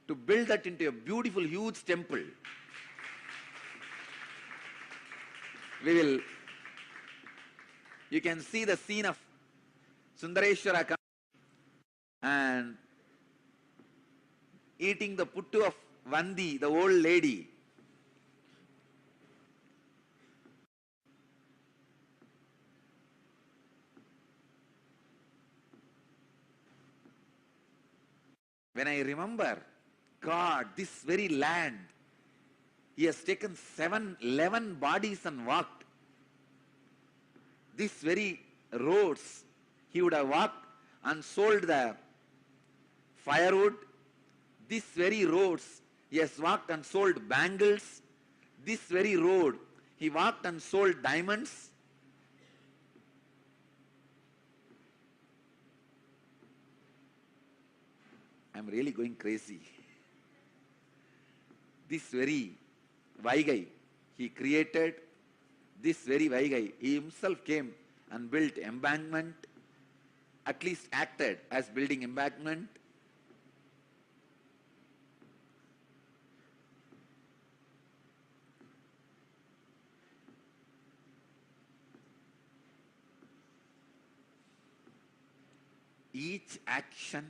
to build that into a beautiful, huge temple. You can see the scene of Sundareshwara coming and eating the puttu of Vandi, the old lady. When I remember, God, this very land, he has taken 11 bodies and walked. These very roads, he would have walked and sold the firewood. These very roads, he has walked and sold bangles. This very road, he walked and sold diamonds. I'm really going crazy. This very Vaigai, he created this very Vaigai. He himself came and built embankment, at least acted as building embankment. Each action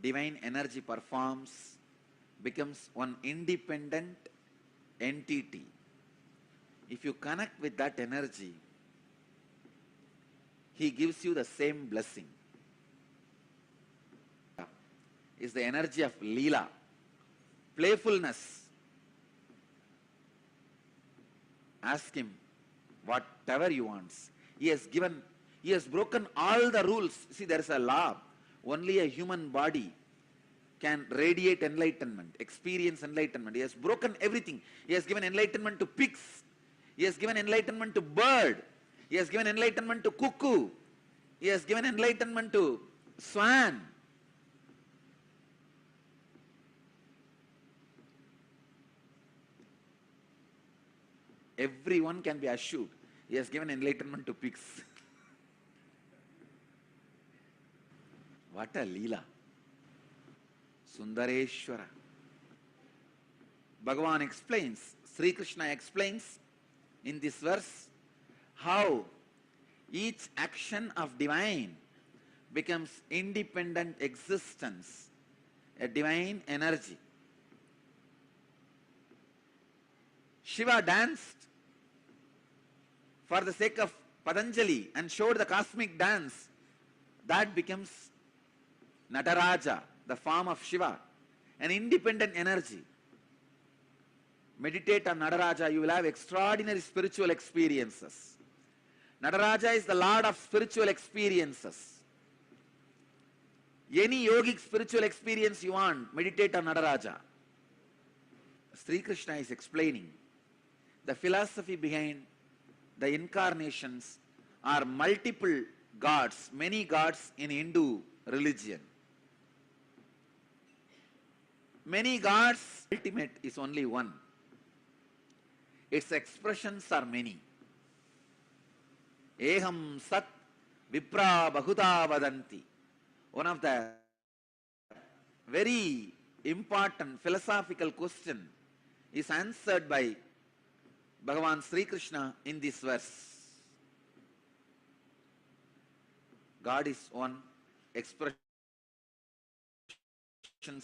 divine energy performs becomes one independent entity. If you connect with that energy, he gives you the same blessing. Is the energy of Leela, playfulness. Ask him whatever he wants. He has given He has broken all the rules. See, there is a law. Only a human body can radiate enlightenment, experience enlightenment. He has broken everything. He has given enlightenment to pigs. He has given enlightenment to bird. He has given enlightenment to cuckoo. He has given enlightenment to swan. Everyone can be assured. He has given enlightenment to pigs. What a Leela. Sundareshwara. Bhagavan explains, Sri Krishna explains in this verse how each action of divine becomes independent existence, a divine energy. Shiva danced for the sake of Patanjali and showed the cosmic dance. That becomes Nataraja, the form of Shiva, an independent energy. Meditate on Nataraja, you will have extraordinary spiritual experiences. Nataraja is the Lord of spiritual experiences. Any yogic spiritual experience you want, meditate on Nataraja. Sri Krishna is explaining the philosophy behind the incarnations are multiple gods, many gods in Hindu religion. Many gods, ultimate is only one. Its expressions are many. Eham sat vipra bahuta vadanti. One of the very important philosophical question is answered by Bhagavan Sri Krishna in this verse. God is one, expressions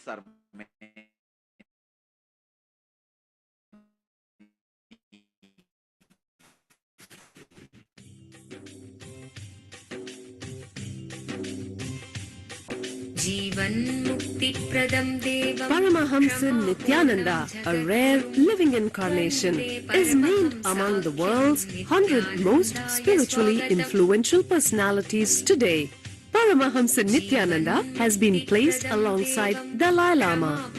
are many. Paramahamsa Nithyananda, a rare living incarnation, is named among the world's 100 most spiritually influential personalities today. Paramahamsa Nithyananda has been placed alongside Dalai Lama,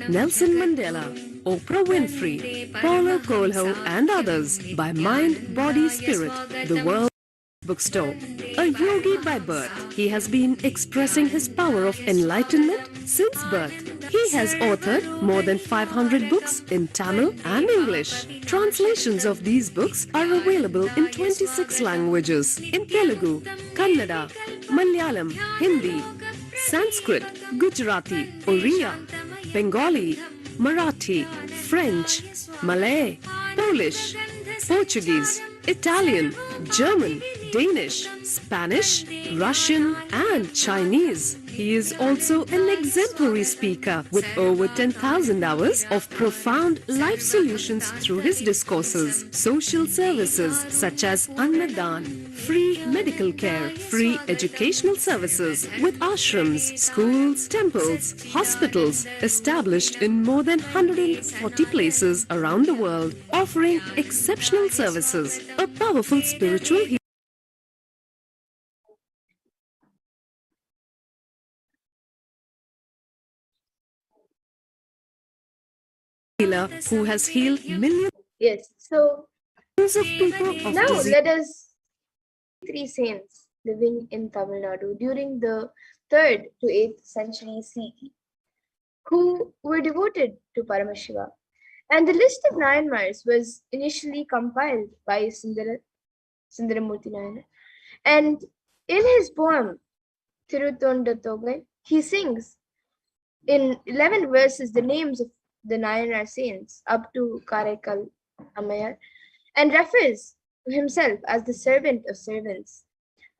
Nelson Mandela, Oprah Winfrey, Paulo Coelho and others by Mind, Body, Spirit, the world bookstore. A yogi by birth, he has been expressing his power of enlightenment since birth. He has authored more than 500 books in Tamil and English. Translations of these books are available in 26 languages in Telugu, Kannada, Malayalam, Hindi, Sanskrit, Gujarati, Oriya, Bengali, Marathi, French, Malay, Polish, Portuguese, Italian, German, Danish, Spanish, Russian and Chinese. He is also an exemplary speaker with over 10,000 hours of profound life solutions through his discourses. Social services such as Annadan, free medical care, free educational services with ashrams, schools, temples, hospitals established in more than 140 places around the world, offering exceptional services. A powerful spiritual healer who has healed millions of people of now disease. let us three saints living in Tamil Nadu during the 3rd to 8th century CE who were devoted to Paramashiva. And the list of Nayanmars was initially compiled by Sundaramurti Nayanar. And in his poem, Tirutondatogai, he sings in 11 verses the names of the Nayanar saints up to Karaikal Ammayar and refers to himself as the servant of servants.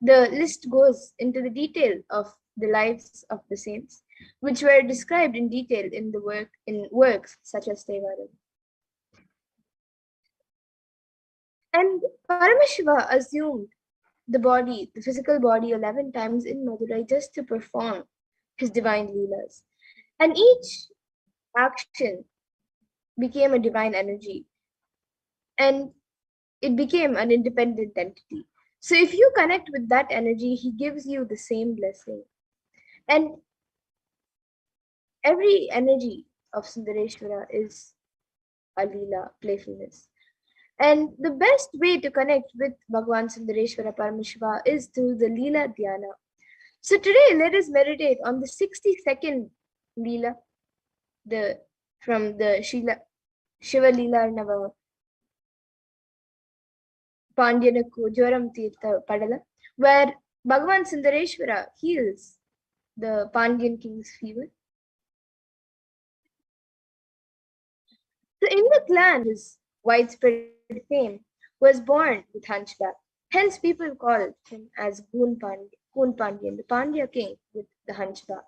The list goes into the detail of the lives of the saints, which were described in detail in works such as Tevaram. And Paramashiva assumed the physical body 11 times in Madurai just to perform his divine leelas. And each action became a divine energy. And it became an independent entity. So if you connect with that energy, he gives you the same blessing. And every energy of Sundareshwara is a Leela, playfulness. And the best way to connect with Bhagavan Sundareshwara Paramashiva is through the Leela Dhyana. So today, let us meditate on the 60-second Leela, from the Shiva Leela Nava Pandyanaku Joram Tirtha Padala, where Bhagavan Sundareshwara heals the Pandyan king's fever. So in the clan, his widespread fame was born with hunchback. Hence, people called him as Goon Pandyan, the Pandya king with the hunchback.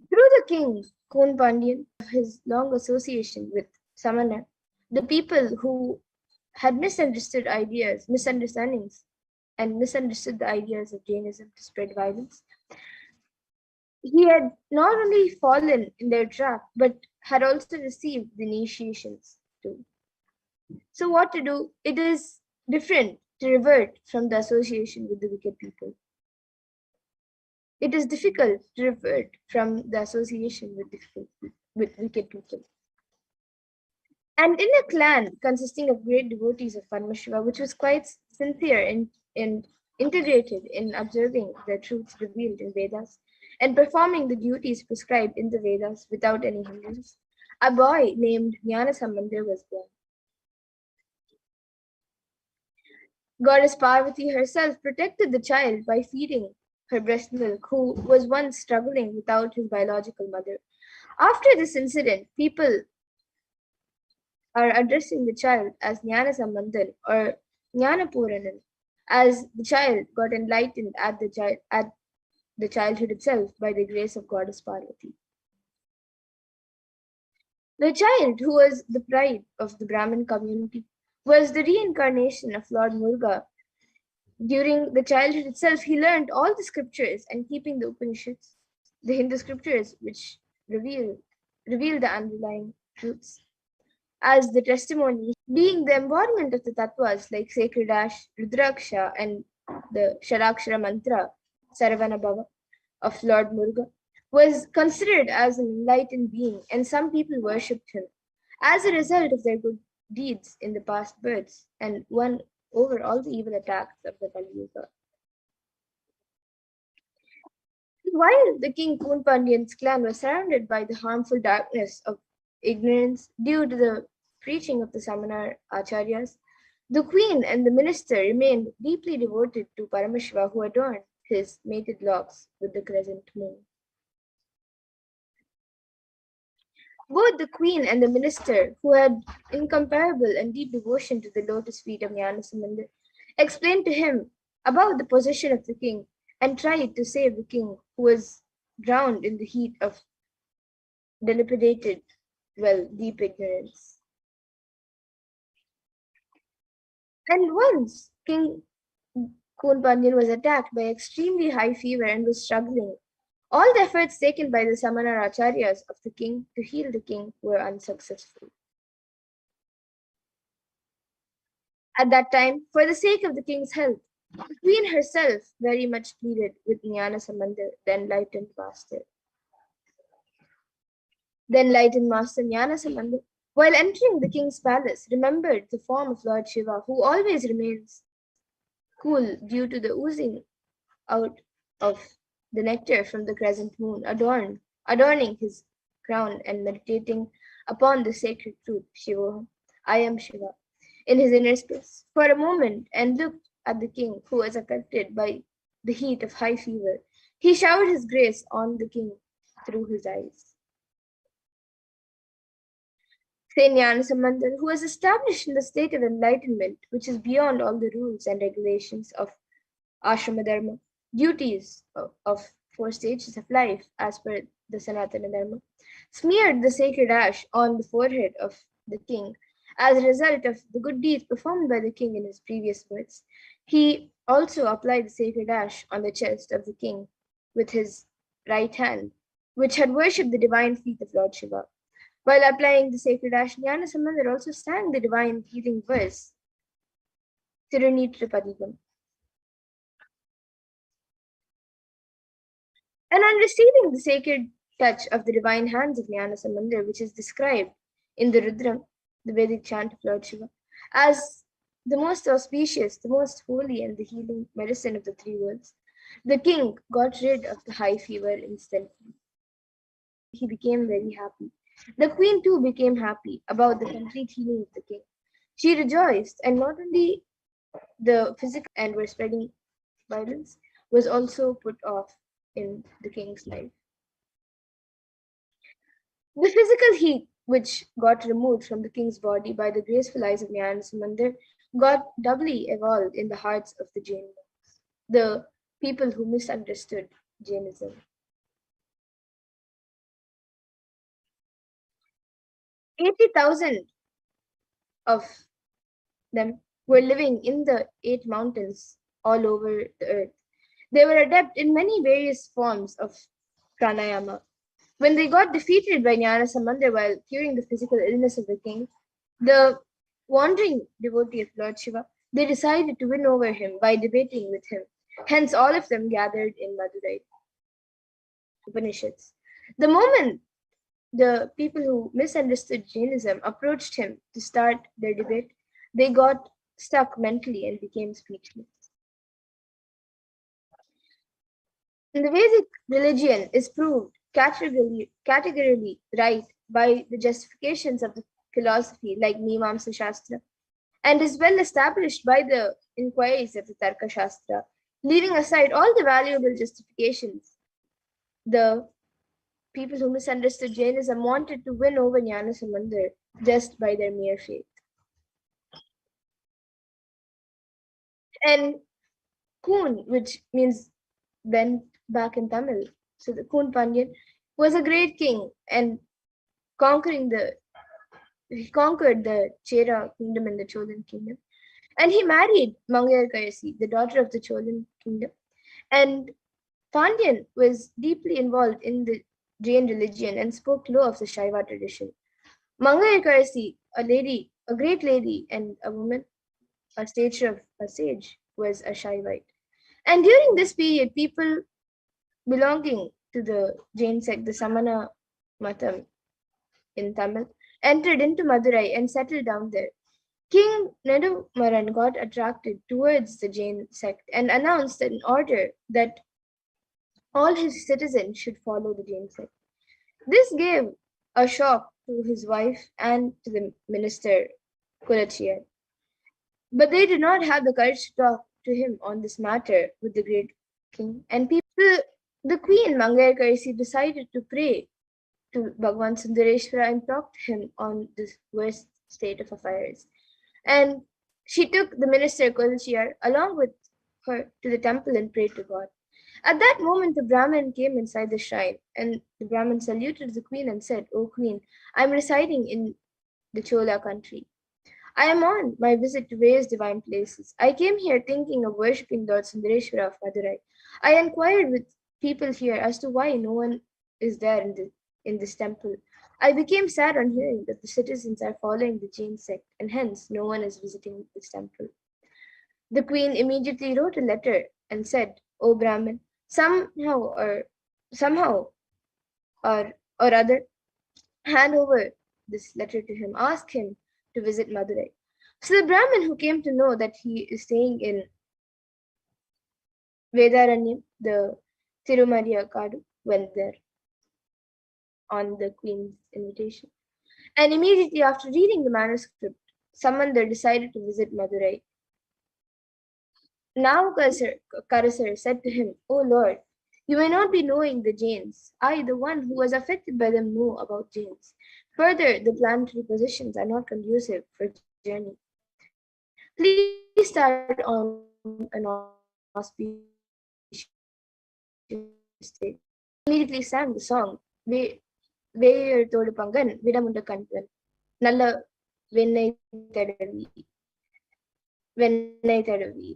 Through the king, Goon Pandyan, his long association with Samana, the people who had misunderstood misunderstandings, and misunderstood the ideas of Jainism to spread violence, he had not only fallen in their trap, but had also received the initiations too. So what to do? It is different to revert from the association with the wicked people. It is difficult to revert from the association with wicked people. And in a clan consisting of great devotees of Paramashiva, which was quite sincere and integrated in observing the truths revealed in Vedas and performing the duties prescribed in the Vedas without any hindrance, a boy named Jnana Sambandha was born. Goddess Parvati herself protected the child by feeding her breast milk, who was once struggling without his biological mother. After this incident, people are addressing the child as Jnana Sambandhan or Jnana Puranan, as the child got enlightened at the childhood itself by the grace of Goddess Parvati. The child, who was the pride of the Brahmin community, was the reincarnation of Lord Muruga. During the childhood itself, he learned all the scriptures and keeping the Upanishads, the Hindu scriptures which reveal the underlying truths, as the testimony, being the embodiment of the tattvas like Sacred Ash, Rudraksha, and the Sharakshara mantra, Saravana Bhava, of Lord Muruga, was considered as an enlightened being, and some people worshipped him as a result of their good deeds in the past births and won over all the evil attacks of the Kali Yuga. While the king Goon Pandyan's clan was surrounded by the harmful darkness of ignorance due to the preaching of the Samana Acharyas, the queen and the minister remained deeply devoted to Paramashiva, who adorned his mated locks with the crescent moon. Both the queen and the minister, who had incomparable and deep devotion to the lotus feet of Jnana Sambandha, explained to him about the position of the king and tried to save the king, who was drowned in the heat of dilapidated, deep ignorance. And once King Goon Pandyan was attacked by extremely high fever and was struggling. All the efforts taken by the Samana Acharyas of the king to heal the king were unsuccessful. At that time, for the sake of the king's health, the queen herself very much pleaded with Jnana Sambandha, the enlightened master. The enlightened master Jnana Sambandha, while entering the king's palace, remembered the form of Lord Shiva, who always remains cool due to the oozing out of the nectar from the crescent moon, adorning his crown and meditating upon the sacred truth, Shivoham, I am Shiva, in his inner space for a moment, and looked at the king, who was affected by the heat of high fever. He showered his grace on the king through his eyes. Saint Jnana Sambandha, who was established in the state of enlightenment, which is beyond all the rules and regulations of ashrama dharma, duties of 4 stages of life as per the Sanatana Dharma, smeared the sacred ash on the forehead of the king as a result of the good deeds performed by the king in his previous births. He also applied the sacred ash on the chest of the king with his right hand, which had worshipped the divine feet of Lord Shiva. While applying the sacred ash, Jnanasamandar also sang the divine healing verse, Tirunitrapadigam. And on receiving the sacred touch of the divine hands of Jnanasamandar, which is described in the Rudram, the Vedic chant of Lord Shiva, as the most auspicious, the most holy, and the healing medicine of the three worlds, the king got rid of the high fever instantly. He became very happy. The queen too became happy about the complete healing of the king. She rejoiced, and not only the physical and were spreading violence was also put off in the king's life. The physical heat which got removed from the king's body by the graceful eyes of Jnanasamandar got doubly evolved in the hearts of the Jain monks, the people who misunderstood Jainism. 80,000 of them were living in the 8 mountains all over the earth. They were adept in many various forms of pranayama. When they got defeated by Jnanasamandar while curing the physical illness of the king, the wandering devotee of Lord Shiva, they decided to win over him by debating with him. Hence, all of them gathered in Madurai Upanishads. The moment the people who misunderstood Jainism approached him to start their debate, they got stuck mentally and became speechless. The Vedic religion is proved categorically right by the justifications of the philosophy like Mimamsa Shastra, and is well established by the inquiries of the Tarka Shastra, leaving aside all the valuable justifications. The people who misunderstood Jainism wanted to win over Jnanasamandar just by their mere faith. And Kun, which means bent back in Tamil, so the Kun Pandyan was a great king and he conquered the Chera kingdom and the Cholan kingdom. And he married Mangayarkarasi, the daughter of the Cholan kingdom. And Pandyan was deeply involved in the Jain religion and spoke low of the Shaiva tradition. Mangayarkarasi, a great lady and a woman, a stature of a sage, was a Shaivite. And during this period, people belonging to the Jain sect, the Samana Matam in Tamil, entered into Madurai and settled down there. King Nedumaran got attracted towards the Jain sect and announced an order that all his citizens should follow the Jain sect. This gave a shock to his wife and to the minister Kulachiyar. But they did not have the courage to talk to him on this matter with the great king. And the queen Mangayarkarasi decided to pray to Bhagwan Sundareshwara and talk to him on this worst state of affairs. And she took the minister Kulachiyar along with her to the temple and prayed to God. At that moment, the Brahmin came inside the shrine, and the Brahmin saluted the queen and said, "O queen, I am residing in the Chola country. I am on my visit to various divine places. I came here thinking of worshipping Lord Sundareshwara of Madurai. I inquired with people here as to why no one is there in this temple. I became sad on hearing that the citizens are following the Jain sect, and hence no one is visiting this temple." The queen immediately wrote a letter and said, "O Brahmin, somehow or other, hand over this letter to him. Ask him to visit Madurai." So the Brahmin who came to know that he is staying in Vedaranyam, the Tirumariya Kadu, went there on the queen's invitation. And immediately after reading the manuscript, Samandar decided to visit Madurai. Now Karasar said to him, "O Lord, you may not be knowing the Jains. I, the one who was affected by them, know about Jains. Further, the planetary positions are not conducive for journey. Please start on an auspicious day." Immediately sang the song, Veyer Todu Pangan, Vidamunda Kantan, Nalla Vennai Tadavi.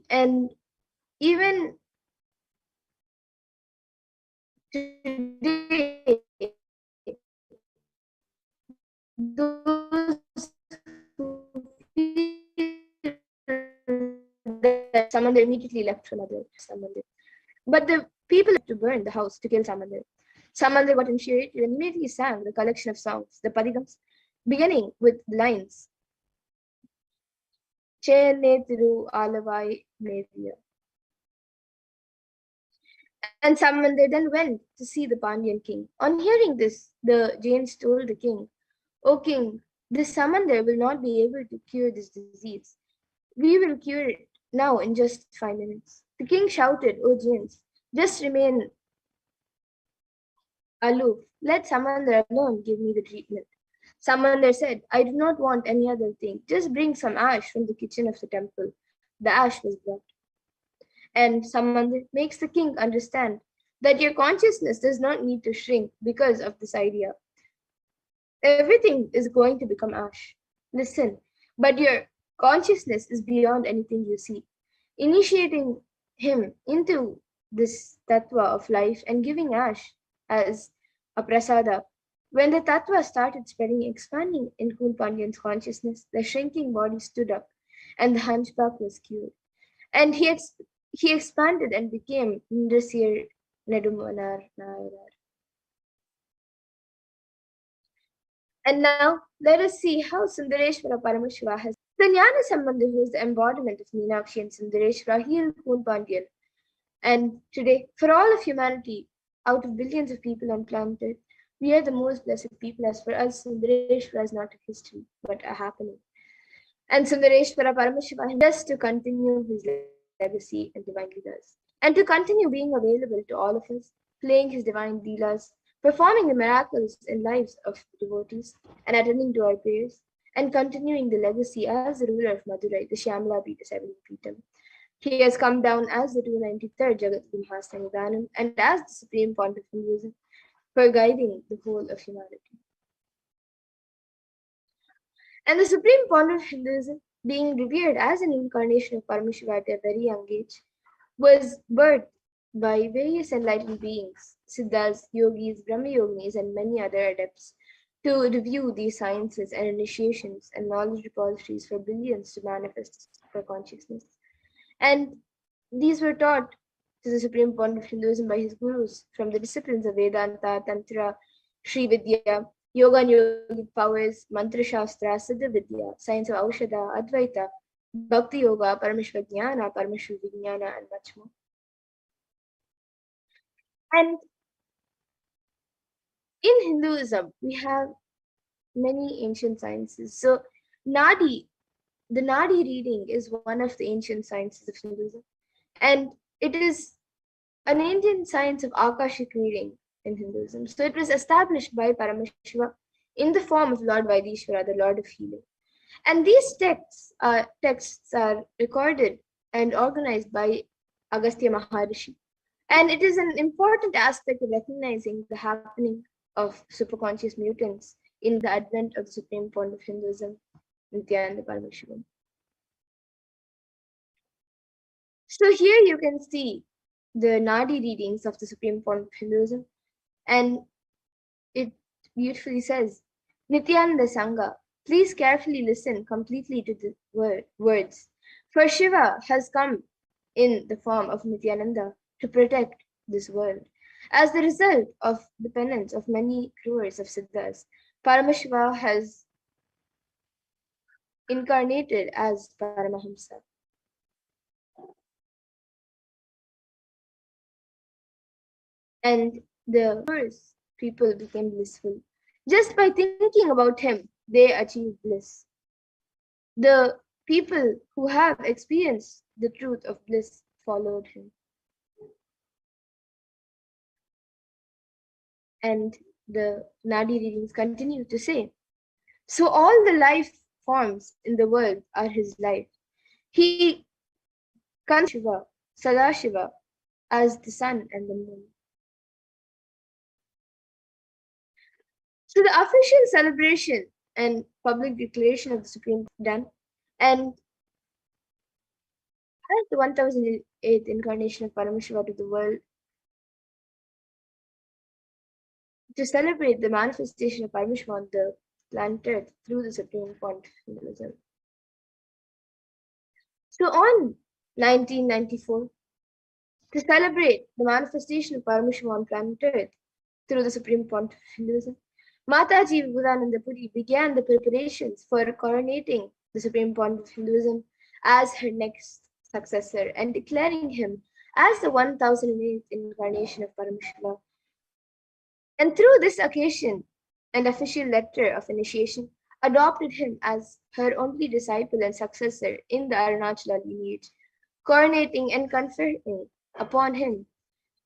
And even today, Samandar immediately left for another Samandar. But the people had to burn the house to kill Samandar. Samandar got initiated and immediately sang the collection of songs, the Padigams, beginning with the lines Chene Thiru Alavai Nevia. And Samandar then went to see the Pandyan king. On hearing this, the Jains told the king, O king, this Samandar will not be able to cure this disease. We will cure it now in just 5 minutes. The king shouted, O Jains, just remain aloof. Let Samandar alone give me the treatment. Samandar said, I do not want any other thing. Just bring some ash from the kitchen of the temple. The ash was brought. And Samandar makes the king understand that your consciousness does not need to shrink because of this idea. Everything is going to become ash. Listen, but your consciousness is beyond anything you see. Initiating him into this tattva of life and giving ash as a prasada. When the tattva started spreading, expanding in Kun Pandyan's consciousness, the shrinking body stood up and the hunchback was cured. And he expanded and became Indrasir Nedumanar Nayanar. And now let us see how Sundareshwara Paramashiva has the Jnana Sambandha, who is the embodiment of Meenakshi and Sundareshwara, healed Kun Pandyan. And today, for all of humanity, out of billions of people on planet Earth, we are the most blessed people. As for us, Sundareshwara is not a history, but a happening. And Sundareshwara Paramashiva just to continue his legacy and divine leelas, and to continue being available to all of us, playing his divine leelas, performing the miracles in lives of devotees, and attending to our prayers, and continuing the legacy as the ruler of Madurai, the Shyamala Pita 7 Peetam. He has come down as the 293rd Jagat Sanghidanam and as the Supreme Pontiff of Hinduism for guiding the whole of humanity. And the Supreme Pontiff of Hinduism, being revered as an incarnation of Paramashiva at a very young age, was birthed by various enlightened beings, Siddhas, Yogis, Brahma Yoginis, and many other adepts, to review these sciences and initiations and knowledge repositories for billions to manifest for consciousness. And these were taught to the Supreme Pontiff of Hinduism by his gurus from the disciplines of Vedanta, Tantra, Sri Vidya, Yoga and Yogic powers, Mantra Shastra, Siddha Vidya, science of Aushadha, Advaita, Bhakti Yoga, Paramashiva Jnana, Paramashiva Vijnana, and much more. And in Hinduism, we have many ancient sciences. So the Nadi reading is one of the ancient sciences of Hinduism. And it is an ancient science of Akashic reading in Hinduism. So it was established by Paramashiva in the form of Lord Vaidishvara, the Lord of Healing. And these texts are recorded and organized by Agastya Maharishi. And it is an important aspect of recognizing the happening of superconscious mutants in the advent of the Supreme Pontiff of Hinduism, Nithyananda Paramashivam. So here you can see the Nadi readings of the Supreme Pontiff of Hinduism, and it beautifully says, Nithyananda Sangha, please carefully listen completely to the words. For Shiva has come in the form of Nithyananda to protect this world. As the result of the penance of many crores of Siddhas, Paramashiva has incarnated as Paramahamsa. And the first people became blissful. Just by thinking about him, they achieved bliss. The people who have experienced the truth of bliss followed him. And the Nadi readings continue to say, so all the life forms in the world are his life. He comes Shiva, Sadashiva, as the sun and the moon. So the official celebration and public declaration of the Supreme done, and as the 1008th incarnation of Paramashiva to the world, to celebrate the manifestation of Paramashiva on the planet Earth through the Supreme Pontiff of Hinduism. So on 1994. To celebrate the manifestation of Paramashiva on planet Earth through the Supreme Pontiff of Hinduism, Mataji Vibhudananda Puri began the preparations for coronating the Supreme Pontiff of Hinduism as her next successor and declaring him as the 1008th incarnation of Paramashiva. And through this occasion, an official letter of initiation adopted him as her only disciple and successor in the Arunachala lineage, coronating and conferring upon him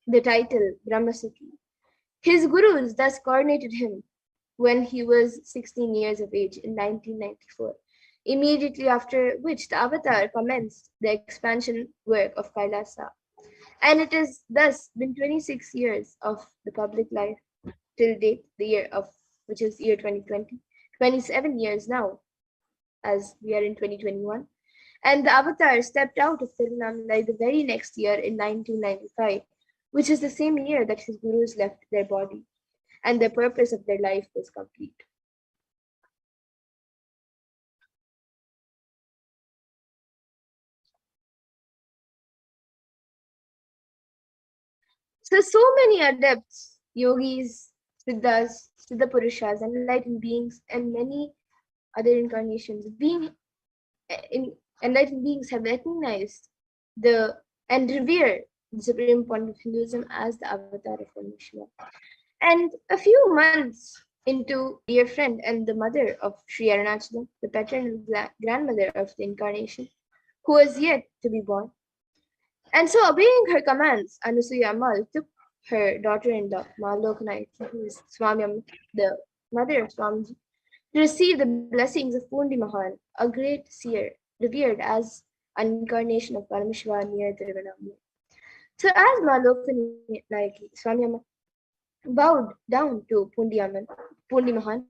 the title Brahmasukhi. His gurus thus coronated him when he was 16 years of age in 1994, immediately after which the avatar commenced the expansion work of Kailasa. And it has thus been 26 years of the public life till date, the year of which is year 2020, 27 years now, as we are in 2021. And the avatar stepped out of Tiruvannamalai the very next year in 1995, which is the same year that his gurus left their body, and the purpose of their life was complete. So many adepts, yogis, siddhas, siddha purushas, enlightened beings, and many other incarnations, enlightened beings have recognized and revered the Supreme Pontiff of Hinduism as the avatar of Paramashiva. And a few months into dear friend and the mother of Sri Arunachalam, the paternal grandmother of the incarnation, who was yet to be born. And so, obeying her commands, Anasuya Ammal took her daughter-in-law, Malokanayaki, who is Swami, the mother of Swamiji, to receive the blessings of Pundi Mahan, a great seer, revered as an incarnation of Paramashiva near Tiruvannamalai. So, as Malokanayaki, Swami Amma, bowed down to Pundi Mahan,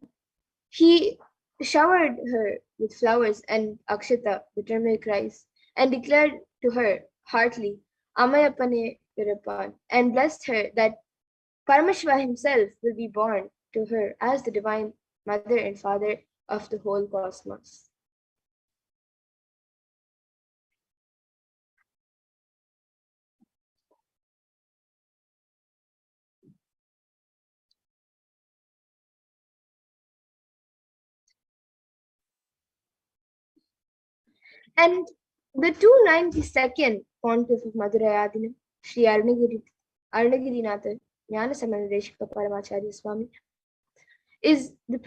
he showered her with flowers and akshata, the turmeric rice, and declared to her heartily, Amayapane Virapan, and blessed her that Paramashiva himself will be born to her as the divine mother and father of the whole cosmos. And the 292nd Pontiff of Madurai Adinam, Sri Arunagirinatha Jnana Samadeshika Paramacharya Swami, is the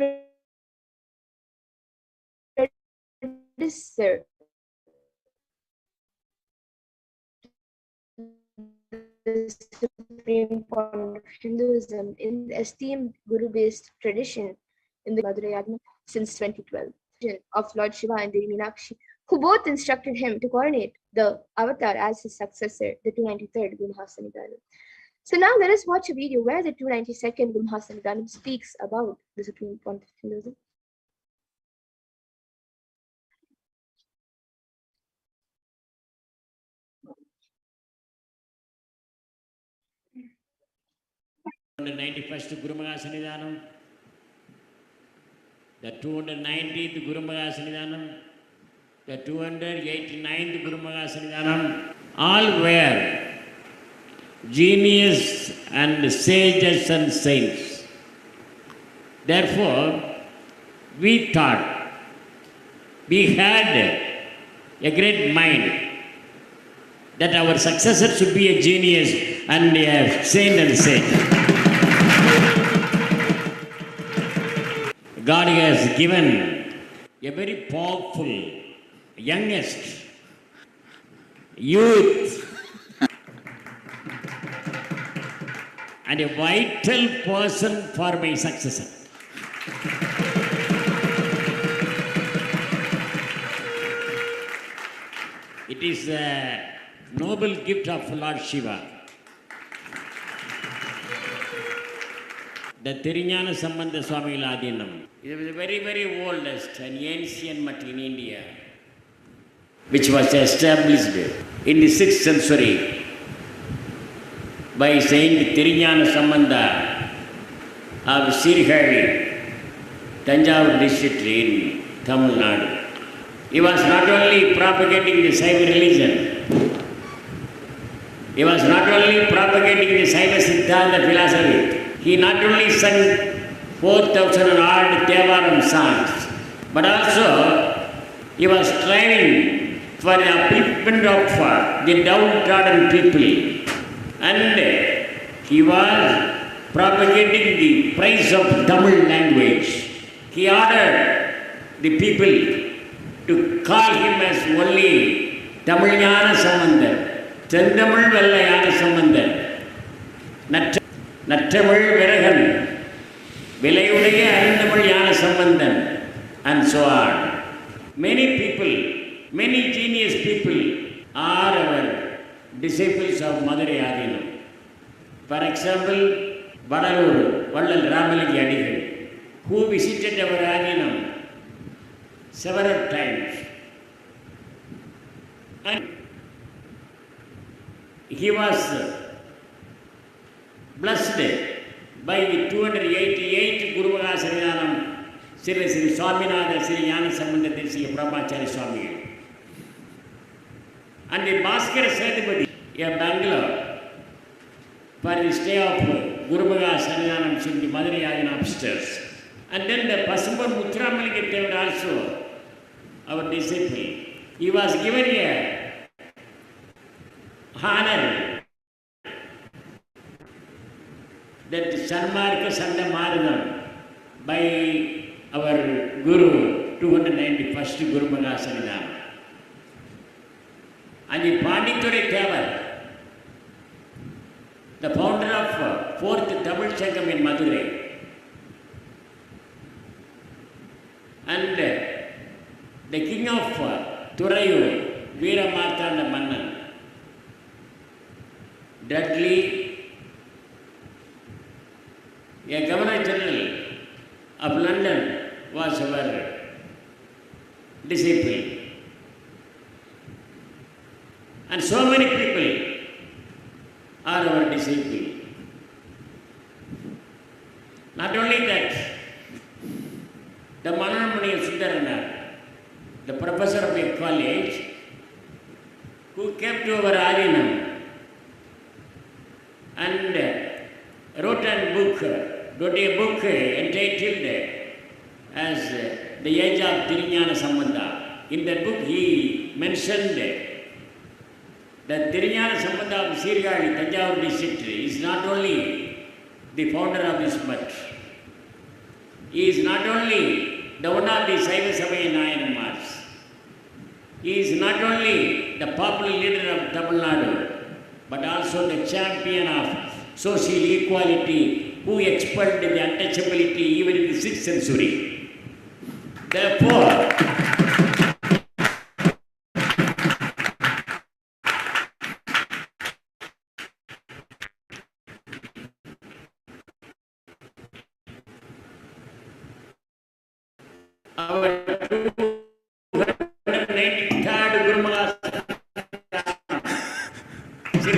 predecessor the Supreme Pontiff of Hinduism in the esteemed Guru-based tradition in the Madurai Adinam since 2012 of Lord Shiva and Devi Meenakshi, who both instructed him to coronate the avatar as his successor, the 293rd Guru Mahasanidhanam. So now let us watch a video where the 292nd Guru Mahasanidhanam speaks about the Supreme Pontiff of Hinduism. The 91st Guru Mahasanidhanam, the 290th Guru Mahasanidhanam, the 289th Guru Mahasanidhanam, all were genius and sages and saints. Therefore, we thought we had a great mind that our successor should be a genius and a saint and sage. God has given a very powerful, youngest, youth, and a vital person for my successor. It is a noble gift of Lord Shiva. The Tiruñana Sambandha Swami Ladinam is the very, very oldest and ancient mutt in India, which was established in the 6th century by Saint Tiruñana Sambandha of Sirihari, Tanjavur district in Tamil Nadu. He was not only propagating the Saiva religion, he was not only propagating the Saiva Siddhanta philosophy, he not only sang 4,000 and odd Devaram songs, but also he was striving for the upliftment of the downtrodden people, and he was propagating the praise of Tamil language. He ordered the people to call him as only Tamilnyana Sambandar, Chandamil Vellayana Sambandar, Nattamil Viragan, Vilayudaya Andamil Sambandan, and so on. Many people, many genius people are our disciples of Madurai Adinam. For example, Vadalur, Vallal Ramaliki Adigal, who visited our Adinam several times. And he was blessed by the 288 Guru Mahasaridanam, Sri Sri Swaminatha Sri Jnana Sambandha Sri Brahmachari Swami. And the Bhaskara Sethupathi, a Bangalore, for the stay of Guru Mahasaridanam in the Madurai Adinam upstairs. And then the Pasambur Muthuramaliki also, our disciple, he was given a honor that Sanmarka Sanda Maradam by our Guru, 291st Guru Mahasaridanam. And the Panditore Thevar, the founder of 4th Tamil Sangam in Madurai, and the king of Thurayur, Veera Martanda Mannan, Dudley, a Governor General of London, was our disciple. And so many people are our disciple. Not only that, the Mananamani Sundarana, the professor of a college, who came to our Adinam and wrote a book entitled as The Age of Thirignana Sambandha. In that book he mentioned that Thirignana Sambandha of Sirgali, Tanjavur district, is not only the founder of this mutt. He is not only the one of the Saiva Savaya Nayanamars. He is not only the popular leader of Tamil Nadu, but also the champion of social equality, who expelled the untouchability even in the 6th century. Therefore, our 293rd Guru Mahasaridanam, Sri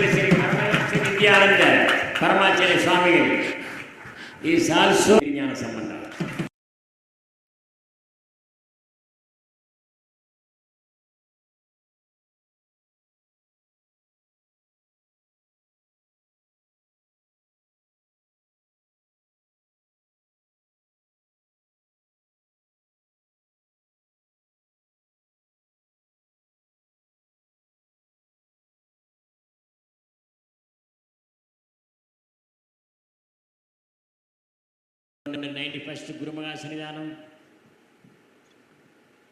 Nithyananda Paramashivam is also Jnana Sambandha. The 91st Guru Mahasaridanam,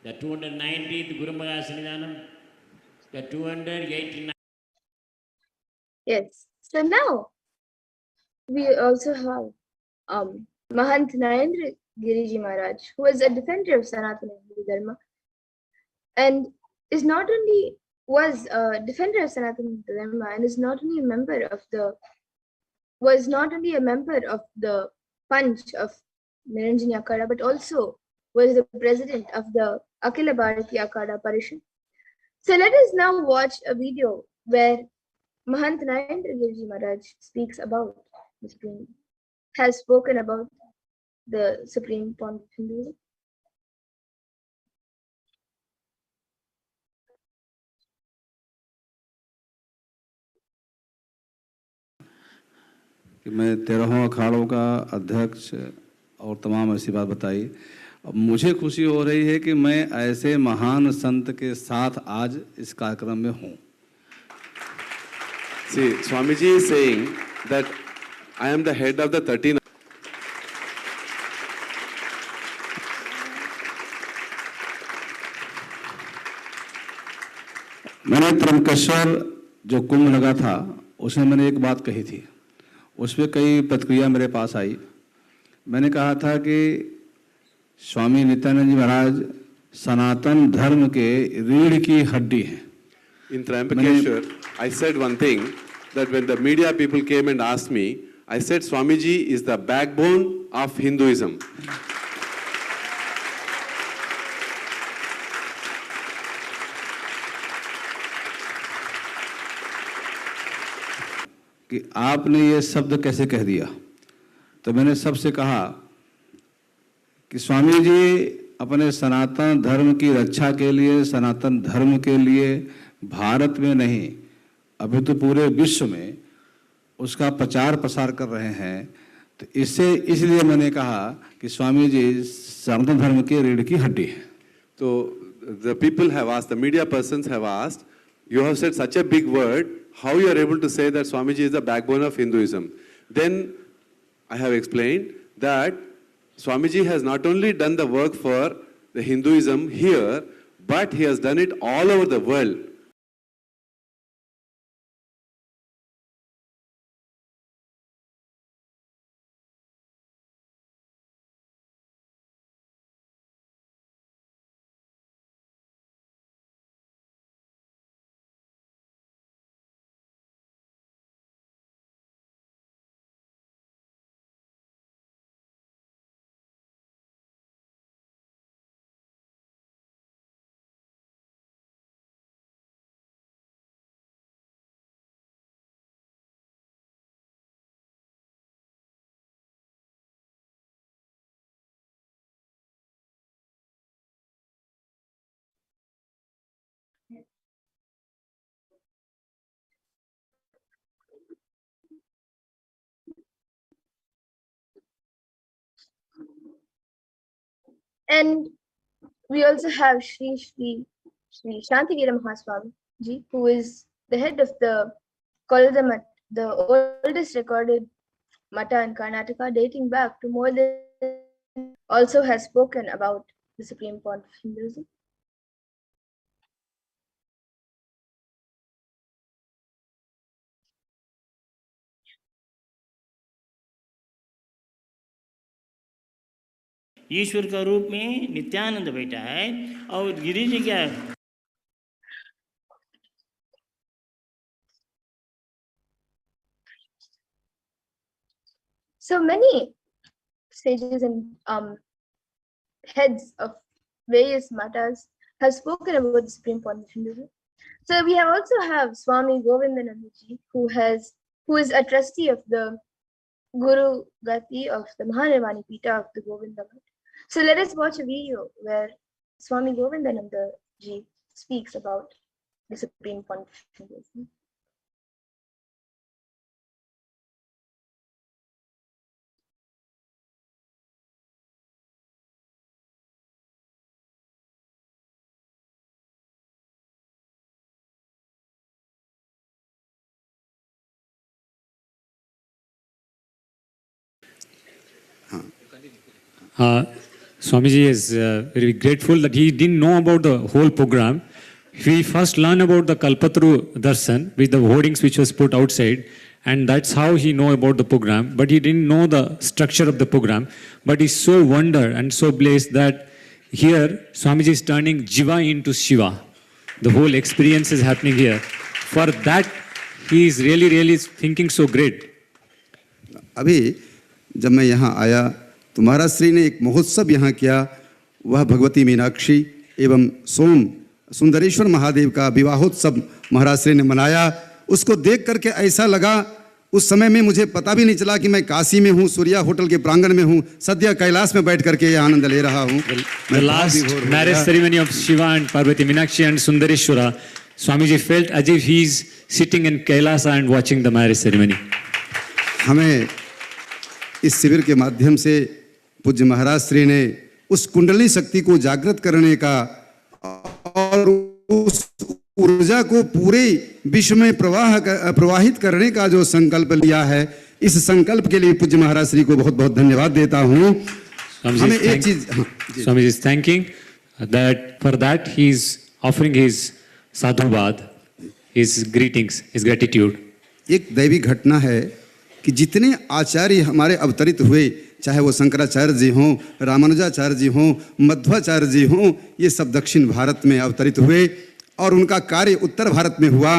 the 290th Guru Mahasaridanam, the 289th. Yes. So now we also have Mahant Narendra Giriji Maharaj, who is a defender of Sanatana Hindu Dharma, and is not only was a defender of Sanatana Hindu Dharma, and is not only a member of the Panch of Niranjani Akhada, but also was the president of the Akhila Bharatiya Akhada Parishad. So let us now watch a video where Mahant Narendra Giriji Maharaj speaks about the Supreme, has spoken about the Supreme Fount of Hinduism. कि मैं 13 अखाड़ों का अध्यक्ष और तमाम ऐसी बात बताई। अब मुझे खुशी हो रही है कि मैं ऐसे महान संत के साथ आज इस कार्यक्रम में हूँ। See, Swamiji is saying that I am the head of the 13. मैंने त्रंबकेश्वर जो कुंभ लगा था उसमें मैंने एक बात कही थी, उस पर कई प्रतिक्रिया मेरे पास आई। मैंने कहा था कि स्वामी नित्यानंद जी महाराज सनातन धर्म के रीढ़ की हड्डी हैं। In Trimbakeshwar, I said one thing, that when the media people came and asked me, I said Swamiji is the backbone of Hinduism. कि आपने ये शब्द कैसे कह दिया? तो मैंने सबसे कहा कि स्वामी जी अपने सनातन धर्म की रक्षा के लिए, सनातन धर्म के लिए भारत में नहीं अभी तो पूरे विश्व में उसका प्रचार प्रसार कर रहे हैं। तो इसलिए मैंने कहा कि स्वामी जी सनातन धर्म के रीढ़ की हड्डी है। तो the people have asked, the media persons have asked, you have said such a big word, how you are able to say that Swamiji is the backbone of Hinduism? Then I have explained that Swamiji has not only done the work for the Hinduism here, but he has done it all over the world. And we also have Sri Shantivira Mahaswami ji, who is the head of the Kailasa Math, the oldest recorded Mata in Karnataka, dating back to more than, also has spoken about the Supreme Point of Hinduism. ईश्वर का रूप में नित्यानंद बैठा है और गिरी जी क्या है? So many sages and heads of various matters have spoken about the Supreme Point of Hinduism. So we have also have Swami Govindananda ji, who is a trustee of the Guru Gati of the Mahanirvani Pita of the Govinda Math. So let us watch a video where Swami Govindananda ji speaks about the Supreme Point of Hinduism. Swamiji is very grateful that he didn't know about the whole program. We first learned about the Kalpataru Darshan with the hoardings which was put outside, and that's how he know about the program. But he didn't know the structure of the program. But he's so wondered and so blessed that here Swamiji is turning Jiva into Shiva. The whole experience is happening here. For that, he is really thinking so great. अभी जब मैं यहाँ आया तो महाराज श्री ने एक महोत्सव यहाँ किया। वह भगवती मीनाक्षी एवं सुंदरेश्वर महादेव का विवाहोत्सव महाराज श्री ने मनाया। उसको देख करके ऐसा लगा, उस समय में मुझे पता भी नहीं चला कि मैं काशी में हूँ, सूर्या होटल के प्रांगण में हूँ, सद्य कैलाश में बैठ करके ये आनंद ले रहा हूँ। The last marriage ceremony of Shiva and Parvati Meenakshi and Sundareshwara, Swamiji felt as if he is sitting in Kailasa and watching the marriage ceremony. हमें इस शिविर के माध्यम से पूज्य महाराज श्री ने उस कुंडली शक्ति को जागृत करने का और उस ऊर्जा को पूरे विश्व में प्रवाहित करने का जो संकल्प लिया है, इस संकल्प के लिए पूज्य महाराज श्री को बहुत बहुत धन्यवाद देता हूँ। हमें एक चीज, Swamiji is thanking that for that he is offering his sadhubad, his greetings, his gratitude. एक दैवी घटना है कि जितने आचार्य हमारे अवतरित हुए, चाहे वो शंकराचार्य जी हों, रामानुजाचार्य जी हों, मध्वाचार्य जी हों, ये सब दक्षिण भारत में अवतरित हुए और उनका कार्य उत्तर भारत में हुआ।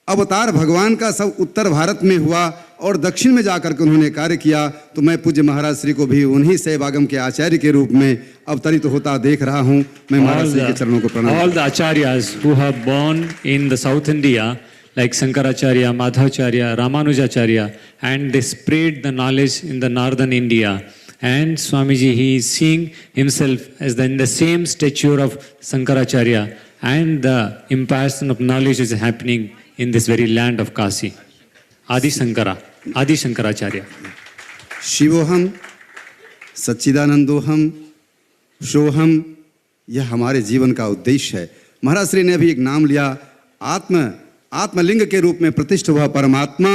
अवतार भगवान का सब उत्तर भारत में हुआ और दक्षिण में जाकर के उन्होंने कार्य किया। तो मैं पूज्य महाराज श्री को भी उन्हीं सहभागम के आचार्य के रूप में अवतरित होता देख रहा हूँ। मैं महाराज श्री के चरणों को प्रणाम। All the acharyas who have born in the South India, like Shankaracharya, Madhavacharya, Ramanujacharya, and they spread the knowledge in the northern India. And Swamiji, he is seeing himself as in the same stature of Shankaracharya, and the impartation of knowledge is happening in this very land of Kasi. Adi Shankaracharya. शिवोहम, सच्चिदानंदोहम, Shoham, यह हमारे जीवन का उद्देश्य है। महाराज श्री ने अभी एक नाम लिया, आत्मलिंग के रूप में प्रतिष्ठ हुआ परमात्मा।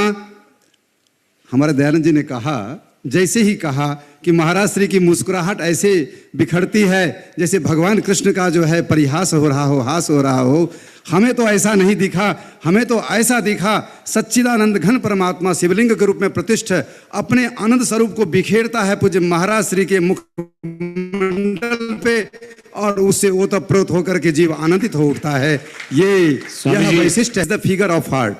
हमारे दयानंद जी ने कहा, जैसे ही कहा कि महाराज श्री की मुस्कुराहट ऐसे बिखरती है जैसे भगवान कृष्ण का जो है परिहास हो रहा हो, हास हो रहा हो। हमें तो ऐसा नहीं दिखा, हमें तो ऐसा दिखा सच्चिदानंद घन परमात्मा शिवलिंग के रूप में प्रतिष्ठ अपने आनंद स्वरूप को बिखेरता है पूज्य महाराज श्री के मुखमंडल पे और उससे ओतप्रोत होकर के जीव आनंदित हो उठता है। यह वैशिष्ट है, द फिगर ऑफ हार्ट।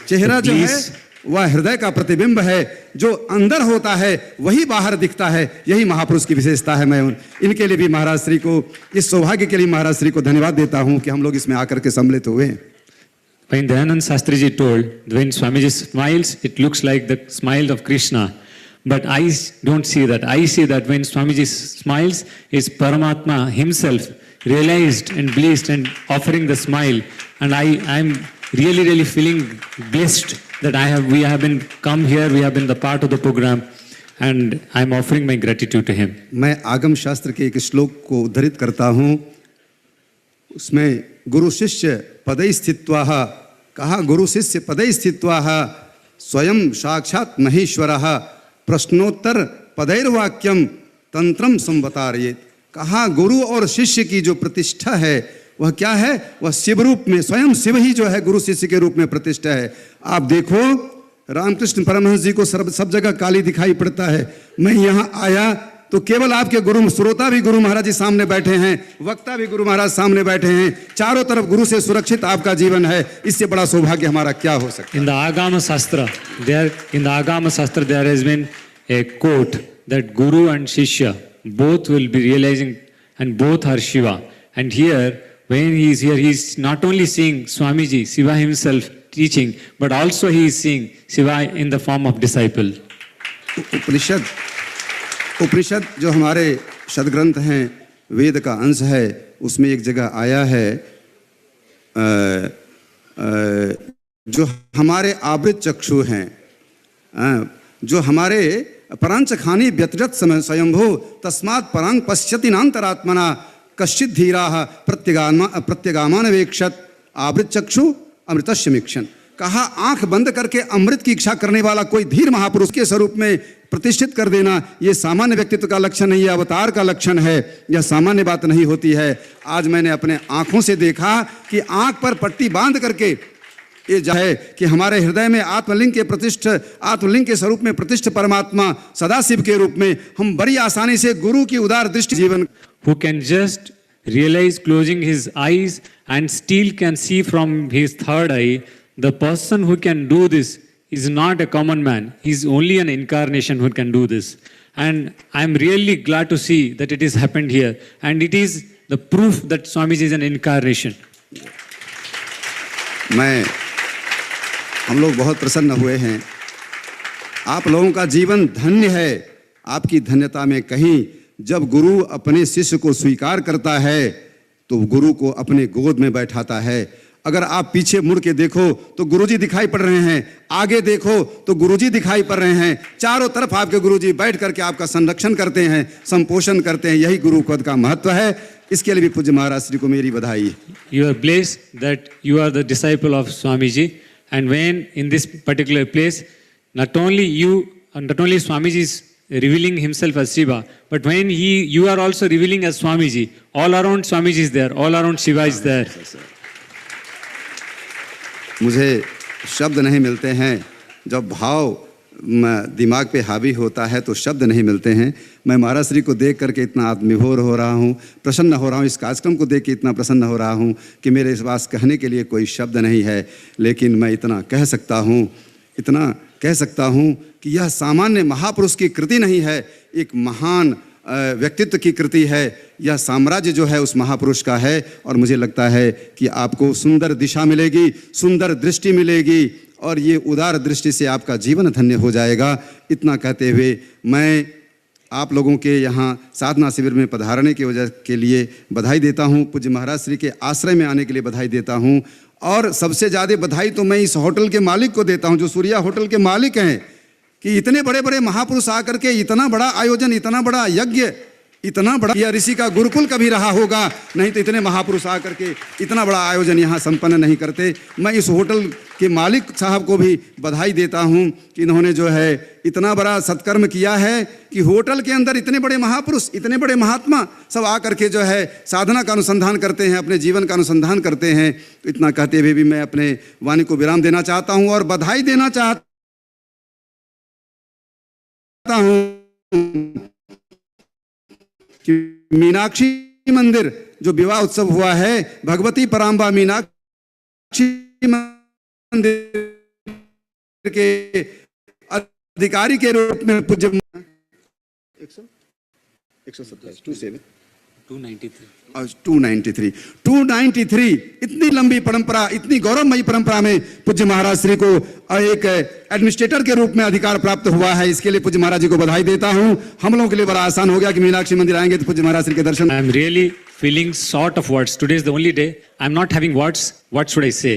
चेहरा जो है वह हृदय का प्रतिबिंब है, जो अंदर होता है वही बाहर दिखता है। यही महापुरुष की विशेषता है। मैं इनके लिए भी महाराज श्री को, इस सौभाग्य के लिए महाराज श्री को धन्यवाद देता हूं कि हम लोग इसमें आकर के सम्मिलित हुए। When Dayanand Shastri ji told, when Swamiji smiles, it looks like the smile of Krishna. But I don't see that. I see that when Swamiji smiles, is Paramatma himself realized and blessed and offering the smile. And I am really feeling blessed that we have been come here, we have been the part of the program, and I am offering my gratitude to him. मैं आगम शास्त्र के एक श्लोक को उद्धृत करता हूँ। उसमें गुरु शिष्य पदै स्थित्वा कहा, गुरु शिष्य पदै स्थित्वा स्वयं साक्षात महेश्वरः प्रश्नोत्तर पदैर्वाक्यम तंत्रम संवतारयेत्। कहा गुरु और शिष्य की जो प्रतिष्ठा है वह क्या है? वह शिव रूप में, स्वयं शिव ही जो है गुरु शिष्य के रूप में प्रतिष्ठा है। आप देखो रामकृष्ण परमहंस जी को सब जगह काली दिखाई पड़ता है। मैं यहाँ आया तो केवल आपके गुरु, श्रोता भी गुरु महाराज जी सामने बैठे हैं, वक्ता भी गुरु महाराज सामने बैठे हैं, चारों तरफ गुरु से सुरक्षित आपका जीवन है। इससे बड़ा सौभाग्य हमारा क्या हो सकता है? In the Agama Shastra there has been a quote that Guru and Shishya both will be realizing and both are Shiva. And here, when he is here, he is not only seeing Swamiji, Shiva himself teaching, but also he is seeing Shiva in the form of disciple. उपनिषद जो हमारे सदग्रंथ हैं, वेद का अंश है, उसमें एक जगह आया है जो हमारे आवृत चक्षु हैं, जो हमारे परांच खानी व्यतिरत स्वयंभू तस्मात् परांग पश्यति नान्तरात्मना कश्चित धीराः प्रत्यगामान वेक्षत आवृत चक्षु अमृतस्य मीक्षण। कहा आंख बंद करके अमृत की इच्छा करने वाला कोई धीर महापुरुष के स्वरूप में प्रतिष्ठित कर देना, ये सामान्य व्यक्तित्व का लक्षण नहीं है, अवतार का लक्षण है। यह सामान्य बात नहीं होती है। आज मैंने अपने आंखों से देखा कि आंख पर पट्टी बांध करके ये जो है कि हमारे हृदय में आत्मलिंग के स्वरूप में प्रतिष्ठ परमात्मा सदाशिव के रूप में हम बड़ी आसानी से गुरु की उदार दृष्टि जीवन Who can just realize closing his eyes and still can see from his third eye. The person who can do this is not a common man. He is only an incarnation who can do this. And I am really glad to see that it has happened here. And it is the proof that Swamiji is an incarnation. हम लोग बहुत प्रसन्न हुए हैं। आप लोगों का जीवन धन्य है। आपकी धन्यता में कहीं जब गुरु अपने शिष्य को स्वीकार करता है तो गुरु को अपने गोद में बैठाता है। अगर आप पीछे मुड़ के देखो तो गुरुजी दिखाई पड़ रहे हैं, आगे देखो तो गुरुजी दिखाई पड़ रहे हैं, चारों तरफ आपके गुरुजी बैठ करके आपका संरक्षण करते हैं, संपोषण करते हैं। यही गुरु पद का महत्व है। इसके लिए भी पूज्य महाराज श्री को मेरी बधाई। You are blessed that you are the disciple of Swamiji, and when in this particular place, not only Swamiji is revealing himself as Shiva, but when you are also revealing as Swamiji, all around Swamiji is there, all around Shiva is there. मुझे शब्द नहीं मिलते हैं, जब भाव दिमाग पे हावी होता है तो शब्द नहीं मिलते हैं। मैं महाराज श्री को देख करके इतना आत्मविभोर हो रहा हूँ, प्रसन्न हो रहा हूँ, इस कार्यक्रम को देख के इतना प्रसन्न हो रहा हूँ कि मेरे इस पास कहने के लिए कोई शब्द नहीं है। लेकिन मैं इतना कह सकता हूँ कि यह सामान्य महापुरुष की कृति नहीं है, एक महान व्यक्तित्व की कृति है। यह साम्राज्य जो है उस महापुरुष का है, और मुझे लगता है कि आपको सुंदर दिशा मिलेगी, सुंदर दृष्टि मिलेगी, और ये उदार दृष्टि से आपका जीवन धन्य हो जाएगा। इतना कहते हुए मैं आप लोगों के यहाँ साधना शिविर में पधारने की वजह के लिए बधाई देता हूँ, पूज्य महाराज श्री के आश्रय में आने के लिए बधाई देता हूँ। और सबसे ज़्यादा बधाई तो मैं इस होटल के मालिक को देता हूँ, जो सूर्या होटल के मालिक हैं, कि इतने बड़े बड़े महापुरुष आकर के इतना बड़ा आयोजन, इतना बड़ा यज्ञ, इतना बड़ा, यह ऋषि का गुरुकुल कभी रहा होगा, नहीं तो इतने महापुरुष आकर के इतना बड़ा आयोजन यहाँ संपन्न नहीं करते। मैं इस होटल के मालिक साहब को भी बधाई देता हूँ कि इन्होंने जो है इतना बड़ा सत्कर्म किया है कि होटल के अंदर इतने बड़े महापुरुष, इतने बड़े महात्मा सब आकर के जो है साधना का अनुसंधान करते हैं, अपने जीवन का अनुसंधान करते हैं। इतना कहते हुए भी मैं अपने वाणी को विराम देना चाहता हूँ और बधाई देना चाहता हूँ कि मीनाक्षी मंदिर जो विवाह उत्सव हुआ है, भगवती पराम्बा मीनाक्षी मंदिर के अधिकारी के रूप में पूज्य 293 इतनी लंबी परंपरा, इतनी गौरवमयी परंपरा में पूज्य महाराज श्री को एक एडमिनिस्ट्रेटर के रूप में अधिकार प्राप्त हुआ है। इसके लिए पूज्य महाराज जी को बधाई देता हूं। हम लोगों के लिए बड़ा आसान हो गया कि मीनाक्षी मंदिर आएंगे तो पूज्य महाराज श्री के दर्शन। I am really feeling short of words. Today is the only day I am not having words. What should I say?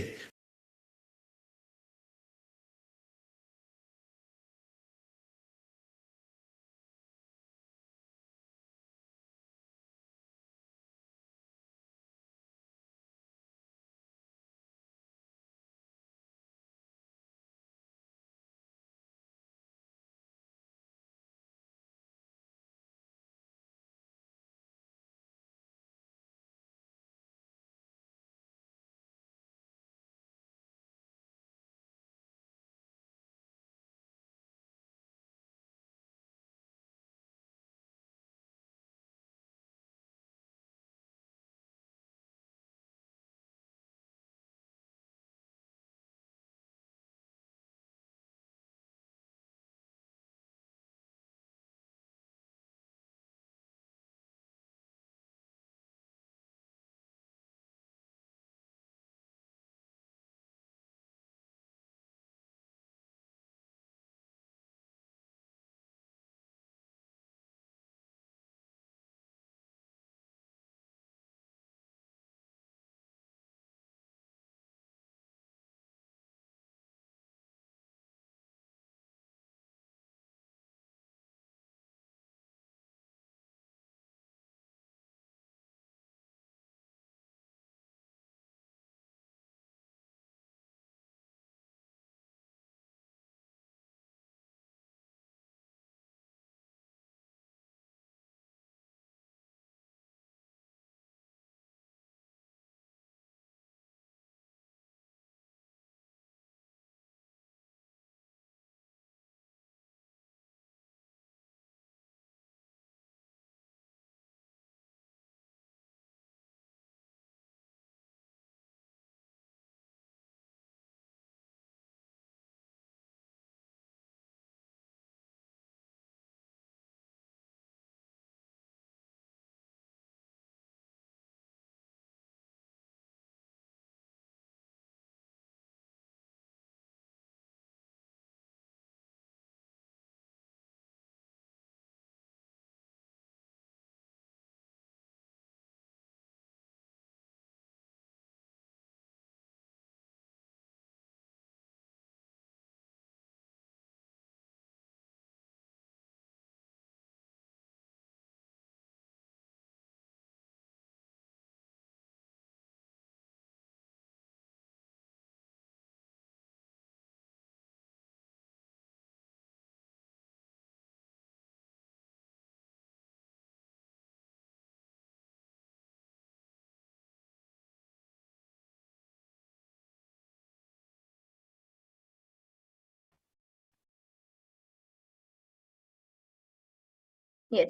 Yes.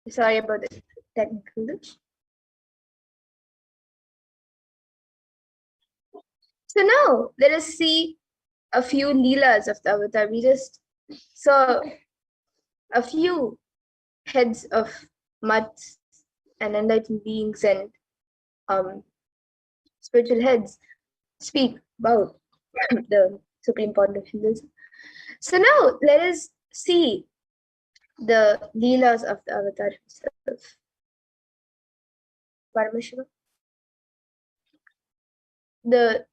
Sorry about the technical glitch. So now let us see a few leelas of the avatar. We just saw a few heads of mutts and enlightened beings and spiritual heads speak about the supreme point of Hinduism. So now let us see the leelas of the avatar himself. Paramashiva. The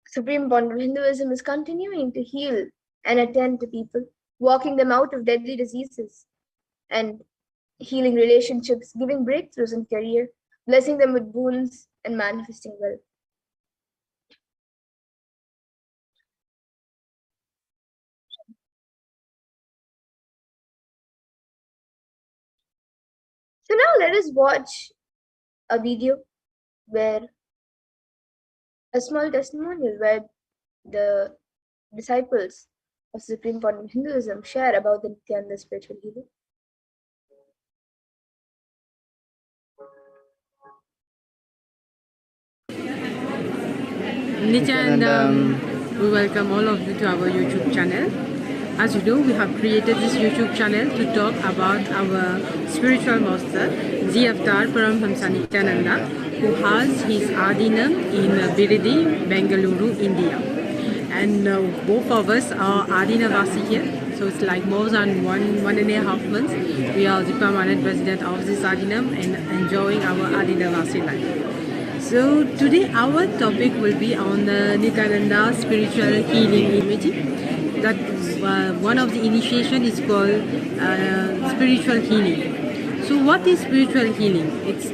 supreme point of Hinduism is continuing to heal and attend to people, walking them out of deadly diseases and healing relationships, giving breakthroughs in career, blessing them with boons and manifesting wealth. So now let us watch a video where a small testimonial where the disciples of Supreme Point of Hinduism share about the Nithyananda spiritual healing. Nithyananda, we welcome all of you to our YouTube channel. As you know, we have created this YouTube channel to talk about our spiritual master, the Avatar Paramashiva Nithyananda, who has his Adinam in Biridi, Bengaluru, India. And both of us are Adinavasi here. So it's like more than 1.5 months. We are the permanent resident of this Adinam and enjoying our Adinavasi life. So today our topic will be on the Nithyananda spiritual healing imaging. That one of the initiation is called spiritual healing. So what is spiritual healing? It's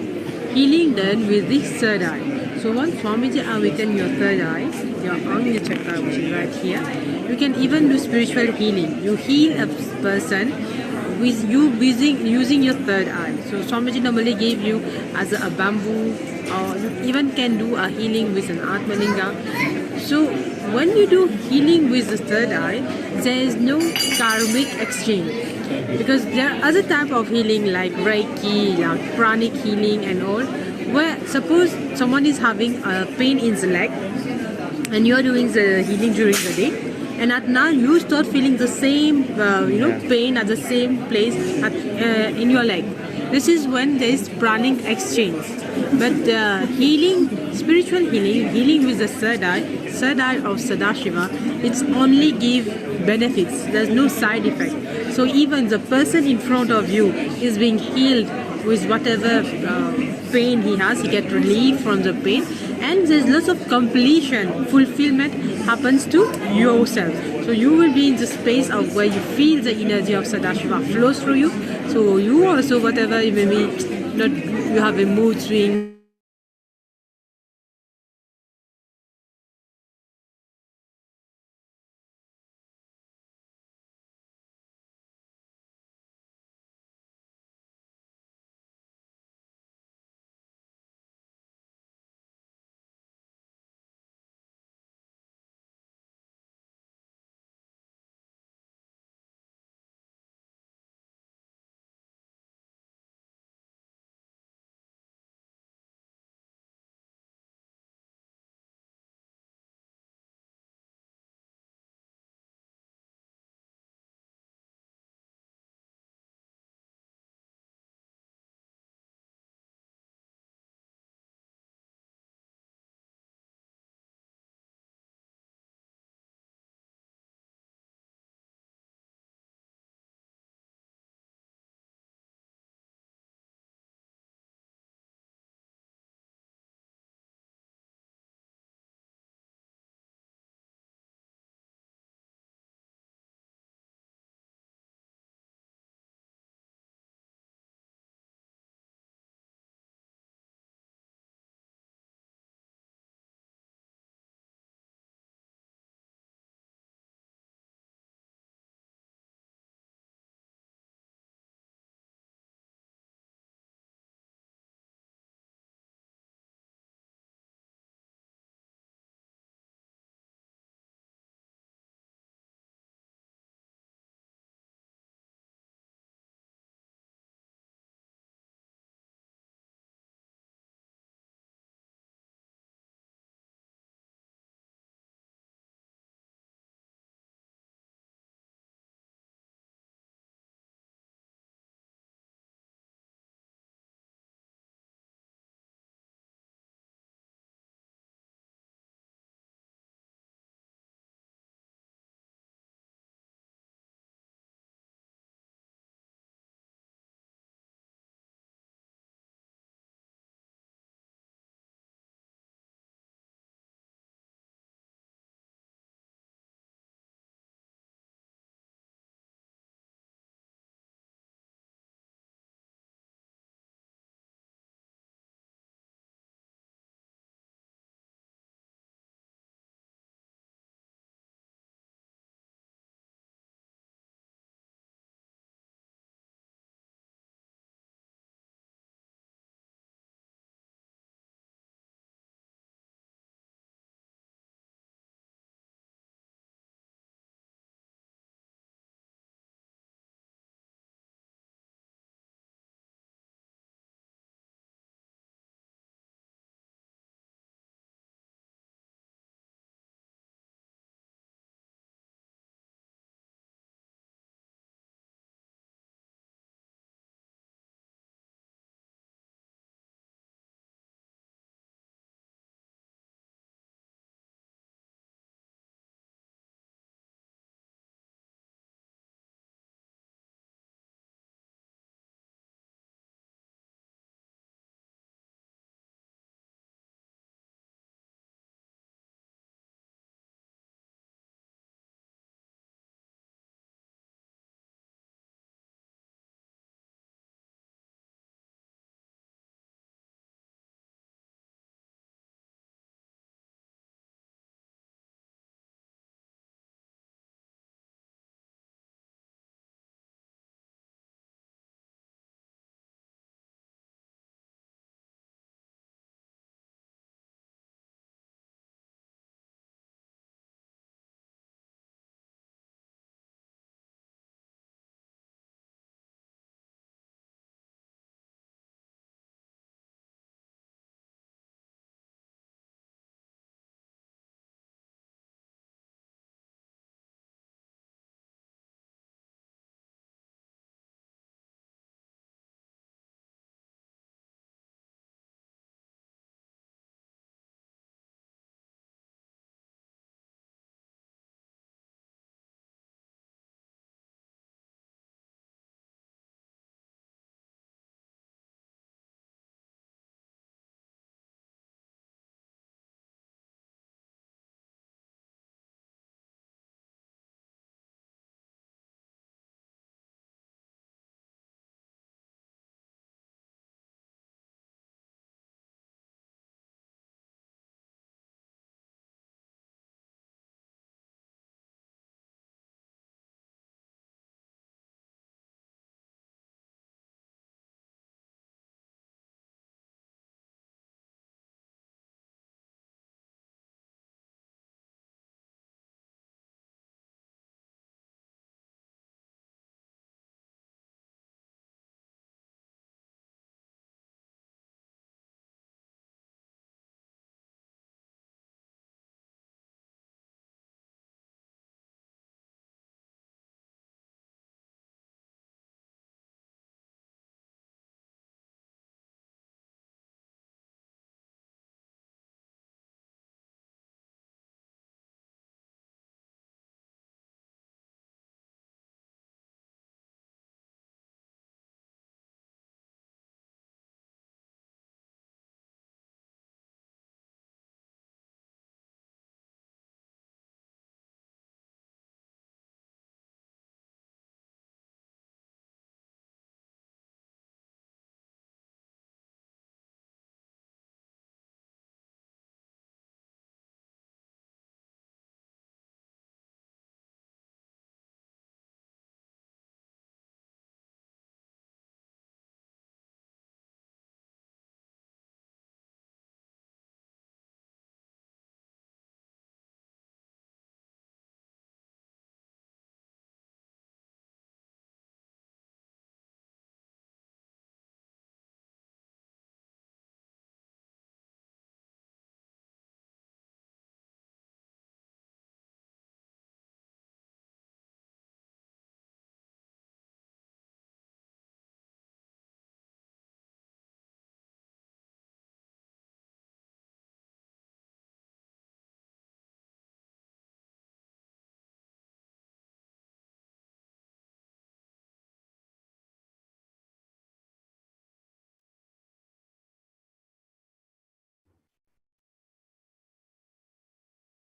healing done with the third eye. So once Swamiji awaken your third eye, your Anga chakra, which is right here, you can even do spiritual healing. You heal a person with you using your third eye. So Swamiji normally gave you as a bamboo, or you even can do a healing with an Atmalinga. So when you do healing with the third eye, there is no karmic exchange. Because there are other type of healing like Reiki, like pranic healing and all, where suppose someone is having a pain in the leg and you are doing the healing during the day, and at now you start feeling the same pain at the same place in your leg. This is when there is pranic exchange. But healing, spiritual healing with the third eye of Sadashiva, it's only give benefits. There's no side effect. So even the person in front of you is being healed with whatever pain he has, he get relief from the pain, and there's lots of completion, fulfillment happens to yourself. So you will be in the space of where you feel the energy of Sadashiva flows through you. So you also, whatever, maybe not, you have a mood swing,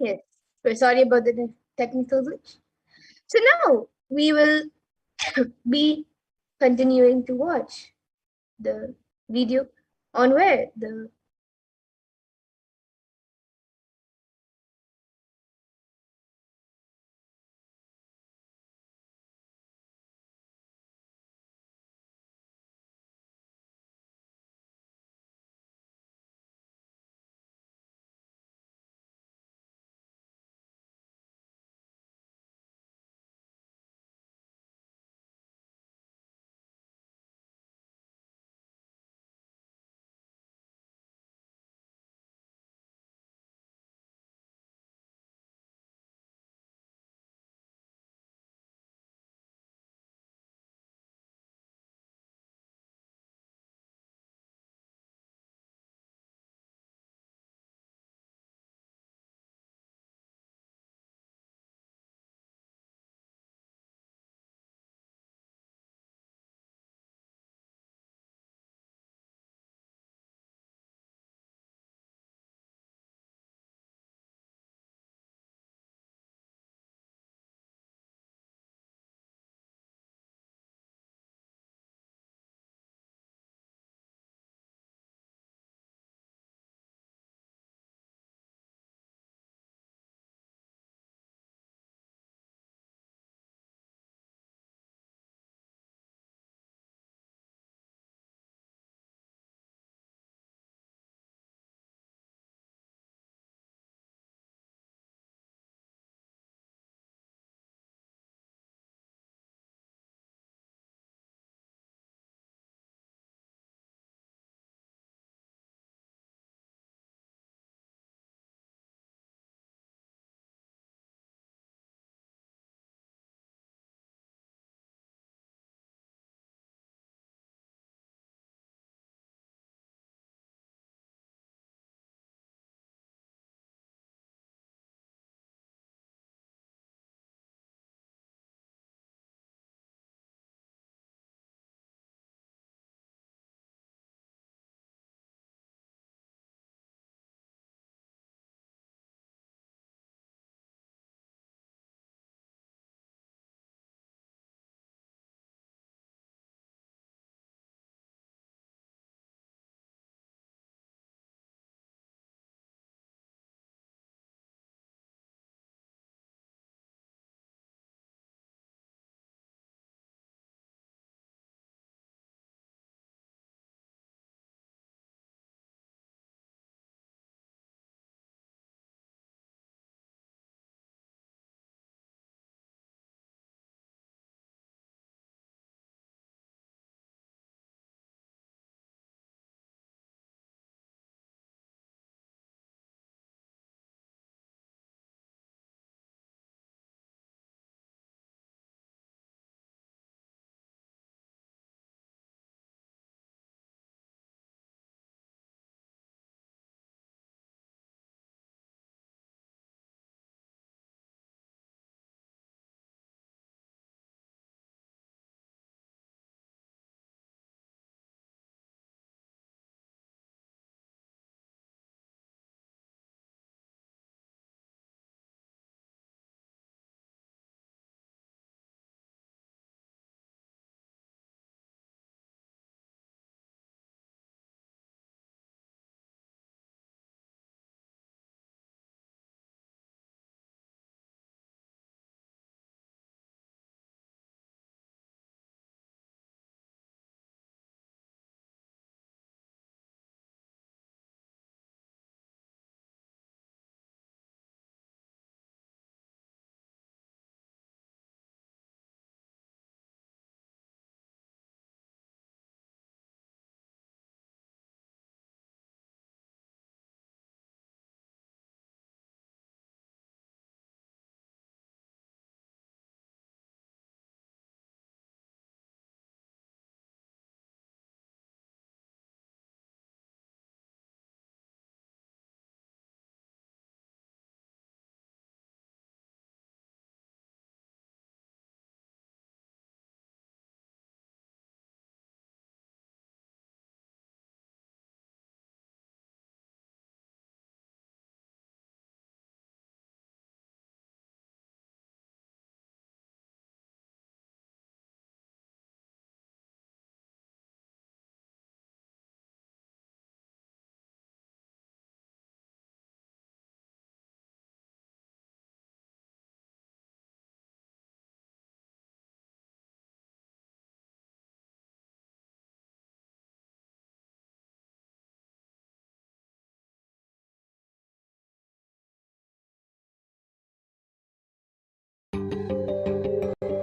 Yes, we're sorry about the technical glitch. So now we will be continuing to watch the video on where the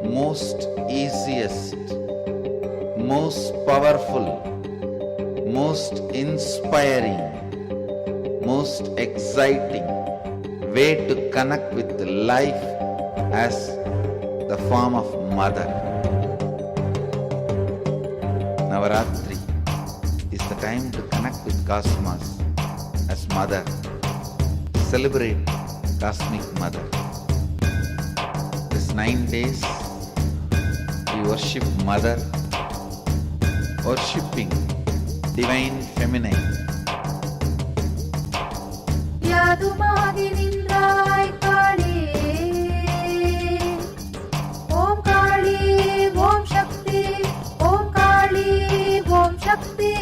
most easiest, most powerful, most inspiring, most exciting way to connect with life as the form of mother. Navaratri is the time to connect with Cosmos as mother. Celebrate Cosmic Mother. This 9 days we worship Mother, worshipping Divine Feminine. यादुमागी निंद्राय काली ओम काली ओम शक्ति ओम काली ओम शक्ति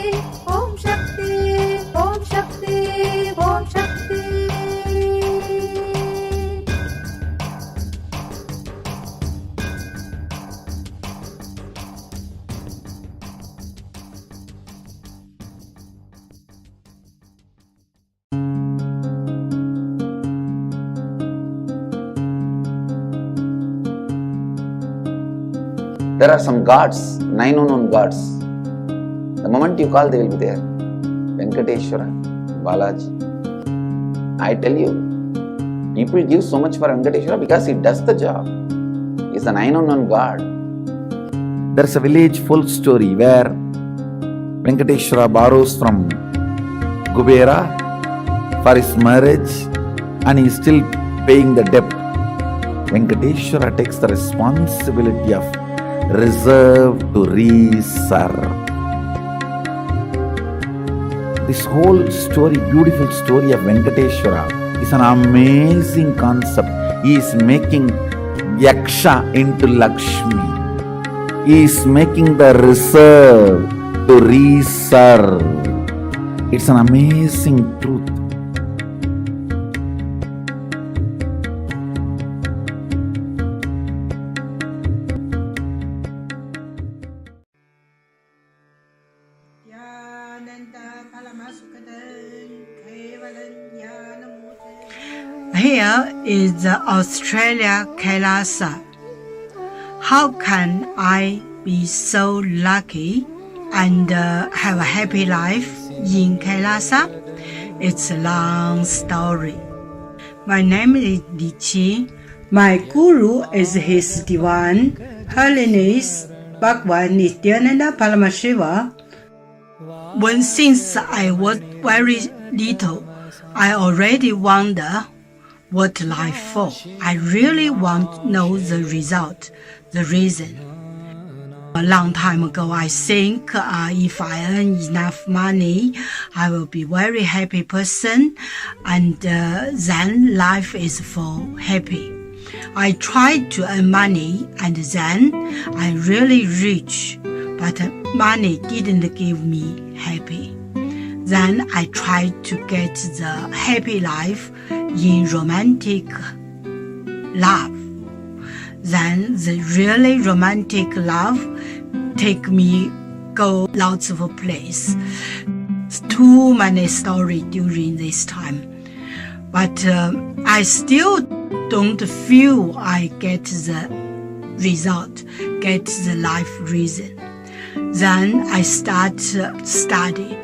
ओम शक्ति ओम शक्ति ओम शक्ति There are some gods, 9 unknown gods. The moment you call, they will be there. Venkateshwara, Balaji. I tell you, people give so much for Venkateshwara because he does the job. He is a 9 unknown god. There is a village folk story where Venkateshwara borrows from Kubera for his marriage and he is still paying the debt. Venkateshwara takes the responsibility of reserve to reserve. This whole story, beautiful story of Venkateshwara is an amazing concept. He is making Yaksha into Lakshmi. He is making the reserve to reserve. It's an amazing truth. Here is the Australia Kailasa. How can I be so lucky and have a happy life in Kailasa? It's a long story. My name is Li Qi. My guru is His Divine Holiness Bhagwan Nithyananda Paramashiva. Since I was very little, I already wonder what life for. I really want to know the result, the reason. A long time ago, I think if I earn enough money, I will be a very happy person, and then life is for happy. I tried to earn money, and then I'm really rich, but money didn't give me happy. Then I tried to get the happy life in romantic love. Then the really romantic love take me go lots of places. Too many stories during this time. But I still don't feel I get the result, get the life reason. Then I start study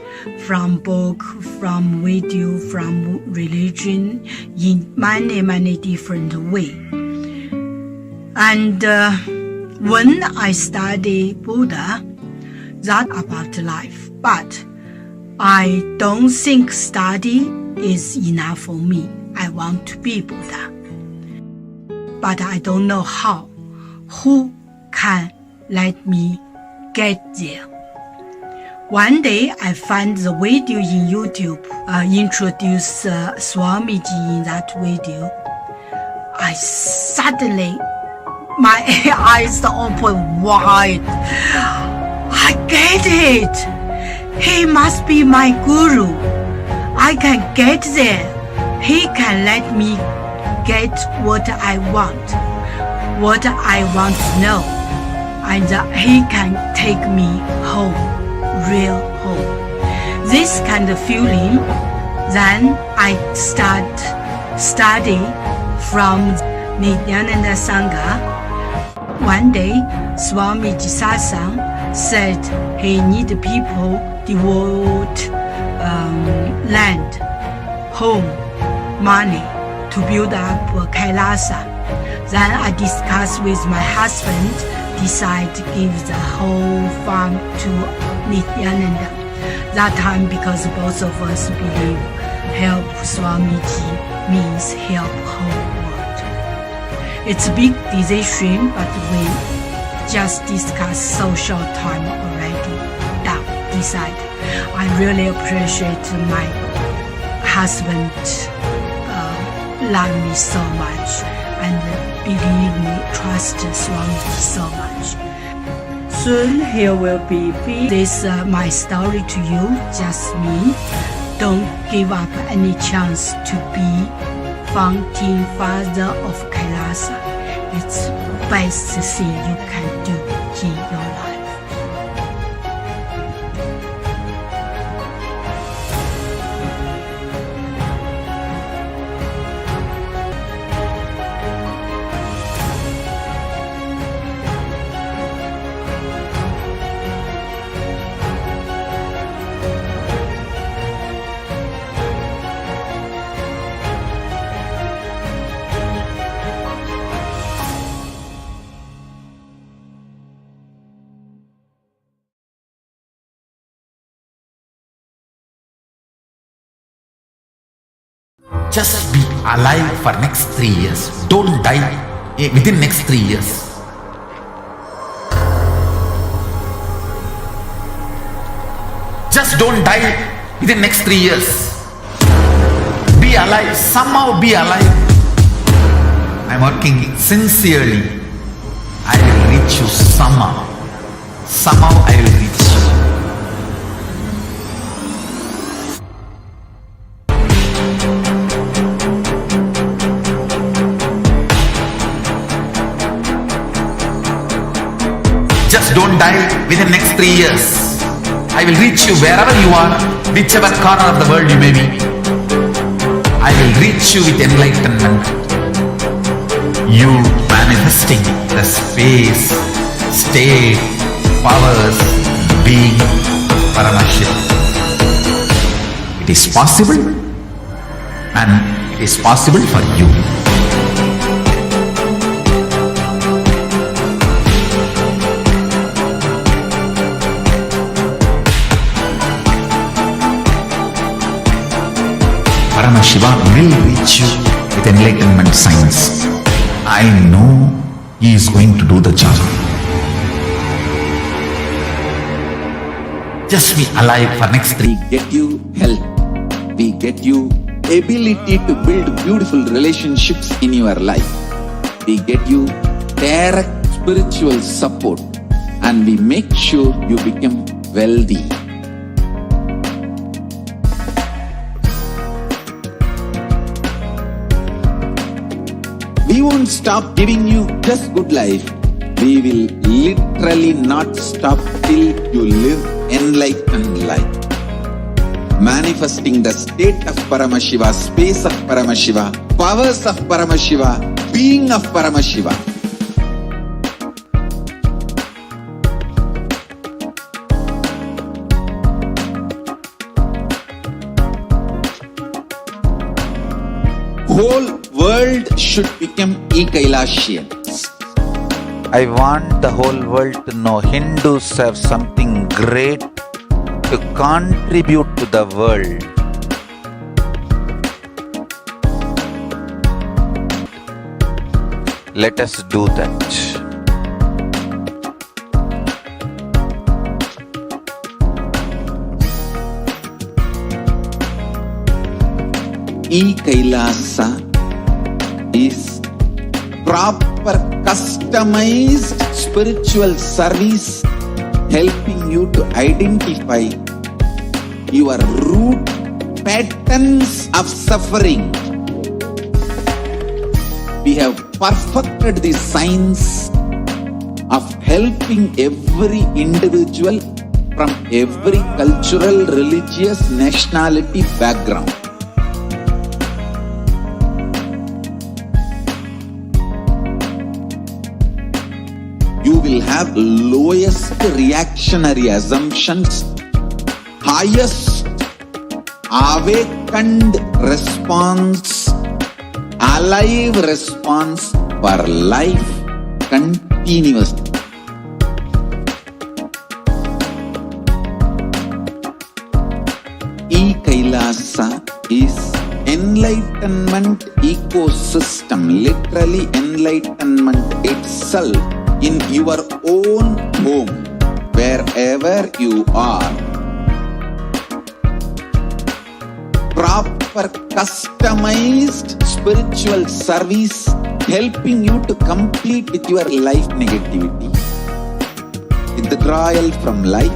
from book, from video, from religion in many different ways. And when I study Buddha, that about life. But I don't think study is enough for me. I want to be Buddha. But I don't know how. Who can let me get there? One day I found the video in YouTube, introduce Swamiji in that video. I suddenly, my eyes open wide. I get it. He must be my guru. I can get there. He can let me get what I want to know. And he can take me home. Real home. This kind of feeling, then I start study from Nithyananda Sangha. one day, Swamiji Satsang said he needed people devote land, home, money to build up Kailasa. Then I discussed with my husband, decided to give the whole farm to Nithyananda. That time, because both of us believe help Swamiji means help whole world. It's a big decision, but we just discussed so short time already. Decide. I really appreciate my husband love me so much and believe me, trust Swamiji so much. Soon he will be free. This my story to you, just me. Don't give up any chance to be founding father of Kailasa. It's the best thing you can do in your life. Just be alive for next 3 years. Don't die within next 3 years. Just don't die within next 3 years. Be alive. Somehow be alive. I'm working sincerely. I will reach you somehow. Somehow I will reach you. Just don't die within next 3 years. I will reach you wherever you are, whichever corner of the world you may be. I will reach you with enlightenment. You manifesting the space, state, powers, being Paramashiva. It is possible, and it is possible for you. Paramashiva will reach you with enlightenment science. I know he is going to do the job. Just be alive for next 3 We get you help. We get you ability to build beautiful relationships in your life. We get you direct spiritual support, and we make sure you become wealthy. We won't stop giving you just good life. We will literally not stop till you live enlightened life. Manifesting the state of Paramashiva, space of Paramashiva, powers of Paramashiva, being of Paramashiva. Whole world should become Kailasians. I want the whole world to know Hindus have something great to contribute to the world. Let us do that. Kailasa is proper customized spiritual service, helping you to identify your root patterns of suffering. We have perfected the science of helping every individual from every cultural, religious, nationality background. will have lowest reactionary assumptions, highest awakened response, alive response for life continuously. Kailasa is enlightenment ecosystem, literally enlightenment itself in your own home, wherever you are. Proper customized spiritual service helping you to complete with your life negativity, withdrawal from life,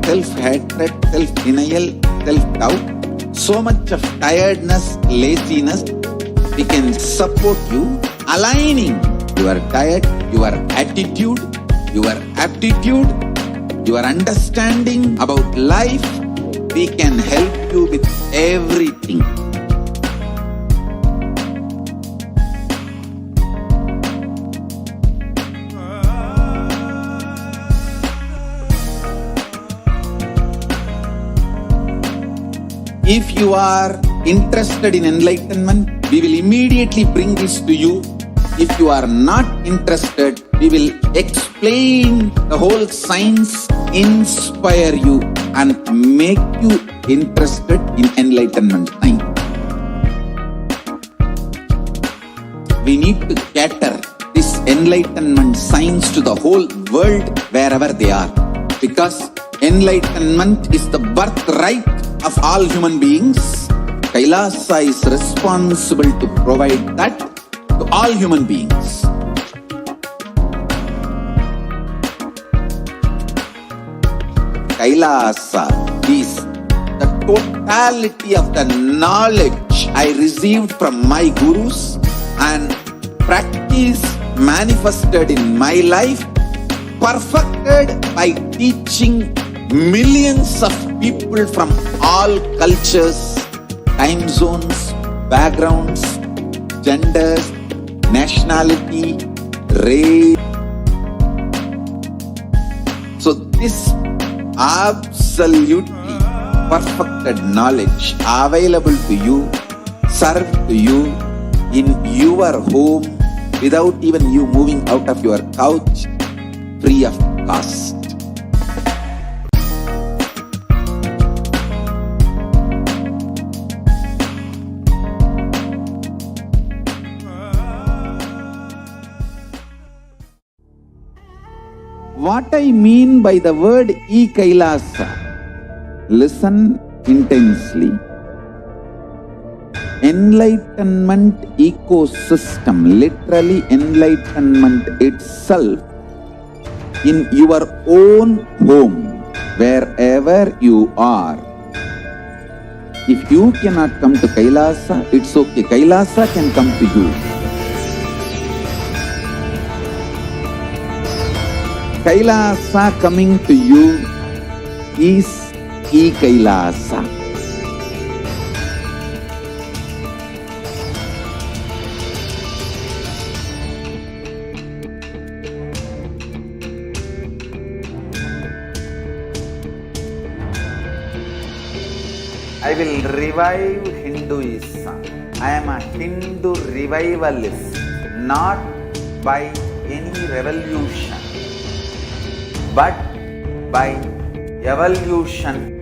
self-hatred, self-denial, self-doubt, so much of tiredness, laziness. We can support you, aligning your diet, your attitude, your aptitude, your understanding about life. We can help you with everything. If you are interested in enlightenment, we will immediately bring this to you. If you are not interested, we will explain the whole science, inspire you and make you interested in enlightenment time. We need to cater this enlightenment science to the whole world wherever they are, because enlightenment is the birthright of all human beings. Kailasa is responsible to provide that to all human beings. Kailasa is the totality of the knowledge I received from my gurus and practice manifested in my life, perfected by teaching millions of people from all cultures, time zones, backgrounds, genders, nationality, race. So this absolutely perfected knowledge available to you, served to you in your home without even you moving out of your couch, free of cost. What I mean by the word Kailasa, listen intensely. Enlightenment ecosystem, literally enlightenment itself in your own home, wherever you are. If you cannot come to Kailasa, it's okay. Kailasa can come to you. Kailasa coming to you is Kailasa. I will revive Hinduism. I am a Hindu revivalist, not by any revolution, but by evolution.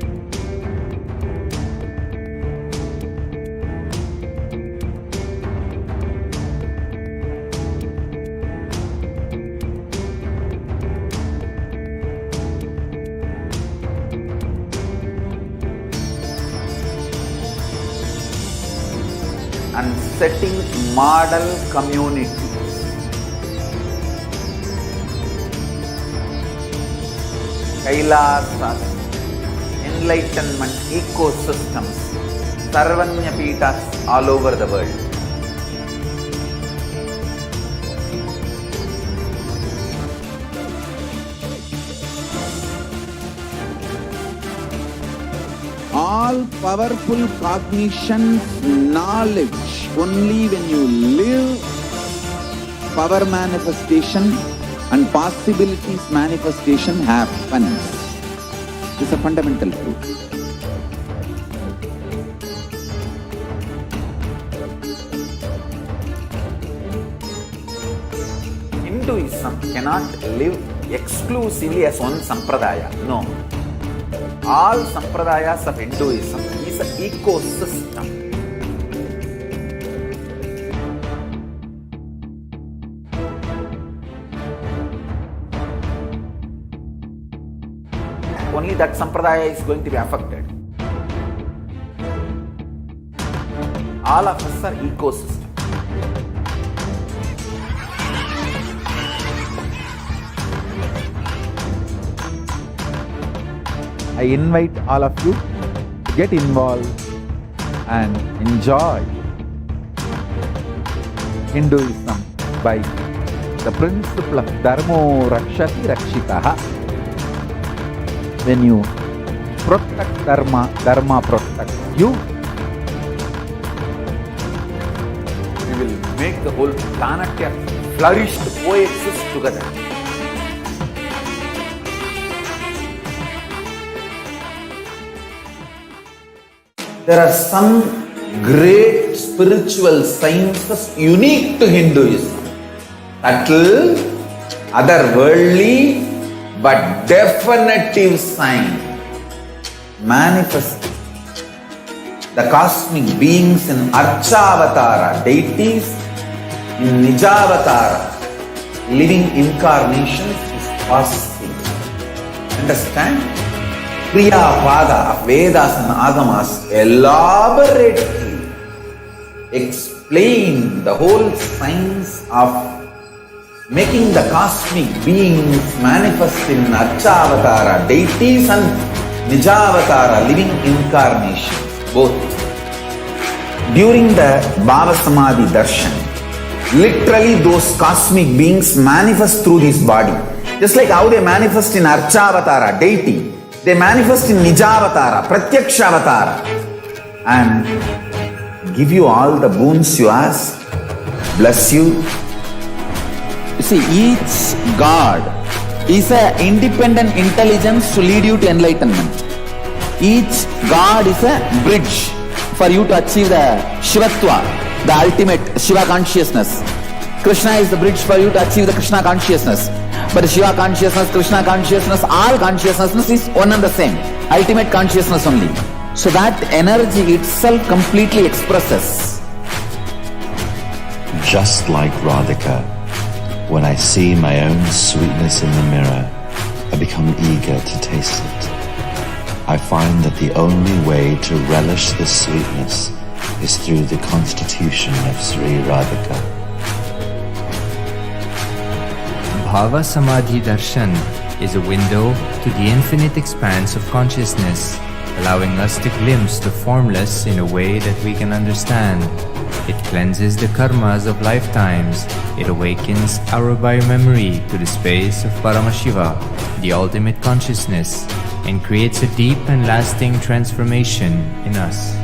And setting model communities. Kailasas, enlightenment ecosystems, Sarvanya Pitas all over the world. All powerful cognition, knowledge, only when you live power manifestation, and possibilities manifestation happens. This is a fundamental truth. Hinduism cannot live exclusively as one sampradaya. No. All sampradayas of Hinduism is an ecosystem. Only that sampradaya is going to be affected. All of us are ecosystem. I invite all of you to get involved and enjoy Hinduism by the principle of Dharmo Rakshati Rakshitaha. When you protect Dharma, Dharma protects you. We will make the whole planet flourish to coexist together. There are some great spiritual sciences unique to Hinduism. Subtle, otherworldly, but definitive sign. Manifest the cosmic beings in Archavatara, deities in Nijavatara, living incarnations is possible. Understand? Kriya Pada of Vedas and Agamas elaborately explain the whole science of making the cosmic beings manifest in Archavatara, deities and Nijavatara, living incarnations, both. During the Bhava Samadhi Darshan, literally those cosmic beings manifest through this body. Just like how they manifest in Archavatara, deity, they manifest in Nijavatara, Pratyakshavatara, and give you all the boons you ask, bless you. You see, each God is an independent intelligence to lead you to enlightenment. Each God is a bridge for you to achieve the Shivatva, the ultimate Shiva consciousness. Krishna is the bridge for you to achieve the Krishna consciousness. But the Shiva consciousness, Krishna consciousness, all consciousness is one and the same. Ultimate consciousness only. So that energy itself completely expresses. Just like Radhika, when I see my own sweetness in the mirror, I become eager to taste it. I find that the only way to relish the sweetness is through the constitution of Sri Radhika. Bhava Samadhi Darshan is a window to the infinite expanse of consciousness, allowing us to glimpse the formless in a way that we can understand. It cleanses the karmas of lifetimes. It awakens our biomemory to the space of Paramashiva, the ultimate consciousness, and creates a deep and lasting transformation in us.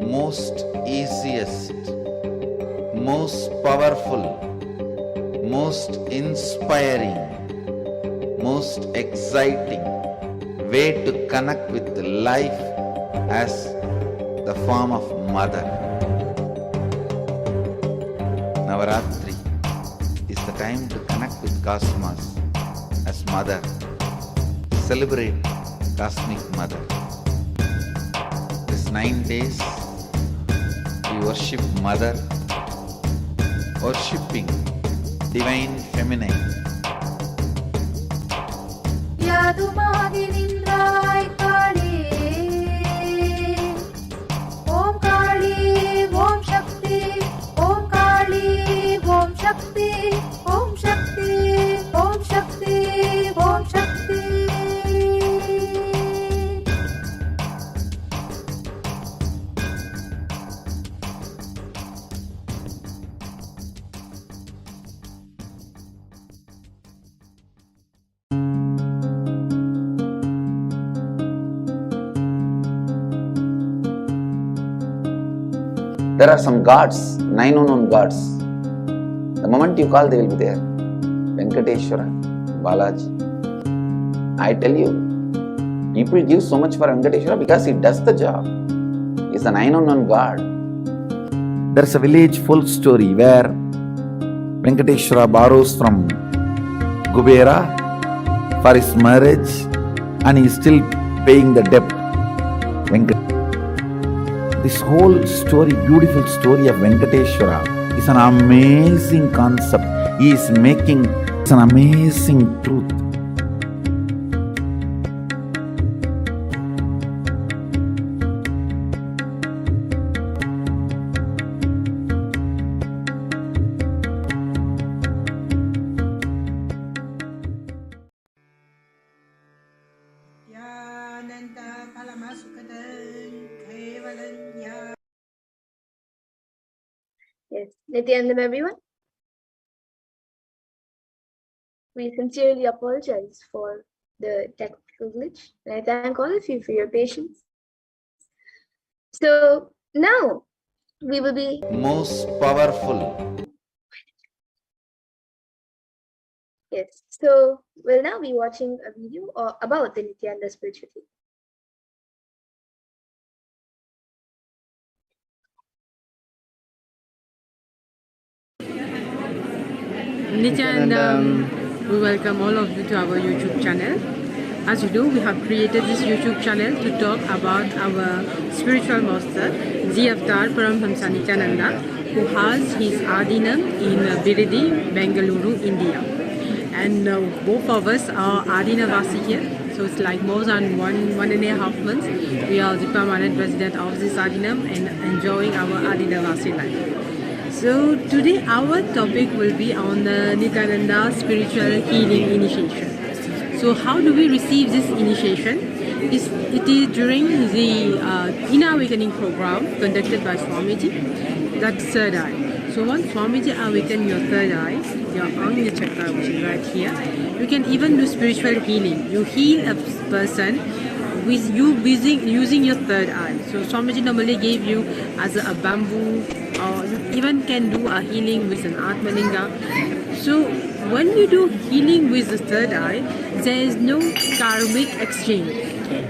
most easiest, most powerful, most inspiring, most exciting way to connect with life as the form of mother. Navaratri is the time to connect with Cosmos as mother. Celebrate Cosmic Mother. These 9 days we worship Mother, worshipping Divine Feminine. यादुमादिनिन्द्राय काले ॐ काली ॐ शक्ति ॐ काली ॐ शक्ति ॐ शक्ति ॐ शक्ति ॐ शक्ति There are some gods, 9 unknown gods. The moment you call, they will be there. Venkateshwara, Balaji. I tell you, people give so much for Venkateshwara because he does the job. He's a 9 unknown god. There's a village folk story where Venkateshwara borrows from Kubera for his marriage and he is still paying the debt. This whole story, beautiful story of Venkateshwara is an amazing concept. He is making, it's an amazing truth. Yes, Nithyanandam everyone. We sincerely apologize for the technical glitch, and I thank all of you for your patience. So now we will be Most powerful. yes. So we'll now be watching a video about the Nithyananda spiritual team. Nithyanandam, we welcome all of you to our YouTube channel. As you know, we have created this YouTube channel to talk about our spiritual master, the Avatar Paramashiva Nithyananda, who has his Adinam in Biridi, Bengaluru, India. And both of us are Adinavasi here, so it's like more than one and a half months. We are the permanent resident of this Adinam and enjoying our Adinavasi life. So today our topic will be on the Nithyananda spiritual healing initiation. So how do we receive this initiation? It is during the Inner Awakening program conducted by Swamiji, that's third eye. So once Swamiji awaken your third eye, your Anga chakra, which is right here, you can even do spiritual healing. You heal a person with you using your third eye. So Swamiji normally gave you as a bamboo, or you even can do a healing with an Atmalinga. So when you do healing with the third eye, there is no karmic exchange.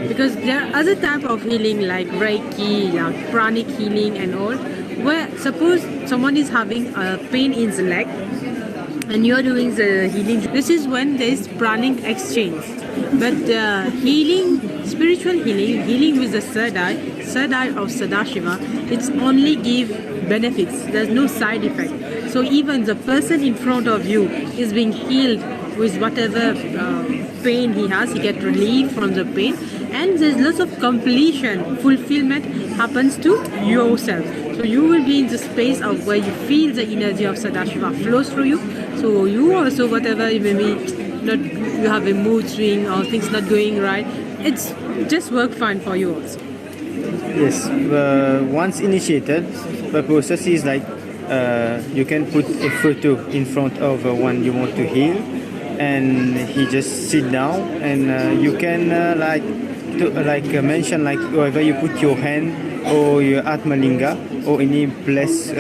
Because there are other type of healing like Reiki, like pranic healing and all, where suppose someone is having a pain in the leg and you're doing the healing. This is when there is pranic exchange. But healing, spiritual healing with the third eye of Sadashiva, it's only give benefits. There's no side effect. So even the person in front of you is being healed with whatever pain he has, he get relief from the pain, and there's lots of completion, fulfillment happens to yourself. So you will be in the space of where you feel the energy of Sadashiva flows through you. So you also, whatever maybe not, you have a mood swing or things not going right, it's just work fine for you also. Yes, once initiated, the process is like you can put a photo in front of one you want to heal, and he just sit down, and you can mention like wherever you put your hand or your Atmalinga or any blessed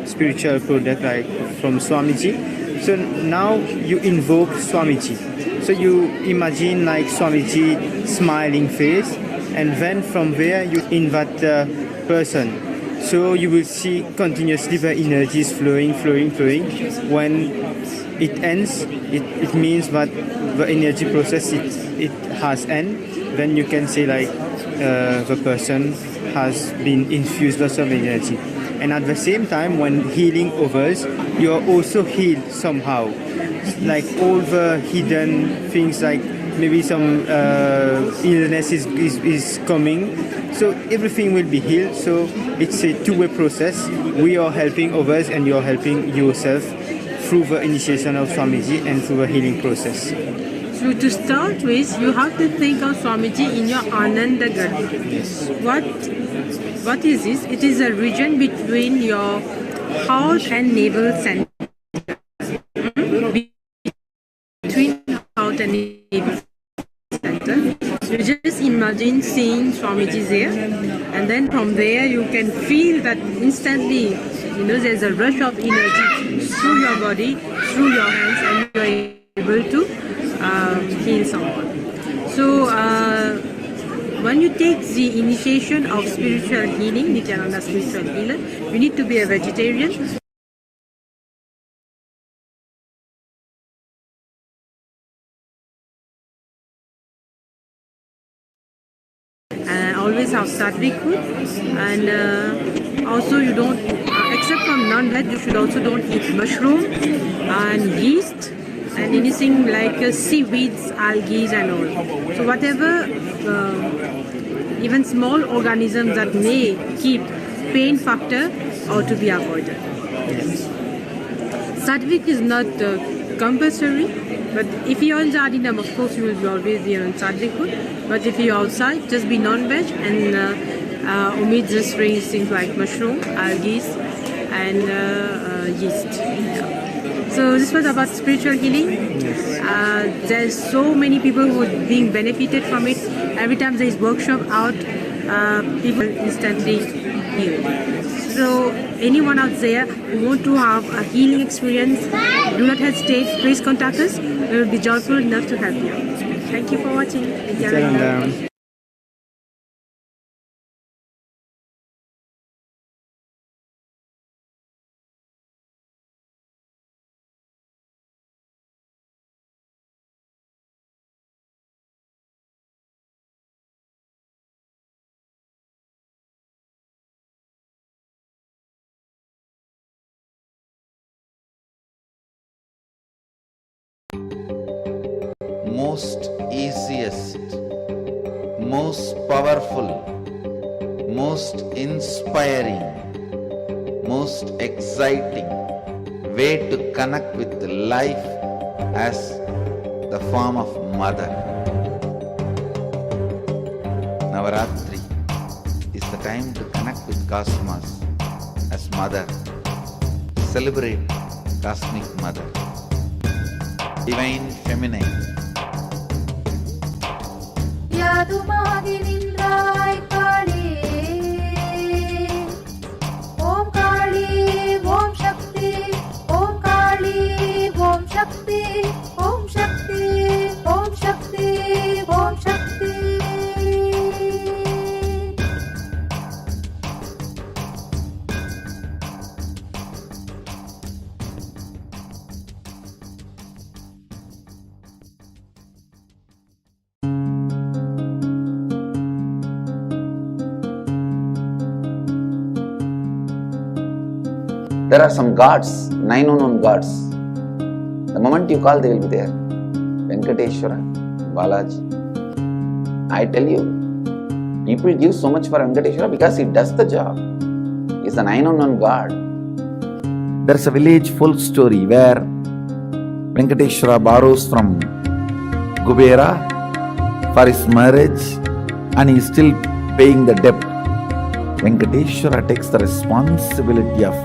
spiritual product like from Swamiji. So now you invoke Swamiji. So you imagine like Swamiji smiling face, and then from there you invite the person. So you will see continuously the energies flowing. When it ends, it means that the energy process it has end. Then you can say like the person has been infused with some energy. And at the same time, when healing others, you are also healed somehow. Like all the hidden things, like maybe some illness is coming. So everything will be healed. So it's a two-way process. We are helping others and you're helping yourself through the initiation of Swamiji and through the healing process. So to start with, you have to think of Swamiji in your Ananda Garbha. Yes. What is this? It is a region between your heart and navel center. Between heart and navel center. You just imagine seeing Swamiji there, and then from there you can feel that instantly, there's a rush of energy through your body, through your hands, and you are able to heal someone. So when you take the initiation of spiritual healing, Nithyananda spiritual healer, you need to be a vegetarian. Always have sattvic food, and also you don't, except from non-veg, you should also don't eat mushroom and yeast and anything like seaweeds, algae and all. So whatever, even small organisms that may keep pain factor ought to be avoided. Yes. Sattvic is not compulsory, but if you're in Jardinam, of course you will always be on sattvic food. But if you're outside, just be non-veg and omit just things like mushroom, algae and yeast. Yeah. So this was about spiritual healing. Yes. There's so many people who are being benefited from it. Every time there is workshop out, people instantly heal. So anyone out there who want to have a healing experience, do not hesitate. Please contact us. We will be joyful enough to help you. Thank you for watching. Most easiest, most powerful, most inspiring, most exciting way to connect with life as the form of mother. Navaratri is the time to connect with Cosmos as mother. Celebrate Cosmic Mother, Divine Feminine. यादुमादिनिन्द्राय काली ॐ काली ॐ शक्ति ॐ काली ॐ शक्ति ॐ शक्ति ॐ शक्ति ॐ शक्ति. There are some gods, 9 unknown gods. The moment you call, they will be there. Venkateshwara, Balaji. I tell you, people give so much for Venkateshwara because he does the job. He is the 9 unknown god. There's a village folk story where Venkateshwara borrows from Kubera for his marriage and he is still paying the debt. Venkateshwara takes the responsibility of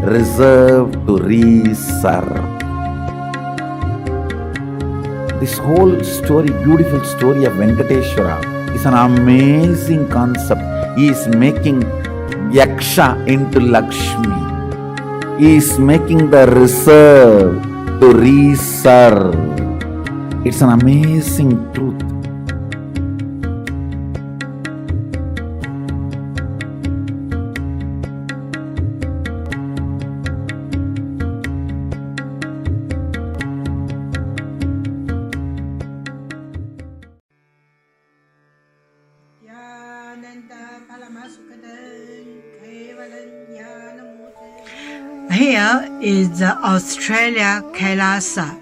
reserve to reserve. This whole story, beautiful story of Venkateshwara is an amazing concept. He is making Yaksha into Lakshmi. He is making the reserve to reserve. It's an amazing truth. Here is the Australia Kailasa.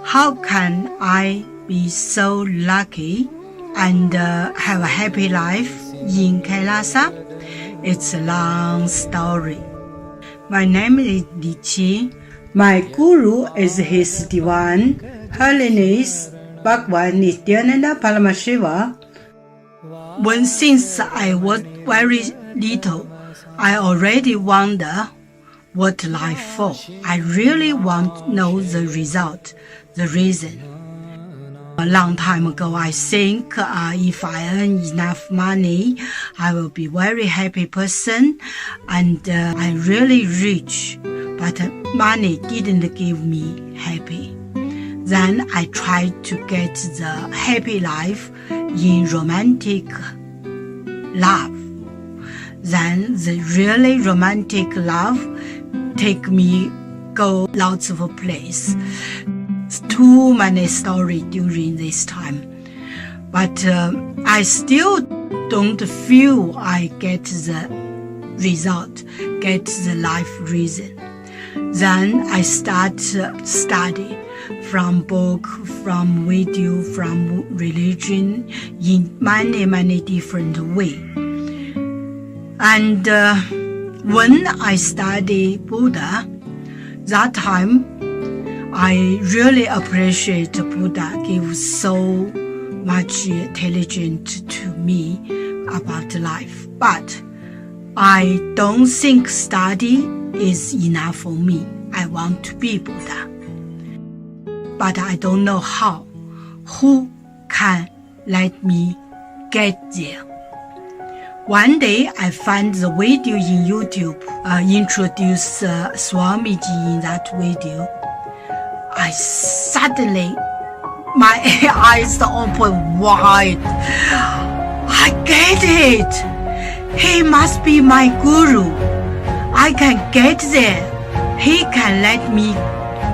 How can I be so lucky and have a happy life in Kailasa? It's a long story. My name is Li Qi. My guru is His Divine Holiness Bhagwan Nithyananda Paramashiva. Since I was very little, I already wonder what life for. I really want to know the result, the reason. A long time ago, I think if I earn enough money, I will be very happy person and I'm really rich. But money didn't give me happy. Then I tried to get the happy life in romantic love. Then the really romantic love take me go lots of place. Too many stories during this time. But I still don't feel I get the result, get the life reason. Then I start study from book, from video, from religion in many different ways. And when I study Buddha, that time I really appreciate Buddha gives so much intelligence to me about life. But I don't think study is enough for me. I want to be Buddha. But I don't know how. Who can let me get there? One day I found the video in YouTube, introduce Swamiji in that video. I suddenly, my eyes open wide. I get it. He must be my guru. I can get there. He can let me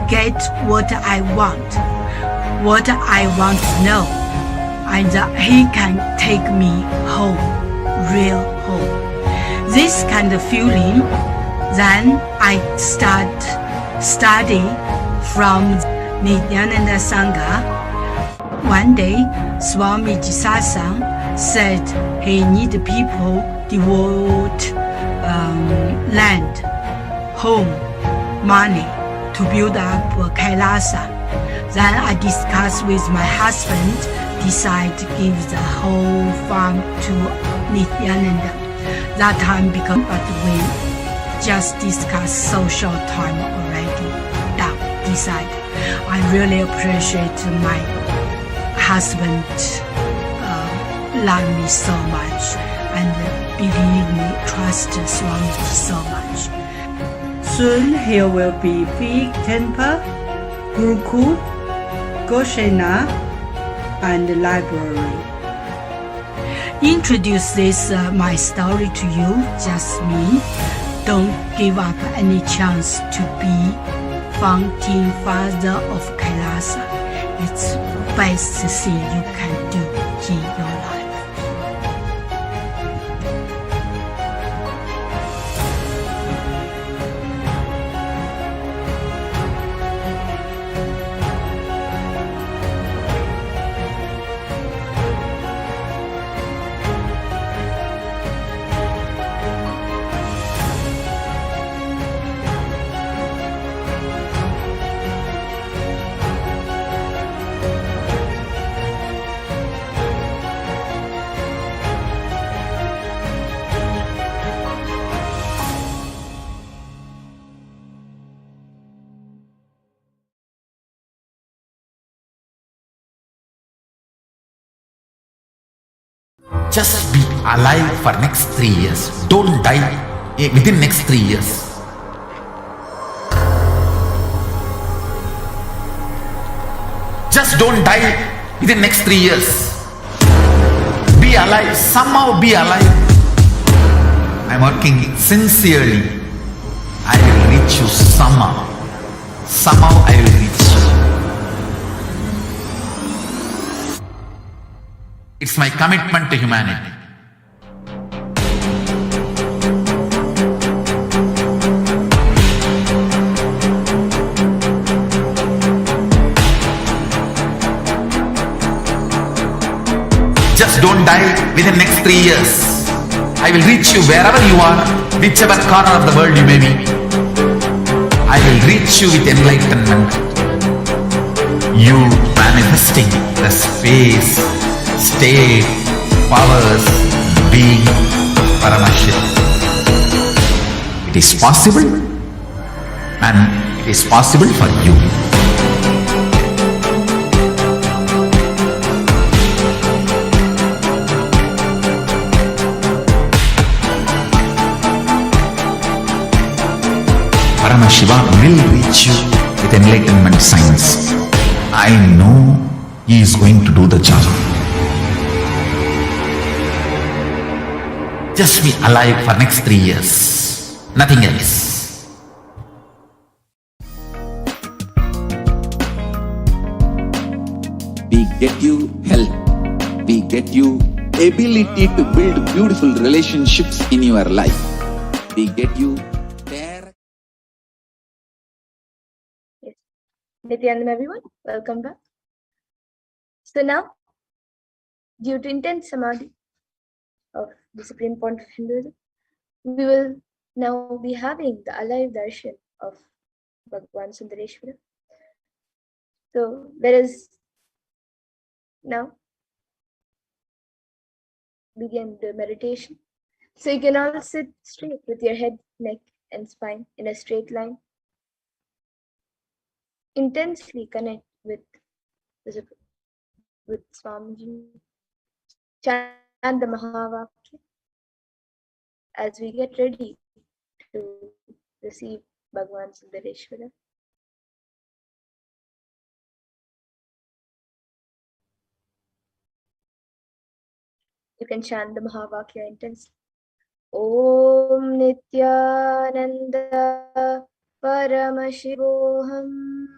get what I want to know. And he can take me home. Real home. This kind of feeling, then I start study from Nithyananda Sangha. One day, Swamiji Satsang said he need people devote land, home, money to build up Kailasa. Then I discussed with my husband, decide to give the whole farm to Nithyananda. That time because but we just discussed so short time already. Done, decide. I really appreciate my husband love me so much and believe me, trust Swamiji so much. Soon here will be big temple, Gurukul, Goshena, and library. Introduce this my story to you, just me. Don't give up any chance to be founding father of Kailasa. It's the best thing you can do in your life. Just be alive for next 3 years. Don't die within next 3 years. Just don't die within next 3 years. Be alive, somehow be alive. I'm working sincerely. I will reach you somehow. Somehow I will reach you. It's my commitment to humanity. Just don't die within next 3 years. I will reach you wherever you are, whichever corner of the world you may be. I will reach you with enlightenment. You manifesting the space, state, powers, being Paramashiva. It is possible, and it is possible for you. Paramashiva will reach you with enlightenment science. I know he is going to do the job. Just be alive for next 3 years. Nothing else. We get you health. We get you ability to build beautiful relationships in your life. We get you Nithyanandam, everyone, welcome back. So now, due to intense Samadhi of the Supreme Point of Hinduism, we will now be having the alive Darshan of Bhagwan Sundareshwara. So let us now begin the meditation. So you can all sit straight with your head, neck, and spine in a straight line. Intensely connect with Swamiji. Chant the Mahavakya as we get ready to receive Bhagwan Sundareshwara. You can chant the Mahavakya intensely. Om Nithyananda Paramashivoham.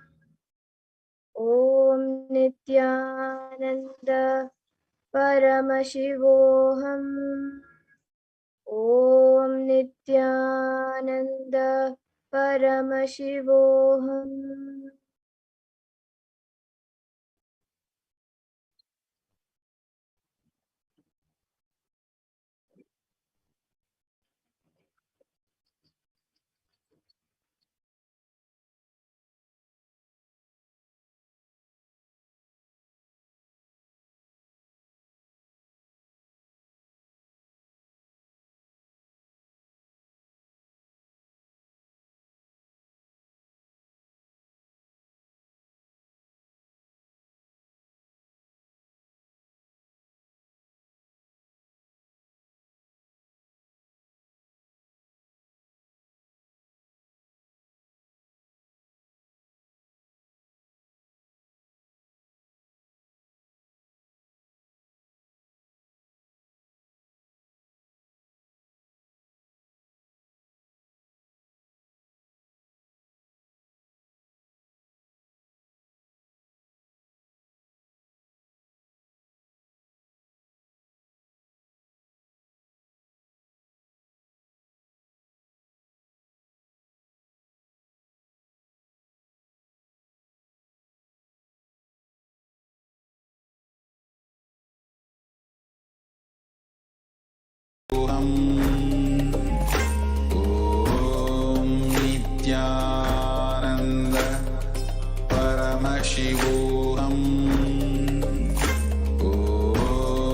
Om Nithyananda Paramashivoham. Om Nithyananda Paramashivoham. Om Nithyananda Paramashivoham.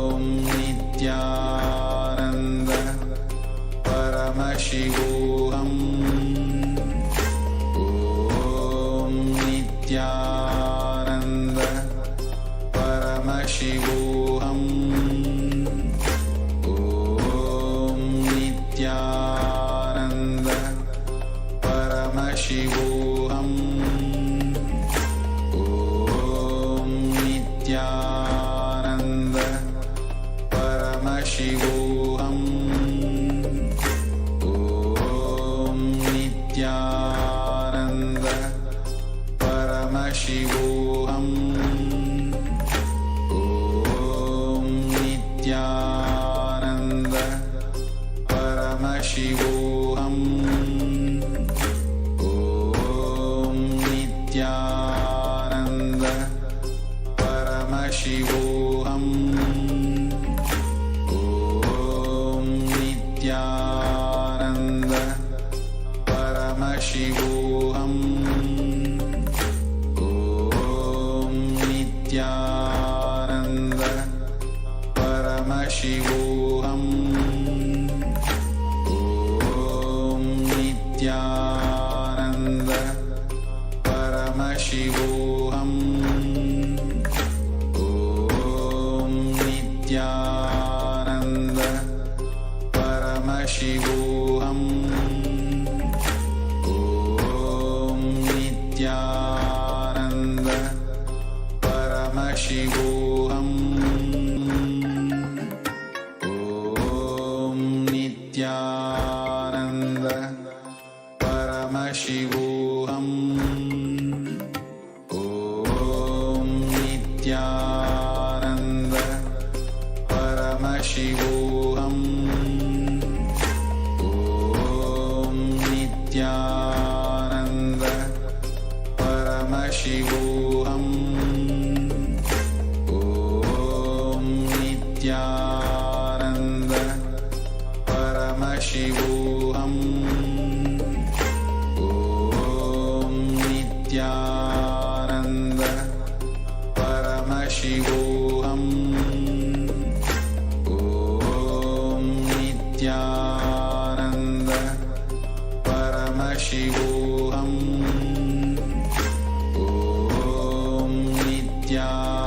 Om Nithyananda Paramashivoham. Om Nithyananda Paramashivoham. Paramashivoham. Om Nithyananda Paramashivoham. Om Nithyananda Paramashivoham. Om Nithyananda Paramashivoham. Om Nithyananda Paramashivoham. Om Nithyananda Paramashivoham. Om Nithyananda Paramashivoham. Om Nithyananda Paramashivoham. Om Nithyananda Paramashivoham. Om Nithyananda Paramashivoham. Om Nithyananda Paramashivoham. Om Nithyananda Paramashivoham. Om Nithyananda Paramashivoham. Om Nithyananda Paramashivoham. Om Nithyananda Paramashivoham. Om Nithyananda.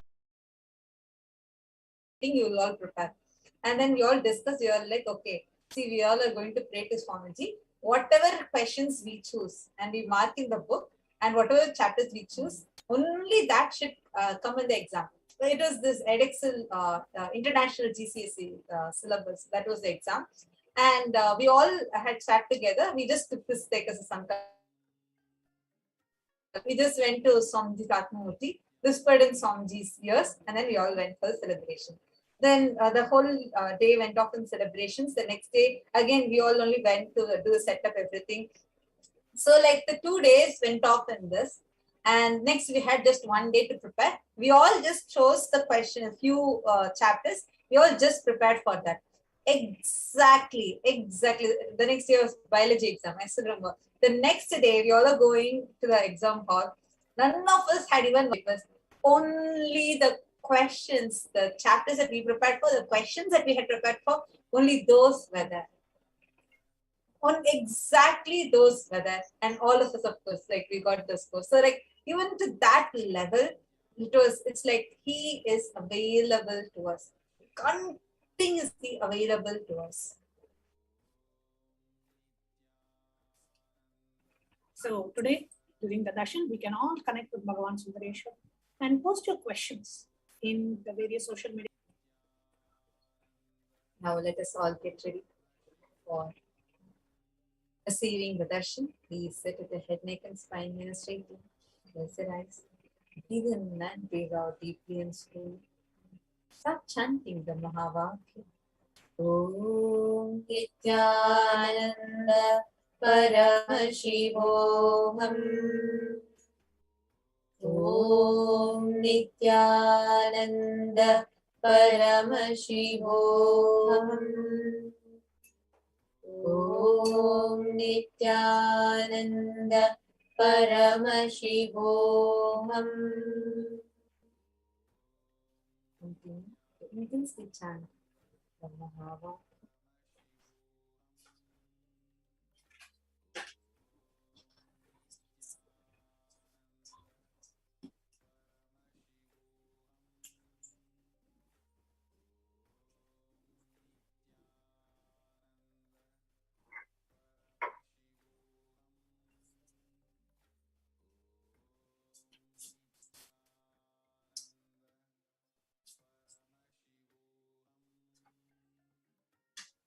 You will all prepare. And then we all discuss, you are like, okay, see, we all are going to pray to Swamiji. Whatever questions we choose, and we mark in the book, and whatever chapters we choose, only that should come in the exam. So it was this Edexcel International GCSE syllabus. That was the exam. And we all had sat together. We just took this take as a sankalp. We just went to Swamiji's Atmamurti, whispered in Swamiji's ears, and then we all went for the celebration. Then the whole day went off in celebrations. The next day, again, we all only went to do the setup, everything. So like the 2 days went off in this. And next we had just 1 day to prepare. We all just chose the question, a few chapters. We all just prepared for that. Exactly. The next day was biology exam. I still remember. The next day, we all are going to the exam hall. None of us had even papers. Only the questions, the chapters that we prepared for, the questions that we had prepared for, only those were there. On exactly those were there. And all of us, of course, like we got the score. So like even to that level, it's like he is available to us. Continuously available to us. So today, during the Darshan, we can all connect with Bhagavan Sundareshwara and post your questions in the various social media. Now let us all get ready for receiving the darshan. Please sit with the head, neck and spine in a straight line. Close your eyes. Breathe in and breathe out deeply and slowly. Start chanting the Mahavakya. Om Nithyananda Paramashivoham. Om Nithyananda Paramashivoham. Om Nithyananda Paramashivoham. Intensely chant the Mahavakya.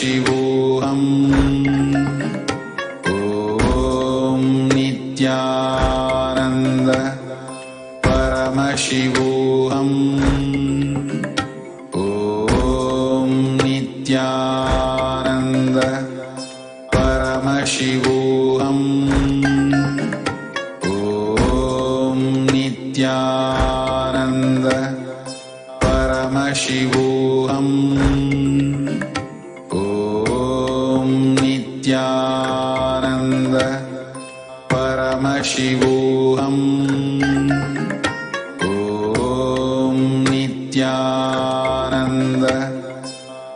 Paramashivoham. Om Nithyananda Paramashivoham. Om Nithyananda Paramashivoham. Om Nithyananda Paramashivoham. Om Nithyananda Paramashivoham. Om Nithyananda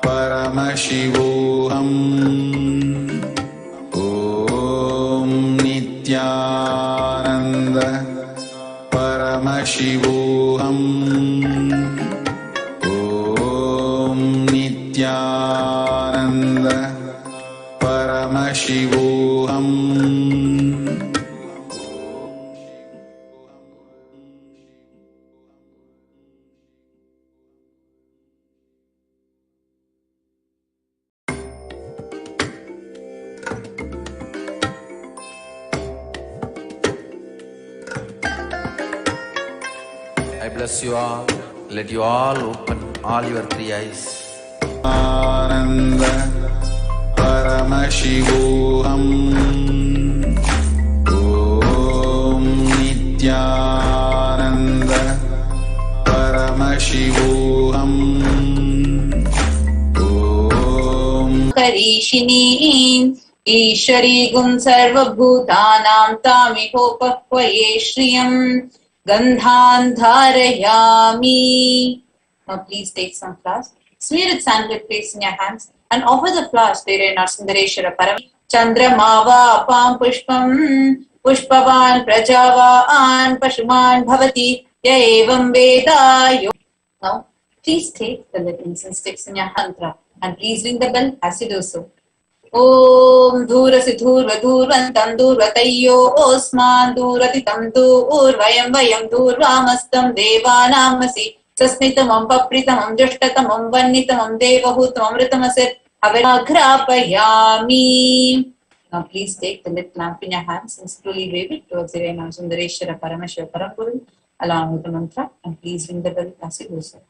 Paramashivoham. Om Nithyananda Paramashivoham. Om Nithyananda Paramashivoham. I bless you all. Let you all open all your three eyes. Ananda Paramashivoham. Om Nithyananda Paramashivoham. Om Karishini Ishari Gun Sarvabhutanam Tamihopakvaye Shriyam Gandhan Dharayami. Now please take some flowers. Smear it sandalwood paste in your hands and offer the flowers to Sundareshwara Paramashivam. Chandramava Apam Pushpam Pushpavan Prajavan Pashuman Bhavati Yaevam Veda. Now please take the little incense sticks in your mantra and please ring the bell as you do so. Om Dhurasi Dhurva Dhurvantam Dhurvatayyo Osman Dhuratitam Dhurvayam Vayam Dhurvamastam Devanamasi Sasnitamam Papritamam Jushtatamam Vannitamam Devahutamam Ritamasir Avagrapayami. Now please take the lit lamp in your hands and slowly wave it towards the Sundareshwara Paramashiva Paramburu along with the mantra and please ring the bell as you do so.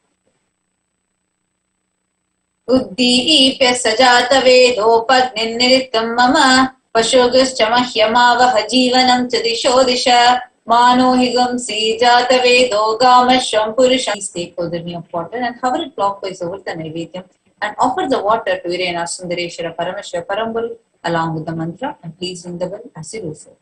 Uddipya sajata vedopagniniritam mama Pashogascha mahyamavaha jivanam chadisho disha Manohigam si jata vedo gamasham purusham. Please take the near water and hover it clockwise over the Naivedyam and offer the water to Sundareshwara Paramashiva Paramburu along with the mantra and please ring the bell as you do so.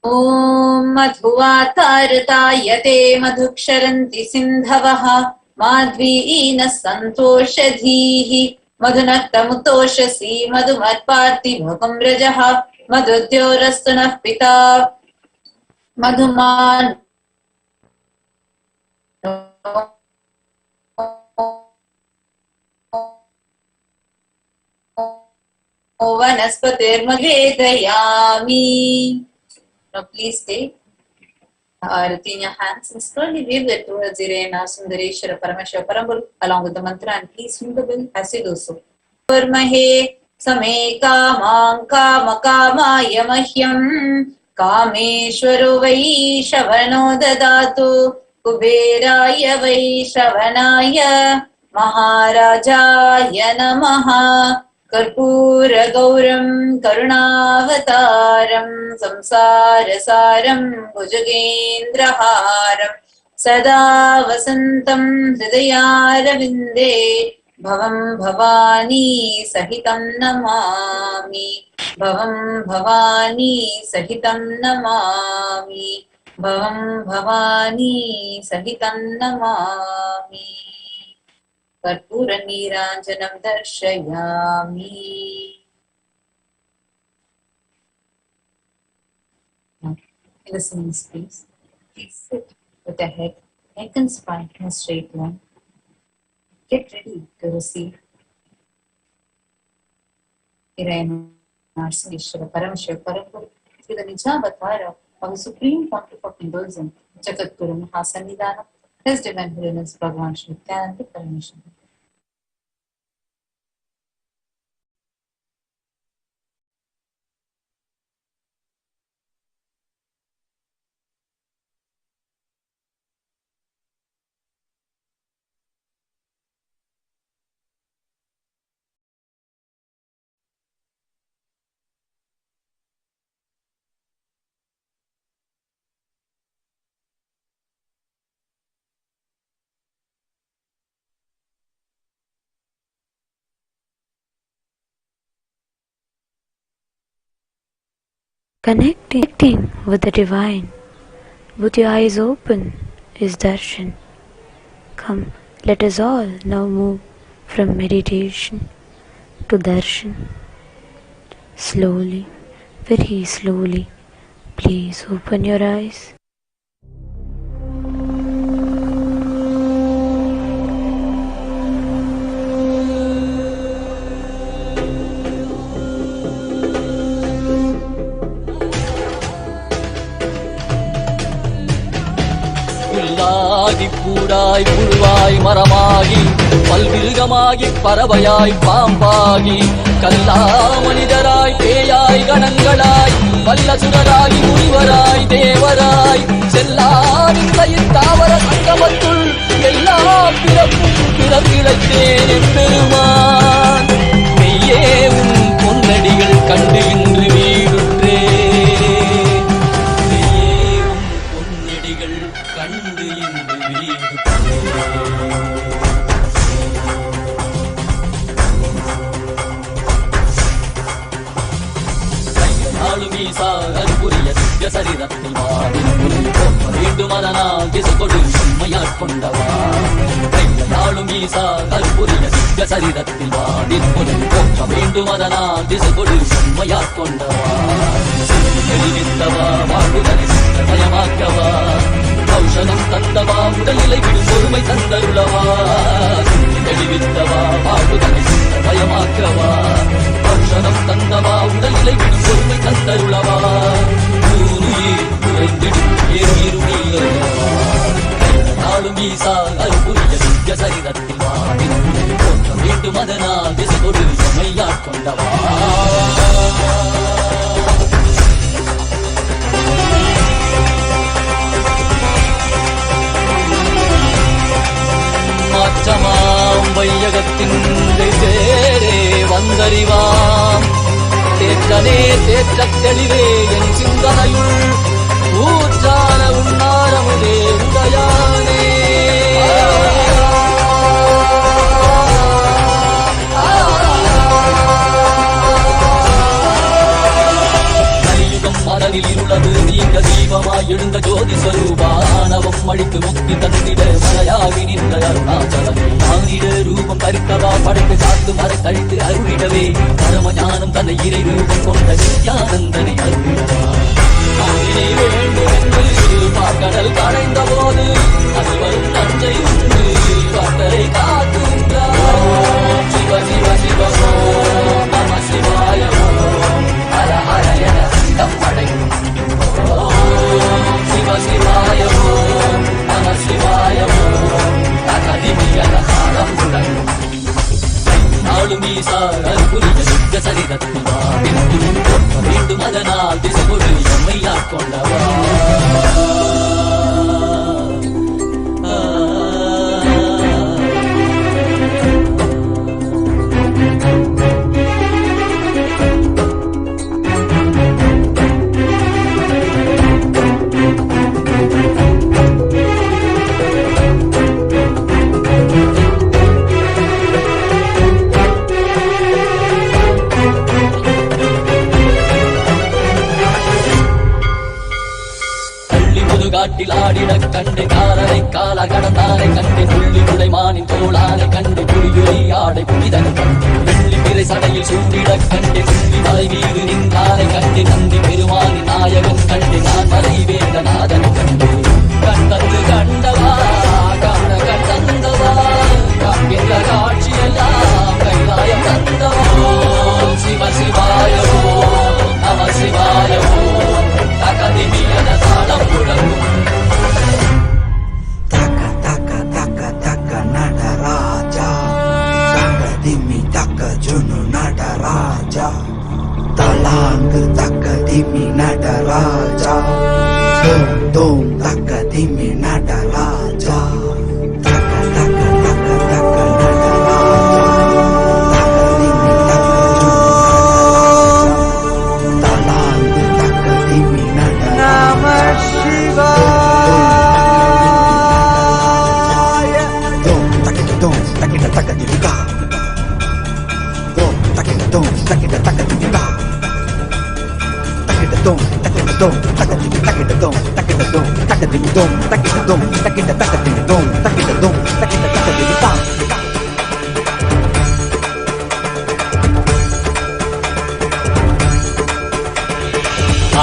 Om madhuvatartayate madhuksharanti sindhavaha Madhvina santoshadhihi madhunaktamutoshasi madhumatparti bhagam rajaha madhudyorastunah pita madhuman vanaspatir madvedayami. Now please take Arati in your hands and slowly wave it towards Sundareshwara Paramashiva Paramburu along with the mantra and please ring the bell as you do so. Varmahe Same Kamam Kama Kamaya Mahyam Kameshwaro Vai Shavano Dadatu Kuberaya Vai Shavanaya Maharajaya Namaha Karpura Gauram Karunavataram Samsarasaram Bhujagendraharam Sada Vasantam Hridayaravinде Bhavam Bhavani Sahitam Namami Bhavam Bhavani Sahitam Namami Bhavam Bhavani Sahitam Namami Karpura Niranjanam Darshayami. Now, listen in space. Please sit with the head, neck and spine in a straight line. Get ready to receive Sundareshwara Paramashiva Paramburu through the Nijavatara of the Supreme Pontiff of Hinduism, Jagadguru Mahasannidhanam, His Divine Holiness Bhagavan Nithyananda Paramashivam. Connecting with the divine, with your eyes open, is Darshan. Come, let us all now move from meditation to Darshan. Slowly, very slowly, please open your eyes. பூடாய் புழுவாய் மரமாகி பல்விருகமாகி பறவையாய் பாம்பாகி கல்லா மனிதராய் பேயாய் கணங்களாய் வல்லசுரராய் முனிவராய் தேவராய் செல்லாவின் தாவர சங்கமத்துள் எல்லா பிறப்பும் பிறப்பிழைத்தேன் எம்பெருமான் மெய்யே உன் பொன்னடிகள் கண்டு இன்று வீடுற்றே சரிதத்தில் வேண்டும் அதனால் திசை கொடு உண்மையாட் கொண்டவா கையாளும் ஈசா கற்புரிய திவ்ய சரிதத்தில் வாடிப்பொருள் போற்ற வேண்டும் அதனால் திசை கொடு உண்மையாட் கொண்டவா தெளிவித்தவா வாழ்வுதனை பயமாக்கவா ஔஷதம் தந்தவா உடல்நிலை விடும் பொறுமை தந்தருளவா தெளிவித்தவா வாழ்வுதனை பயமாக்கவா ஔஷதம் தந்தவா உடல்நிலை விடும் பொறுமை தந்தருளவா நாளும் ஈசா அற்புரிய திவ்ய சரிதத்தில் வாடி போற்ற வேண்டும் அதனால் திசை கொடு எம்மையாட் கொண்டவா மாற்றமாம் வையகத்தின் தேரே வந்தறிவாம் தேற்றனே தேற்றத் தெளிவே என் சிந்தனையுள் ஊற்றான உன்னாரமுதே உடையானே கலியுகம் மனதில் இருளது நீங்க தீபமாய் எழுந்த ஜோதி ஸ்வரூபானவம் அழித்து முக்தி தந்திட மலையாகி நின்ற அருணாச்சலம் மானிட ரூபம் தரித்தவா படைத்து காத்து மறை கழித்து அருளிடவே பரமஞானம் தன்னை இறை ரூபம் கொண்ட நித்யானந்தனை அருளிடவா வேண்டும் என்று பார்க்கடல் கடைந்த போது அது வரும் நஞ்சை உண்டு பட்டரை காத்துன்றார் சிவ சிவ சிவ ஓம் நம சிவாய ஓம் ஹர ஹர என சிந்தம் படைக்கும் ஓம் சிவ சிவாய ஓம் நம சிவாய ஓம் தகதிமியன காலம் முடங்கும் நாளும் ஈசா அற்புரிய நித்ய சரிதத்தில் வேண்டும் அதனால் திசை கொடு எம்மையாட் கொண்டவா காட்டில் ஆடிட கண்டு காலரை கால கடந்தாரை கண்டு புள்ளி உடைமானின் தோளானை கண்டு புலியுரி ஆடை புனிதன் கண்டு வெள்ளி பிறை சடையில் சூடிட கண்டு புள்ளி மலை மீது நின்றாரை கண்டு நந்தி பெருமானி நாயகன் கண்டு நான் மலை வேந்தநாதன் கண்டு கண்டது கண்டவா காண கண்டந்தவா காண்கின்ற காட்சியெல்லாம் கைலாயம் தந்தவோ சிவ சிவாயவோ நம சிவாயவோ தகதிமியன தாளம் முழங்கும் நடராஜா தலாங்கு தக்க திமி நடராஜா தோம் தோம் தக்க திமி நடராஜா தக்க தக்க தக்க தக்க நடராஜா தக்க திமி தக்க தலாங்கு தக்க திமி நடராஜா நம சிவாய தோம் தக்கிட்ட தோம் தக்கிட்ட தக்க திமிகா தக்கிட்ட dum, takita dum, takita dum, takita dum, takita dum, takita dum, takita dum, takita dum, takita dum.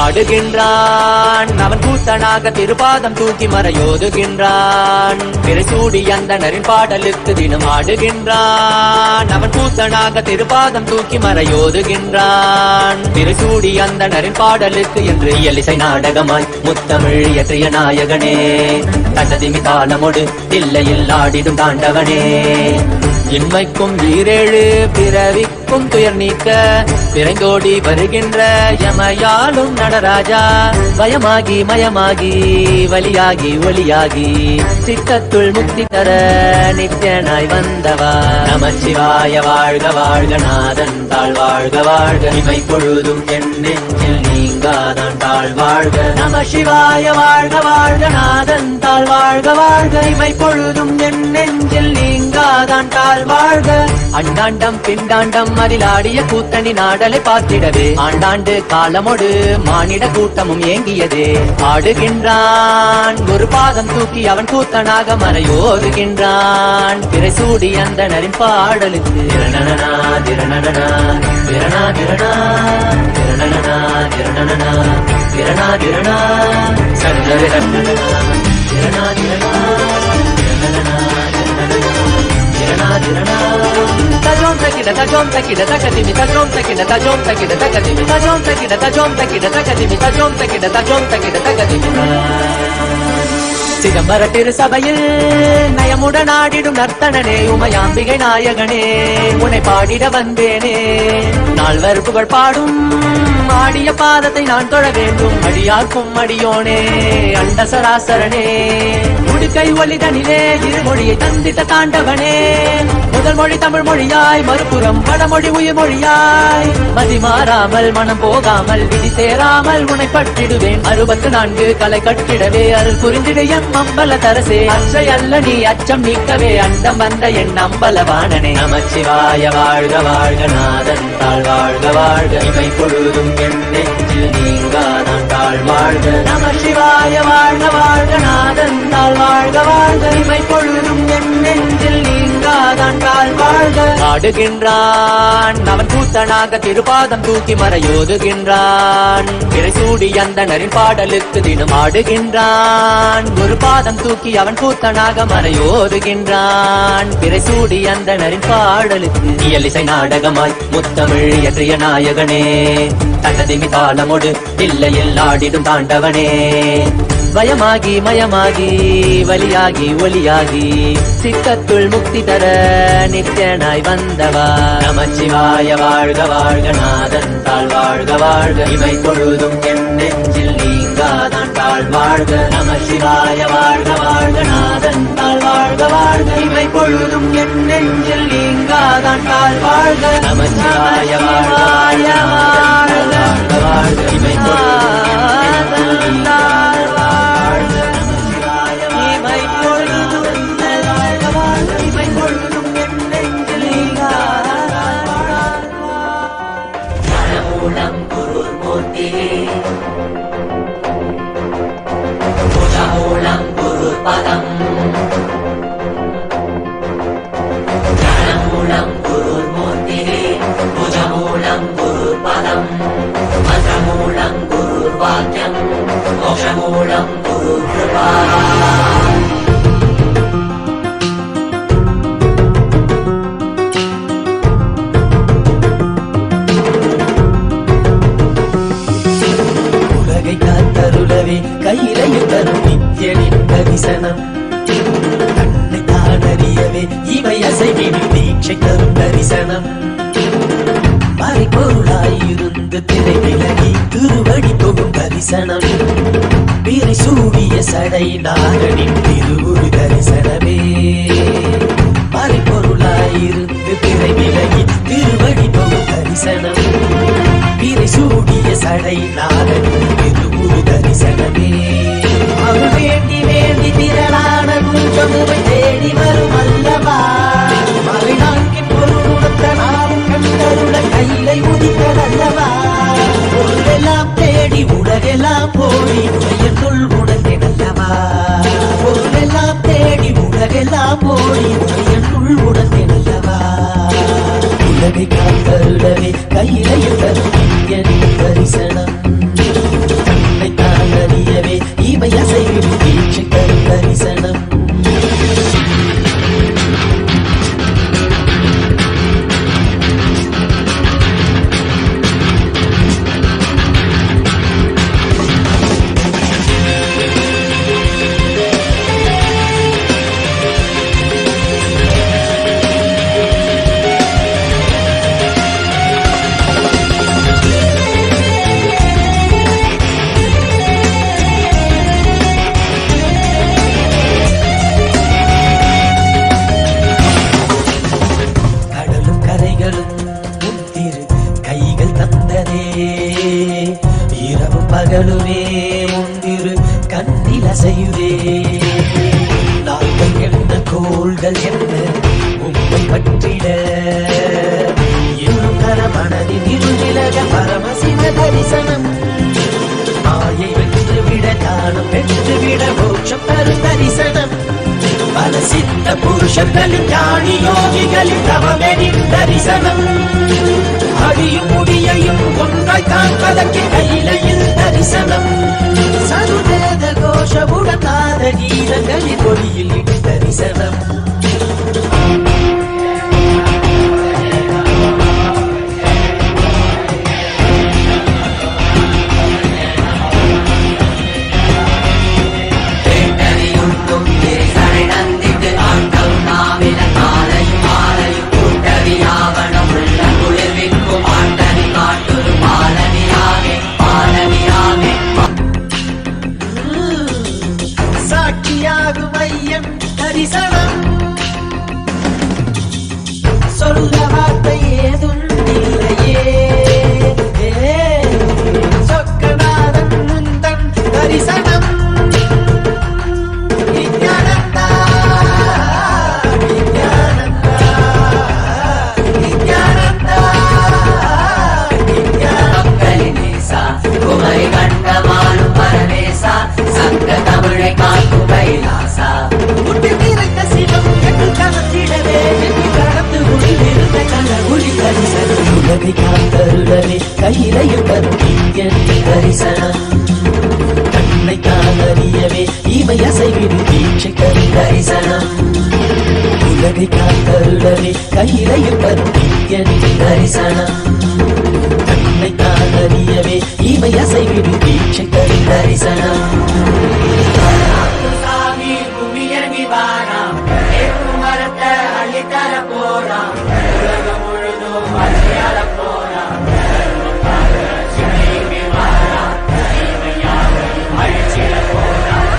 ஆடுகின்றான் அவன் கூத்தனாக திருப்பாதம் தூக்கி மறையோதுகின்றான் பிறைசூடி அந்தணரின் பாடலுக்கு தினம் ஆடுகின்றான் அவன் கூத்தனாக திருப்பாதம் தூக்கி மறையோதுகின்றான் பிறைசூடி அந்தணரின் பாடலுக்கு என்று இயலிசை நாடகமாய் முத்தமிழ் இயற்றிய நாயகனே தட்டதிமி தாளமொடு தில்லையில் ஆடிடும் தாண்டவனே இன்மைக்கும் வீரேழு பிறவிக்கும் துயர் நீக்க பிறந்தோடி வருகின்ற யமயாலும் நடராஜா பயமாகி மயமாகி வலியாகி ஒளியாகி சித்தத்துள் முக்தி தர நித்யனாய் வந்தவா நமச்சிவாய வாழ்க வாழ்க நாதன் தாழ் வாழ்க வாழ்க இமை பொழுதும் என் நெஞ்சில் நீங்காதான் தாழ் வாழ்க நம சிவாய வாழ்க வாழ்க நாதன் தாழ் வாழ்க வாழ்க இமை பொழுதும் என் நெஞ்சில் நீங்காதான் தாழ் வாழ்க அண்டாண்டம் பிண்டாண்டம் அதில் ஆடிய கூத்தணி நாடலை பார்த்திடவே ஆண்டாண்டு காலமோடு மானிட கூட்டமும் ஏங்கியதே ஆடுகின்றான் ஒரு பாதம் தூக்கி அவன் கூத்தனாக மறையோதுகின்றான் பிறைசூடி அந்தணரின் பாடலுக்கு திரணனா திரணனா திரணா திரணா திரணனா திரணனா திரணா திரணா Sankara திரணா திரணா tajom takida tajom takida takadimi tajom takida tajom takida takadimi tajom takida tajom takida takadimi tajom takida tajom takida takadimi சிதம்பர திருசபையில் நயமுடன் ஆடிடும் நர்த்தனனே உமையாம்பிகை நாயகனே உன்னை பாடிட வந்தேனே நால்வர் புகழ் பாடும் ஆடிய பாதத்தை நான் தொழ வேண்டும் அடியாக்கும் அடியோனே அண்ட சராசரனே உடுக்கை ஒலிதனிலே இருமொழியை தந்தித்த தாண்டவனே முதல் மொழி தமிழ் மொழியாய் மறுபுறம் வடமொழி உயிர் மொழியாய் மதி மாறாமல் மனம் போகாமல் விதி சேராமல் உன்னை பற்றிடுவேன் 64 கலை கட்டிடவே அருள் புரிந்திட எம் அம்பல தரசே அச்சை அல்ல நீ அச்சம் நீக்கவே அண்டம் வந்த என் அம்பலவாணனே நமச்சிவாய வாழ்க வாழ்க நாதன் தாழ் வாழ்க வாழ்க இமை பொழுதும் என் நெஞ்சில் நீங்காதான் தாழ் வாழ்க நம சிவாய வாழ்க வாழ்க நாதன் தாழ் வாழ்க வாழ்க இமை பொழுதும் என் நெஞ்சில் நீங்காதான் தாழ் வாழ்க ஆடுகின்றான் அவன் கூத்தனாக திருப்பாதம் தூக்கி மறையோதுகின்றான் பிறைசூடி அந்தணரின் பாடலுக்கு தினம் ஆடுகின்றான் ஒரு பாதம் தூக்கி அவன் கூத்தனாக மறையோதுகின்றான் பிறைசூடி அந்தணரின் பாடலுக்கு இயலிசை நாடகமாய் முத்தமிழ் இயற்றிய நாயகனே தட்டதிமி தாளமொடு தில்லையில் ஆடிடும் தாண்டவனே பயமாகி மயமாகி வலியாகி ஒளியாகி சித்தத்துள் முக்தி தர நித்யனாய் வந்தவா நமச்சிவாய வாழ்க வாழ்க நாதன் தாழ் வாழ்க வாழ்க இமை பொழுதும் என் நெஞ்சில் நீங்காதான் தாழ் வாழ்க நம சிவாய வாழ்க வாழ்க நாதன் தாழ் வாழ்க வாழ்க இமை பொழுதும் என் நெஞ்சில் நீங்காதான் தாழ் வாழ்க நம சிவாய வாழ்க வாழ்க வாழ்க இமை பொழுதும் பதம் ஜனமூலம் குருர் மூர்த்திரே புஜமூலம் குருர் பதம் மந்திரமூலம் குருர் வாக்கியம் மோக்ஷமூலம் குருர் கிருபா உலகை காத்தருளவே கையிலையில் தரும் நித்யனின் தரிசனம் தன்னை தானறியவே இவை அசைவினில் தீட்சை தரும் தரிசனம் மறைபொருளாயிருந்து திரை விலகி திருவடி தொகும் தரிசனம் பிறை சூடிய சடை நாகனின் திருவுரு தரிசனமே மறைபொருளாயிருந்து திரை விலகி திருவடி தொகும் தரிசனம் பிறை சூடிய சடை நாகனின் திருவுரு தரிசனமே அவர் வேண்டி வேண்டி திரளான குஞ்சமுவை தேடி வரும் அல்லவா மறைநான்கின் பொருளுத்த நாளும் கண்டருள கையிலை உதித்ததல்லவா பொருளெல்லாம் தேடி உள்ளதே இரவும் பகலுமே முன்னிரு கண்ணில் அசையுதே நாங்கள் என்ன கோள்கள் என்ன உம்மை பற்றிட இன்னும் கரமனதின் இருள் விலக பரமசிவ தரிசனம் மாயை வென்றுவிட ஞானம் பெற்றுவிட மோட்சம் தரும் தரிசனம் பல சித்த புருஷர்களின் ஞானி யோகிகளின் தவமெனின் தரிசனம் அடியும் முடியையும் ஒன்றாய் காண்பதற்கு கையிலையில் தரிசனம் சருவேத கோஷமுடன் நாத கீதங்களின் ஒளியில் தரிசனம் சாட்சியாகும் ஐயன் தரிசனம் சொல்ல வார்த்தை ஏதும் இல்லையே சொக்கநாதன் முந்தன் தரிசனம் விஞ்ஞானந்தா விஞ்ஞானந்தா விஞ்ஞானந்தா விஞ்ஞானந்தா குமரி கண்டமானும் பரமேசா சங்க தமிழை காக்கும் கைலாசா முட்டி நிறைந்த சிவம் என்று கலந்திடவே என்று கடந்து உயிரிருந்த கனவுளி தரிசனம் உலகை காத்தருளவே கையிலையும் தரும் இங்கன் தரிசனம் கண்ணை காணறியவே இமை அசைவிடு தீட்சை தரும் தரிசனம் உலகை காத்தருளவே கையிலையும் தரும் இங்கன் தரிசனம் கண்ணை காணறியவே இமை அசைவிடு தீட்சை தரும் தரிசனம் சாமி பூமியங்கி வாராம் மரத்தை அள்ளித்தர போறாம் உலகம் முழுதும் வசையால போறாம் அழிச்சிட போறாம்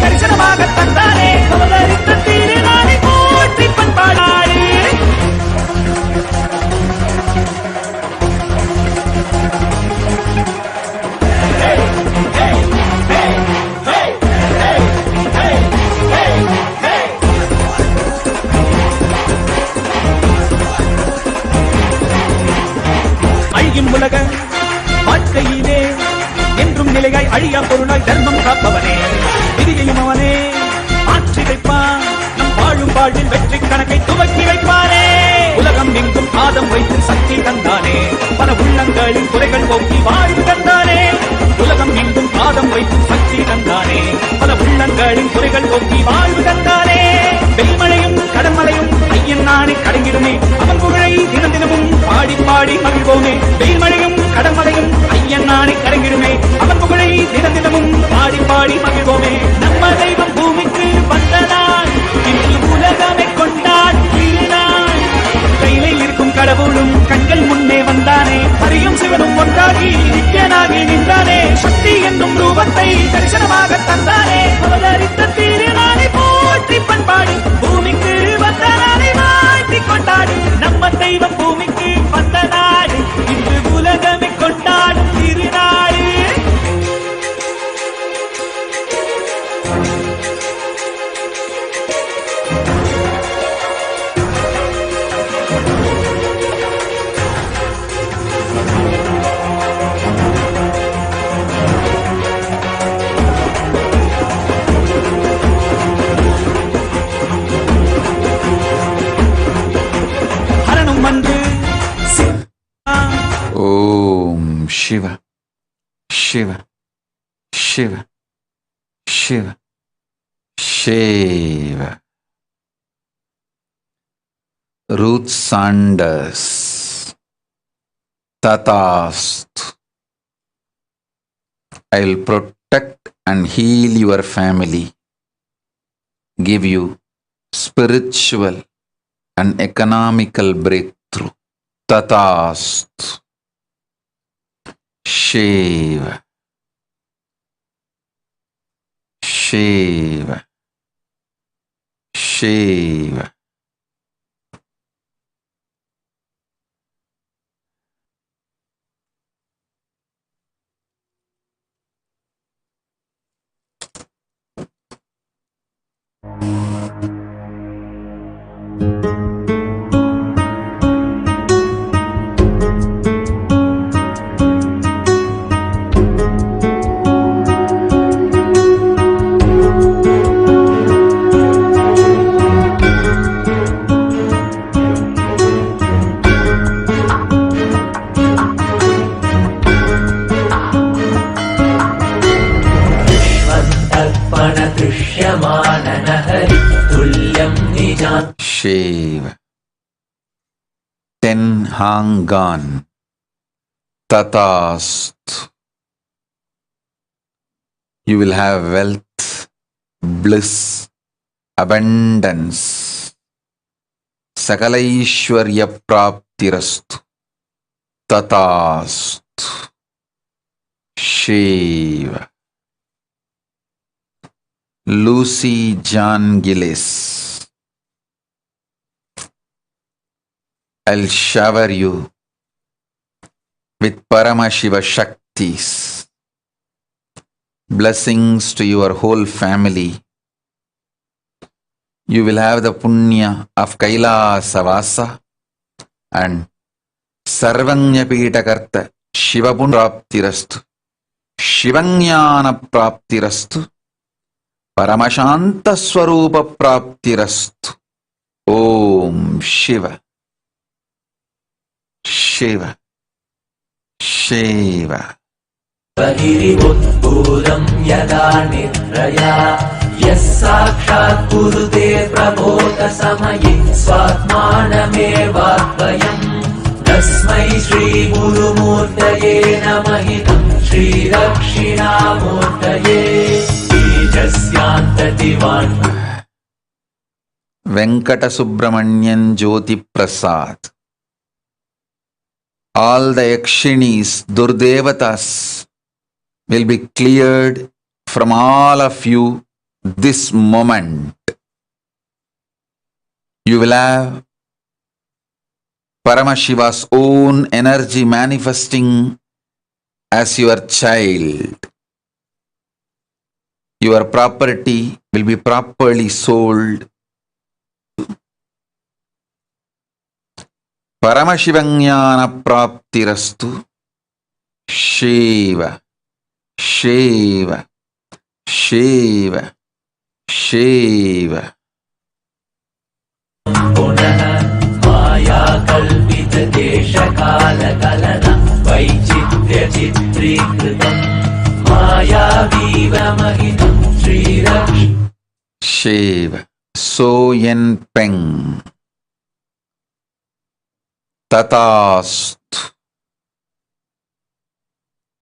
தரிசனமாக தந்தானே அவதரித்த திருநாளை போற்றி பண்பாடாடு அழியும் உலக வாழ்க்கையிலே என்றும் நிலையாய் அழியா பொருளாய் தர்மம் காப்பவனே விதியையும் அவனே ஆட்சி வைப்பான் நம் வாழும் வாழ்வில் வெற்றி கணக்கை துவக்கி வைப்பானே உலகம் எங்கும் பாதம் வைத்து சக்தி தந்தானே பல உள்ளங்களின் குறைகள் போக்கி வாழ்வு தந்தானே உலகம் எங்கும் பாதம் வைத்து சக்தி தந்தானே பல உள்ளங்களின் குறைகள் போக்கி வாழ்வு தந்தானே வெண்மலையும் கடமலையும் ஐயன் நானே கடங்கிடுமே அவன் புகழை தினம் தினமும் பாடி பாடி மகிழ்வோமே வெண்மலையும் கடமலையும் ஐயன் நானே கடங்கிடுமே அவன் புகழை தினம் தினமும் பாடி பாடி மகிழ்வோமே நம்ம தெய்வம் பூமிக்கு வந்த நாள் இன்று உலகமே கொண்டாடி திருநாள் கையிலே இருக்கும் கடவுளும் கண்கள் முன்னே வந்தானே ஹரியும் சிவனும் ஒன்றாகி நித்யனாகி நின்றானே சக்தி என்னும் ரூபத்தை தரிசனமாக தந்தானே அவதரித்த திருநாளை போற்றி பண்பாடு பூமிக்கு வந்த நாளை வாழ்த்தி கொண்டாடு நம்ம தெய்வம் பூமிக்கு வந்த நாடு இன்று உலகமே கொண்டாடும் திருநாடு Om Shiva, Shiva, Shiva, Shiva, Shiva. Ruth Sanders. Tatast. I will protect and heal your family, give you spiritual and economical breakthrough. Tatast. Shiva. Shiva. Shiva. Shiva. Ten Hangan. Tatast. You will have wealth, bliss, abundance. Sakalaishwarya praptirastu. Tatast. Shiva. Lucy John Gillis. I'll shower you with Paramashiva Shaktis. Blessings to your whole family. You will have the punya of Kailasa Vasa and Sarvanya Pitakarta Shivapun Praptirastu. Shivanyana Praptirastu. Paramashanta Swarupa Praptirastu. Om Shiva. Shiva. Shiva. Bahiribuddhuram yada nidraya yassakshāt kurute prabodha samayi swatmanamevadvayam tasmai shri gurumurtaye namahitam shri rakshinamurtaye bijasyantativān. Venkata Subramanian Jyoti Prasad. All the Yakshinis, Durdevatas will be cleared from all of you this moment. You will have Paramashiva's own energy manifesting as your child. Your property will be properly sold. Paramashivanyana praptirastu. Shiva. Shiva. Shiva. Shiva. Punaha maya kalpita desha kala kalana vaichitya chitrikritam maya viva mahitam shri raksh. Shiva. So yen peng. Tatast.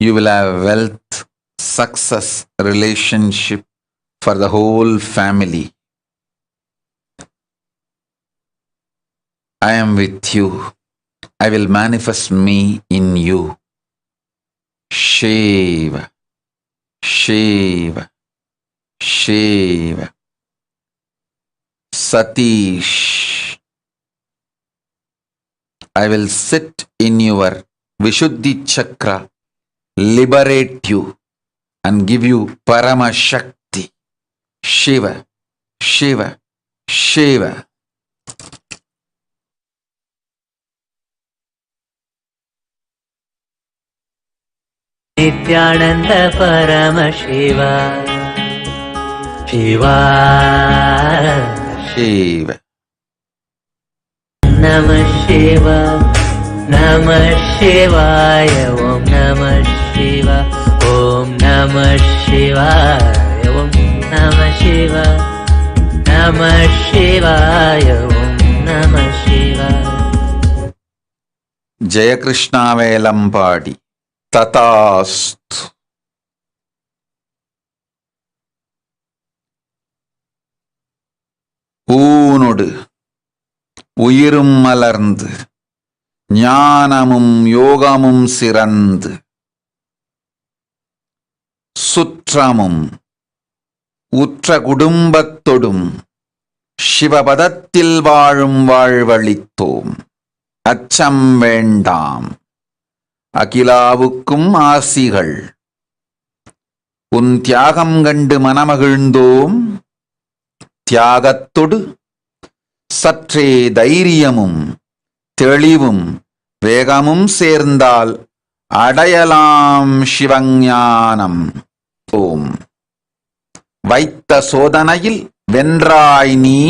You will have wealth, success, relationship for the whole family. I am with you. I will manifest me in you. Shiva. Shiva. Shiva. Satish. I will sit in your Vishuddhi Chakra, liberate you and give you Parama Shakti. Shiva, Shiva, Shiva. Nithyananda Paramashiva. Shiva. Shiva. Namah Shiva, Namah Shivaya, Om Namah Shiva, Om Namah Shivaya, Om Namah Shiva, Namah Shivaya, Om Namah Shivaya. Paramashiva. Jayakrishna Velampadi. Tatasthu. ஊனொடு உயிரும் மலர்ந்து ஞானமும் யோகமும் சிறந்து சுற்றமும் உற்ற குடும்பத்தொடும் சிவபதத்தில் வாழும் வாழ்வளித்தோம். அச்சம் வேண்டாம். அகிலாவுக்கும் ஆசிகள். உன் தியாகம் கண்டு மனமகிழ்ந்தோம். தியாகத்தொடு சற்றே தைரியமும் தெளிவும் வேகமும் சேர்ந்தால் அடையலாம் சிவஞானம். ஓம். வைத்த சோதனையில் வென்றாய் நீ,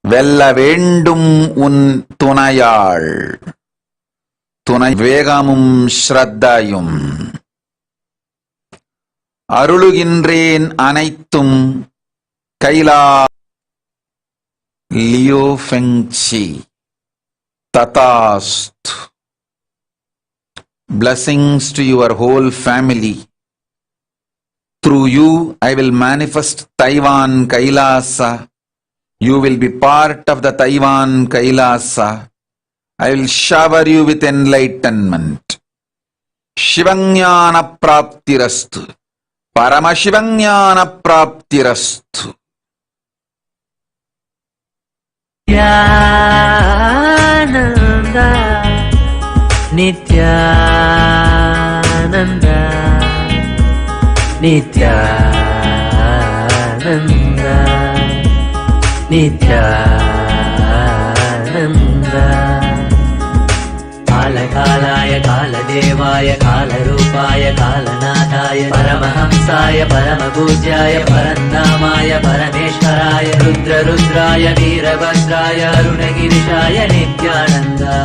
வெல்ல வேண்டும் உன் துணையாள். துணை வேகமும் ஸ்ரத்தையும். அருளுகின்றேன் அனைத்தும் Kailash Leo ஃபெங்சி. Tatasthu. Blessings to your whole family. Through you, I will manifest Taiwan Kailasa. You will be part of the Taiwan Kailasa. I will shower you with enlightenment. Shivanyana Praptirastu. Paramashivanyana Praptirastu. Nityananda, Nityananda, Nityananda, Nityananda. Kalakalaya, Kaladevaya, Kalarupaya, Kalanadaya, Paramahamsaya, Paramapujyaya, Parannamaya, Parameshwaraya, Rudra Rudraya, Veerabhadraya, Arunagirishaya, Nityananda.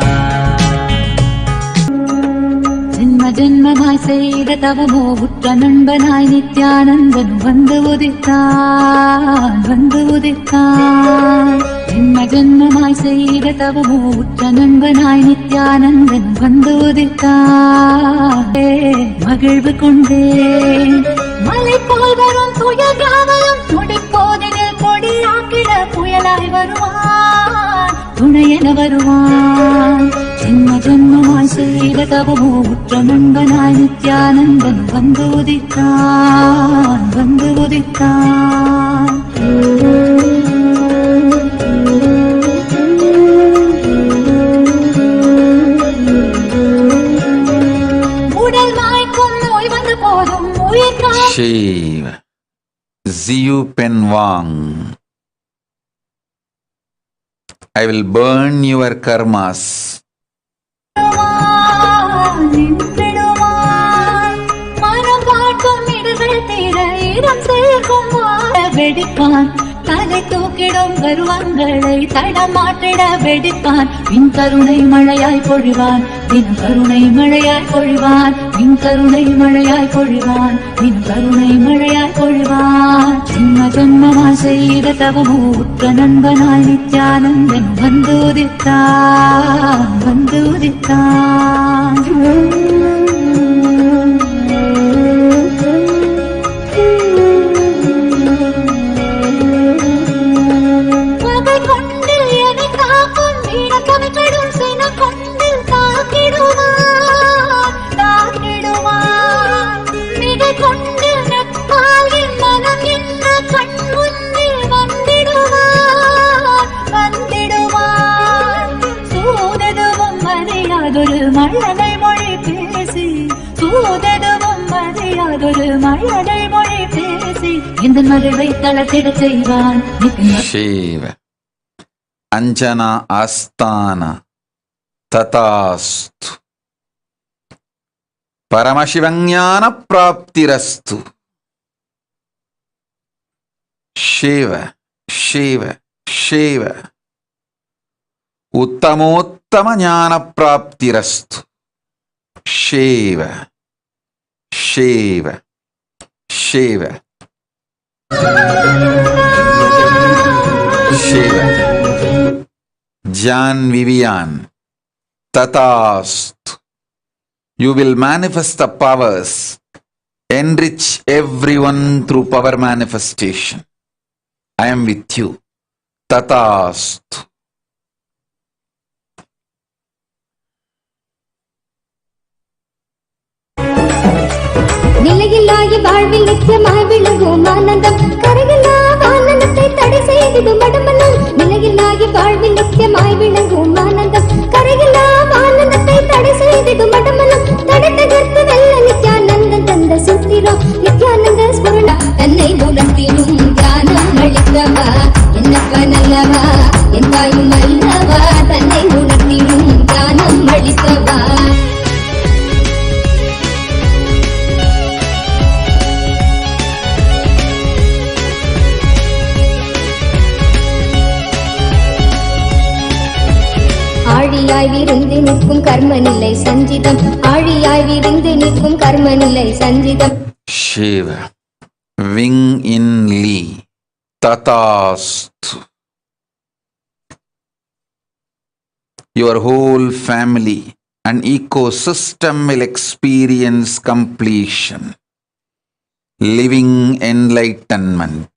ஜென்ம ஜென்மமாய் செய்த தவமோ உற்ற நண்பனாய் நித்யானந்தன் வந்து உதித்தான், வந்து உதித்தான். ஜென்ம ஜென்மமாய் செய்த தவமோ உற்ற நண்பனாய் நித்யானந்தன் வந்து உதித்தான். மகிழ்வு கொண்டேன் மலை போல் வரும் துயர் யாவையும் துடிப்போதில் கொடியாக்கிட புயலாய் வருவான், துணையென வருவான். ஜென்ம ஜென்மமாய் செய்த தவமோ உற்ற நண்பனாய் நித்யானந்தன் வந்து உதித்தான், வந்து உதித்தான். உடல் வாய்க்கும் நோய் வந்த போதும் உயிர் Shiva. Ziyu Penwang. I will burn your karmas. மனம் பார்க்கும் இடர்கள் தீர இடம் சேர்க்கும் வெடிப்பான். தலை தூக்கிடும் கருவங்களை தடமாற்றிட வெடிப்பான். வின் கருணை மழையாய் பொழிவான், தின் கருணை மழையாய் பொழிவான். வின் கருணை மழையாய் பொழிவான், வின் கருணை மழையாய் பொழிவான். ஜென்ம ஜென்மமாய் செய்த தவமோ உற்ற நண்பனாய் நித்யானந்தன் வந்து உதித்தான், வந்து உதித்தான். மழலை மொழி பேசி சூததுவும் மறையாதொரு மழலை மொழி பேசி இந்த மகிழ்வை தளத்திட செய்வான். Shiva. Anjana Asthana. Tatasthu. Paramashivanyana Praptirastu. Shiva. Shiva. Shiva. Uttamottama jnana praptirastu. Shiva. Shiva. Shiva. Shiva. Jan Vivian, Tatast. You will manifest the powers, enrich everyone through power manifestation. I am with you. Tatast. நிலையில்லாய வாழ்வில் நித்தியமாய் விளங்கும் ஆனந்தம் கரையில்லா ஆனந்தத்தை தடை செய்திடும் மடமனம் நிலையில்லாய வாழ்வில் நித்தியமாய் விளங்கும் ஆனந்தம் கரையில்லா ஆனந்தத்தை தடை செய்திடும் மடமனம் தடை தகர்த்து வெல்ல நித்யானந்தம் தந்த சூத்திரம் நித்யானந்த ஸ்மரண தன்னை உணர்த்திடும் ஞானம் அளித்தவா என்னப்பா நல்லவா என் தாயும் அல்லவா தன்னை உணர்த்திடும் ஞானம் அளித்தவா ஆழியாய் விருந்து நிற்கும் கர்மநிலை சஞ்சிதம் ஆழியாய் விருந்து நிற்கும் கர்மநிலை சஞ்சிதம் Shiva, wing in Li, Tatast. Your whole family and ecosystem will experience completion, living enlightenment.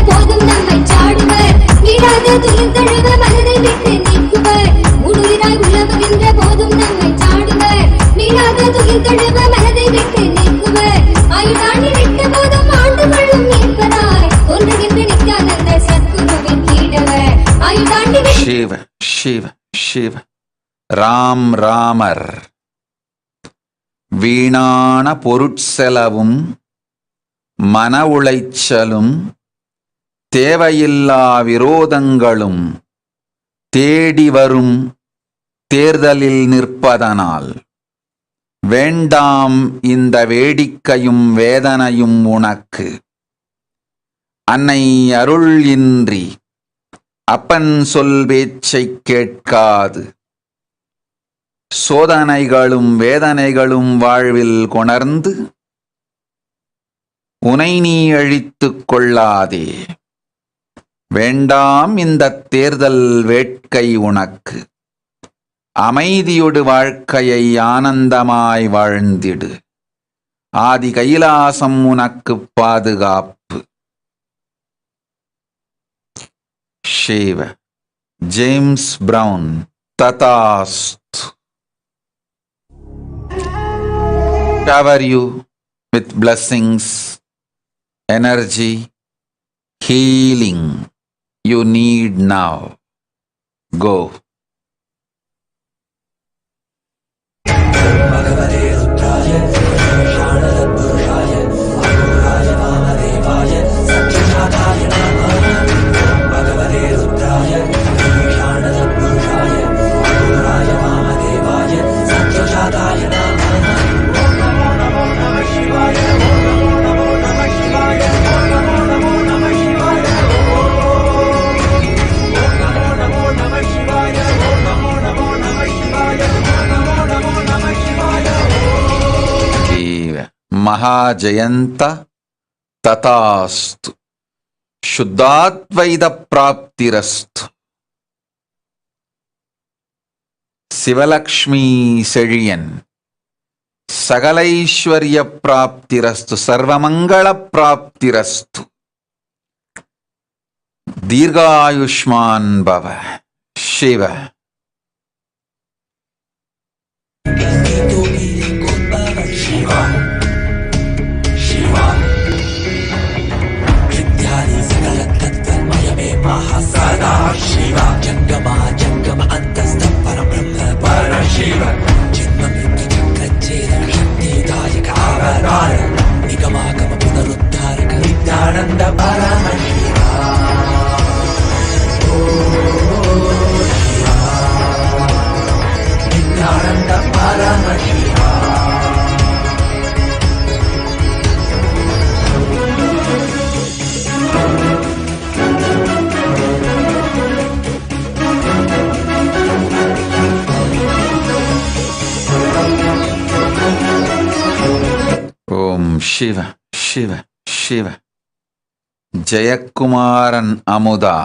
போதும் நம்மை சாடுவர் வீடாத துயில் தழுவ மனதை விட்டு நீக்குவர் உடுகிறாய் உழவுகின்ற போதும் நம்மை சாடுவர் வீடாத துயில் தழுவ மனதை விட்டு நீக்குவர் ஆயுதாண்டி விட்ட போதும் ஆண்டு கொள்ளும் நீப்பராய் ஒன்றுகின்ற Nityananda சத்குருவின் கீழவர் ஆயுதாண்டி Shiva, Shiva, Shiva. Ram Ramar. வீணான பொருட்செலவும் மன உளைச்சலும் தேவையில்லா விரோதங்களும் தேடி வரும் தேர்தலில் நிற்பதனால் வேண்டாம் இந்த வேடிக்கையும் வேதனையும் உனக்கு. அன்னை அருள் இன்றி அப்பன் சொல் பேச்சைக் கேட்காது சோதனைகளும் வேதனைகளும் வாழ்வில் கொணர்ந்து உனை நீ அழித்துக் கொள்ளாதே. வேண்டாம் இந்த தேர்தல் வேட்கை உனக்கு. அமைதியொடு வாழ்க்கையை ஆனந்தமாய் வாழ்ந்திடு. ஆதி கைலாசம் உனக்கு பாதுகாப்பு. Shiv, James Brown, Tatast. Cover you with blessings, energy, healing you need now. Go. Mahajayanta Tatastu. Shuddhadvaita Praptirastu. Sivalakshmi Seliyan. Sagalaishwarya Praptirastu. Sarvamangala Praptirastu. Dirghayushman Bhava. Shiva. Mahasada Shiva Jangama Jangama Antasta Parabrahma Parashiva Janma Mrityu Chakra Cheda Shakti Dayaka Avadara Nigamagama Punaruddharaka Nithyananda Paramashiva Shiva Nithyananda Paramashiva Shiva Shiva Shiva. Jayakumaran Amudha.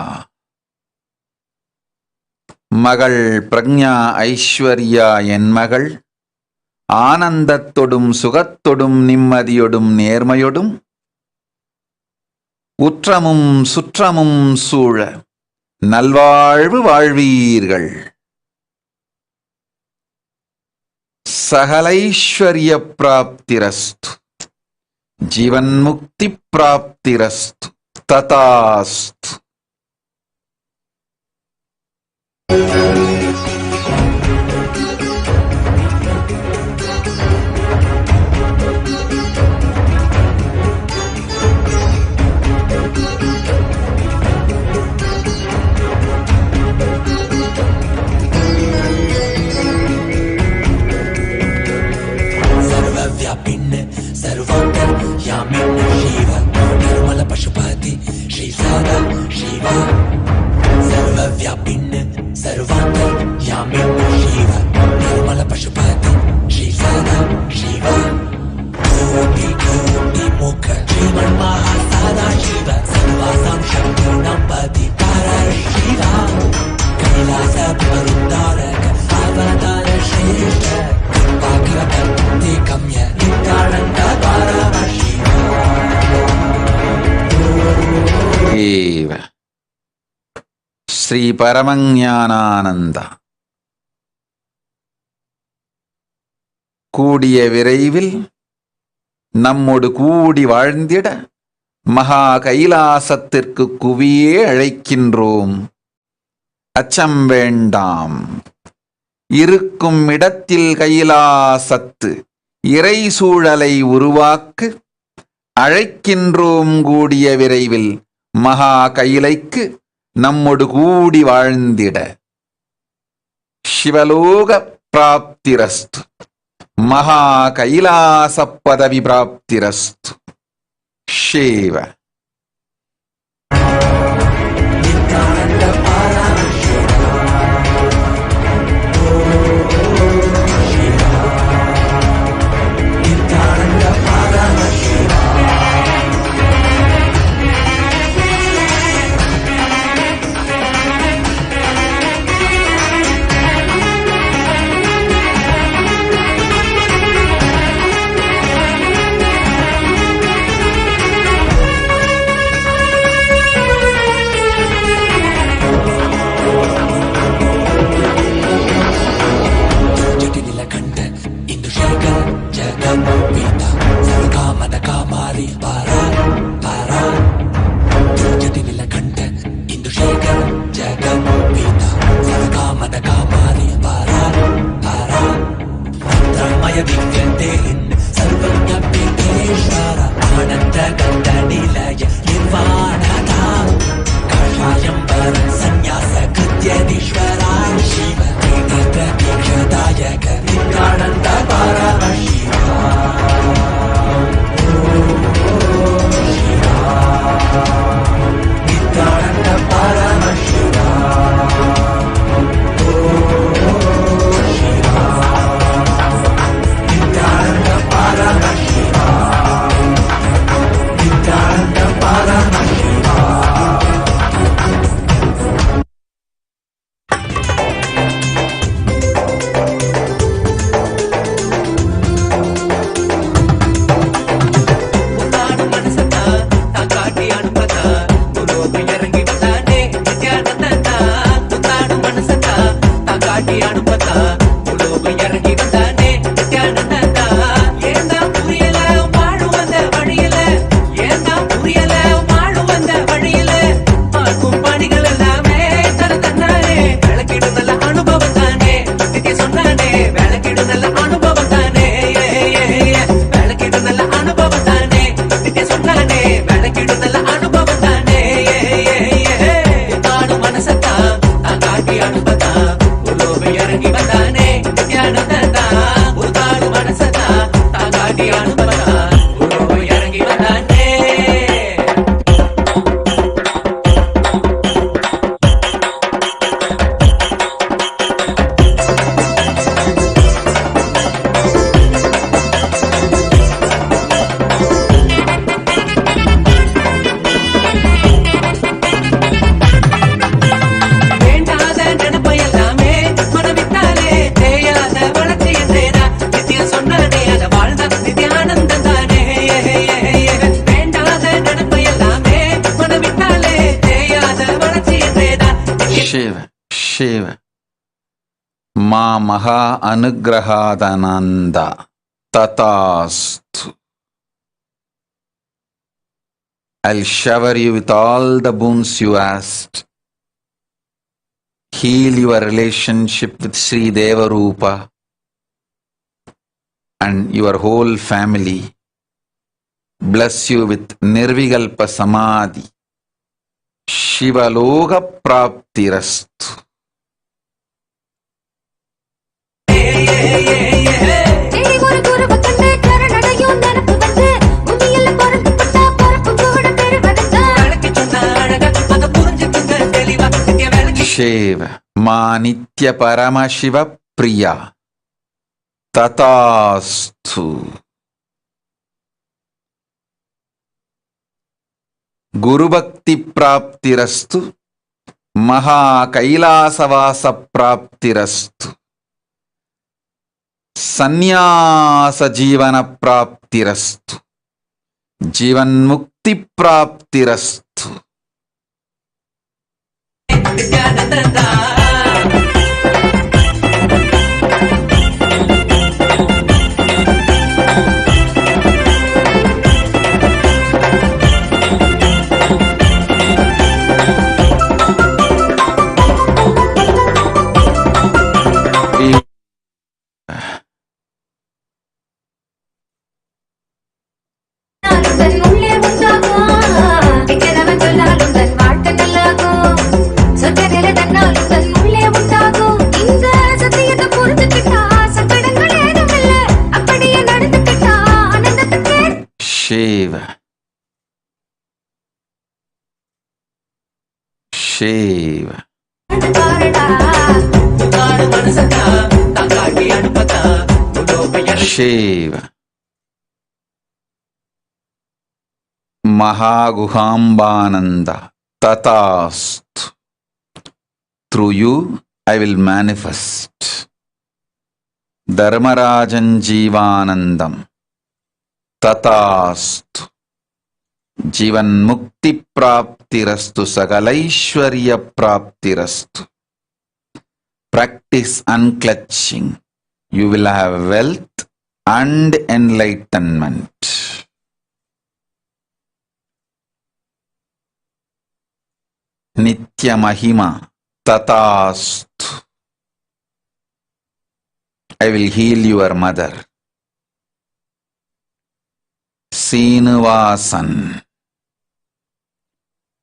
மகள் பிரக்ஞா ஐஸ்வர்யா என் மகள் ஆனந்தத்தொடும் சுகத்தொடும் நிம்மதியொடும் நேர்மையொடும் உற்றமும் சுற்றமும் சூழ நல்வாழ்வு வாழ்வீர்கள். சகலைஸ்வர்ய பிராப்திரஸ்து ஜீவன்முக்தி பிராப்திரஸ்து ததாஸ்து. सर्वांतर यामिन शिव निर्मल पशुपति श्री सदा शिवा. सर्वव्यापिन सर्वांतर यामिन शिव निर्मल पशुपति श्री सदा शिवा. कोटि कोटि मुख जीवन महासादा शिव सर्वासां शक्तीनां पति पार शिवा. कैलास वरुद्धारक अवतार श्रेष्ठ भागवती गम्य नित्यानंद परमशिवा. ஏவ ஸ்ரீ பரமஞானானந்தா. கூடிய விரைவில் நம்மோடு கூடி வாழ்ந்திட மகா கைலாசத்திற்கு குவியே அழைக்கின்றோம். அச்சம் வேண்டாம். இருக்கும் இடத்தில் கைலாசத்து இறை சூழலை உருவாக்கு அழைக்கின்றோம். கூடிய விரைவில் மகா கைலைக்கு நம்மோடு கூடி வாழ்ந்திட. சிவலோக பிராப்திரஸ்து மகா கைலாச பதவி பிராப்திரஸ்து. ஷேவ Shiva, Shiva. Ma Maha Anugrahadananda Tatastu. I'll shower you with all the boons you asked. Heal your relationship with Sri Devarupa and your whole family. Bless you with Nirvikalpa Samadhi. Shivaloka Praptirastu. Shiva, Ma Nitya Paramashiva Priya. Tatastu. Guru Bhakti Praptirastu. Maha Kailasa Vasa Praptirastu. Sannyasa Jivana Praptirastu. Jivan Mukti Praptirastu. Shiva, Shiva. Shiva. Mahaguhambananda Tatastu. Through you I will manifest. Dharmarajan Jivanandam Tatastu. Jivan Mukti Praptirastu. Sagalaishwarya Praptirastu. Practice unclutching. You will have wealth and enlightenment. Nitya Mahima Tatastu. I will heal your mother. Sinivasan.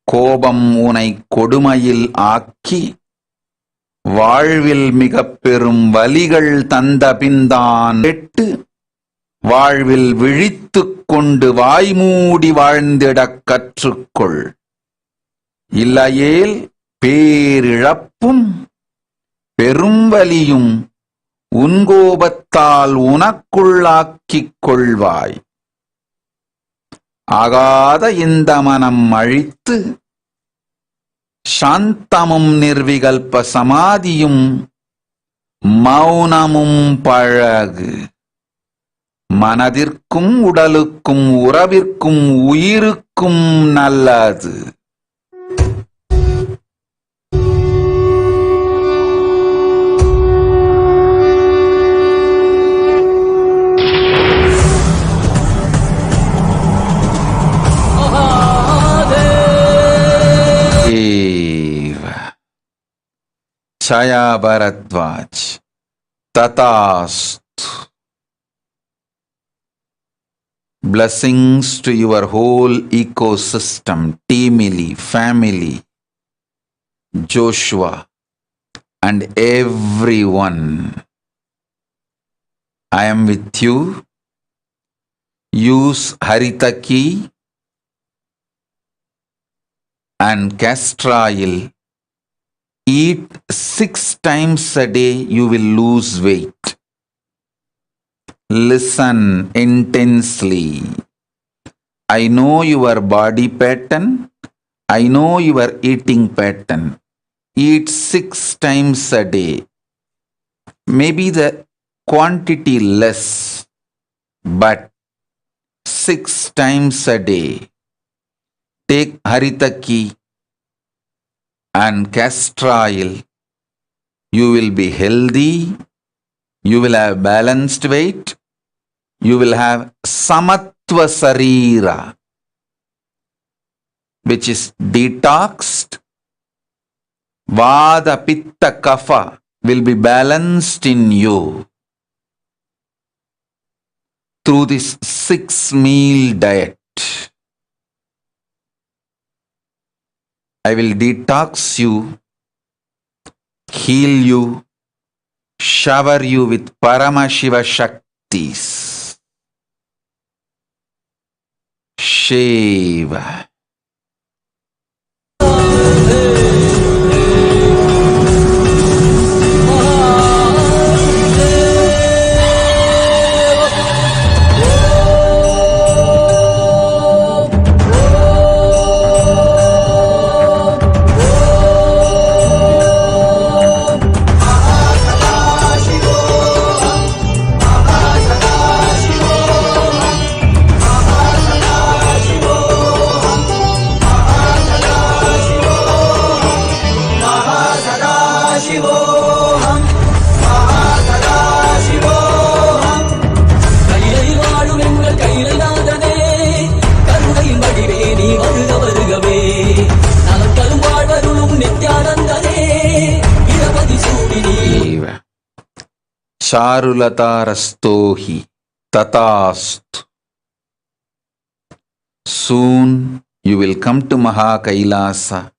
கோபம் உனை கொடுமையில் ஆக்கி வாழ்வில் மிகப் பெரும் வலிகள் தந்த பின்தான் கெட்டு வாழ்வில் விழித்துக் கொண்டு வாய்மூடி வாழ்ந்திடக் கற்றுக்கொள். இல்லையேல் பேரிழப்பும் பெரும் வலியும் உன் கோபத்தால் உனக்குள்ளாக்கிக் கொள்வாய். ஆகாத இந்த மனம் அழித்து சாந்தமும் நிர்விகல்ப சமாதியும் மௌனமும் பழகு. மனதிற்கும் உடலுக்கும் உறவிற்கும் உயிருக்கும் நல்லது. Chaya Bharadwaj Tatastu. Blessings to your whole ecosystem, Timili, family, Joshua, and everyone. I am with you. Use Haritaki and castor oil. Eat 6 times a day, you will lose weight. Listen intensely. I know your body pattern. I know your eating pattern. Eat 6 times a day. Maybe the quantity less, but 6 times a day. Take Haritaki and castor oil, you will be healthy, you will have balanced weight, you will have samatva sarira, which is detoxed. Vada, pitta, kapha will be balanced in you through this 6-meal diet. I will detox you, heal you, shower you with Paramashiva Shaktis. Shiva. Charulata-rastohi tatastu. Soon you will come to Kailasa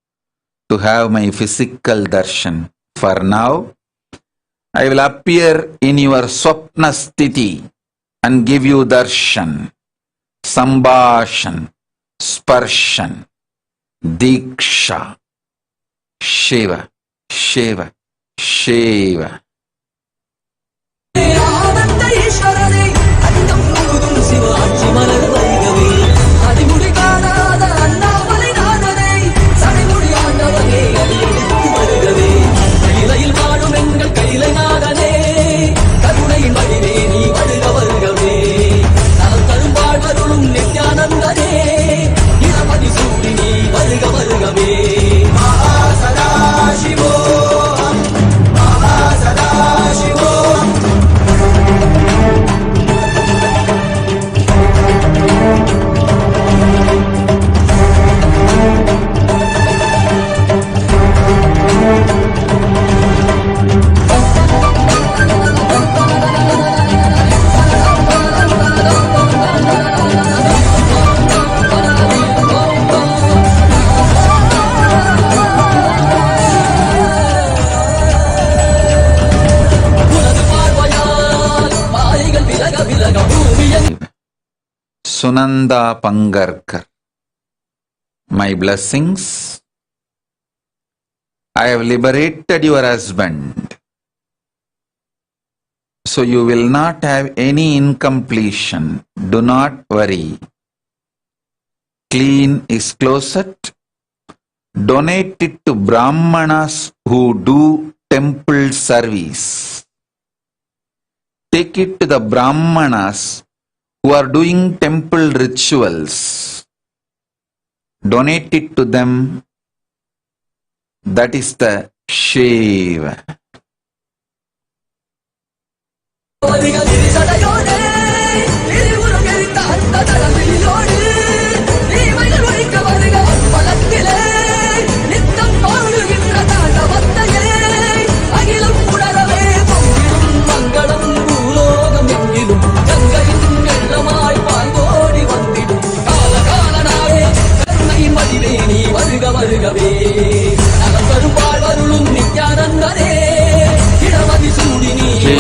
to have my physical darshan. For now, I will appear in your swapna sthiti and give you darshan, sambhashan, sparshan, diksha. Shiva, Shiva, Shiva. Sunanda Pangarkar. My blessings. I have liberated your husband. So you will not have any incompletion. Do not worry. Clean his closet. Donate it to Brahmanas who do temple service. Take it to the Brahmanas who are doing temple rituals. Donate it to them. That is the Shiva.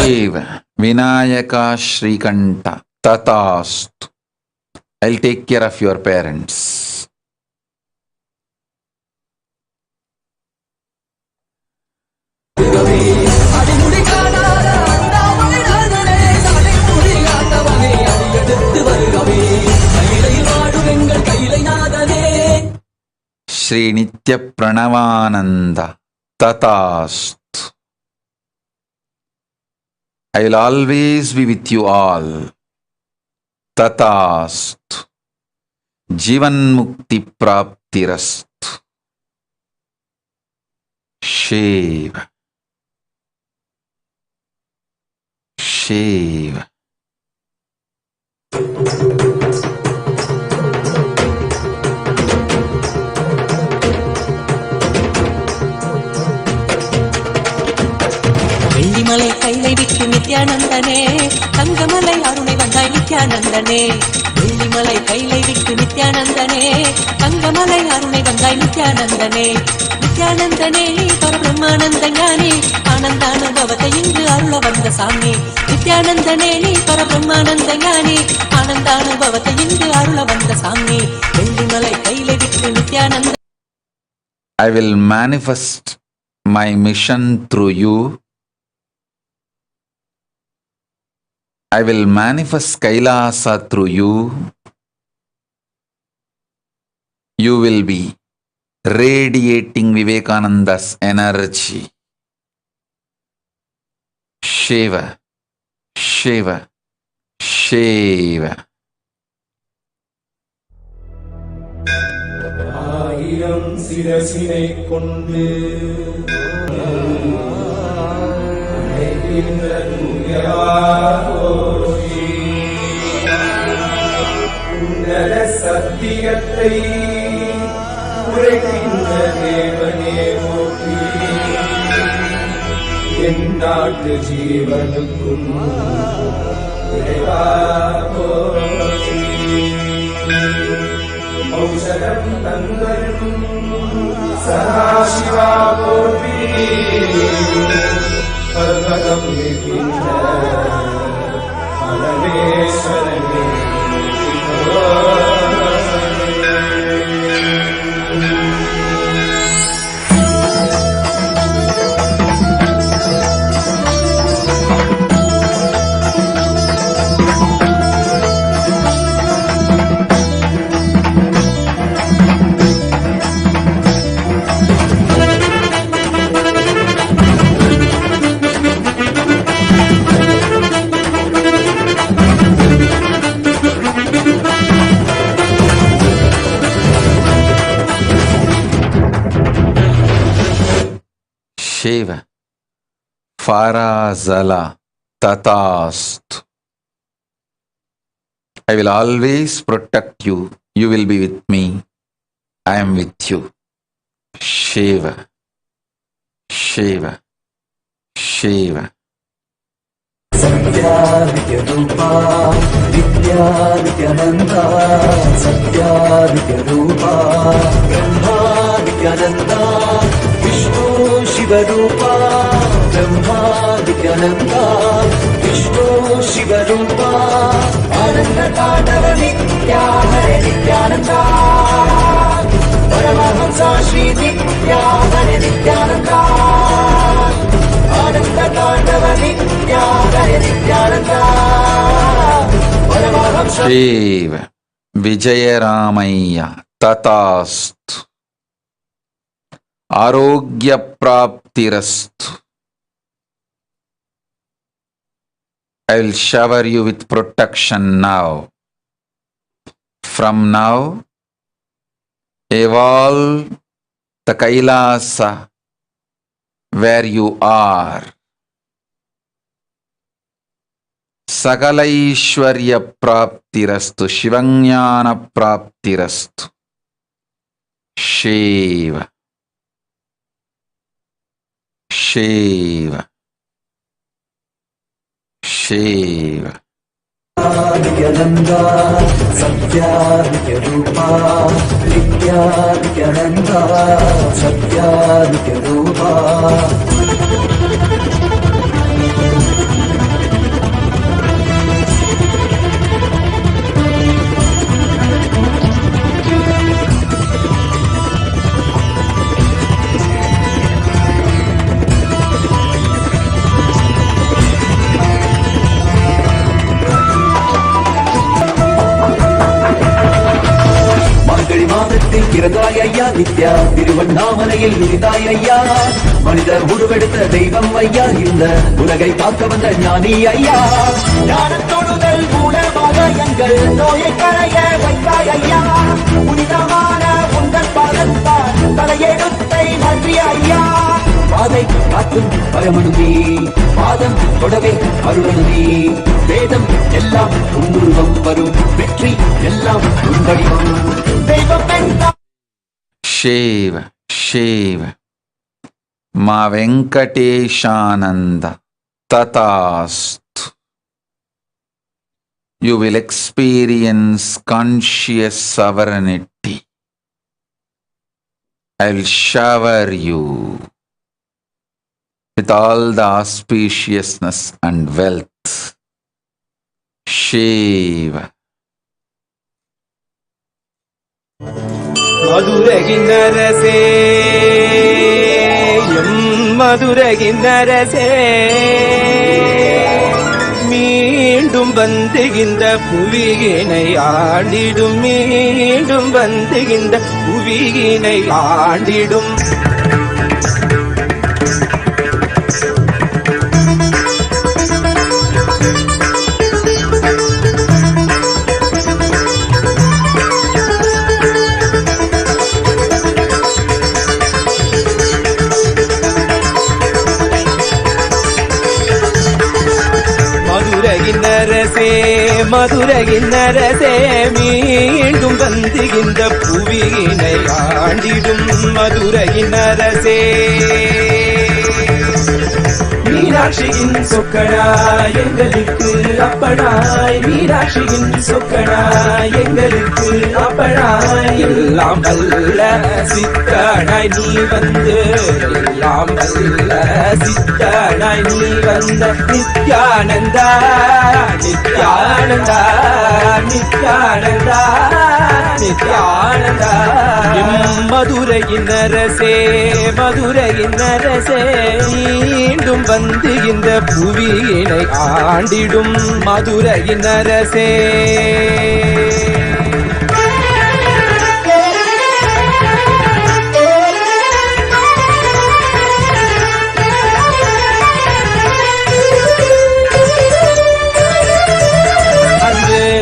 Shiva, Vinayaka Shrikanta, Tatastu. I'll take care of your parents. Shri Nitya Pranavananda, Tatastu. I will always be with you all. Tatastu. Jivan Mukti Praptirastu. Shiva. Shiva. Vellimalai கைலை விட்டு நித்யானந்தனே, தங்கமலை அருணை வந்தாய் நித்யானந்தனே. வெள்ளிமலை கைலை விட்டு நித்யானந்தனே, தங்கமலை அருணை வந்தாய் நித்யானந்தனே. நித்யானந்தனே நீ பரபிரம்மானந்த ஞானி, ஆனந்தானுபவத்தை இங்கு அருள வந்த சாமி. நித்யானந்தனே நீ பரபிரம்மானந்த ஞானி, ஆனந்தானுபவத்தை இங்கு அருள வந்த சாமி. வெள்ளிமலை கைலை விட்டு Nityananda. I will manifest my mission through you. I will manifest Kailasa through you. You will be radiating Vivekananda's energy. Shiva, Shiva, Shiva. ஆயிரம் சிரசினை கொண்டு உன்னத சத்தியத்தை உரைக்கின்ற தேவனே போற்றி. என் நாட்டு ஜீவனுக்கும் இறைவா போற்றி. ஔஷதம் தந்தரும் சதாசிவா போற்றி. பர்வதம் நிற்கின்ற பரமேஸ்வரனே Shiva, Farazala, Tatastu. I will always protect you. You will be with me. I am with you. Shiva, Shiva, Shiva. Satya Nithyarupa, Nithya Nithyananda, Satya Nithyarupa, Brahma Nithyananda, Vishnu Shivarupa, Brahma Nithyananda, Vishnu Shivarupa, Ananda Tandava Nithya Hare Nithyananda, Paramahamsa Shri Nithya Hare Nithyananda, Ananda Tandava Nithya Hare Nithyananda, Paramahamsa Shiva, Vijayaramaya, Tatastu. Arogya Praptirastu. I will shower you with protection now. From now, evolve the Kailasa where you are. Sakalaishwarya Praptirastu, Shivanyana Praptirastu. Shiva, Shiva, Shiva. Nithyananda, Satya Nithyarupa, Nithya Nithyananda, Satya Nithyarupa. மாதத்தில் பிறந்தாய் ஐயா நித்யா, திருவண்ணாமலையில் உதித்தாய் ஐயா, மனிதர் உருவெடுத்த தெய்வம் ஐயா, இந்த உலகை காக்க வந்த ஞானி ஐயா. ஞானத்தொடுதல் மூலமாக எங்கள் நோயை களைய வைத்தாய் ஐயா, புனிதமான உங்கள் பாதத்தால் தலையெடுத்தை நன்றி ஐயா. காக்கும் பரமனுமே பாதம் தொடவே அருளனுமே வேதம் எல்லாம் உன்னுருவம் வரும் வெற்றி எல்லாம் உன்வடிவம் தெய்வம் Shiva, Shiva, Ma Venkateshananda, Tatastu. You will experience conscious sovereignty. I will shower you with all the auspiciousness and wealth. Shiva. மதுரகின்னரசே மதுரகின்னரசே மீண்டும் வந்துகின்ற புவியினை ஆண்டிடும் மீண்டும் வந்துகின்ற புவியினை ஆண்டிடும் மதுரகின்னரசே மீண்டும் வந்துகின்ற புவியினை ஆண்டிடும் மதுரகின்னரசே மீனாட்சியின் சொக்கனாய் எங்களுக்கு அப்பனாய் மீனாட்சியின் சொக்கனாய் எங்களுக்கு அப்பனாய் எல்லாம் வல்ல சித்தனாய் நீ வந்து எல்லாம் வல்ல சித்தனாய் நீ வந்த நித்யானந்தா நித்யானந்தா நித்யானந்தா நித்யானந்தா மதுரையினரசே மதுரையினரசே மீண்டும் வந்து இந்த புவியினை ஆண்டிடும் மதுரையினரசே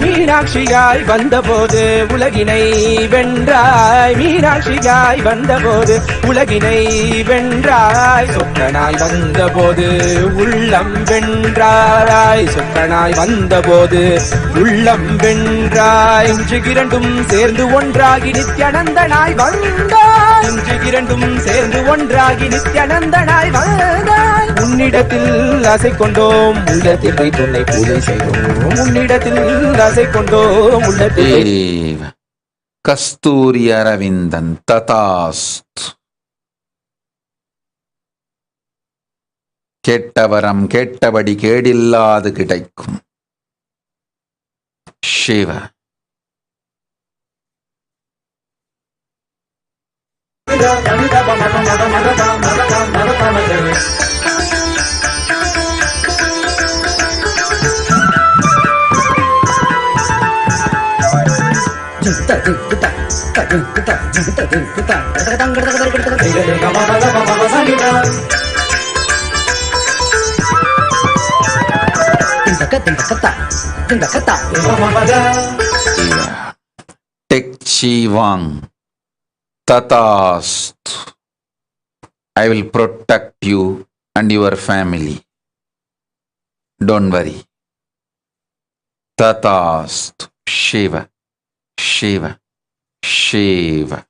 மீனாட்சியாய் வந்தபோது உலகினை வென்றாய் மீனாட்சியாய் வந்தபோது உலகினை வென்றாய் சொக்கனாய் வந்தபோது உள்ளம் வென்றாய் சொக்கனாய் வந்தபோது உள்ளம் வென்றாய் இன்று இரண்டும் சேர்ந்து ஒன்றாகி நித்யானந்தனாய் வந்தாய் இன்று இரண்டும் சேர்ந்து ஒன்றாகி நித்யானந்தனாய் வந்தாய் உன்னிடத்தில் ஆசை கொண்டோம் உள்ளத்தில் துணை பூஜை செய்தோம் உன்னிடத்தில் ஆசை கொண்டோம் உள்ளத்தில் கஸ்தூரி அரவிந்தன் ததாஸ்து. கேட்டவரம் கேட்டபடி கேடில்லாது கிடைக்கும். சிவ Tekchivang Tatastu. I will protect you and your family. Don't worry. Tatastu. Shiva, Shiva, Shiva.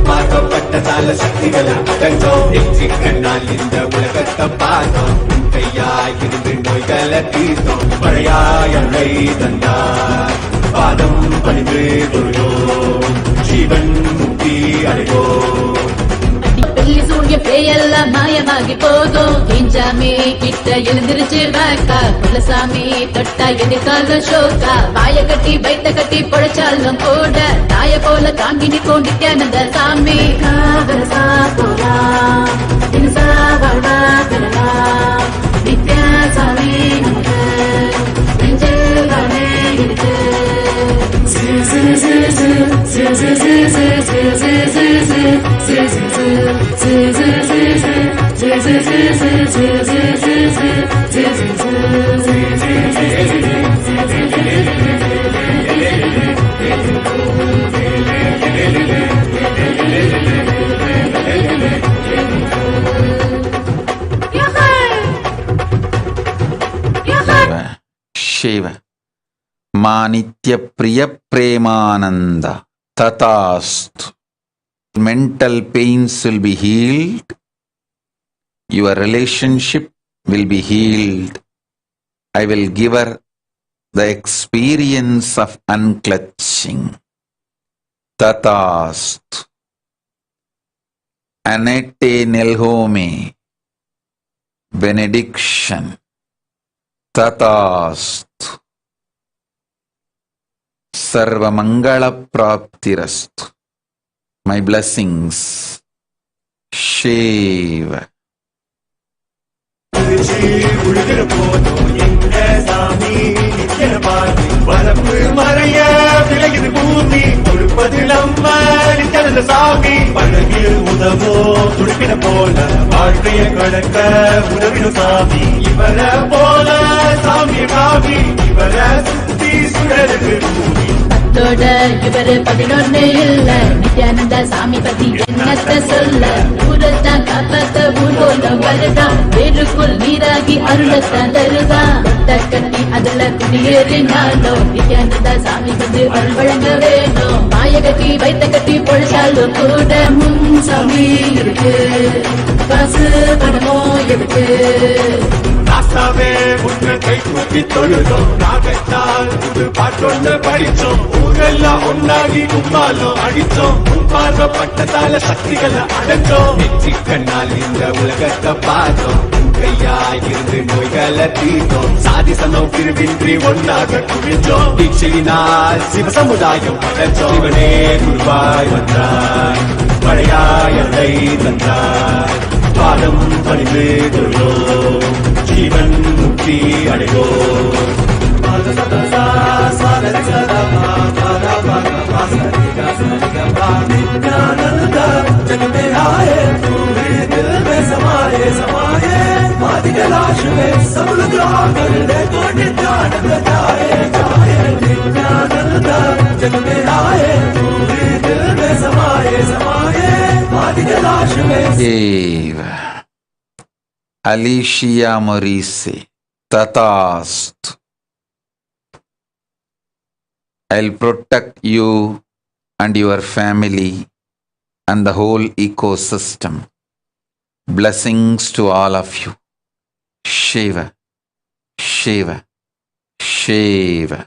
பார்க்கப்பட்டதால சக்திகளை அகன்றோம் நெற்றி கண்ணால் இந்த உலகத்தை பார்த்தோம் கையாயிருந்து நோய்களை தீர்த்தோம் மழையாய் அலை தந்தார் பாதம் பணிந்து கொள்வோம் ஜீவன் முக்தி அடைவோம் சூரிய பேயெல்லாம் மாயமாகி போகும் கெஞ்சாமி கிட்ட எழுந்திருச்சு வாக்கா குலசாமி தொட்டா எதிர்கால ஷோக்கா வாய கட்டி வைத்த கட்டி பொழைச்சாலும் கூட தாய போல தாங்கி நிற்கும் நித்யானந்த சாமி காவரசா போலாம் தினசா வாழ்வா பெறலாம் நித்யா சாமி நமக்கு நெஞ்சில் Shiva. Manitya Priya Premananda. Tatast. Mental pains will be healed. Your relationship will be healed. I will give her the experience of unclutching. Tatast. Anete Nelhome. Benediction. Tatast. Sarva Mangala Praptirastu. My blessings. Shiva. வரப்பு மறைய விலகிது பூமி கொடுப்பது நம்ம நித்தனந்த சாமி பழகில் உதவோ துடிப்பின போல வாழ்க்கைய கடக்க உதவிடும் சாமி இவர போல சாமி காமி இவர சுத்தி சுழலுக்கு பூமி பத்தோட இவரு 11 இல்ல நித்யானந்த சாமி பத்தி என்னத்த சொல்ல ஊரத்தான் காப்பாத்த ஊர்வலம் வருதான் வேருக்குள் நீராகி அருளத்தான் தருதான் கொட்ட கட்டி அதுல குடியேறினாலும் நித்யானந்த சாமி வந்து அருள் வழங்க வேணும் மாய கட்டி வைத்த கட்டி பொழைச்சாலும் கூட முன் சாமி இருக்கு காசு பணமோ இருக்கு ராசாவே உன்னை கை தூக்கி தொழுதோம் ராகத்தால் புது பாட்டொன்னு படிச்சோம் ஊரெல்லாம் ஒன்னாகி கும்பாலும் அடிச்சோம் பார்வப்பட்டதால சக்திகளை அடைஞ்சோம் நெற்றி கண்ணால் இந்த உலகத்தை பார்த்தோம் கையாயிருந்து நோய்களை தீர்த்தோம் சாதி சமம் பிரிவின்றி ஒன்னாக குவிஞ்சோம் தீட்சையினால் சிவ சமுதாயம் படைச்சோம் சிவனே குருவாய் வந்தார் பழையாயத்தை தந்தார் பாதம் பணிந்து கொள்ளோம் ஜீவன் முக்தி அடைவோம் जग में आए तू भी दिल में समाये समाये मादी कैलाश में सब लोग कर दे तो नित्यानंद जाए जाए नित्यानंद जग में आए तू भी दिल में समाये समाये मादी कैलाश में Shiva. Alicia Maurice. Tatast. I'll protect you and your family and the whole ecosystem. Blessings to all of you. Shiva, Shiva, Shiva.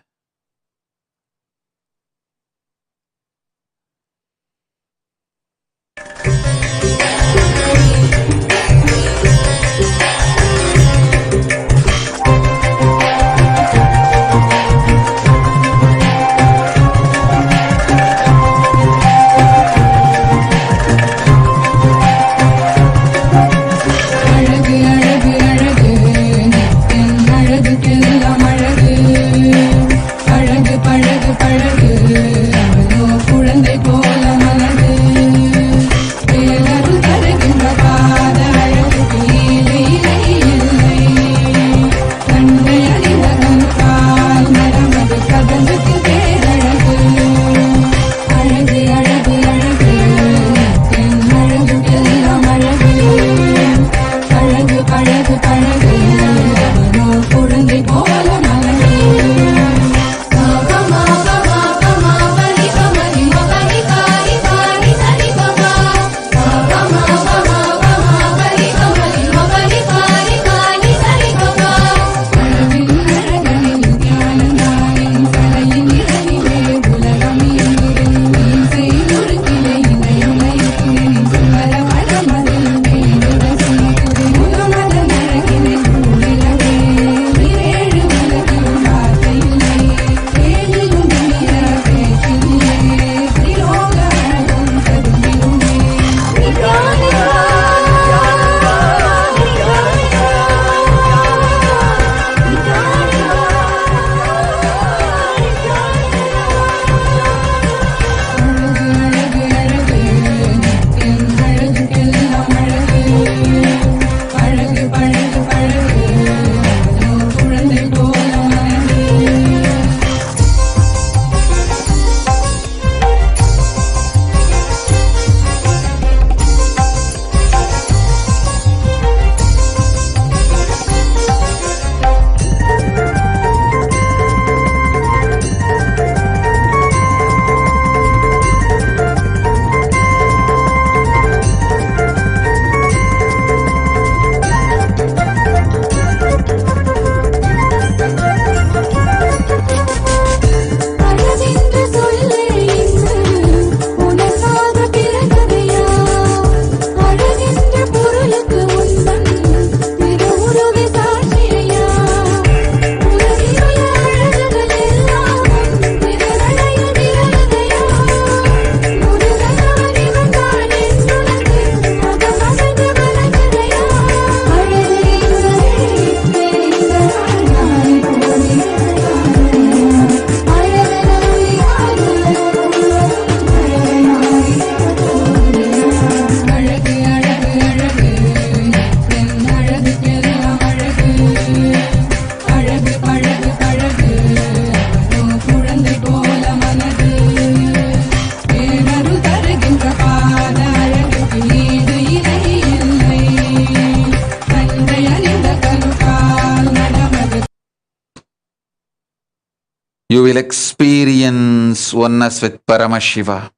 You will experience oneness with Paramashiva.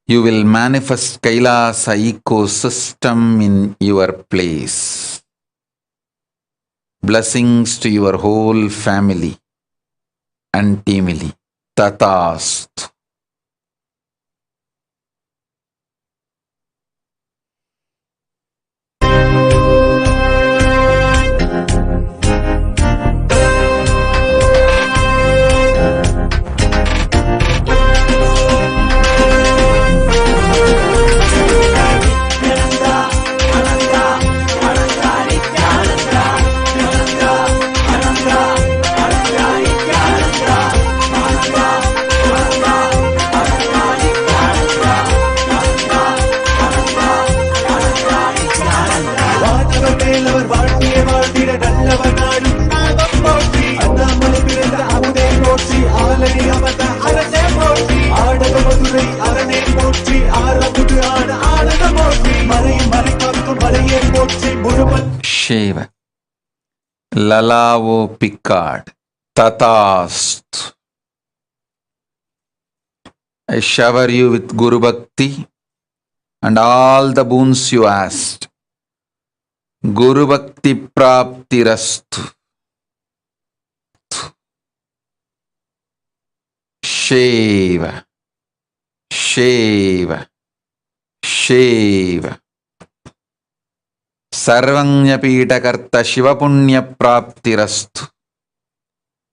You will manifest Kailasa ecosystem in your place. Blessings to your whole family and teamily. Tatast. Shiva. Lalavo Picard. Tatast. I shower you with Guru Bhakti and all the boons you asked. Guru Bhakti Prapti Rastu. Shiva. Shiva. Shiva. Sarvanya Pitakarta Shiva Punya Prapti Rastu.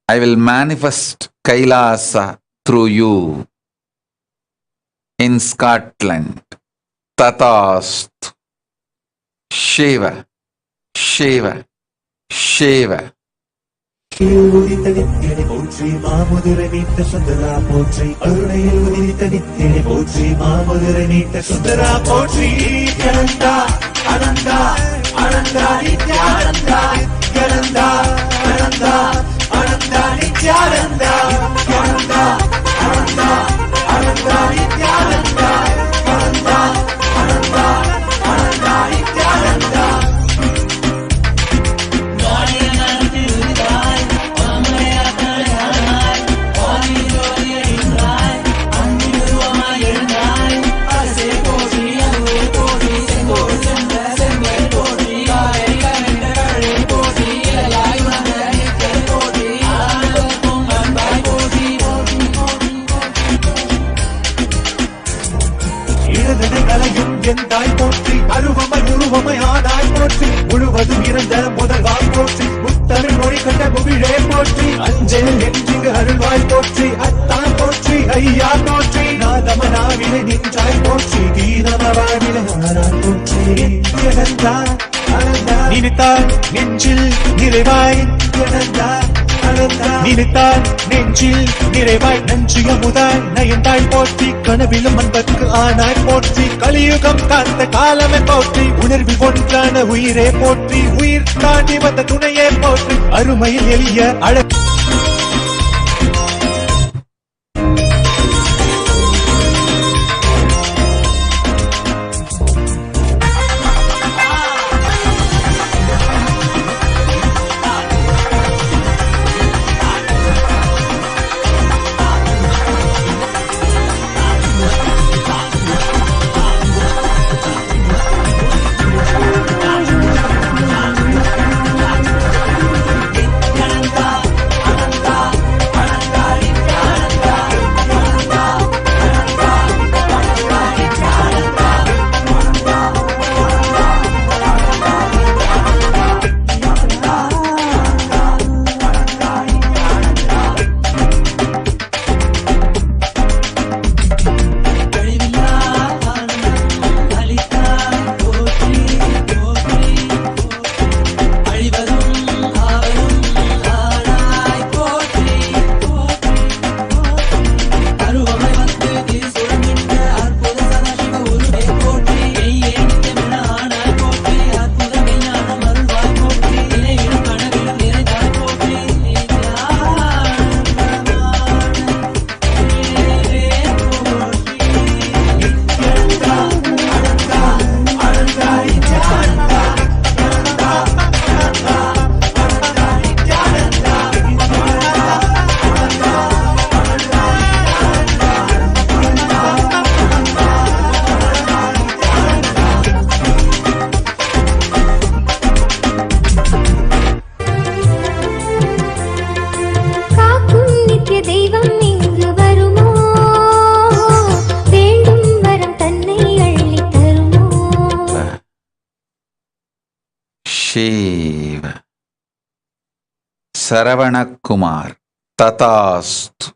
I will manifest Kailasa through you in Scotland. Tatast. Shiva. Shiva. Shiva. உதித்த நித்தியனை போற்றி மாமுதிரை நீட்ட சுந்தரா போற்றி அருணையில் உதித்த நித்தியனை போற்றி மாமுதிரை நீட்ட சுந்தரா போற்றி நித்யானந்தா அனந்தா அனந்தா நித்யானந்தா நித்யானந்தா அனந்தா அனந்தா நித்யானந்தா நித்யானந்தா அனந்தா அனந்தா நித்யானந்தா அனந்தா அனந்தா அனந்தா நித்யானந்தா. எந்தாய் போற்றி அருவமை உருவமை ஆனாய் போற்றி முழுவதும் இருந்த முதல்வாய் போற்றி முத்தமிழ் மொழி கண்ட முகிழே போற்றி அஞ்சல் என்றிங்கு அருள்வாய் போற்றி அத்தான் போற்றி ஐயா போற்றி நாதமனாவிலே நின்றாய் போற்றி தீனமவாவிலே ஆனாய் போற்றி நித்யானந்தா அனந்தா நினைத்தாய் நெஞ்சில் நிறைவாய் நித்யானந்தா நினைத்தால் நெஞ்சில் நிறைவாய் நஞ்சிய முதாய் நயந்தாய் போற்றி கனவிலும் அன்பற்கு ஆனாய் போற்றி கலியுகம் காத்த காலமே போற்றி உணர்வில் ஒன்றான உயிரே போற்றி உயிர் தாண்டி வந்த துணையே போற்றி அருமையில் எளிய அழ Shiva. Saravanakkumar. Tatastu.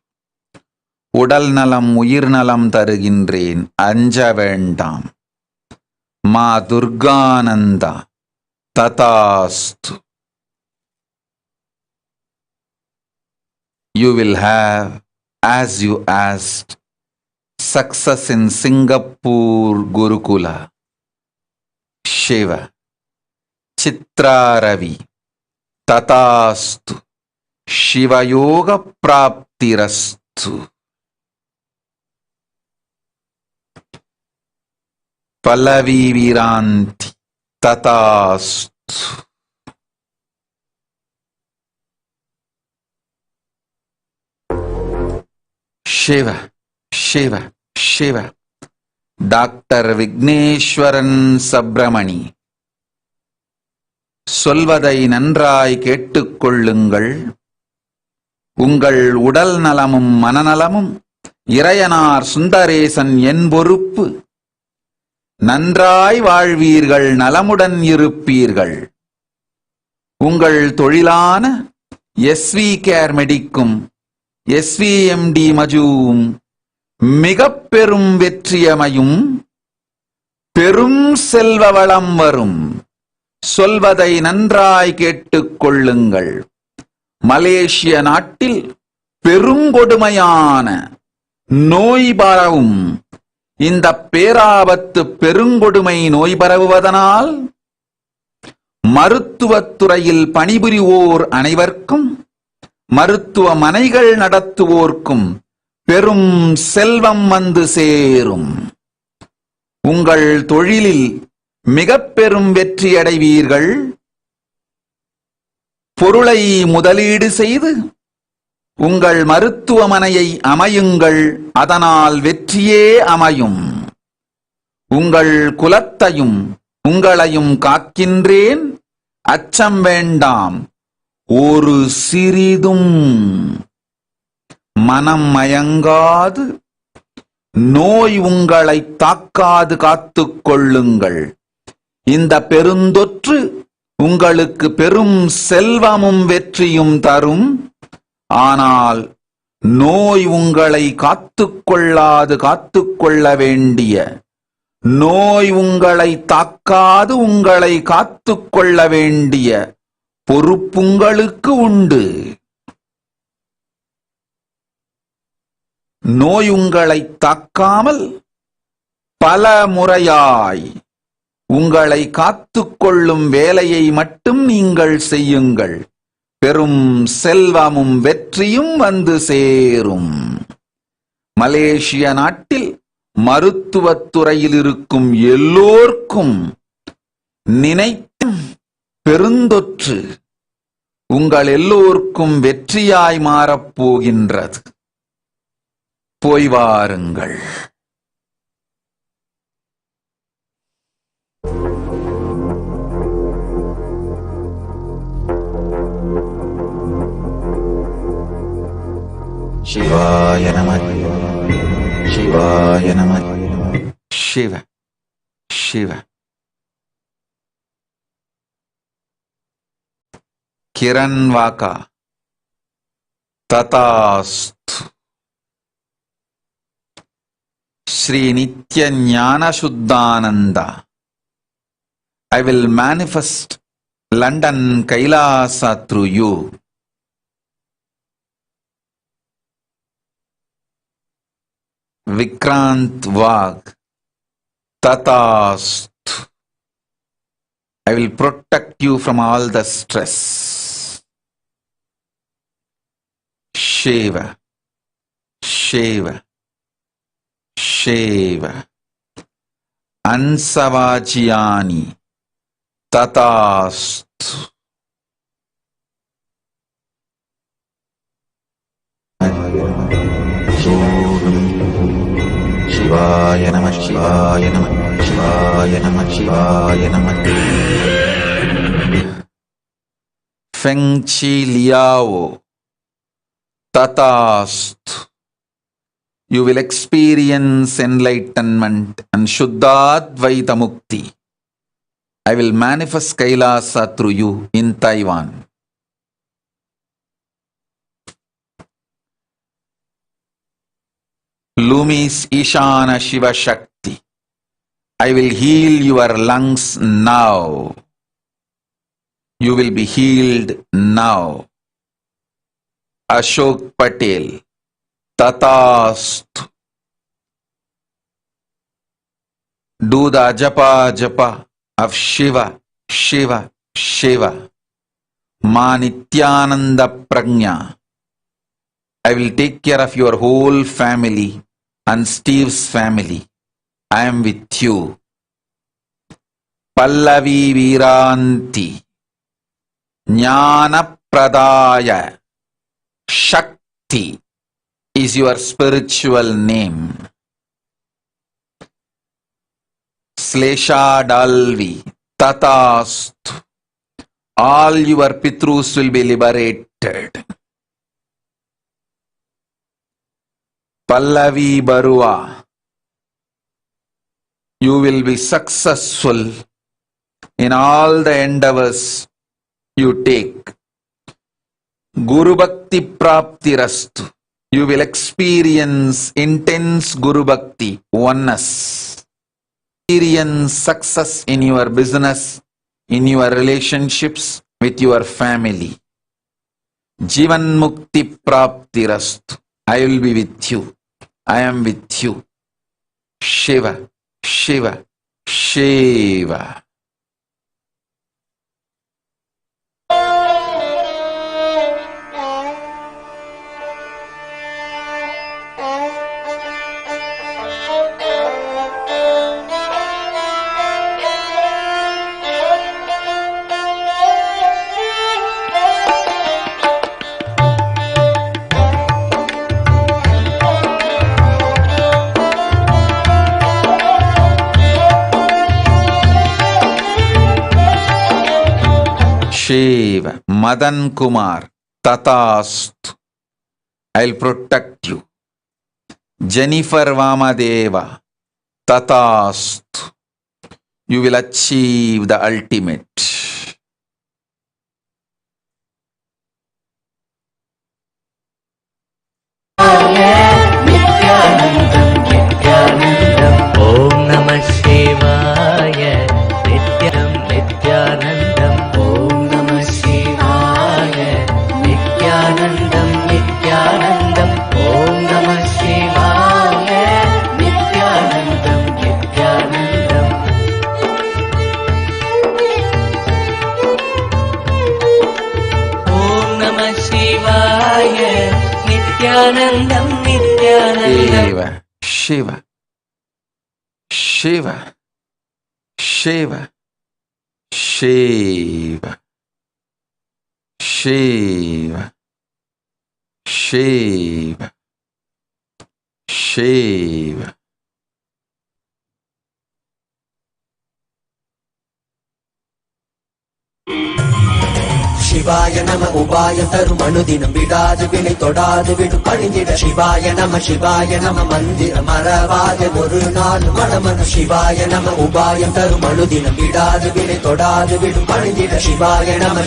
உடல் நலம் உயிர் நலம் தருகின்றேன், அஞ்ச வேண்டாம். மா துர்கானந்தா. ததாஸ்து. You will have, as you asked, success in Singapore Gurukula. Shiva. Chitra Ravi. Tatastu. Shiva Yoga Praptirastu. Pallavi Viranti. Tatastu. Shiva, Shiva, Shiva. Dr. Vigneshwaran Subramani. சொல்வதை நன்றாய் கேட்டுக்கொள்ளுங்கள். உங்கள் உடல் நலமும் மனநலமும் இறையனார் சுந்தரேசன் என் பொறுப்பு. நன்றாய் வாழ்வீர்கள், நலமுடன் இருப்பீர்கள். உங்கள் தொழிலான SV கேர் மெடிக்கும் SVMD மஜுவும் மிக பெரும் வெற்றியமையும், பெரும் செல்வ வளம் வரும். சொல்வதை நன்றாய் கேட்டுக்கொள்ளுங்கள். மலேசிய நாட்டில் பெருங்கொடுமையான நோய் பரவும். இந்த பேராபத்து பெருங்கொடுமை நோய் பரவுவதனால் மருத்துவத்துறையில் பணிபுரிவோர் அனைவருக்கும், மருத்துவமனைகள் நடத்துவோர்க்கும் பெரும் செல்வம் வந்து சேரும். உங்கள் தொழிலில் மிக பெரும் வெற்றியடைவீர்கள். பொருளை முதலீடு செய்து உங்கள் மருத்துவமனையை அமையுங்கள், அதனால் வெற்றியே அமையும். உங்கள் குலத்தையும் உங்களையும் காக்கின்றேன், அச்சம் வேண்டாம். ஒரு சிறிதும் மனம் மயங்காது, நோய் உங்களை தாக்காது காத்துக் கொள்ளுங்கள். இந்த பெருந்தொற்று உங்களுக்கு பெரும் செல்வமும் வெற்றியும் தரும். ஆனால் நோய் உங்களை காத்துக்கொள்ளாது காத்துக்கொள்ள வேண்டிய, நோய் உங்களை தாக்காது உங்களை காத்துக்கொள்ள வேண்டிய பொறுப்புங்களுக்கு உண்டு. நோய் உங்களை தாக்காமல் பல முறையாய் உங்களை காத்துக்கொள்ளும் வேலையை மட்டும் நீங்கள் செய்யுங்கள். பெரும் செல்வமும் வெற்றியும் வந்து சேரும். மலேசிய நாட்டில் மருத்துவத்துறையில் இருக்கும் எல்லோர்க்கும் நினைத்த பெருந்தொற்று உங்கள் எல்லோருக்கும் வெற்றியாய் மாறப்போகின்றது. போய் வாருங்கள். சிவாய நம, சிவாய நம, சிவ சிவ. கிரண் வாக்கா. ததாஸ்து. Sri Nithyananda Shuddhananda. I will manifest London Kailasa through you. Vikrant Vag. Tatastu. I will protect you from all the stress. Shiva. Shiva. Shiva. Ansavajiyani. Tatastu. Shivaya Namah, Shivaya Namah, Shivaya Namah, Shivaya Namah. Feng Chi Liao. Tatastu. You will experience enlightenment and Shuddhadvaita Mukti. I will manifest Kailasa through you in Taiwan. Lumis Ishana Shiva Shakti. I will heal your lungs now. You will be healed now. Ashok Patel. Tatastu. Do the japa of Shiva, Shiva, Shiva. Ma Nithyananda Prajna. I will take care of your whole family and Steve's family. I am with you. Pallavi Viranti. Jnana Pradaya. Shakti is your spiritual name. Slesha Dalvi. Tatastu. All your Pitrus will be liberated. Pallavi Barua. You will be successful in all the endeavors you take. Guru Bhakti Prapti Rastu. You will experience intense Guru Bhakti, oneness. Experience success in your business, in your relationships with your family. Jivan Mukti Prapti Rastu. I will be with you. I am with you. Shiva, Shiva, Shiva. Shiva, Madan Kumar, Tatastu. I'll protect you. Jennifer Vamadeva, Tatastu. You will achieve the ultimate. Om Namah Shivaya, Nityam Nithyanandam. Om Namah Shivaya, Nithyanandam Nithyanandam. Om Namah Shivaya, Nithyanandam Nithyanandam. Om Namah Shivaya, Nithyanandam Nithyanandam. Shiva, Shiva, Shiva, Shiva, Shiva, Shiva, Shiva. Shivaya Nama Ubaya Tarumanudinam Vidadu Vili Todadu Vidu Parinjida Shivaya Nama Mandira Maravade Murunal Madamanu Shivaya Nama Ubaya Tarumanudinam Vidadu Vili Todadu Vidu Parinjida Shivaya Nama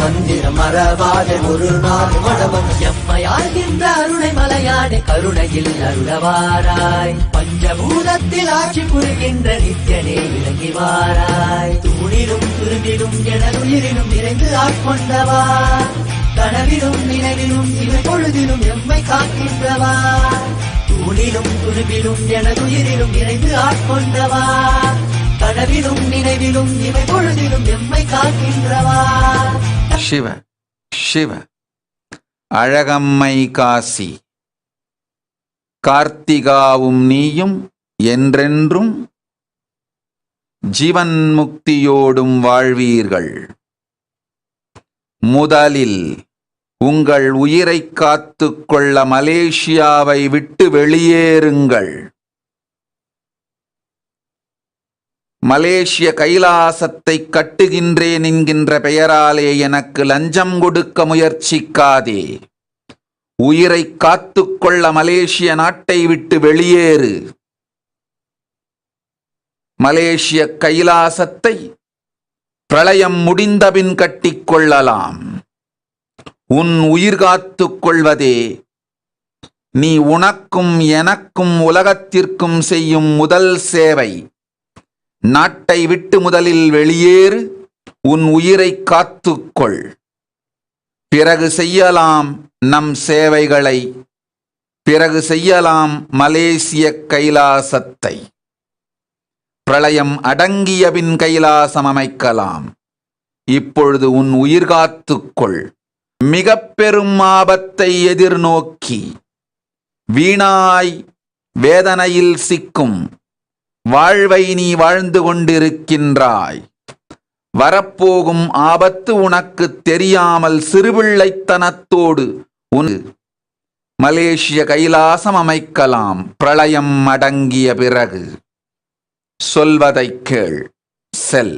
Mandira Maravade Murunal Madamanu Yammayagindra Arunai Malayade Karunayil Arulavarai Panjabhurathil Aachi Purigindra Nityane Vilangivarai Thunilum Thurumilum Enaluyirilum Nirendu ஆட்கொண்டவா கனவிலும் நினைவிலும் இவை பொழுதிலும் எம்மை காக்கின்றவா தூணிலும் துருவிலும் எனதுயிரிலும் நிறைந்து ஆட்கொண்டவா கனவிலும் நினைவிலும் இவை பொழுதிலும் எம்மை காக்கின்றவா. Shiva, Shiva, அழகம்மை காசி, கார்த்திகாவும் நீயும் என்றென்றும் ஜீவன் முக்தியோடும் வாழ்வீர்கள். முதலில் உங்கள் உயிரை காத்துக் கொள்ள மலேசியாவை விட்டு வெளியேறுங்கள். மலேசிய கைலாசத்தை கட்டுகின்றேன் என்கின்ற பெயராலே எனக்கு லஞ்சம் கொடுக்க முயற்சிக்காதே. உயிரை காத்துக்கொள்ள மலேசிய நாட்டை விட்டு வெளியேறு. மலேசிய கைலாசத்தை பிரளயம் முடிந்தபின் கட்டிக்கொள்ளலாம். உன் உயிர் காத்துக் கொள்வதே நீ உனக்கும் எனக்கும் உலகத்திற்கும் செய்யும் முதல் சேவை. நாட்டை விட்டு முதலில் வெளியேறு, உன் உயிரை காத்துக்கொள். பிறகு செய்யலாம் நம் சேவைகளை, பிறகு செய்யலாம் மலேசிய கைலாசத்தை. பிரளயம் அடங்கியபின் கைலாசம் அமைக்கலாம். இப்பொழுது உன் உயிர் காத்துக்கொள். மிக பெரும் ஆபத்தை எதிர்நோக்கி வீணாய் வேதனையில் சிக்கும் வாழ்வை நீ வாழ்ந்து கொண்டிருக்கின்றாய். வரப்போகும் ஆபத்து உனக்கு தெரியாமல் சிறுபிள்ளைத்தனத்தோடு உன் மலேசிய கைலாசம் அமைக்கலாம். பிரளயம் அடங்கிய பிறகு சொல்வதை கேள், செல்.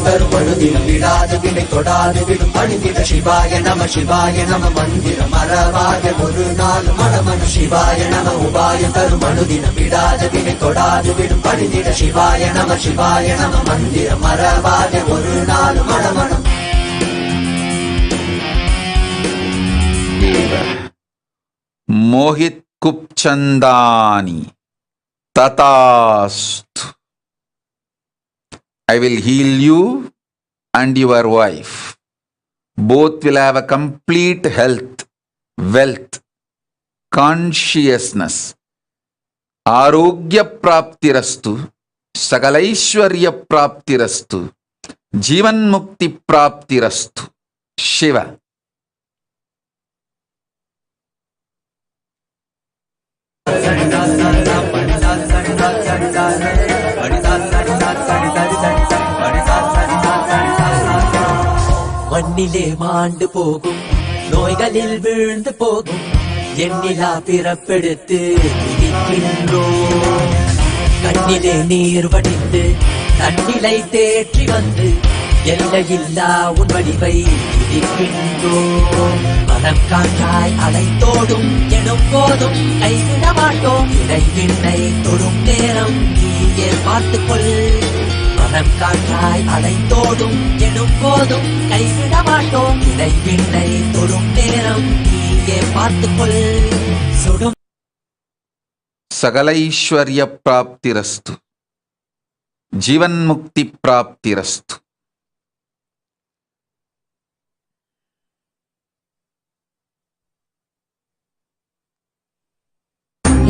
தருமழுதினம் விடாது வினை தொடாது விடும் பணிந்திட சிவாய நம சிவாய நம மந்திரம் மறவாத ஒரு நாள் மனமன சிவாய நம உபாய தருமழுதினம் விடாது வினை தொடாது விடும் பணிந்திட சிவாய நம மந்திரம் மறவாத ஒரு நாள் மனமனம். Mohit குப்சந்தானி ததாஸ்து. I will heal you and your wife. Both will have a complete health, wealth, consciousness. Arogya praptirastu, Sagalaishwarya praptirastu, Jivan mukti praptirastu. Shiva. மண்ணிலே மாண்டு போகும், நோய்களில் வீழ்ந்து போகும், எண்ணிலா பிறப்பெடுத்து இருக்கின்றோம். கண்ணிலே நீர் வடித்து தன்னிலை தேற்றி வந்து எல்லையில்லா உன் வடிவை இருக்கின்றோம். மனம் காற்றாய் அலைத்தோடும் எனும் போதும் கைவிட மாட்டோம். இடைவிண்ணை தொடும் நேரம் நீயே பார்த்துக்கொள். மனம் காற்றாய் அலைத்தோடும் எனும் போதும் கைவிட மாட்டோம். இடைவிண்ணை தொடும் நேரம் நீயே பார்த்துக்கொள். சுடும் சகலைஸ்வர்ய பிராப்திரஸ்து, ஜீவன் முக்தி பிராப்திரஸ்து.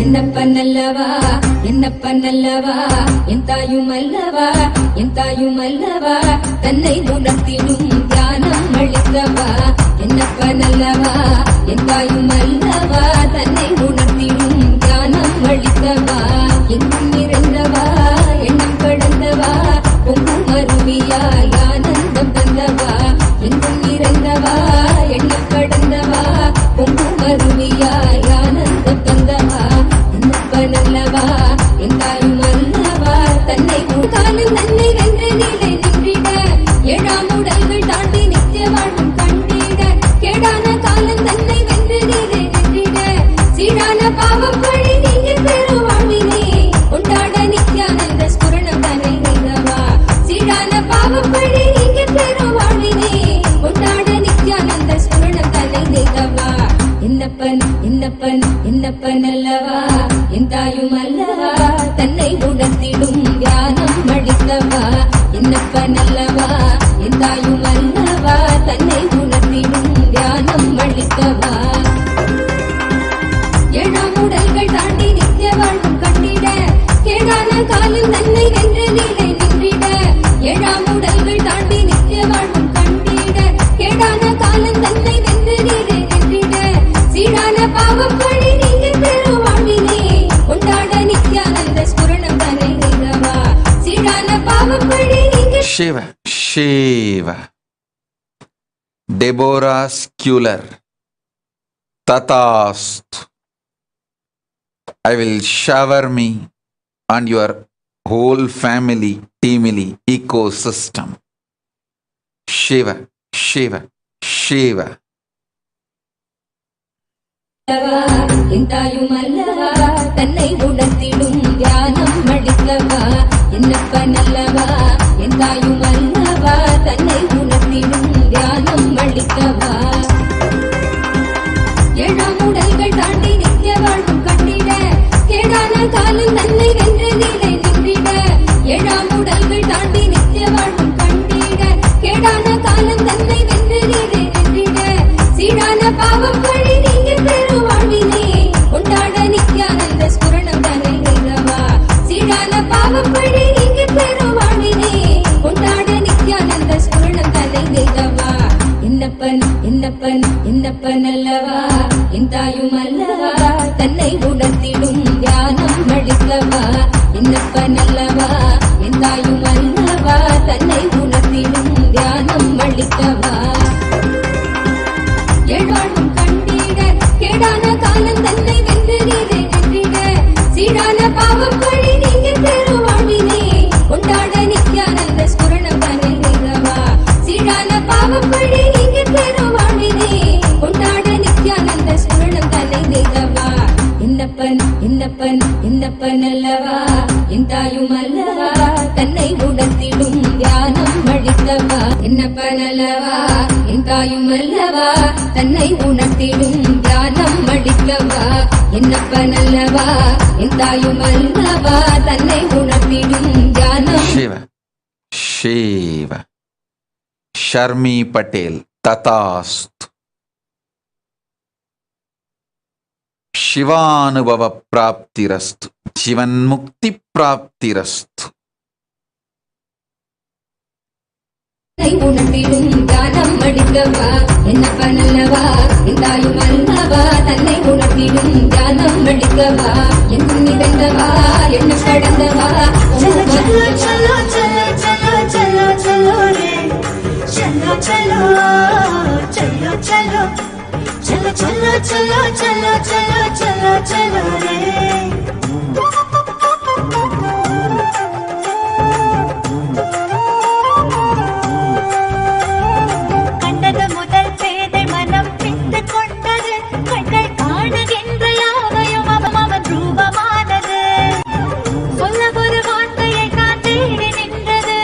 என்னப்பன் அல்லவா, என்னப்பன் அல்லவா, என் தாயும் அல்லவா, என் தாயும் அல்லவா, தன்னை உணர்த்திடும் தியானம் அளித்தவா. என்னப்பன் அல்லவா, என் தாயும் அல்லவா, தன்னை உணர்த்திடும் தியானம் அளித்தவா. எங்கும் நிறைந்தவா, எண்ணம் கடந்தவா, பொங்கும் அருவியாய் ஆனந்தம் தந்தவா. எங்கும் நிறைந்தவா, எண்ணம் கடந்தவா, பொங்கும் அருவியாய் ஆனந்தம் தந்தவா. நல்லவா, எந்தாயும் அல்லவா, தன்னை காலம் தன்னை வென்ற நிலை நின்றிட, ஏழாம் உடல்கள் தாண்டி நித்திய வாழ்வும் கண்டிட. கேடான காலம் தன்னை வென்ற நிலை நின்றிட, சீடான பாவம் பழி நீங்க பெரு வாழ்வினே. கொண்டாட நித்யானந்த ஸ்புரணம் தன்னை நீங்கவா. சீடான பாவம் பழி நீங்க பெரு வாழ்வினே. கொண்டாட நித்யானந்த ஸ்புரணம் தன்னை நீங்கவா. என்னப்பன் என்னப்பன் என்னப்பன் அல்லவா, என் தாயும் அல்லவா, தன்னை உணர்த்திடும் தியானம் அளித்தவா. என்னப்பன் அல்லவா, என் தாயும் அல்லவா, தன்னை உணர்த்திடும் தியானம் அளித்தவா. ஏழாம் உடல்கள் தாண்டி நித்திய வாழ்வும் கண்டிட, கேடான காலம் தன்னை வென்ற நிலை நின்றிட. ஏழாம் உடல்கள் தாண்டி நித்திய வாழ்வும் கண்டிட, கேடான காலம் தன்னை வென்ற நிலை நின்றிட. சீடான பாவம் பழி நீங்க பெரு வாழ்வினே. கொண்டாட நித்யானந்த ஸ்புரணம் தன்னை நீங்கவா. சீடான பாவம் பழி நீங்க. Shiva, Shiva. Deborah Sculler. Tatast. I will shower me on your whole family, teamily, ecosystem. Shiva, Shiva, Shiva. எந்தாயும் அல்லவா தன்னை உணர்த்திடும் தியானம் அடிக்கவா என்னப்ப நல்லவா எந்தாயும் அல்லவா தன்னை உணர்த்திடும் தியானம் அளிக்கவா ஏழாம் உடல்கள் தாண்டி நித்திய வாழ்வும் கண்டிட கேடான காலம் தன்னை வென்று நிலை நின்றிட ஏழாம் உடல்கள் தாண்டி நித்திய வாழ்வும் கண்டிட கேடான காலம் தன்னை வென்று நிலை நின்றிட சீடான பாவம் பழி நீங்க பெரு வாழ்வினே கொண்டாட நித்யானந்த ஸ்புரணம் தன்னை நிறவா சீடான பாவம் பழி நீங்க பெரு வாழ்வினே கொண்டாட நித்யானந்த ஸ்புரணம் தன்னை நிறவா என்னப்பன் என்னப்பன் என்னப்பன் அல்லவா எந்தாயும் அல்லவா தன்னை உணர்த்திடும் தியானம் அளிக்கவா என்னப்பன் அல்லவா எந்தாயும் அல்லவா தன்னை உணர்த்திடும் தியானம் அளிக்கவா ஏழ்வாழ்வும் கண்டிட கேடான காலம் தன்னை வென்று நீரை வென்றிட சீடான பாவம் பழி நீங்க பெரு வாழ்வினே கொண்டாட நித்யானந்த ஸ்புரணம் தன்னை நிறவா சீடான பாவம் பழி நீங்க பெரு வாழ்வினே கொண்டாட நித்யானந்த ஸ்புரணம் தன்னை நிறவா என்னப்பன் என்னப்பன் என்னப்பன் அல்லவா எந்தாயும் அல்லவா தன்னை உணர்த்திடும் தியானம் அளிக்கவா என்னப்பன் அல்லவா எந்தாயும் அல்லவா தன்னை உணர்த்திடும் தியானம் அளிக்கவா என்னப்பன் அல்லவா எந்தாயும் அல்லவா தன்னை உணர்த்திடும் தியானம் Shiva, Shiva, Sharmi Patel, Tatast, Shivanubhava Praptirastu, Shivan Mukti Praptirastu. உணர்த்திடும் தியானம் அளிக்கவா என்னப்பன் அல்லவா எந்தாயும் அல்லவா தன்னை உணர்த்திடும் தியானம் அளிக்கவா என்னும் நிகழ்ந்தவா என்ன கடந்தவா चलो चलो चलो चलो चलो चलो चलो रे चलो चलो चलो चलो चलो चलो चलो चलो चलो चलो चलो रे கண்டது முதல் பேதை மனம் பித்து கொண்டது கண்கள் காணுகின்ற யாவையும் அவன் ரூபமானது சொல்ல ஒரு வார்த்தையை தான் தேடி நின்றது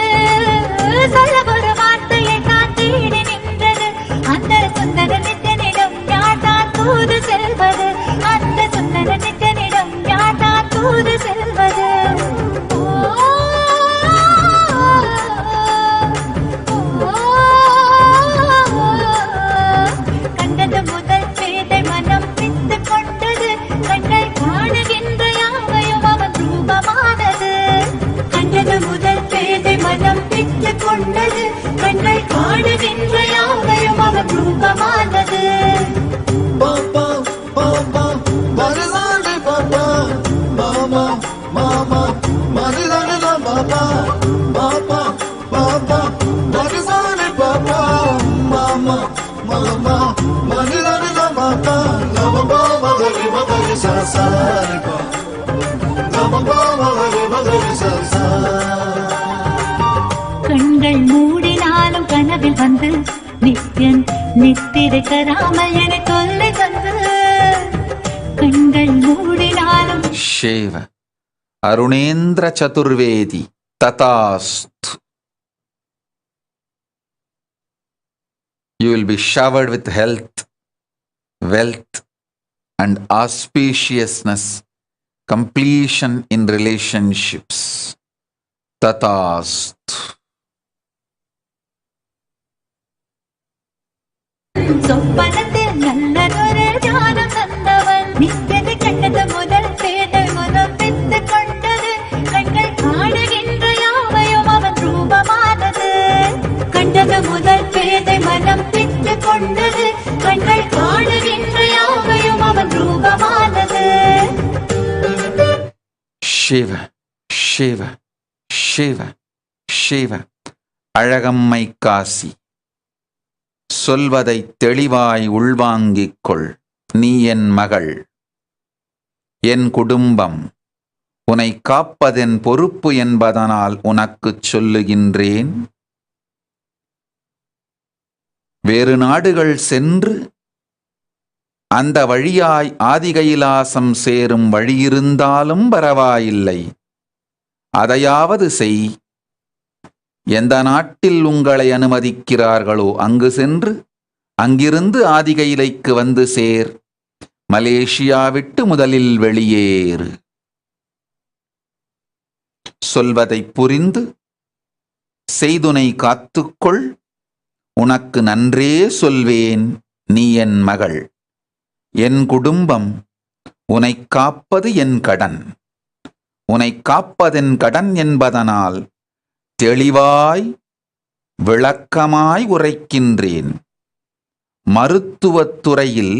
சொல்ல ஒரு வார்த்தையை தான் தேடி நின்றது அந்த சுந்தர நித்தனிடம் யார் தான் தூது செல்வது அந்த சுந்தர நித்தனிடம் யார் தான் தூது செல்வது கண்டது முதல் பேதை மனம் பித்து கொண்டது கண்கள் காணுகின்ற யாவையும் அவன் ரூபமானது கண்டது முதல் பேதை மனம் பித்து கொண்டது கண்கள் காணுகின்ற யாவையும் அவன் ரூபமானது Papa, Papa, Marizane Papa, Mama, Mama, Marizane Papa, Papa, Papa, Marizane Papa, Mama, Mama, Marizane Papa, Lava Baba, Riva Gari Sasaripa, Lava Baba, Riva Gari Sasaripa. கண்கள் மூடினாலும் கனவில் வந்து நித்யன் நித்திரை தராமல் என தொல்லை தந்து கண்கள் மூடினாலும் Shiva, Arunendra Chaturvedi, Tatast. You will be showered with health, wealth, and auspiciousness, completion in relationships. Tatast. சொப்பனத்தில் நல்லதொரு ஞானம் தந்தவன் நித்தியதை கண்டது முதல் பேதை முதல் பித்து கொண்டது கண்கள் காணுகின்ற யாவையும் அவன் ரூபமானது கண்டது முதல் பேதை மனம் பித்து கொண்டது கண்கள் காணுகின்ற யாவையும் அவன் ரூபமானது Shiva, Shiva, Shiva, Shiva, Alagammai Kashi, சொல்வதை தெளிவாய் உள்வாங்கிக் கொள். நீ என் மகள், என் குடும்பம், உன்னை காப்பதென் பொறுப்பு என்பதனால் உனக்குச் சொல்லுகின்றேன். வேறு நாடுகள் சென்று அந்த வழியாய் ஆதிகைலாசம் சேரும் வழியிருந்தாலும் பரவாயில்லை, அதையாவது செய். எந்த நாட்டில் உங்களை அனுமதிக்கிறார்களோ அங்கு சென்று அங்கிருந்து ஆதிகைலைக்கு வந்து சேர். மலேசியா விட்டு முதலில் வெளியேறு. சொல்வதை புரிந்து செய்துனை காத்துக்கொள். உனக்கு நன்றே சொல்வேன், நீ என் மகள், என் குடும்பம். உனை காப்பது என் கடன். உனை காப்பதென் கடன் என்பதனால் தெளிவாய் விளக்கமாய் உரைக்கின்றேன். மருத்துவத்துறையில்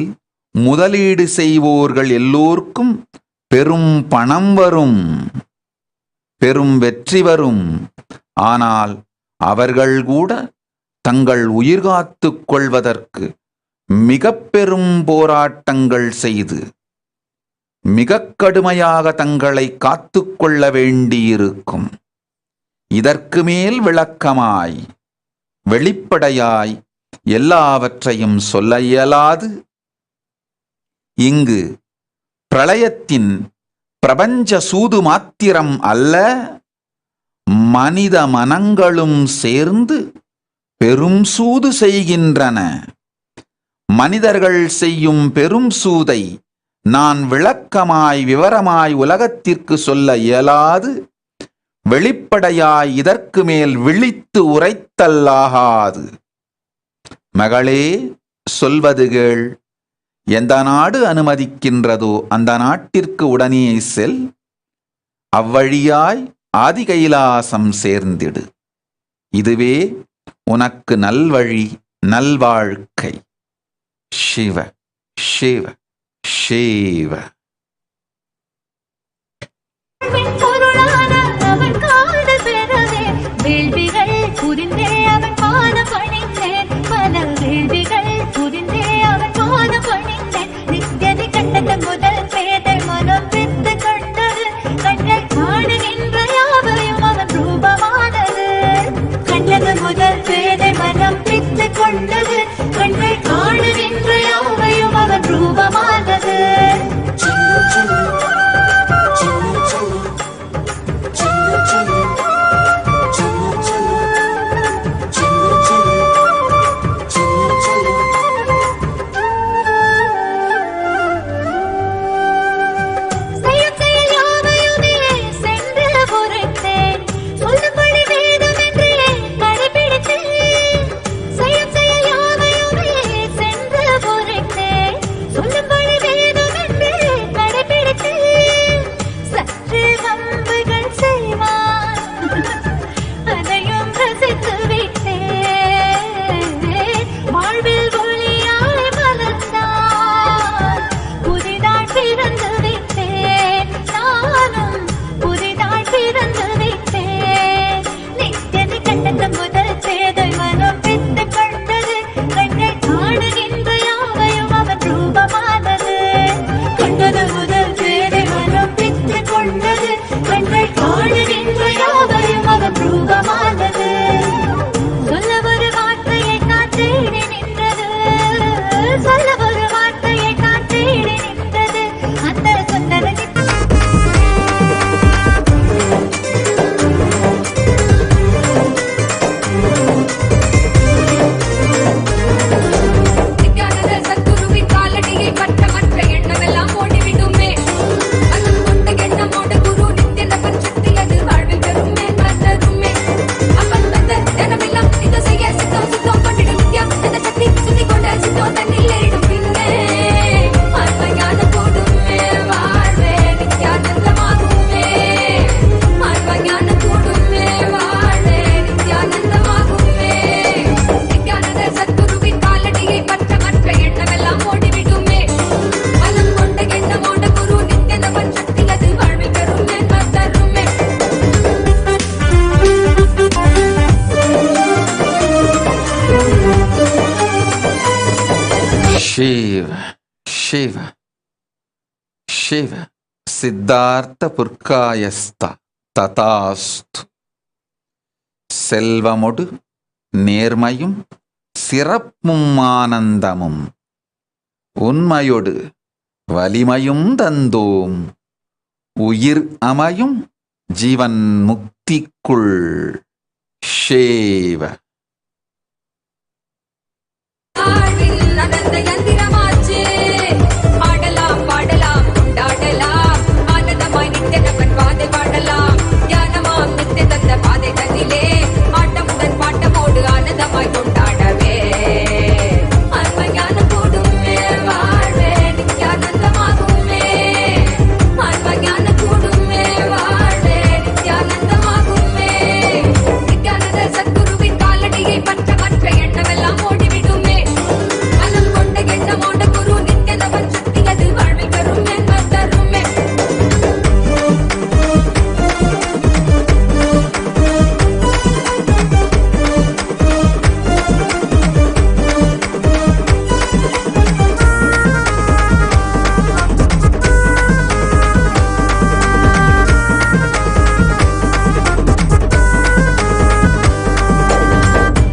முதலீடு செய்வோர்கள் எல்லோருக்கும் பெரும் பணம் வரும், பெரும் வெற்றி வரும். ஆனால் அவர்கள் கூட தங்கள் உயிர் காத்துக் கொள்வதற்கு மிக பெரும் போராட்டங்கள் செய்து மிக கடுமையாக தங்களை காத்துக்கொள்ள வேண்டியிருக்கும். இதற்கு மேல் விளக்கமாய் வெளிப்படையாய் எல்லாவற்றையும் சொல்ல இயலாது. இங்கு பிரளயத்தின் பிரபஞ்ச சூது மாத்திரம் அல்ல, மனித மனங்களும் சேர்ந்து பெரும் சூது செய்கின்றன. மனிதர்கள் செய்யும் பெரும் சூதை நான் விளக்கமாய் விவரமாய் உலகத்திற்கு சொல்ல இயலாது. வெளிப்படையாய் இதற்கு மேல் விழித்து உரைத்தல்லாகாது. மகளே, சொல்வது கேள். எந்த நாடு அனுமதிக்கின்றதோ அந்த நாட்டிற்கு உடனே செல். அவ்வழியாய் ஆதிகைலாசம் சேர்ந்திடு. இதுவே உனக்கு நல்வழி, நல்வாழ்க்கை. சிவ சிவ சிவ. வேள்விகள் புரிந்தே அவன் பாத பணிந்தேன், பல வேள்விகள் புரிந்தே அவன் பாத பணிந்தேன். நித்தியதை கண்டது முதல் பேதை மனம் பித்து கொண்டது, கண்கள் காணுகின்ற யாவையும் அவன் ரூபமானது. கண்டது முதல் பேதை மனம் பித்து கொண்டது, கண்கள் காணுகின்ற யாவையும் அவன் ரூபமானது. शिव शिव शिव சித்தார்த்த புர்காயஸ்த ததாஸ்து. செல்வமொடு நேர்மையும் சிறப்பும் ஆனந்தமும் உண்மையோடு வலிமையும் தந்தோம், உயிர் அமையும் ஜீவன் முக்திக்குள். ஷேவ ஆடலாம் பாடலாம் கொண்டாடலாம், ஆனந்தமாய் நித்திய நம்மன் பாதை பாடலாம். தியானமாம் நித்திய தந்த பாதை தன்னிலே ஆட்டமுடன் பாட்டமோடு ஆனந்தமாய் கொண்டாடவே. ஆன்மஞான கூடுமே வாழ்வே நித்யானந்தமாகுமே, ஆன்மஞான கூடுமே வாழ்வே நித்யானந்தமாகுமே. நித்யானந்த சத்குருவின் காலடியை பற்ற மற்ற எண்ணமெல்லாம் ஓடிவிடுமே. மனம் கொண்ட எண்ணமோட குரு நித்யனவன் சக்தி அது வாழ்வில் தருமே தருமே.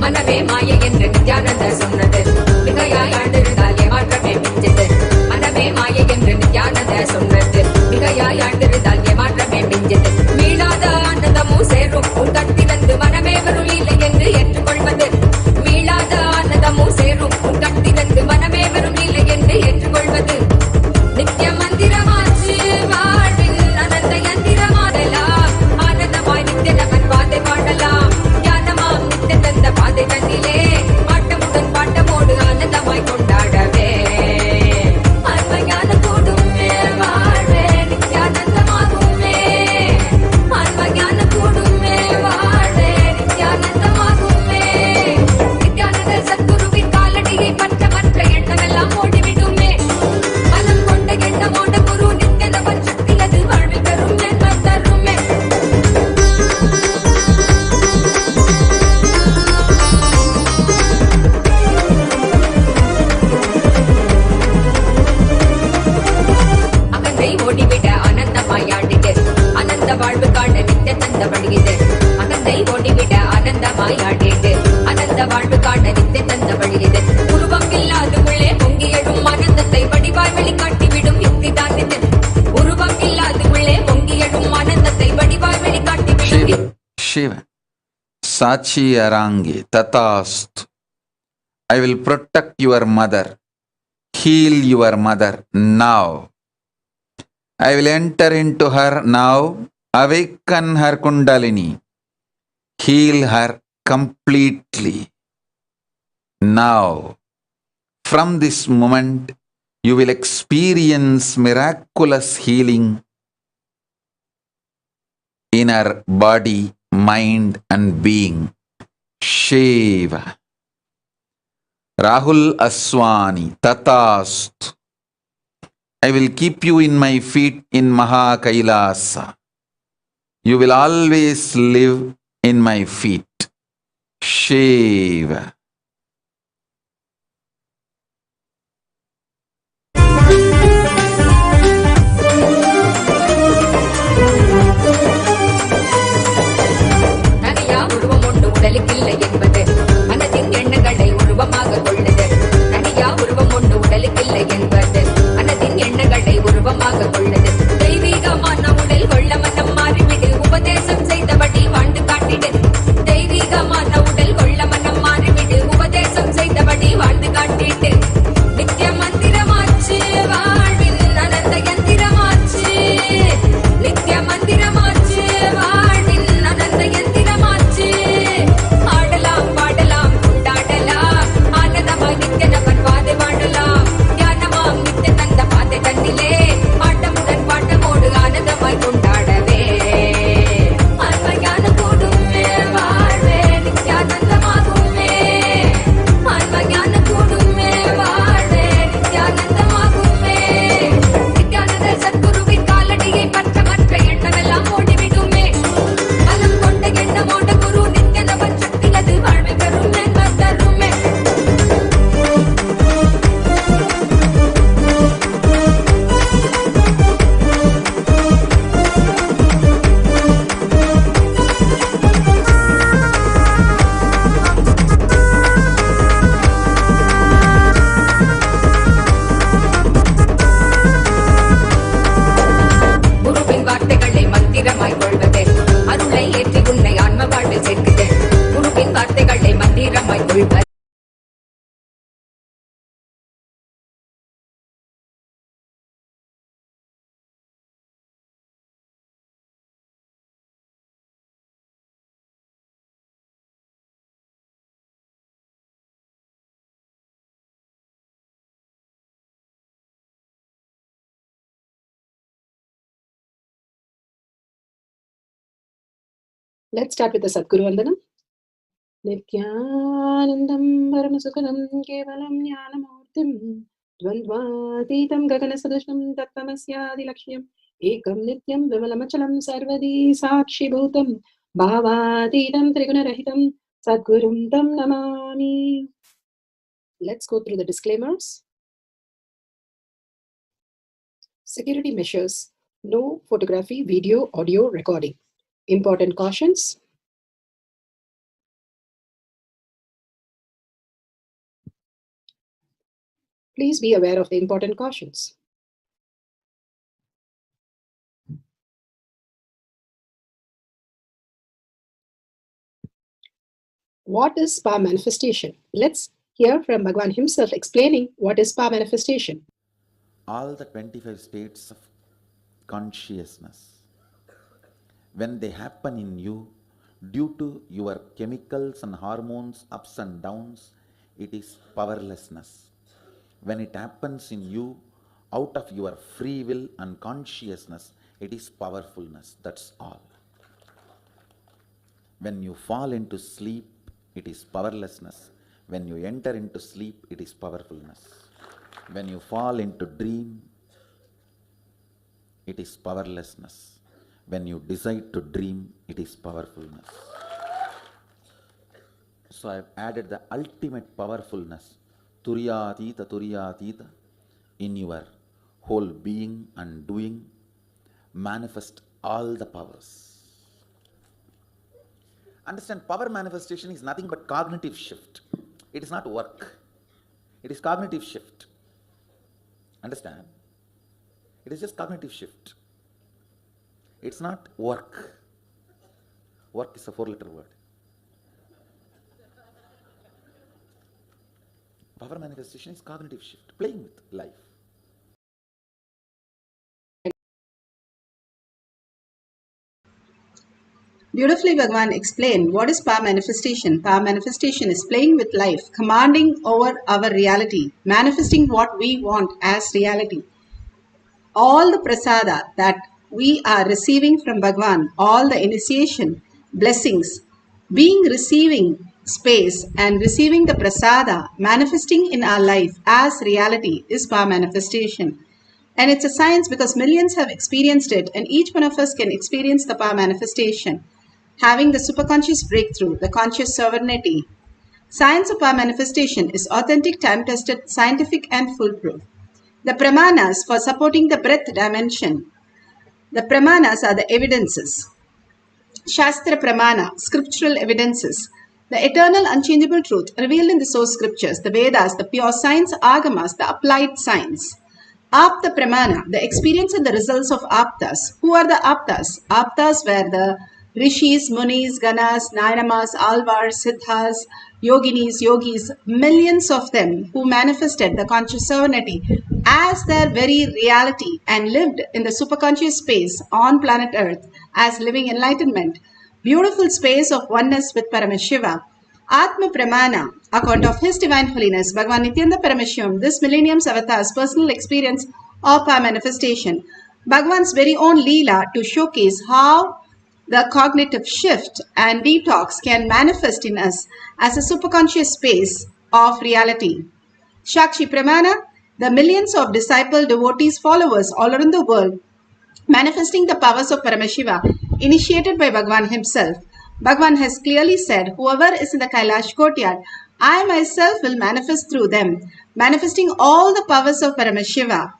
மனமே மாயை என்று நித்யானந்த சொன்னது, மிகையாய் ஆண்டிருந்தால் ஏமாற்றமே மிஞ்சது. மனமே மாயை என்று நித்யானந்த சொன்னது, மிகையாய் ஆண்டிருந்தால் ஏமாற்றமே மிஞ்சது. மீளாத ஆனந்தமும் சேரும் உன் கட்டினந்து மனமே வருள் இல்லை என்று ஏற்றுக்கொள்வது. மீளாத ஆனந்தமும் சேரும் உன் கட்டினந்து மனமே வருள் இல்லை என்று ஏற்றுக்கொள்வது. நித்திய மந்திரமாச்சு வாழ்வில் அனந்த யந்திரமாடலாம், ஆனந்தமாய் நித்திய நமன் பாதை பாடலாம். ஞானமாம் நித்திய தந்த பாதை தன்னிலே ஆட்டமுடன் பாட்டமோடு ஆனந்தமாய் கொண்டாடவே. ஆன்மஞான கூடுமே வாழ்வே நித்யானந்தமாகுமே, ஆன்மஞான கூடுமே வாழ்வே நித்யானந்தமாகுமே. நித்யானந்த சத்குருவின் காலடியை பற்ற மற்ற எண்ணமெல்லாம் ஓடிவிடுமே. மனம் கொண்ட எண்ணமோட குரு நித்யனவன் சக்தி அது வாழ்வில் தருமே தருமே. அகந்தை ஓடிவிட ஆனந்தமாய் ஆடிடு, ஆனந்த வாழ்வு காண நித்திய தந்த வழியிது. அகந்தை ஓடிவிட ஆனந்தமாய் ஆடிடு, ஆனந்த வாழ்வு காண நித்திய தந்த வழியிது. உருவம் இல்லாது உள்ளே பொங்கி எழும் ஆனந்தத்தை வடிவாய் வெளிக்காட்டிவிடும் யுக்தி தான் இது. உருவம் இல்லாது உள்ளே பொங்கி எழும் ஆனந்தத்தை வடிவாய் வெளிக்காட்டிவிடும். Shiva, Sachi Arangi, Tatast. I will protect your mother, heal your mother now. I will enter into her now, awaken her Kundalini, heal her completely. Now, from this moment, you will experience miraculous healing in her body, mind and being. Shiva. Rahul Aswani, Tatast. I will keep you in my feet in Maha Kailasa. You will always live in my feet. Shiva. தனியா உருவம் ஒன்று உடலுக்கில்லை என்பது மனதின் எண்ணங்களை உருவமாக கொள்ளுது. தனியா உருவம் ஒன்று உடலுக்கில்லை என்பது மனதின் எண்ணங்களை உருவமாக கொள்ளுது. தெய்வீகமான உடல் கொள்ள மனம் மாறிவிடு, உபதேசம் செய்தபடி வாழ்ந்து காட்டிடு. தெய்வீகமான உடல் கொள்ள மனம் மாறிவிடு, Let's start with the Sadguru Vandanam. Nithyanandam Paramashivam Kevalam Jnanamurtim Dvandvatitam Gaganasadushnam Tattvamasya Lakshmyam Ekam Nityam Vimalamachalam Sarvadi Sakshi Bhutam Bhavatitam Trigunarahitam Sadgurum Tam Namami. Let's go through the disclaimers. Security measures. No photography, video, audio recording. Important cautions. Please be aware of the important cautions. What is power manifestation? Let's hear from Bhagavan himself explaining what is power manifestation. All the 25 states of consciousness, when they happen in you, due to your chemicals and hormones ups and downs, it is powerlessness. When it happens in you, out of your free will and consciousness, it is powerfulness. That's all. When you fall into sleep, it is powerlessness. When you enter into sleep, it is powerfulness. When you fall into dream, it is powerlessness. When you decide to dream, it is powerfulness. So I have added the ultimate powerfulness, Turyatita, in your whole being and doing, manifest all the powers. Understand, power manifestation is nothing but cognitive shift. It is not work. It is cognitive shift. Understand? It is just cognitive shift. It's not work. Work is a 4-letter word. Power manifestation is cognitive shift, playing with life. Beautifully, Bhagavan explained what is power manifestation. Power manifestation is playing with life, commanding over our reality, manifesting what we want as reality. All the prasada that we are receiving from Bhagavan, all the initiation, blessings, being receiving space and receiving the prasada, manifesting in our life as reality is power manifestation. And it's a science because millions have experienced it, and each one of us can experience the power manifestation. Having the superconscious breakthrough, the conscious sovereignty. Science of power manifestation is authentic, time-tested, scientific and foolproof. The pramanas for supporting the breath dimension. The pramanas are the evidences. Shastra pramana, scriptural evidences. The eternal unchangeable truth revealed in the source scriptures, the Vedas, the pure science, agamas, the applied science. Apta pramana, the experience and the results of aptas. Who are the aptas? Aptas were the rishis, munis, ganas, nayamas, alvars, siddhas, yoginis, yogis, millions of them who manifested the conscious sovereignty as their very reality and lived in the superconscious space on planet Earth as living enlightenment. Beautiful space of oneness with Paramashiva. Atma Pramana, account of His Divine Holiness, Bhagavan Nithyananda Paramashivam, this millennium's avatar's personal experience of power manifestation. Bhagavan's very own Leela to showcase how the cognitive shift and detox can manifest in us as a superconscious space of reality. Shakshi Pramana, the millions of disciple, devotees, followers all around the world, manifesting the powers of Paramashiva, initiated by Bhagavan himself. Bhagavan has clearly said, whoever is in the Kailasa courtyard, I myself will manifest through them, manifesting all the powers of Paramashiva.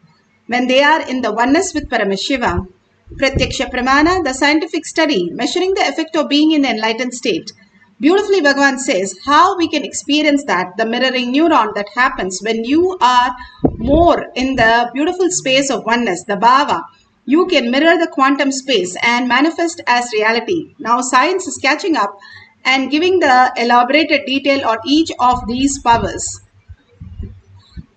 When they are in the oneness with Paramashiva, Pratyaksha Pramana, the scientific study, measuring the effect of being in the enlightened state. Beautifully, Bhagavan says how we can experience that, the mirroring neuron that happens when you are more in the beautiful space of oneness, the bhava. You can mirror the quantum space and manifest as reality. Now science is catching up and giving the elaborated detail on each of these powers.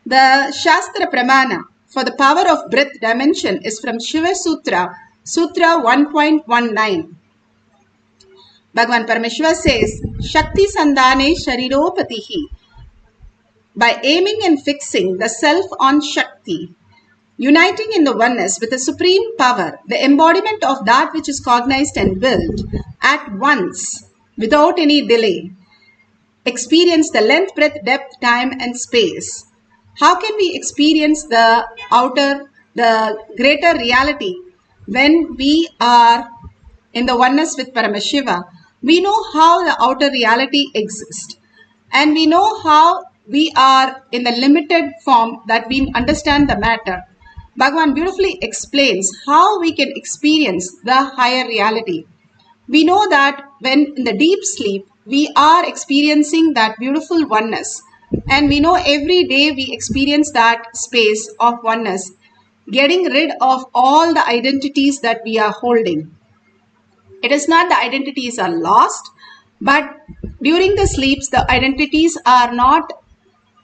The Shastra Pramana for the power of breath dimension is from Shiva Sutra, Sutra 1.19. Bhagavan Paramashiva says, Shakti Sandhane Shariropatihi. By aiming and fixing the self on Shakti, uniting in the oneness with the supreme power, the embodiment of that which is cognized and willed, at once, without any delay. Experience the length, breadth, depth, time, and space. How can we experience the greater reality when we are in the oneness with Paramashiva? We know how the outer reality exists, and we know how we are in the limited form that we understand the matter. Bhagavan beautifully explains how we can experience the higher reality. We know that when in the deep sleep, we are experiencing that beautiful oneness. And we know every day we experience that space of oneness, getting rid of all the identities that we are holding. It is not the identities are lost, but during the sleeps, the identities are not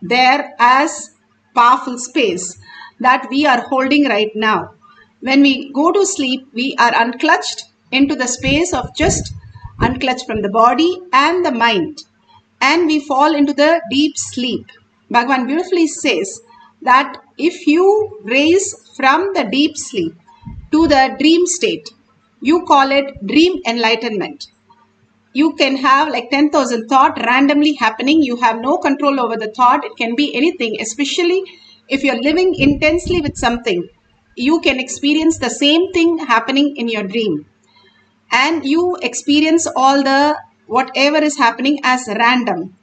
there as powerful space that we are holding right now. When we go to sleep, we are unclutched into the space of just unclutched from the body and the mind, and we fall into the deep sleep. Bhagavan beautifully says that if you raise from the deep sleep to the dream state, you call it dream enlightenment. You can have like 10,000 thoughts randomly happening. You have no control over the thought. It can be anything, especially if you're living intensely with something. You can experience the same thing happening in your dream. And you experience all the whatever is happening as random.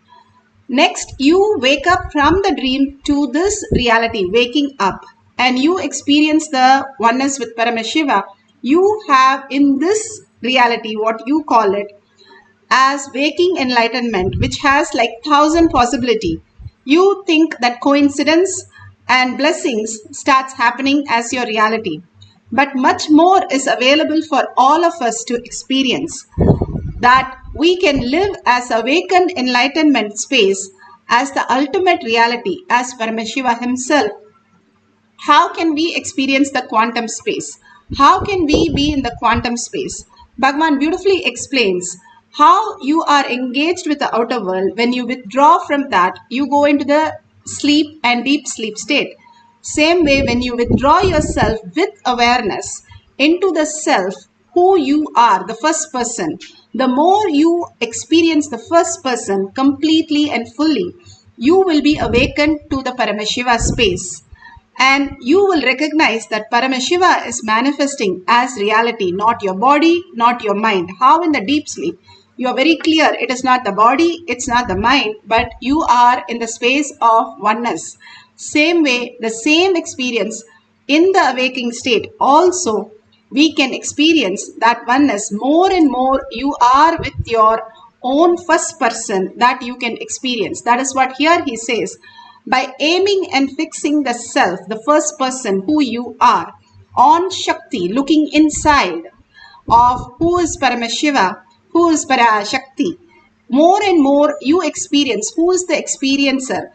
Next, you wake up from the dream to this reality, waking up. And you experience the oneness with Paramashiva. You have in this reality, what you call it, as waking enlightenment, which has like 1,000 possibility. You think that coincidence and blessings starts happening as your reality, but much more is available for all of us to experience, that we can live as awakened enlightenment space as the ultimate reality as Paramashiva himself. How can we experience the quantum space? How can we be in the quantum space? Bhagavan beautifully explains how you are engaged with the outer world. When you withdraw from that, you go into the sleep and deep sleep state. Same way, when you withdraw yourself with awareness into the self, who you are, the first person, the more you experience the first person completely and fully, you will be awakened to the Paramashiva space. And you will recognize that Paramashiva is manifesting as reality, not your body, not your mind. How in the deep sleep? You are very clear, it is not the body, it's not the mind, but you are in the space of oneness. Same way, the same experience in the awakening state also, we can experience that oneness more and more. You are with your own first person that you can experience. That is what here he says. By aiming and fixing the self, the first person who you are, on Shakti, looking inside of who is Paramashiva, who is Parashakti, more and more you experience who is the experiencer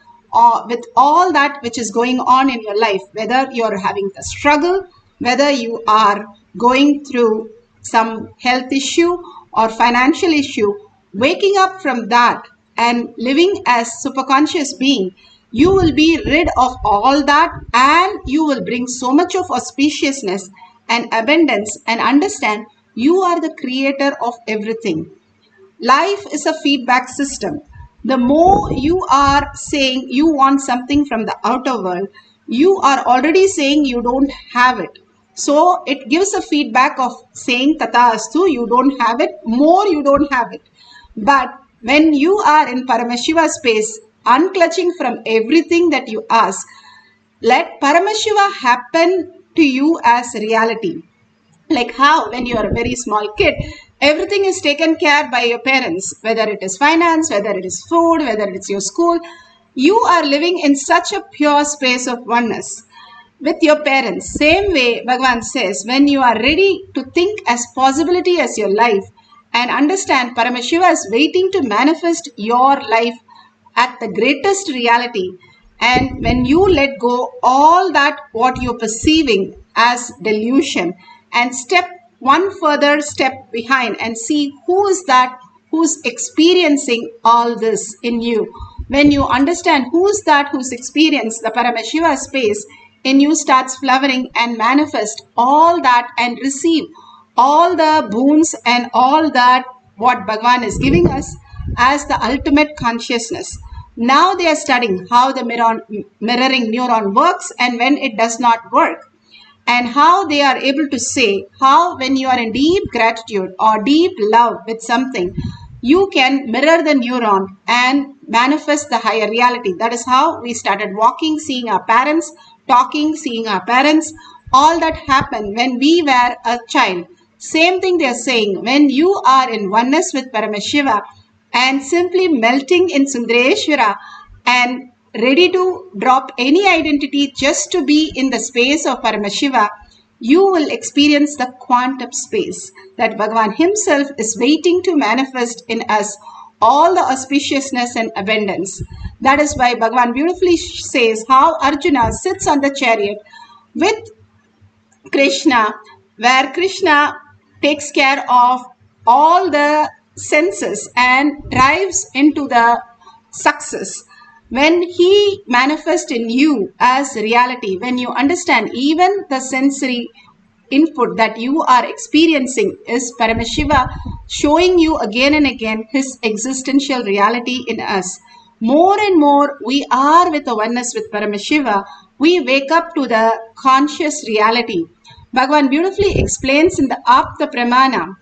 with all that which is going on in your life, whether you're having the struggle, whether you are going through some health issue or financial issue, waking up from that and living as superconscious being, you will be rid of all that, and you will bring so much of auspiciousness and abundance, and understand you are the creator of everything. Life is a feedback system. The more you are saying you want something from the outer world, you are already saying you don't have it. So it gives a feedback of saying Tata Astu, you don't have it, more you don't have it. But when you are in Paramashiva space, unclutching from everything that you ask, let Paramashiva happen to you as reality. Like how when you are a very small kid, everything is taken care by your parents, whether it is finance, whether it is food, whether it's your school. You are living in such a pure space of oneness with your parents. Same way, Bhagavan says, when you are ready to think as possibility as your life and understand Paramashiva is waiting to manifest your life at the greatest reality, and when you let go all that what you're perceiving as delusion and step one further step behind and see who is that who's experiencing all this in you. When you understand who is that who's experienced the Paramashiva space in you, starts flowering and manifest all that and receive all the boons and all that what Bhagavan is giving us as the ultimate consciousness. Now they are studying how the mirroring neuron works and when it does not work, and how they are able to say how when you are in deep gratitude or deep love with something, you can mirror the neuron and manifest the higher reality. That is how we started walking, seeing our parents, talking, seeing our parents. All that happened when we were a child. Same thing they are saying, when you are in oneness with Paramashiva and simply melting in Sundareshwara and ready to drop any identity just to be in the space of Paramashiva, you will experience the quantum space that Bhagavan himself is waiting to manifest in us all the auspiciousness and abundance. That is why Bhagavan beautifully says how Arjuna sits on the chariot with Krishna, where Krishna takes care of all the senses and drives into the success. When he manifests in you as reality, when you understand even the sensory input that you are experiencing is Paramashiva showing you again and again his existential reality in us. More and more we are with the oneness with Paramashiva, we wake up to the conscious reality. Bhagavan beautifully explains in the Apta Pramana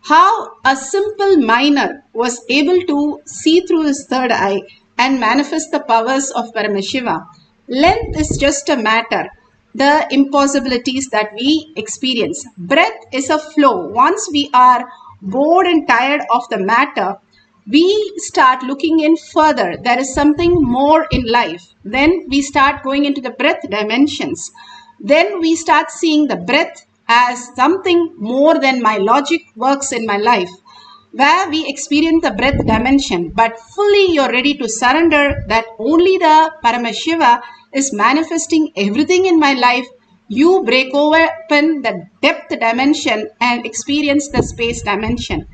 how a simple miner was able to see through his third eye and manifest the powers of Paramashiva. Length is just a matter, the impossibilities that we experience. Breath is a flow. Once we are bored and tired of the matter, we start looking in further. There is something more in life. Then we start going into the breath dimensions. Then we start seeing the breath as something more than my logic works in my life, where we experience the breath dimension, but fully you're ready to surrender that only the Paramashiva is manifesting everything in my life. You break open the depth dimension and experience the space dimension.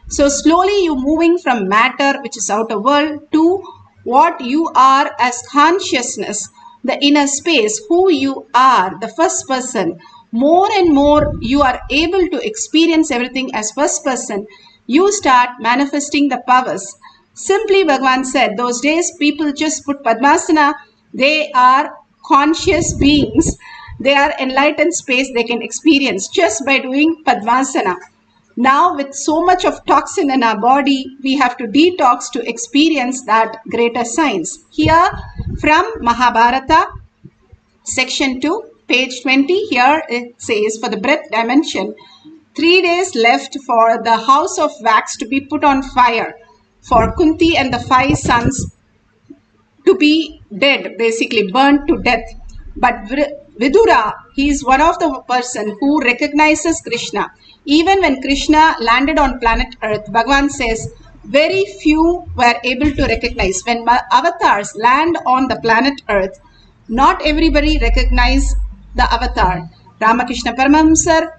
So slowly you moving from matter, which is outer world, to what you are as consciousness, the inner space, who you are, the first person. More and more you are able to experience everything as first person. You start manifesting the powers. Simply Bhagavan said, those days people just put Padmasana, they are conscious beings. They are enlightened space they can experience just by doing Padmasana. Now with so much of toxin in our body, we have to detox to experience that greater science. Here from Mahabharata, section 2, page 20, here it says for the breath dimension, 3 days left for the house of wax to be put on fire, for Kunti and the 5 sons to be dead, basically burnt to death. But Vidura, he is one of the person who recognizes Krishna. Even when Krishna landed on planet Earth, Bhagavan says, very few were able to recognize. When avatars land on the planet Earth, not everybody recognize the avatar. Ramakrishna Paramahamsar,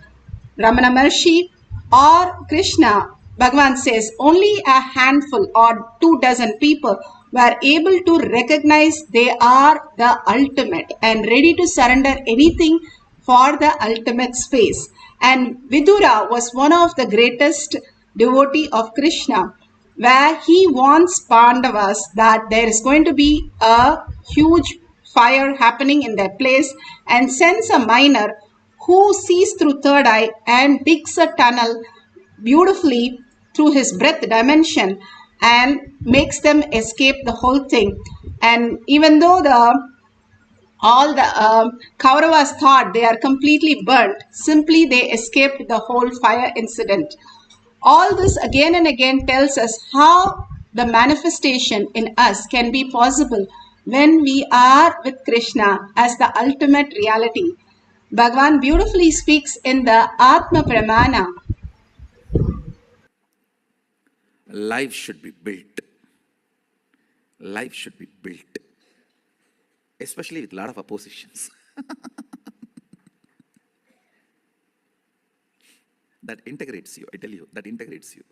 Ramana Maharshi, or Krishna, Bhagavan says only a handful or 24 people were able to recognize they are the ultimate and ready to surrender anything for the ultimate space. And Vidura was one of the greatest devotee of Krishna, where he warns Pandavas that there is going to be a huge fire happening in their place and sends a miner who sees through third eye and digs a tunnel beautifully through his breath dimension and makes them escape the whole thing. And even though all the Kauravas thought they are completely burnt, simply they escaped the whole fire incident. All this again and again tells us how the manifestation in us can be possible when we are with Krishna as the ultimate reality. Bhagavan beautifully speaks in the Atma Pramana. Life should be built. Life should be built. Especially with a lot of oppositions. That integrates you, I tell you, that integrates you.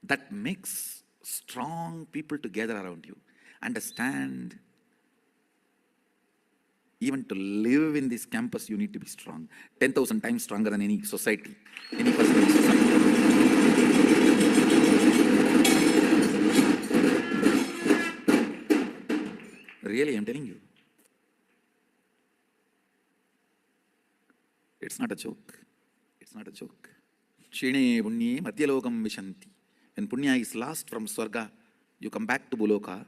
That makes strong people together around you. Understand Even to live in this campus, you need to be strong. 10,000 times stronger than any society, any person in society. Really, I'm telling you. It's not a joke. It's not a joke. Shine punnye madhyalokam vishanti. When punya is lost from Swarga, you come back to Buloka.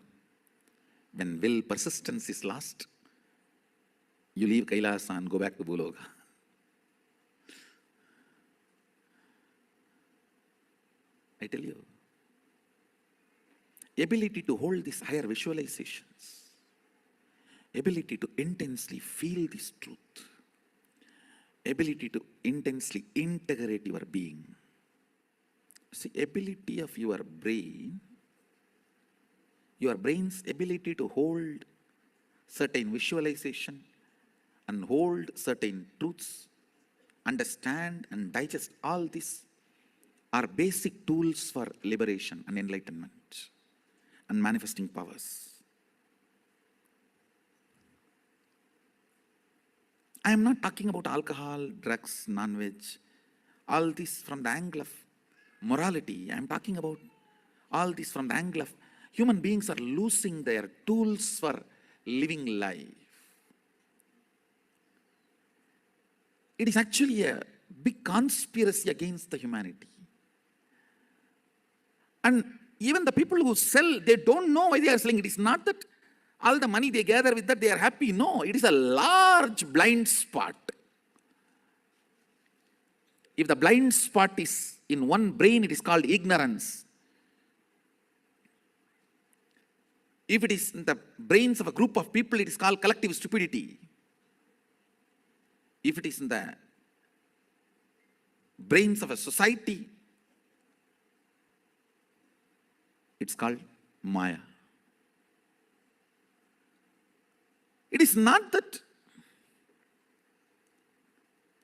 When will persistence is lost, you leave Kailasa and go back to Buloka. I tell you, ability to hold these higher visualizations, ability to intensely feel this truth, ability to intensely integrate your being. See, ability of your brain's ability to hold certain visualization and hold certain truths, understand and digest all this are basic tools for liberation and enlightenment and manifesting powers. I am not talking about alcohol, drugs, non-veg, all this from the angle of morality. I am talking about all this from the angle of human beings are losing their tools for living life. It is actually a big conspiracy against the humanity. And even the people who sell, they don't know why they are selling. It is not that all the money they gather with that they are happy. No, it is a large blind spot. If the blind spot is in one brain, it is called ignorance. If it is in the brains of a group of people, it is called collective stupidity. If it is in the brains of a society, it's called Maya. It is not that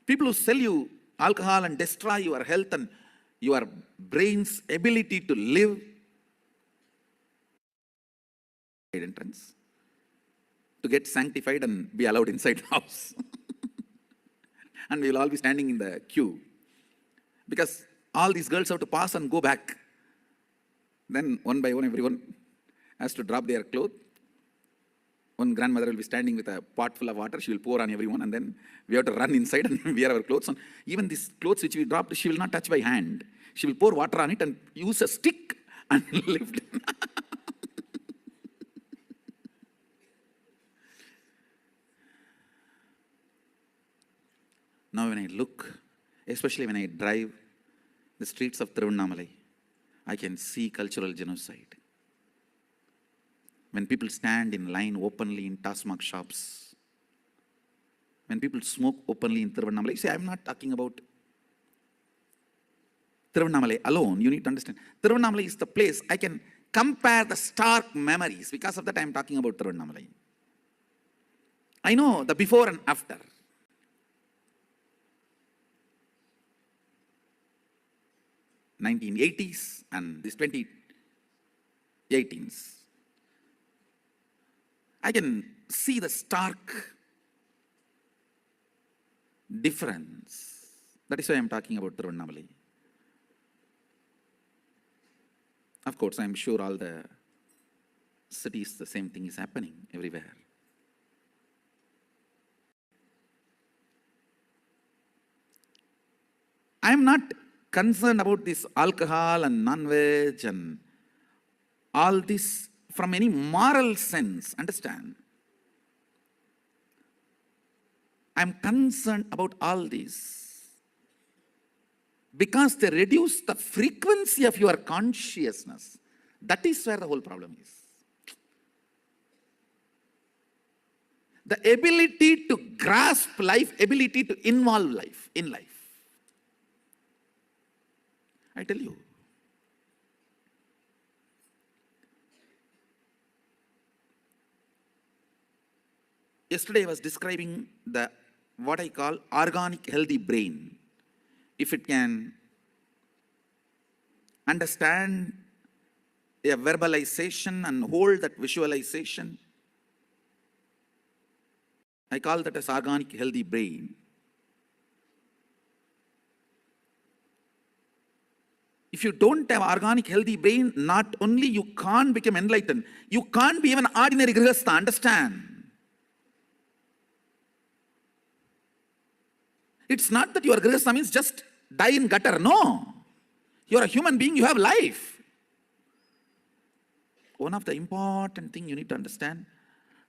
people who sell you alcohol and destroy your health and your brain's ability to live entrance to get sanctified and be allowed inside the house. And we will all be standing in the queue because all these girls have to pass and go back. Then one by one everyone has to drop their clothes. One grandmother will be standing with a pot full of water. She will pour on everyone and then we have to run inside and wear our clothes on. Even these clothes which we dropped, she will not touch by hand. She will pour water on it and use a stick and lift it. Now when I look, especially when I drive the streets of Tiruvannamalai, I can see cultural genocide. When people stand in line openly in Tasmak shops, when people smoke openly in Tiruvannamalai, you see, I'm not talking about Tiruvannamalai alone. You need to understand. Tiruvannamalai is the place I can compare the stark memories. Because of that, I'm talking about Tiruvannamalai. I know the before and after. '80s and this 2018s. I can see the stark difference. That is why I'm talking about Tiruvannamalai. Of course, I'm sure all the cities, the same thing is happening everywhere. I'm not concerned about this alcohol and non-veg and all this from any moral sense, understand? I'm concerned about all this because they reduce the frequency of your consciousness. That is where the whole problem is. The ability to grasp life, ability to involve life in life. I tell you. Yesterday I was describing what I call organic healthy brain. If it can understand a verbalization and hold that visualization, I call that as organic healthy brain. If you don't have organic healthy brain, not only you can't become enlightened, you can't be even ordinary grihastha, understand? It's not that your grihastha means just die in gutter, no. You're a human being, you have life. One of the important things you need to understand,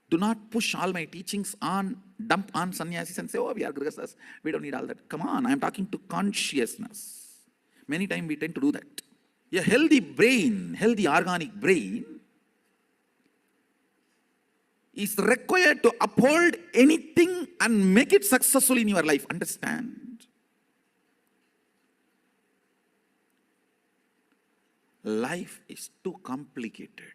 do not push all my teachings on, dump on sannyasis and say, oh, we are grihasthas, we don't need all that. Come on, I'm talking to consciousness. Many times we tend to do that. A healthy brain, healthy organic brain is required to uphold anything and make it successful in your life. Understand? Life is too complicated.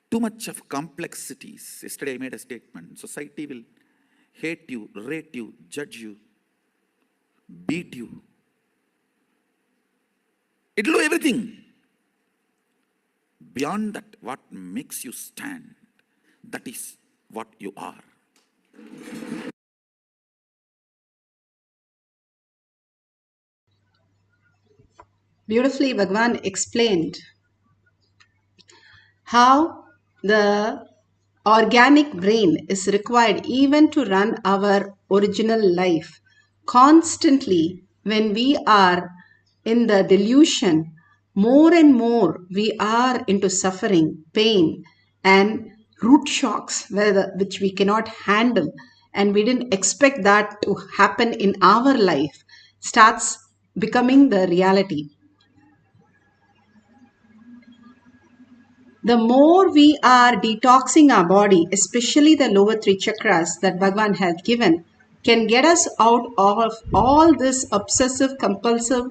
Too much of complexities. Yesterday I made a statement. Society will hate you, rate you, judge you, beat you. It will do everything. Beyond that, what makes you stand, that is what you are. Beautifully, Bhagavan explained how the organic brain is required even to run our original life. Constantly, when we are in the delusion, more and more we are into suffering, pain, and root shocks which we cannot handle, and we didn't expect that to happen in our life, starts becoming the reality. The more we are detoxing our body, especially the lower three chakras that Bhagavan has given, can get us out of all this obsessive, compulsive,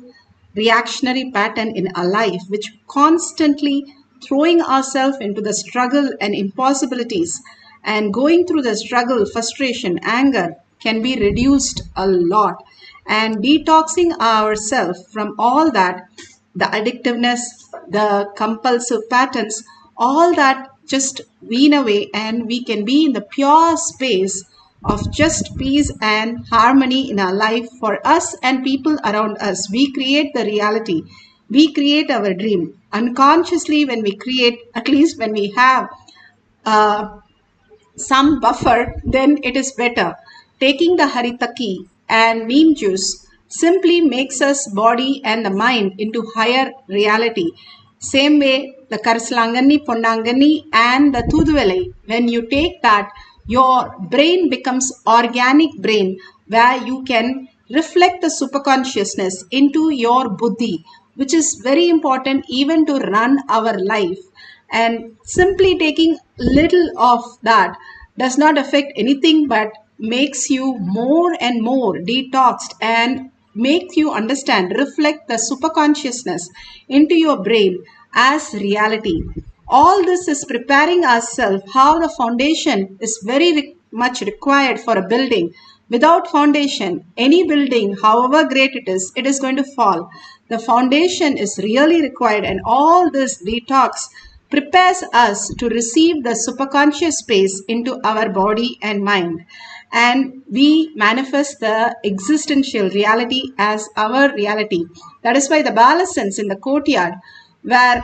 reactionary pattern in our life, which constantly throwing ourselves into the struggle and impossibilities, and going through the struggle, frustration, anger can be reduced a lot. And detoxing ourselves from all that, the addictiveness, the compulsive patterns, all that just wean away, and we can be in the pure space of just peace and harmony in our life for us and people around us. We create the reality. We create our dream. Unconsciously, when we create, at least when we have some buffer, then it is better. Taking the haritaki and neem juice simply makes us body and the mind into higher reality. Same way, the Karaslangani, Ponnangani and the Thuduvelai, when you take that, your brain becomes organic brain, where you can reflect the superconsciousness into your buddhi, which is very important even to run our life. And simply taking little of that does not affect anything but makes you more and more detoxed and makes you understand, reflect the superconsciousness into your brain as reality. All this is preparing ourselves how the foundation is very much required for a building. Without foundation, any building, however great it is going to fall. The foundation is really required, and all this detox prepares us to receive the superconscious space into our body and mind. And we manifest the existential reality as our reality. That is why the balasans in the courtyard were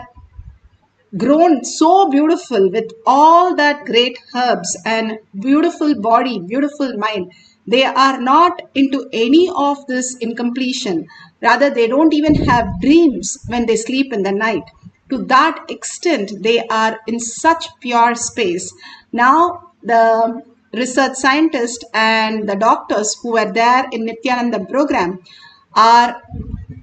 grown so beautiful with all that great herbs and beautiful body, beautiful mind. They are not into any of this incompletion. Rather, they don't even have dreams when they sleep in the night. To that extent, they are in such pure space. Now, the research scientists and the doctors who were there in Nithyananda program are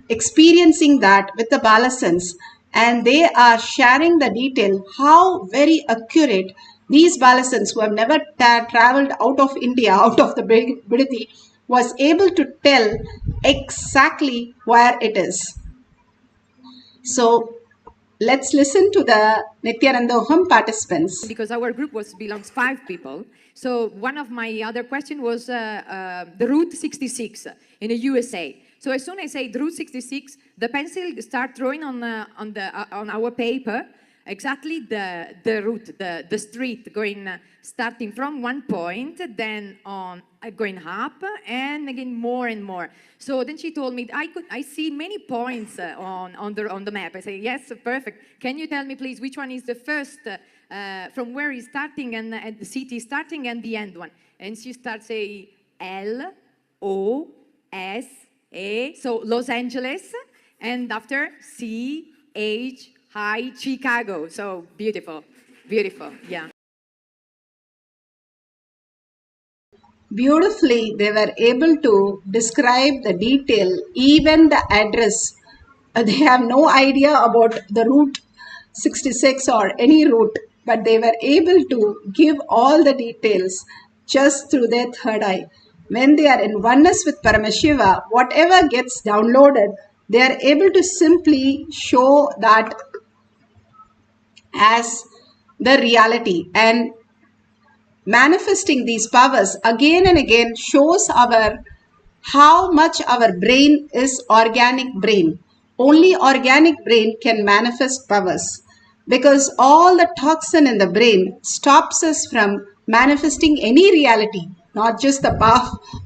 experiencing that with the balasans, and they are sharing the detail how very accurate these balasans who have never traveled out of India, out of the Bidati, was able to tell exactly where it is. So let's listen to the Nithyanandoham participants. Because our group belongs 5 people. So one of my other question was the Route 66 in the USA. So as soon as I say Route 66, the pencil start drawing on our paper, exactly the route, the street going, starting from one point, then on going up, and again more and more. So then she told me, I see many points on the map. I say, yes, perfect. Can you tell me please which one is the first, from where is starting and the city starting and the end one? And she starts saying LOSA, so Los Angeles, and after CH High Chicago. So beautiful, beautiful, yeah. Beautifully, they were able to describe the detail, even the address. They have no idea about the route 66 or any route, but they were able to give all the details just through their third eye. When they are in oneness with Paramashiva, whatever gets downloaded, they are able to simply show that as the reality, and manifesting these powers again and again shows our how much our brain is organic brain. Only organic brain can manifest powers, because all the toxin in the brain stops us from manifesting any reality, not just the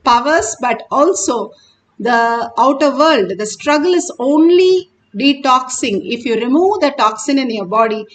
powers but also the outer world. The struggle is only detoxing. If you remove the toxin in your body,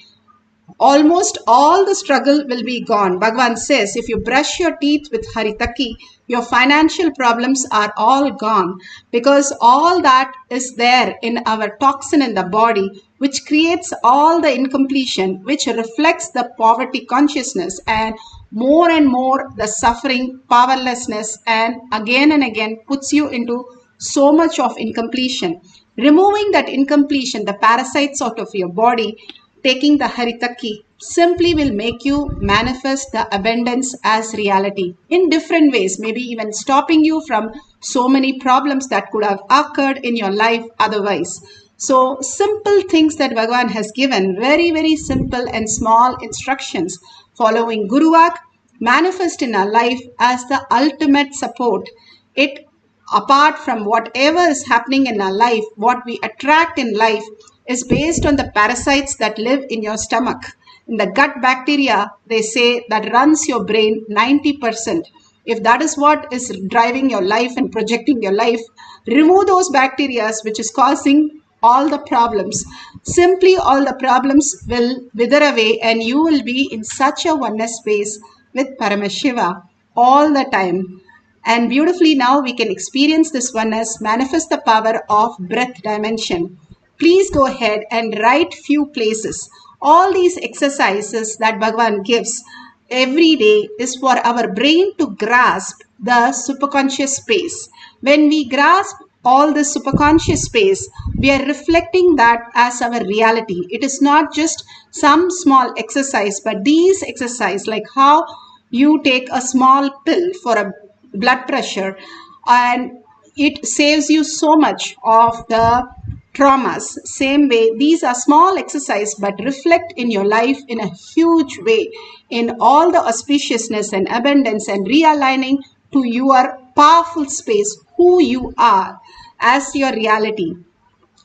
almost all the struggle will be gone. Bhagavan says, if you brush your teeth with Haritaki, your financial problems are all gone, because all that is there in our toxin in the body, which creates all the incompletion, which reflects the poverty consciousness and more the suffering, powerlessness, and again puts you into so much of incompletion. Removing that incompletion, the parasites out of your body, taking the Haritaki, simply will make you manifest the abundance as reality in different ways, maybe even stopping you from so many problems that could have occurred in your life otherwise. So simple things that Bhagavan has given, very simple and small instructions, following Guruvak, manifest in our life as the ultimate support. It, apart from whatever is happening in our life, what we attract in life is based on the parasites that live in your stomach. In the gut bacteria, they say that runs your brain 90%. If that is what is driving your life and projecting your life, remove those bacteria which is causing all the problems. Simply all the problems will wither away and you will be in such a oneness space with Paramashiva all the time. And beautifully now we can experience this oneness, manifest the power of breath dimension. Please go ahead and write few places. All these exercises that Bhagavan gives every day is for our brain to grasp the superconscious space. When we grasp all this superconscious space, we are reflecting that as our reality. It is not just some small exercise, but these exercises, like how you take a small pill for a blood pressure and it saves you so much of the traumas. Same way, these are small exercises but reflect in your life in a huge way, in all the auspiciousness and abundance and realigning to your powerful space, who you are as your reality.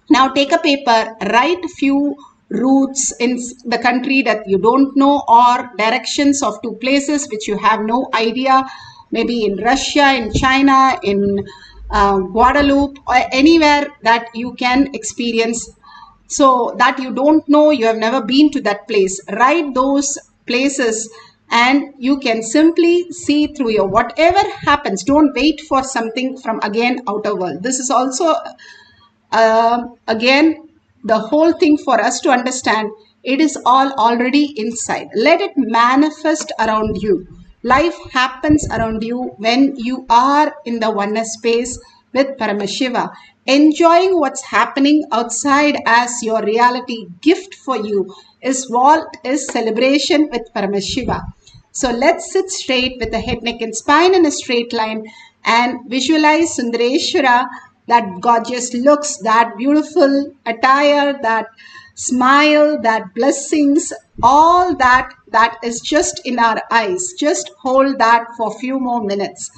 Now take a paper, write few routes in the country that you don't know, or directions of two places which you have no idea, maybe in Russia, in China, in Guadeloupe, or anywhere that you can experience, so that you don't know, you have never been to that place. Write those places and you can simply see through your whatever happens. Don't wait for something from again outer world. This is also again the whole thing for us to understand. It is all already inside. Let it manifest around you. Life happens around you when you are in the oneness space with Paramashiva, enjoying what's happening outside as your reality. Gift for you is what is celebration with Paramashiva. So let's sit straight with the head, neck and spine in a straight line and visualize Sundareshwara, that gorgeous looks, that beautiful attire, that smile, that blessings, all that is just in our eyes. Just hold that for a few more minutes.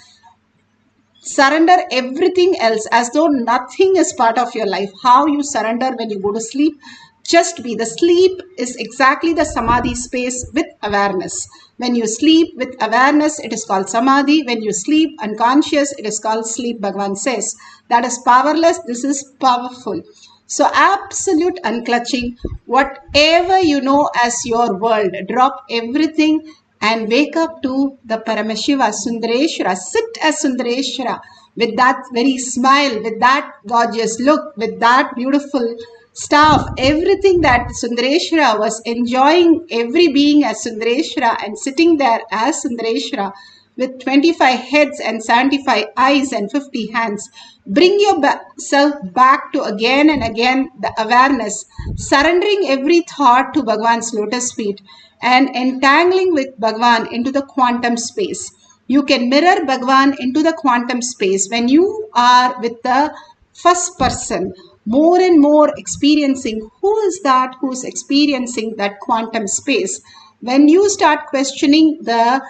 Surrender everything else as though nothing is part of your life. How you surrender when you go to sleep, just be. The sleep is exactly the Samadhi space with awareness. When you sleep with awareness, it is called Samadhi. When you sleep unconscious, it is called sleep, Bhagavan says. That is powerless, this is powerful. So absolute unclutching, whatever you know as your world, drop everything and wake up to the Paramashiva, Sundareshwara. Sit as Sundareshwara with that very smile, with that gorgeous look, with that beautiful staff, everything that Sundareshwara was enjoying, every being as Sundareshwara and sitting there as Sundareshwara with 25 heads and 75 eyes and 50 hands. Bring yourself back to again and again the awareness, surrendering every thought to Bhagavan's lotus feet and entangling with Bhagavan into the quantum space. You can mirror Bhagavan into the quantum space when you are with the first person, more and more experiencing who is that who's experiencing that quantum space. When you start questioning the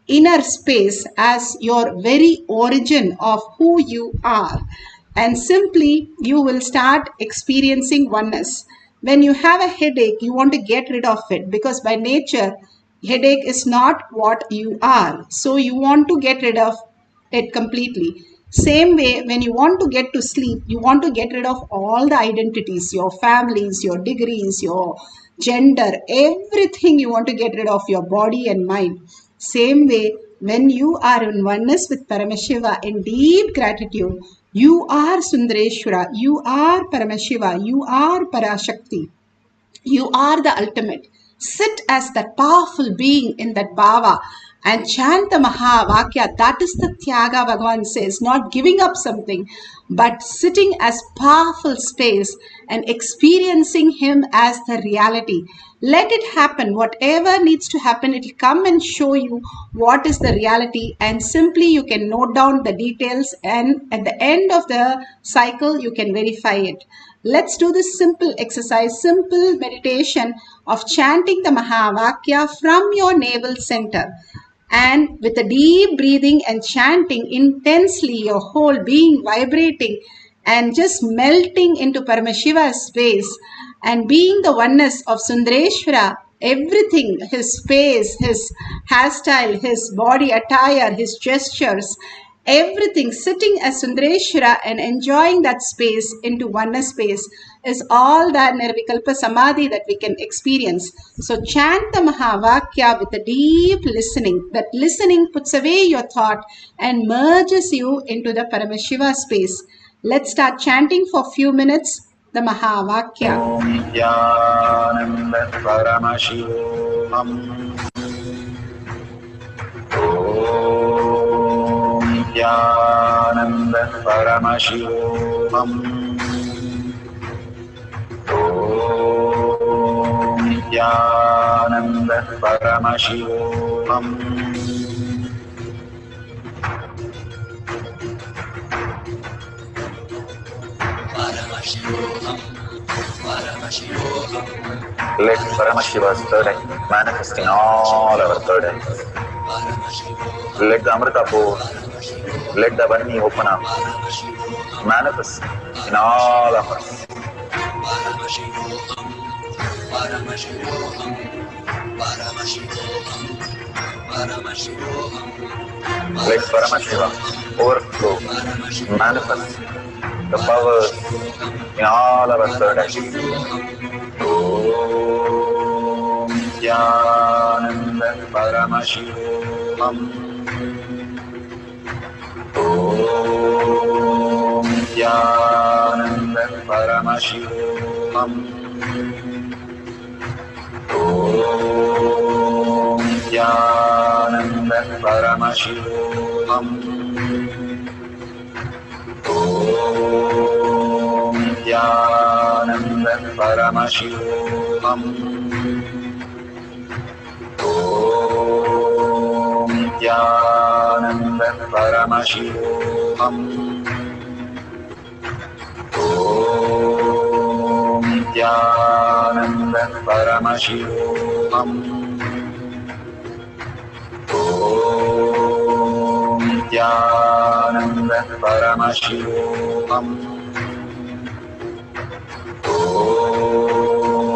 inner space as your very origin of who you are, and simply you will start experiencing oneness. When you have a headache, you want to get rid of it because by nature headache is not what you are, so you want to get rid of it completely. Same way, when you want to get to sleep, you want to get rid of all the identities, your families, your degrees, your gender, everything you want to get rid of, your body and mind. Same way, when you are in oneness with Paramashiva in deep gratitude, you are Sundareshwara, you are Paramashiva, you are Parashakti, you are the ultimate. Sit as that powerful being in that bhava and chant the Mahavakya. That is the Tyaga, Bhagavan says, not giving up something, but sitting as powerful space and experiencing him as the reality. Let it happen. Whatever needs to happen, it will come and show you what is the reality, and simply you can note down the details, and at the end of the cycle, you can verify it. Let's do this simple exercise, simple meditation of chanting the Mahavakya from your navel center. And with a deep breathing and chanting intensely, your whole being vibrating and just melting into Paramashiva's space and being the oneness of Sundareshwara, everything, his face, his hairstyle, his body attire, his gestures, everything, sitting as Sundareshwara and enjoying that space into oneness space is all that Nirvikalpa Samadhi that we can experience. So chant the Mahavakya with a deep listening. That listening puts away your thought and merges you into the Paramashiva space. Let's start chanting for a few minutes the Mahavakya. Om Nithyananda Paramashivoham. Om Nithyananda Paramashivoham. Om Nithyananda Paramashivoham. Paramashivoham, Paramashivoham. Let Paramashiva's third eye manifest in all our third eyes. Let the Amrita pour, let the Varni open up, manifest in all of us. Paramashivoham, Paramashivoham, Paramashivoham, Paramashivoham. Let Paramashiva overflow, manifest the powers in all our third eyes. Om Nithyananda Paramashivoham. Om Nithyananda Paramashivoham. Om Nithyananda Paramashivoham. Om Nithyananda Paramashivoham. Om Nithyananda Paramashivoham. Om Nithyananda Paramashivoham. Om Nithyananda Paramashivoham. Om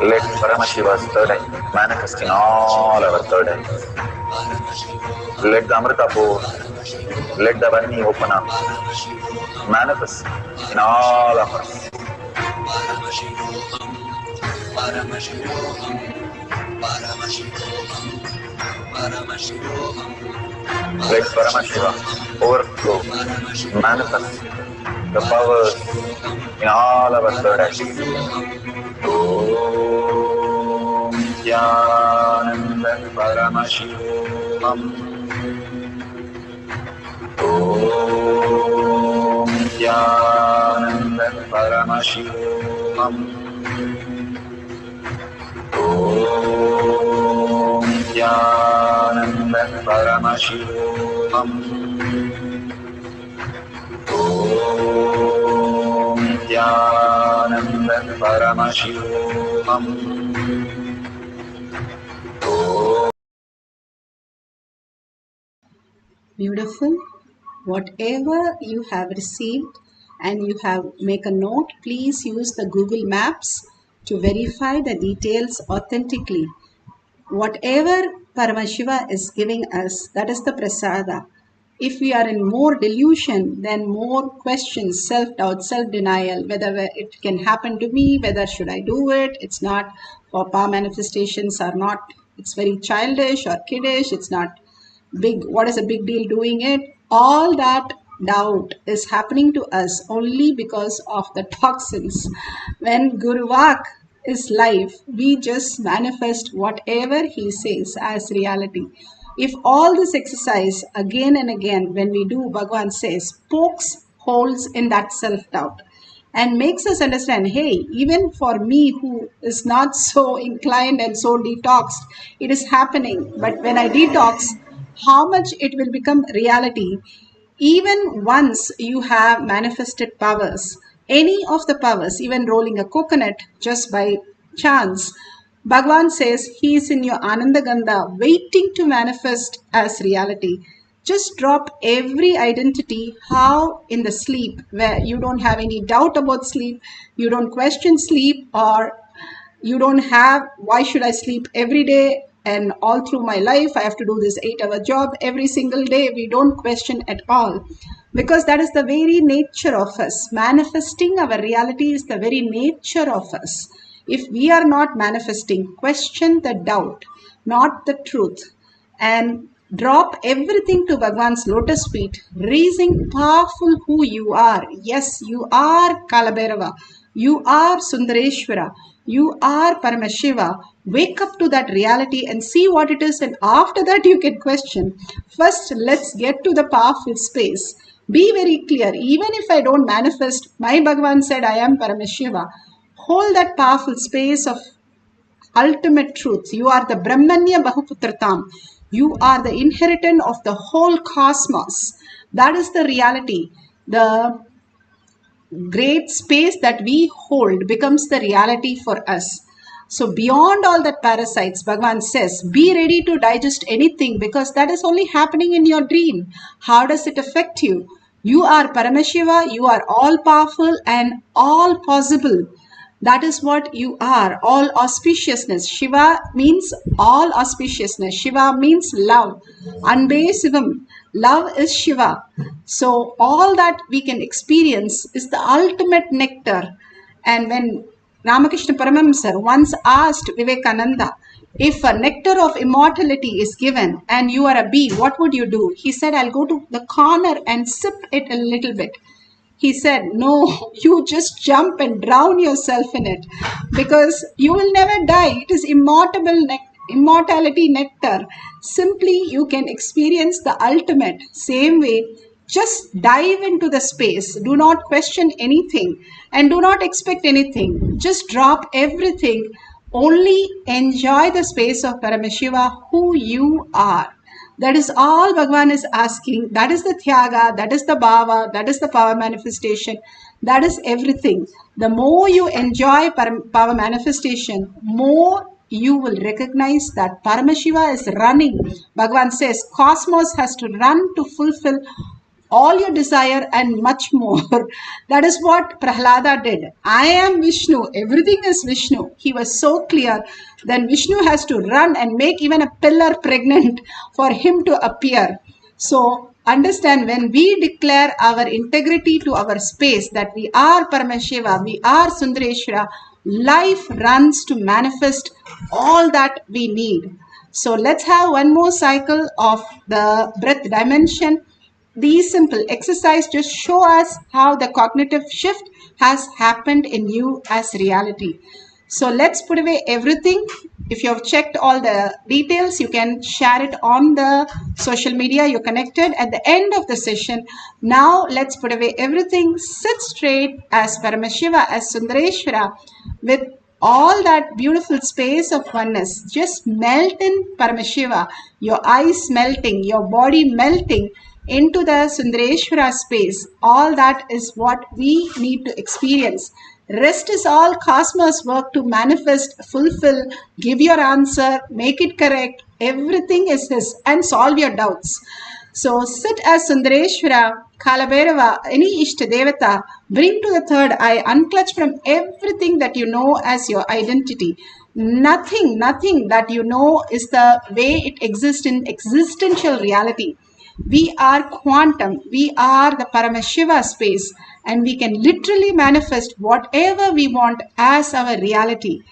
Let Paramashiva's third eye manifest in all our third eyes. Let the Amrita pour, let the Varni open up, manifest in all of us. Let Paramashiva overflow, manifest the powers in all our third eyes. Om Nithyananda Paramashivoham. Om Nithyananda Paramashivoham. Om Nithyananda Paramashivoham. Om Nithyananda Paramashivoham. Beautiful. Whatever you have received and you have make a note, please use the Google Maps to verify the details authentically. Whatever Paramashiva is giving us, that is the prasada. If we are in more delusion, then more questions, self-doubt, self-denial, whether it can happen to me, whether should I do it, it's not, for power manifestations are not, it's very childish or kiddish, it's not big, what is a big deal doing it? All that doubt is happening to us only because of the toxins. When Guru Vak is life, we just manifest whatever he says as reality. If all this exercise again and again, when we do, Bhagavan says, pokes holes in that self-doubt and makes us understand, hey, even for me who is not so inclined and so detoxed, it is happening. But when I detox, how much it will become reality. Even once you have manifested powers, any of the powers, even rolling a coconut just by chance, Bhagavan says he is in your Ananda Gandha waiting to manifest as reality. Just drop every identity, how in the sleep, where you don't have any doubt about sleep, you don't question sleep, or you don't have, why should I sleep every day and all through my life I have to do this 8-hour job every single day. We don't question at all, because that is the very nature of us. Manifesting our reality is the very nature of us. If we are not manifesting, question the doubt, not the truth, and drop everything to Bhagwan's lotus feet, raising powerful who you are. Yes, you are Kalabhairava. You are Sundareshwara. You are Paramashiva. Wake up to that reality and see what it is, and after that you can question. First, let's get to the powerful space. Be very clear. Even if I don't manifest, my Bhagavan said I am Paramashiva. Hold that powerful space of ultimate truth. You are the Brahmanya Bahuputratam. You are the inheritant of the whole cosmos. That is the reality. The great space that we hold becomes the reality for us. So beyond all that parasites, Bhagavan says, be ready to digest anything, because that is only happening in your dream. How does it affect you? You are Paramashiva, you are all powerful and all possible. That is what you are, all auspiciousness. Shiva means all auspiciousness. Shiva means love. Anbe Sivam. Love is Shiva. So all that we can experience is the ultimate nectar. And when Ramakrishna Paramahamsa once asked Vivekananda, if a nectar of immortality is given and you are a bee, what would you do? He said, I'll go to the corner and sip it a little bit. He said, no, you just jump and drown yourself in it, because you will never die. It is immortality nectar. Simply you can experience the ultimate. Same way, just dive into the space. Do not question anything and do not expect anything. Just drop everything. Only enjoy the space of Paramashiva, who you are. That is all Bhagavan is asking. That is the Thyaga, that is the Bhava, that is the power manifestation. That is everything. The more you enjoy power manifestation, more you will recognize that Paramashiva is running. Bhagavan says, cosmos has to run to fulfill all your desire and much more. That is what Prahlada did. I am Vishnu. Everything is Vishnu. He was so clear. Then Vishnu has to run and make even a pillar pregnant for him to appear. So understand, when we declare our integrity to our space, that we are Paramashiva, we are Sundareshwara, life runs to manifest all that we need. So let's have one more cycle of the breath dimension. These simple exercise just show us how the cognitive shift has happened in you as reality. So let's put away everything. If you have checked all the details, you can share it on the social media you're connected at the end of the session. Now let's put away everything, sit straight as Paramashiva, as Sundareshwara, with all that beautiful space of oneness. Just melt in Paramashiva, your eyes melting, your body melting into the Sundareshwara space. All that is what we need to experience. Rest is all cosmos work to manifest, fulfill, give your answer, make it correct. Everything is his, and solve your doubts. So sit as Sundareshwara, Kalabhairava, any Ishta Devata, bring to the third eye, unclutch from everything that you know as your identity. Nothing that you know is the way it exists in existential reality. We are quantum, we are the Paramashiva space, and we can literally manifest whatever we want as our reality.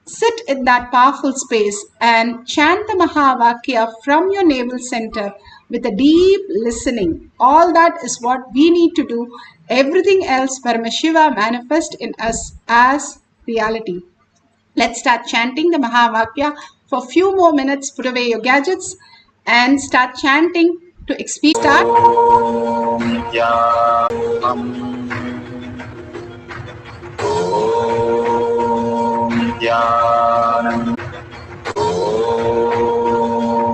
Sit in that powerful space and chant the Mahavakya from your navel center with a deep listening. All that is what we need to do. Everything else, Paramashiva manifest in us as reality. Let's start chanting the Mahavakya for a few more minutes. Put away your gadgets and start chanting to experience. Start.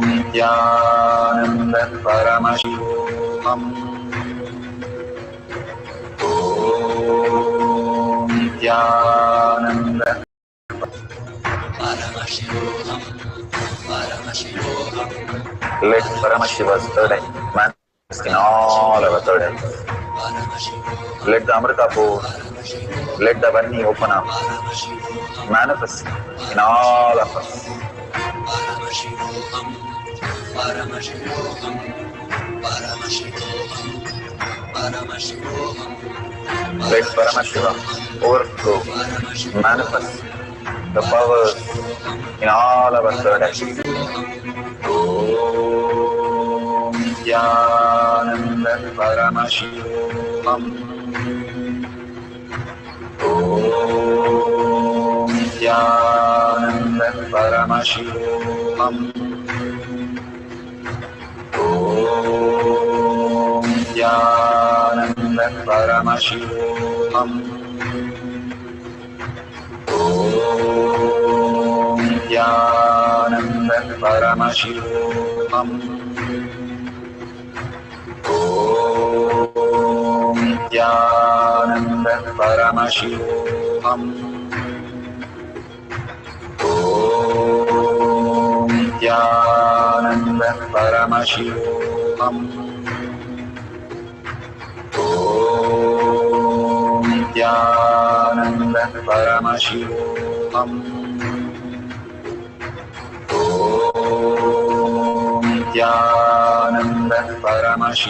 Nithyananda Paramashivoham. Om Nithyananda Paramashivoham, Paramashivoham. Let Paramashiva's third eye manifest in all our third eyes. Let the Amrita pour, let the Varni open up, manifest in all of us. Paramashivoham, Paramashivoham, Paramashivoham, Paramashivoham. Let Paramashiva overflow, manifest the powers in all our third eyes. Om Nithyananda Paramashivam. Om Nithyananda Paramashivam. Om Nithyananda Paramashivam. Om Nithyananda Paramashivoham. Om Nithyananda Paramashivoham. Om Nithyananda Paramashivoham. Om Nithyananda Paramashivoham. Om Nithyananda Paramashivoham. Om Nithyananda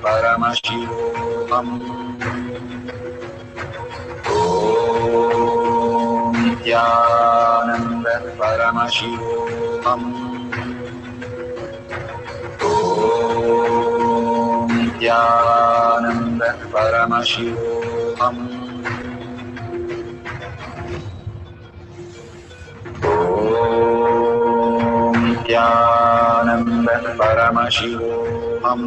Paramashivoham. Om Nithyananda Paramashivoham. Om Nithyananda Paramashivoham. Om Nithyananda Paramashivoham.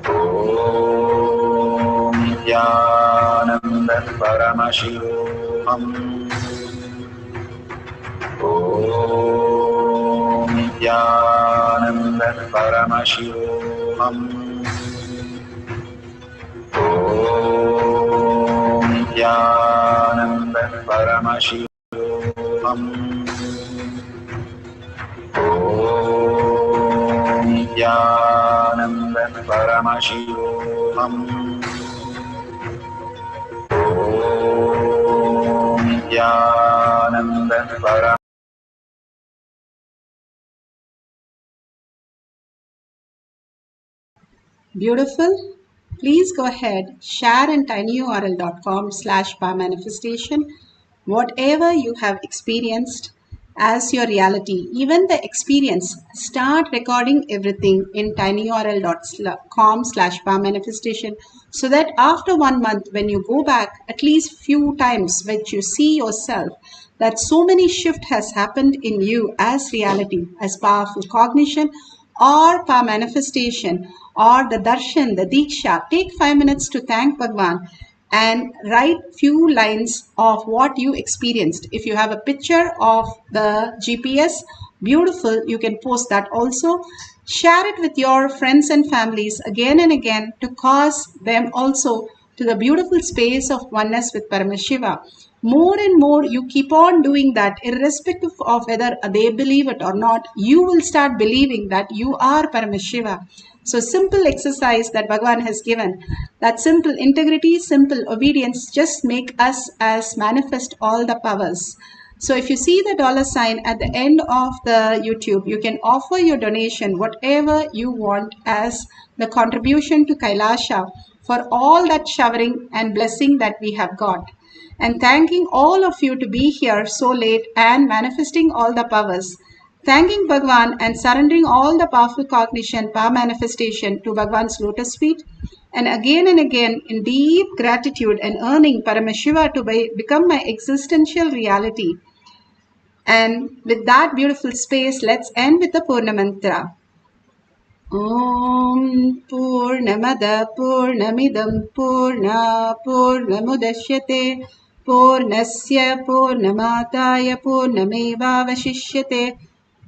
Om Nithyananda Paramashivoham. Om Nithyananda Paramashivoham. Om Nithyananda Paramashivoham. Om Nithyananda Paramashivoham. Om Nithyananda Paramashivoham. Beautiful. Please go ahead, share in tinyurl.com/powermanifestation whatever you have experienced as your reality, even the experience. Start recording everything in tinyurl.com/powermanifestation so that after 1 month, when you go back at least few times, which you see yourself, that so many shift has happened in you as reality, as powerful cognition or power manifestation or the darshan, the diksha. Take 5 minutes to thank Bhagwan and write few lines of what you experienced. If you have a picture of the GPS, beautiful, you can post that also. Share it with your friends and families again and again to cause them also to the beautiful space of oneness with Paramashiva. More and more you keep on doing that, irrespective of whether they believe it or not, you will start believing that you are Paramashiva. So simple exercise that Bhagavan has given, that simple integrity, simple obedience, just make us as manifest all the powers. So if you see the $sign at the end of the YouTube, you can offer your donation, whatever you want, as the contribution to Kailasa for all that showering and blessing that we have got. And thanking all of you to be here so late and manifesting all the powers. Thanking Bhagwan and surrendering all the powerful cognition, power manifestation to Bhagwan's lotus feet. And again in deep gratitude and earning Paramashiva to become my existential reality. And with that beautiful space, let's end with the Purna Mantra. Om Purnamada Purnamidam Purna Purnamudashyate Purnasya Purnamataya Purnamevavashishyate.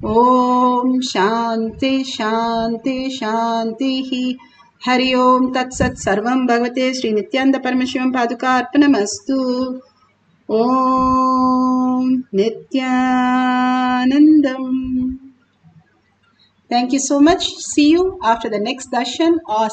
Om Shanti Shanti Shanti. Hari Om Tat Sat Sarvam Bhagavate Sri Nithyananda Paramashivam Paduka Arpanamastu. Om Nithyanandam. Thank you so much. See you after the next darshan or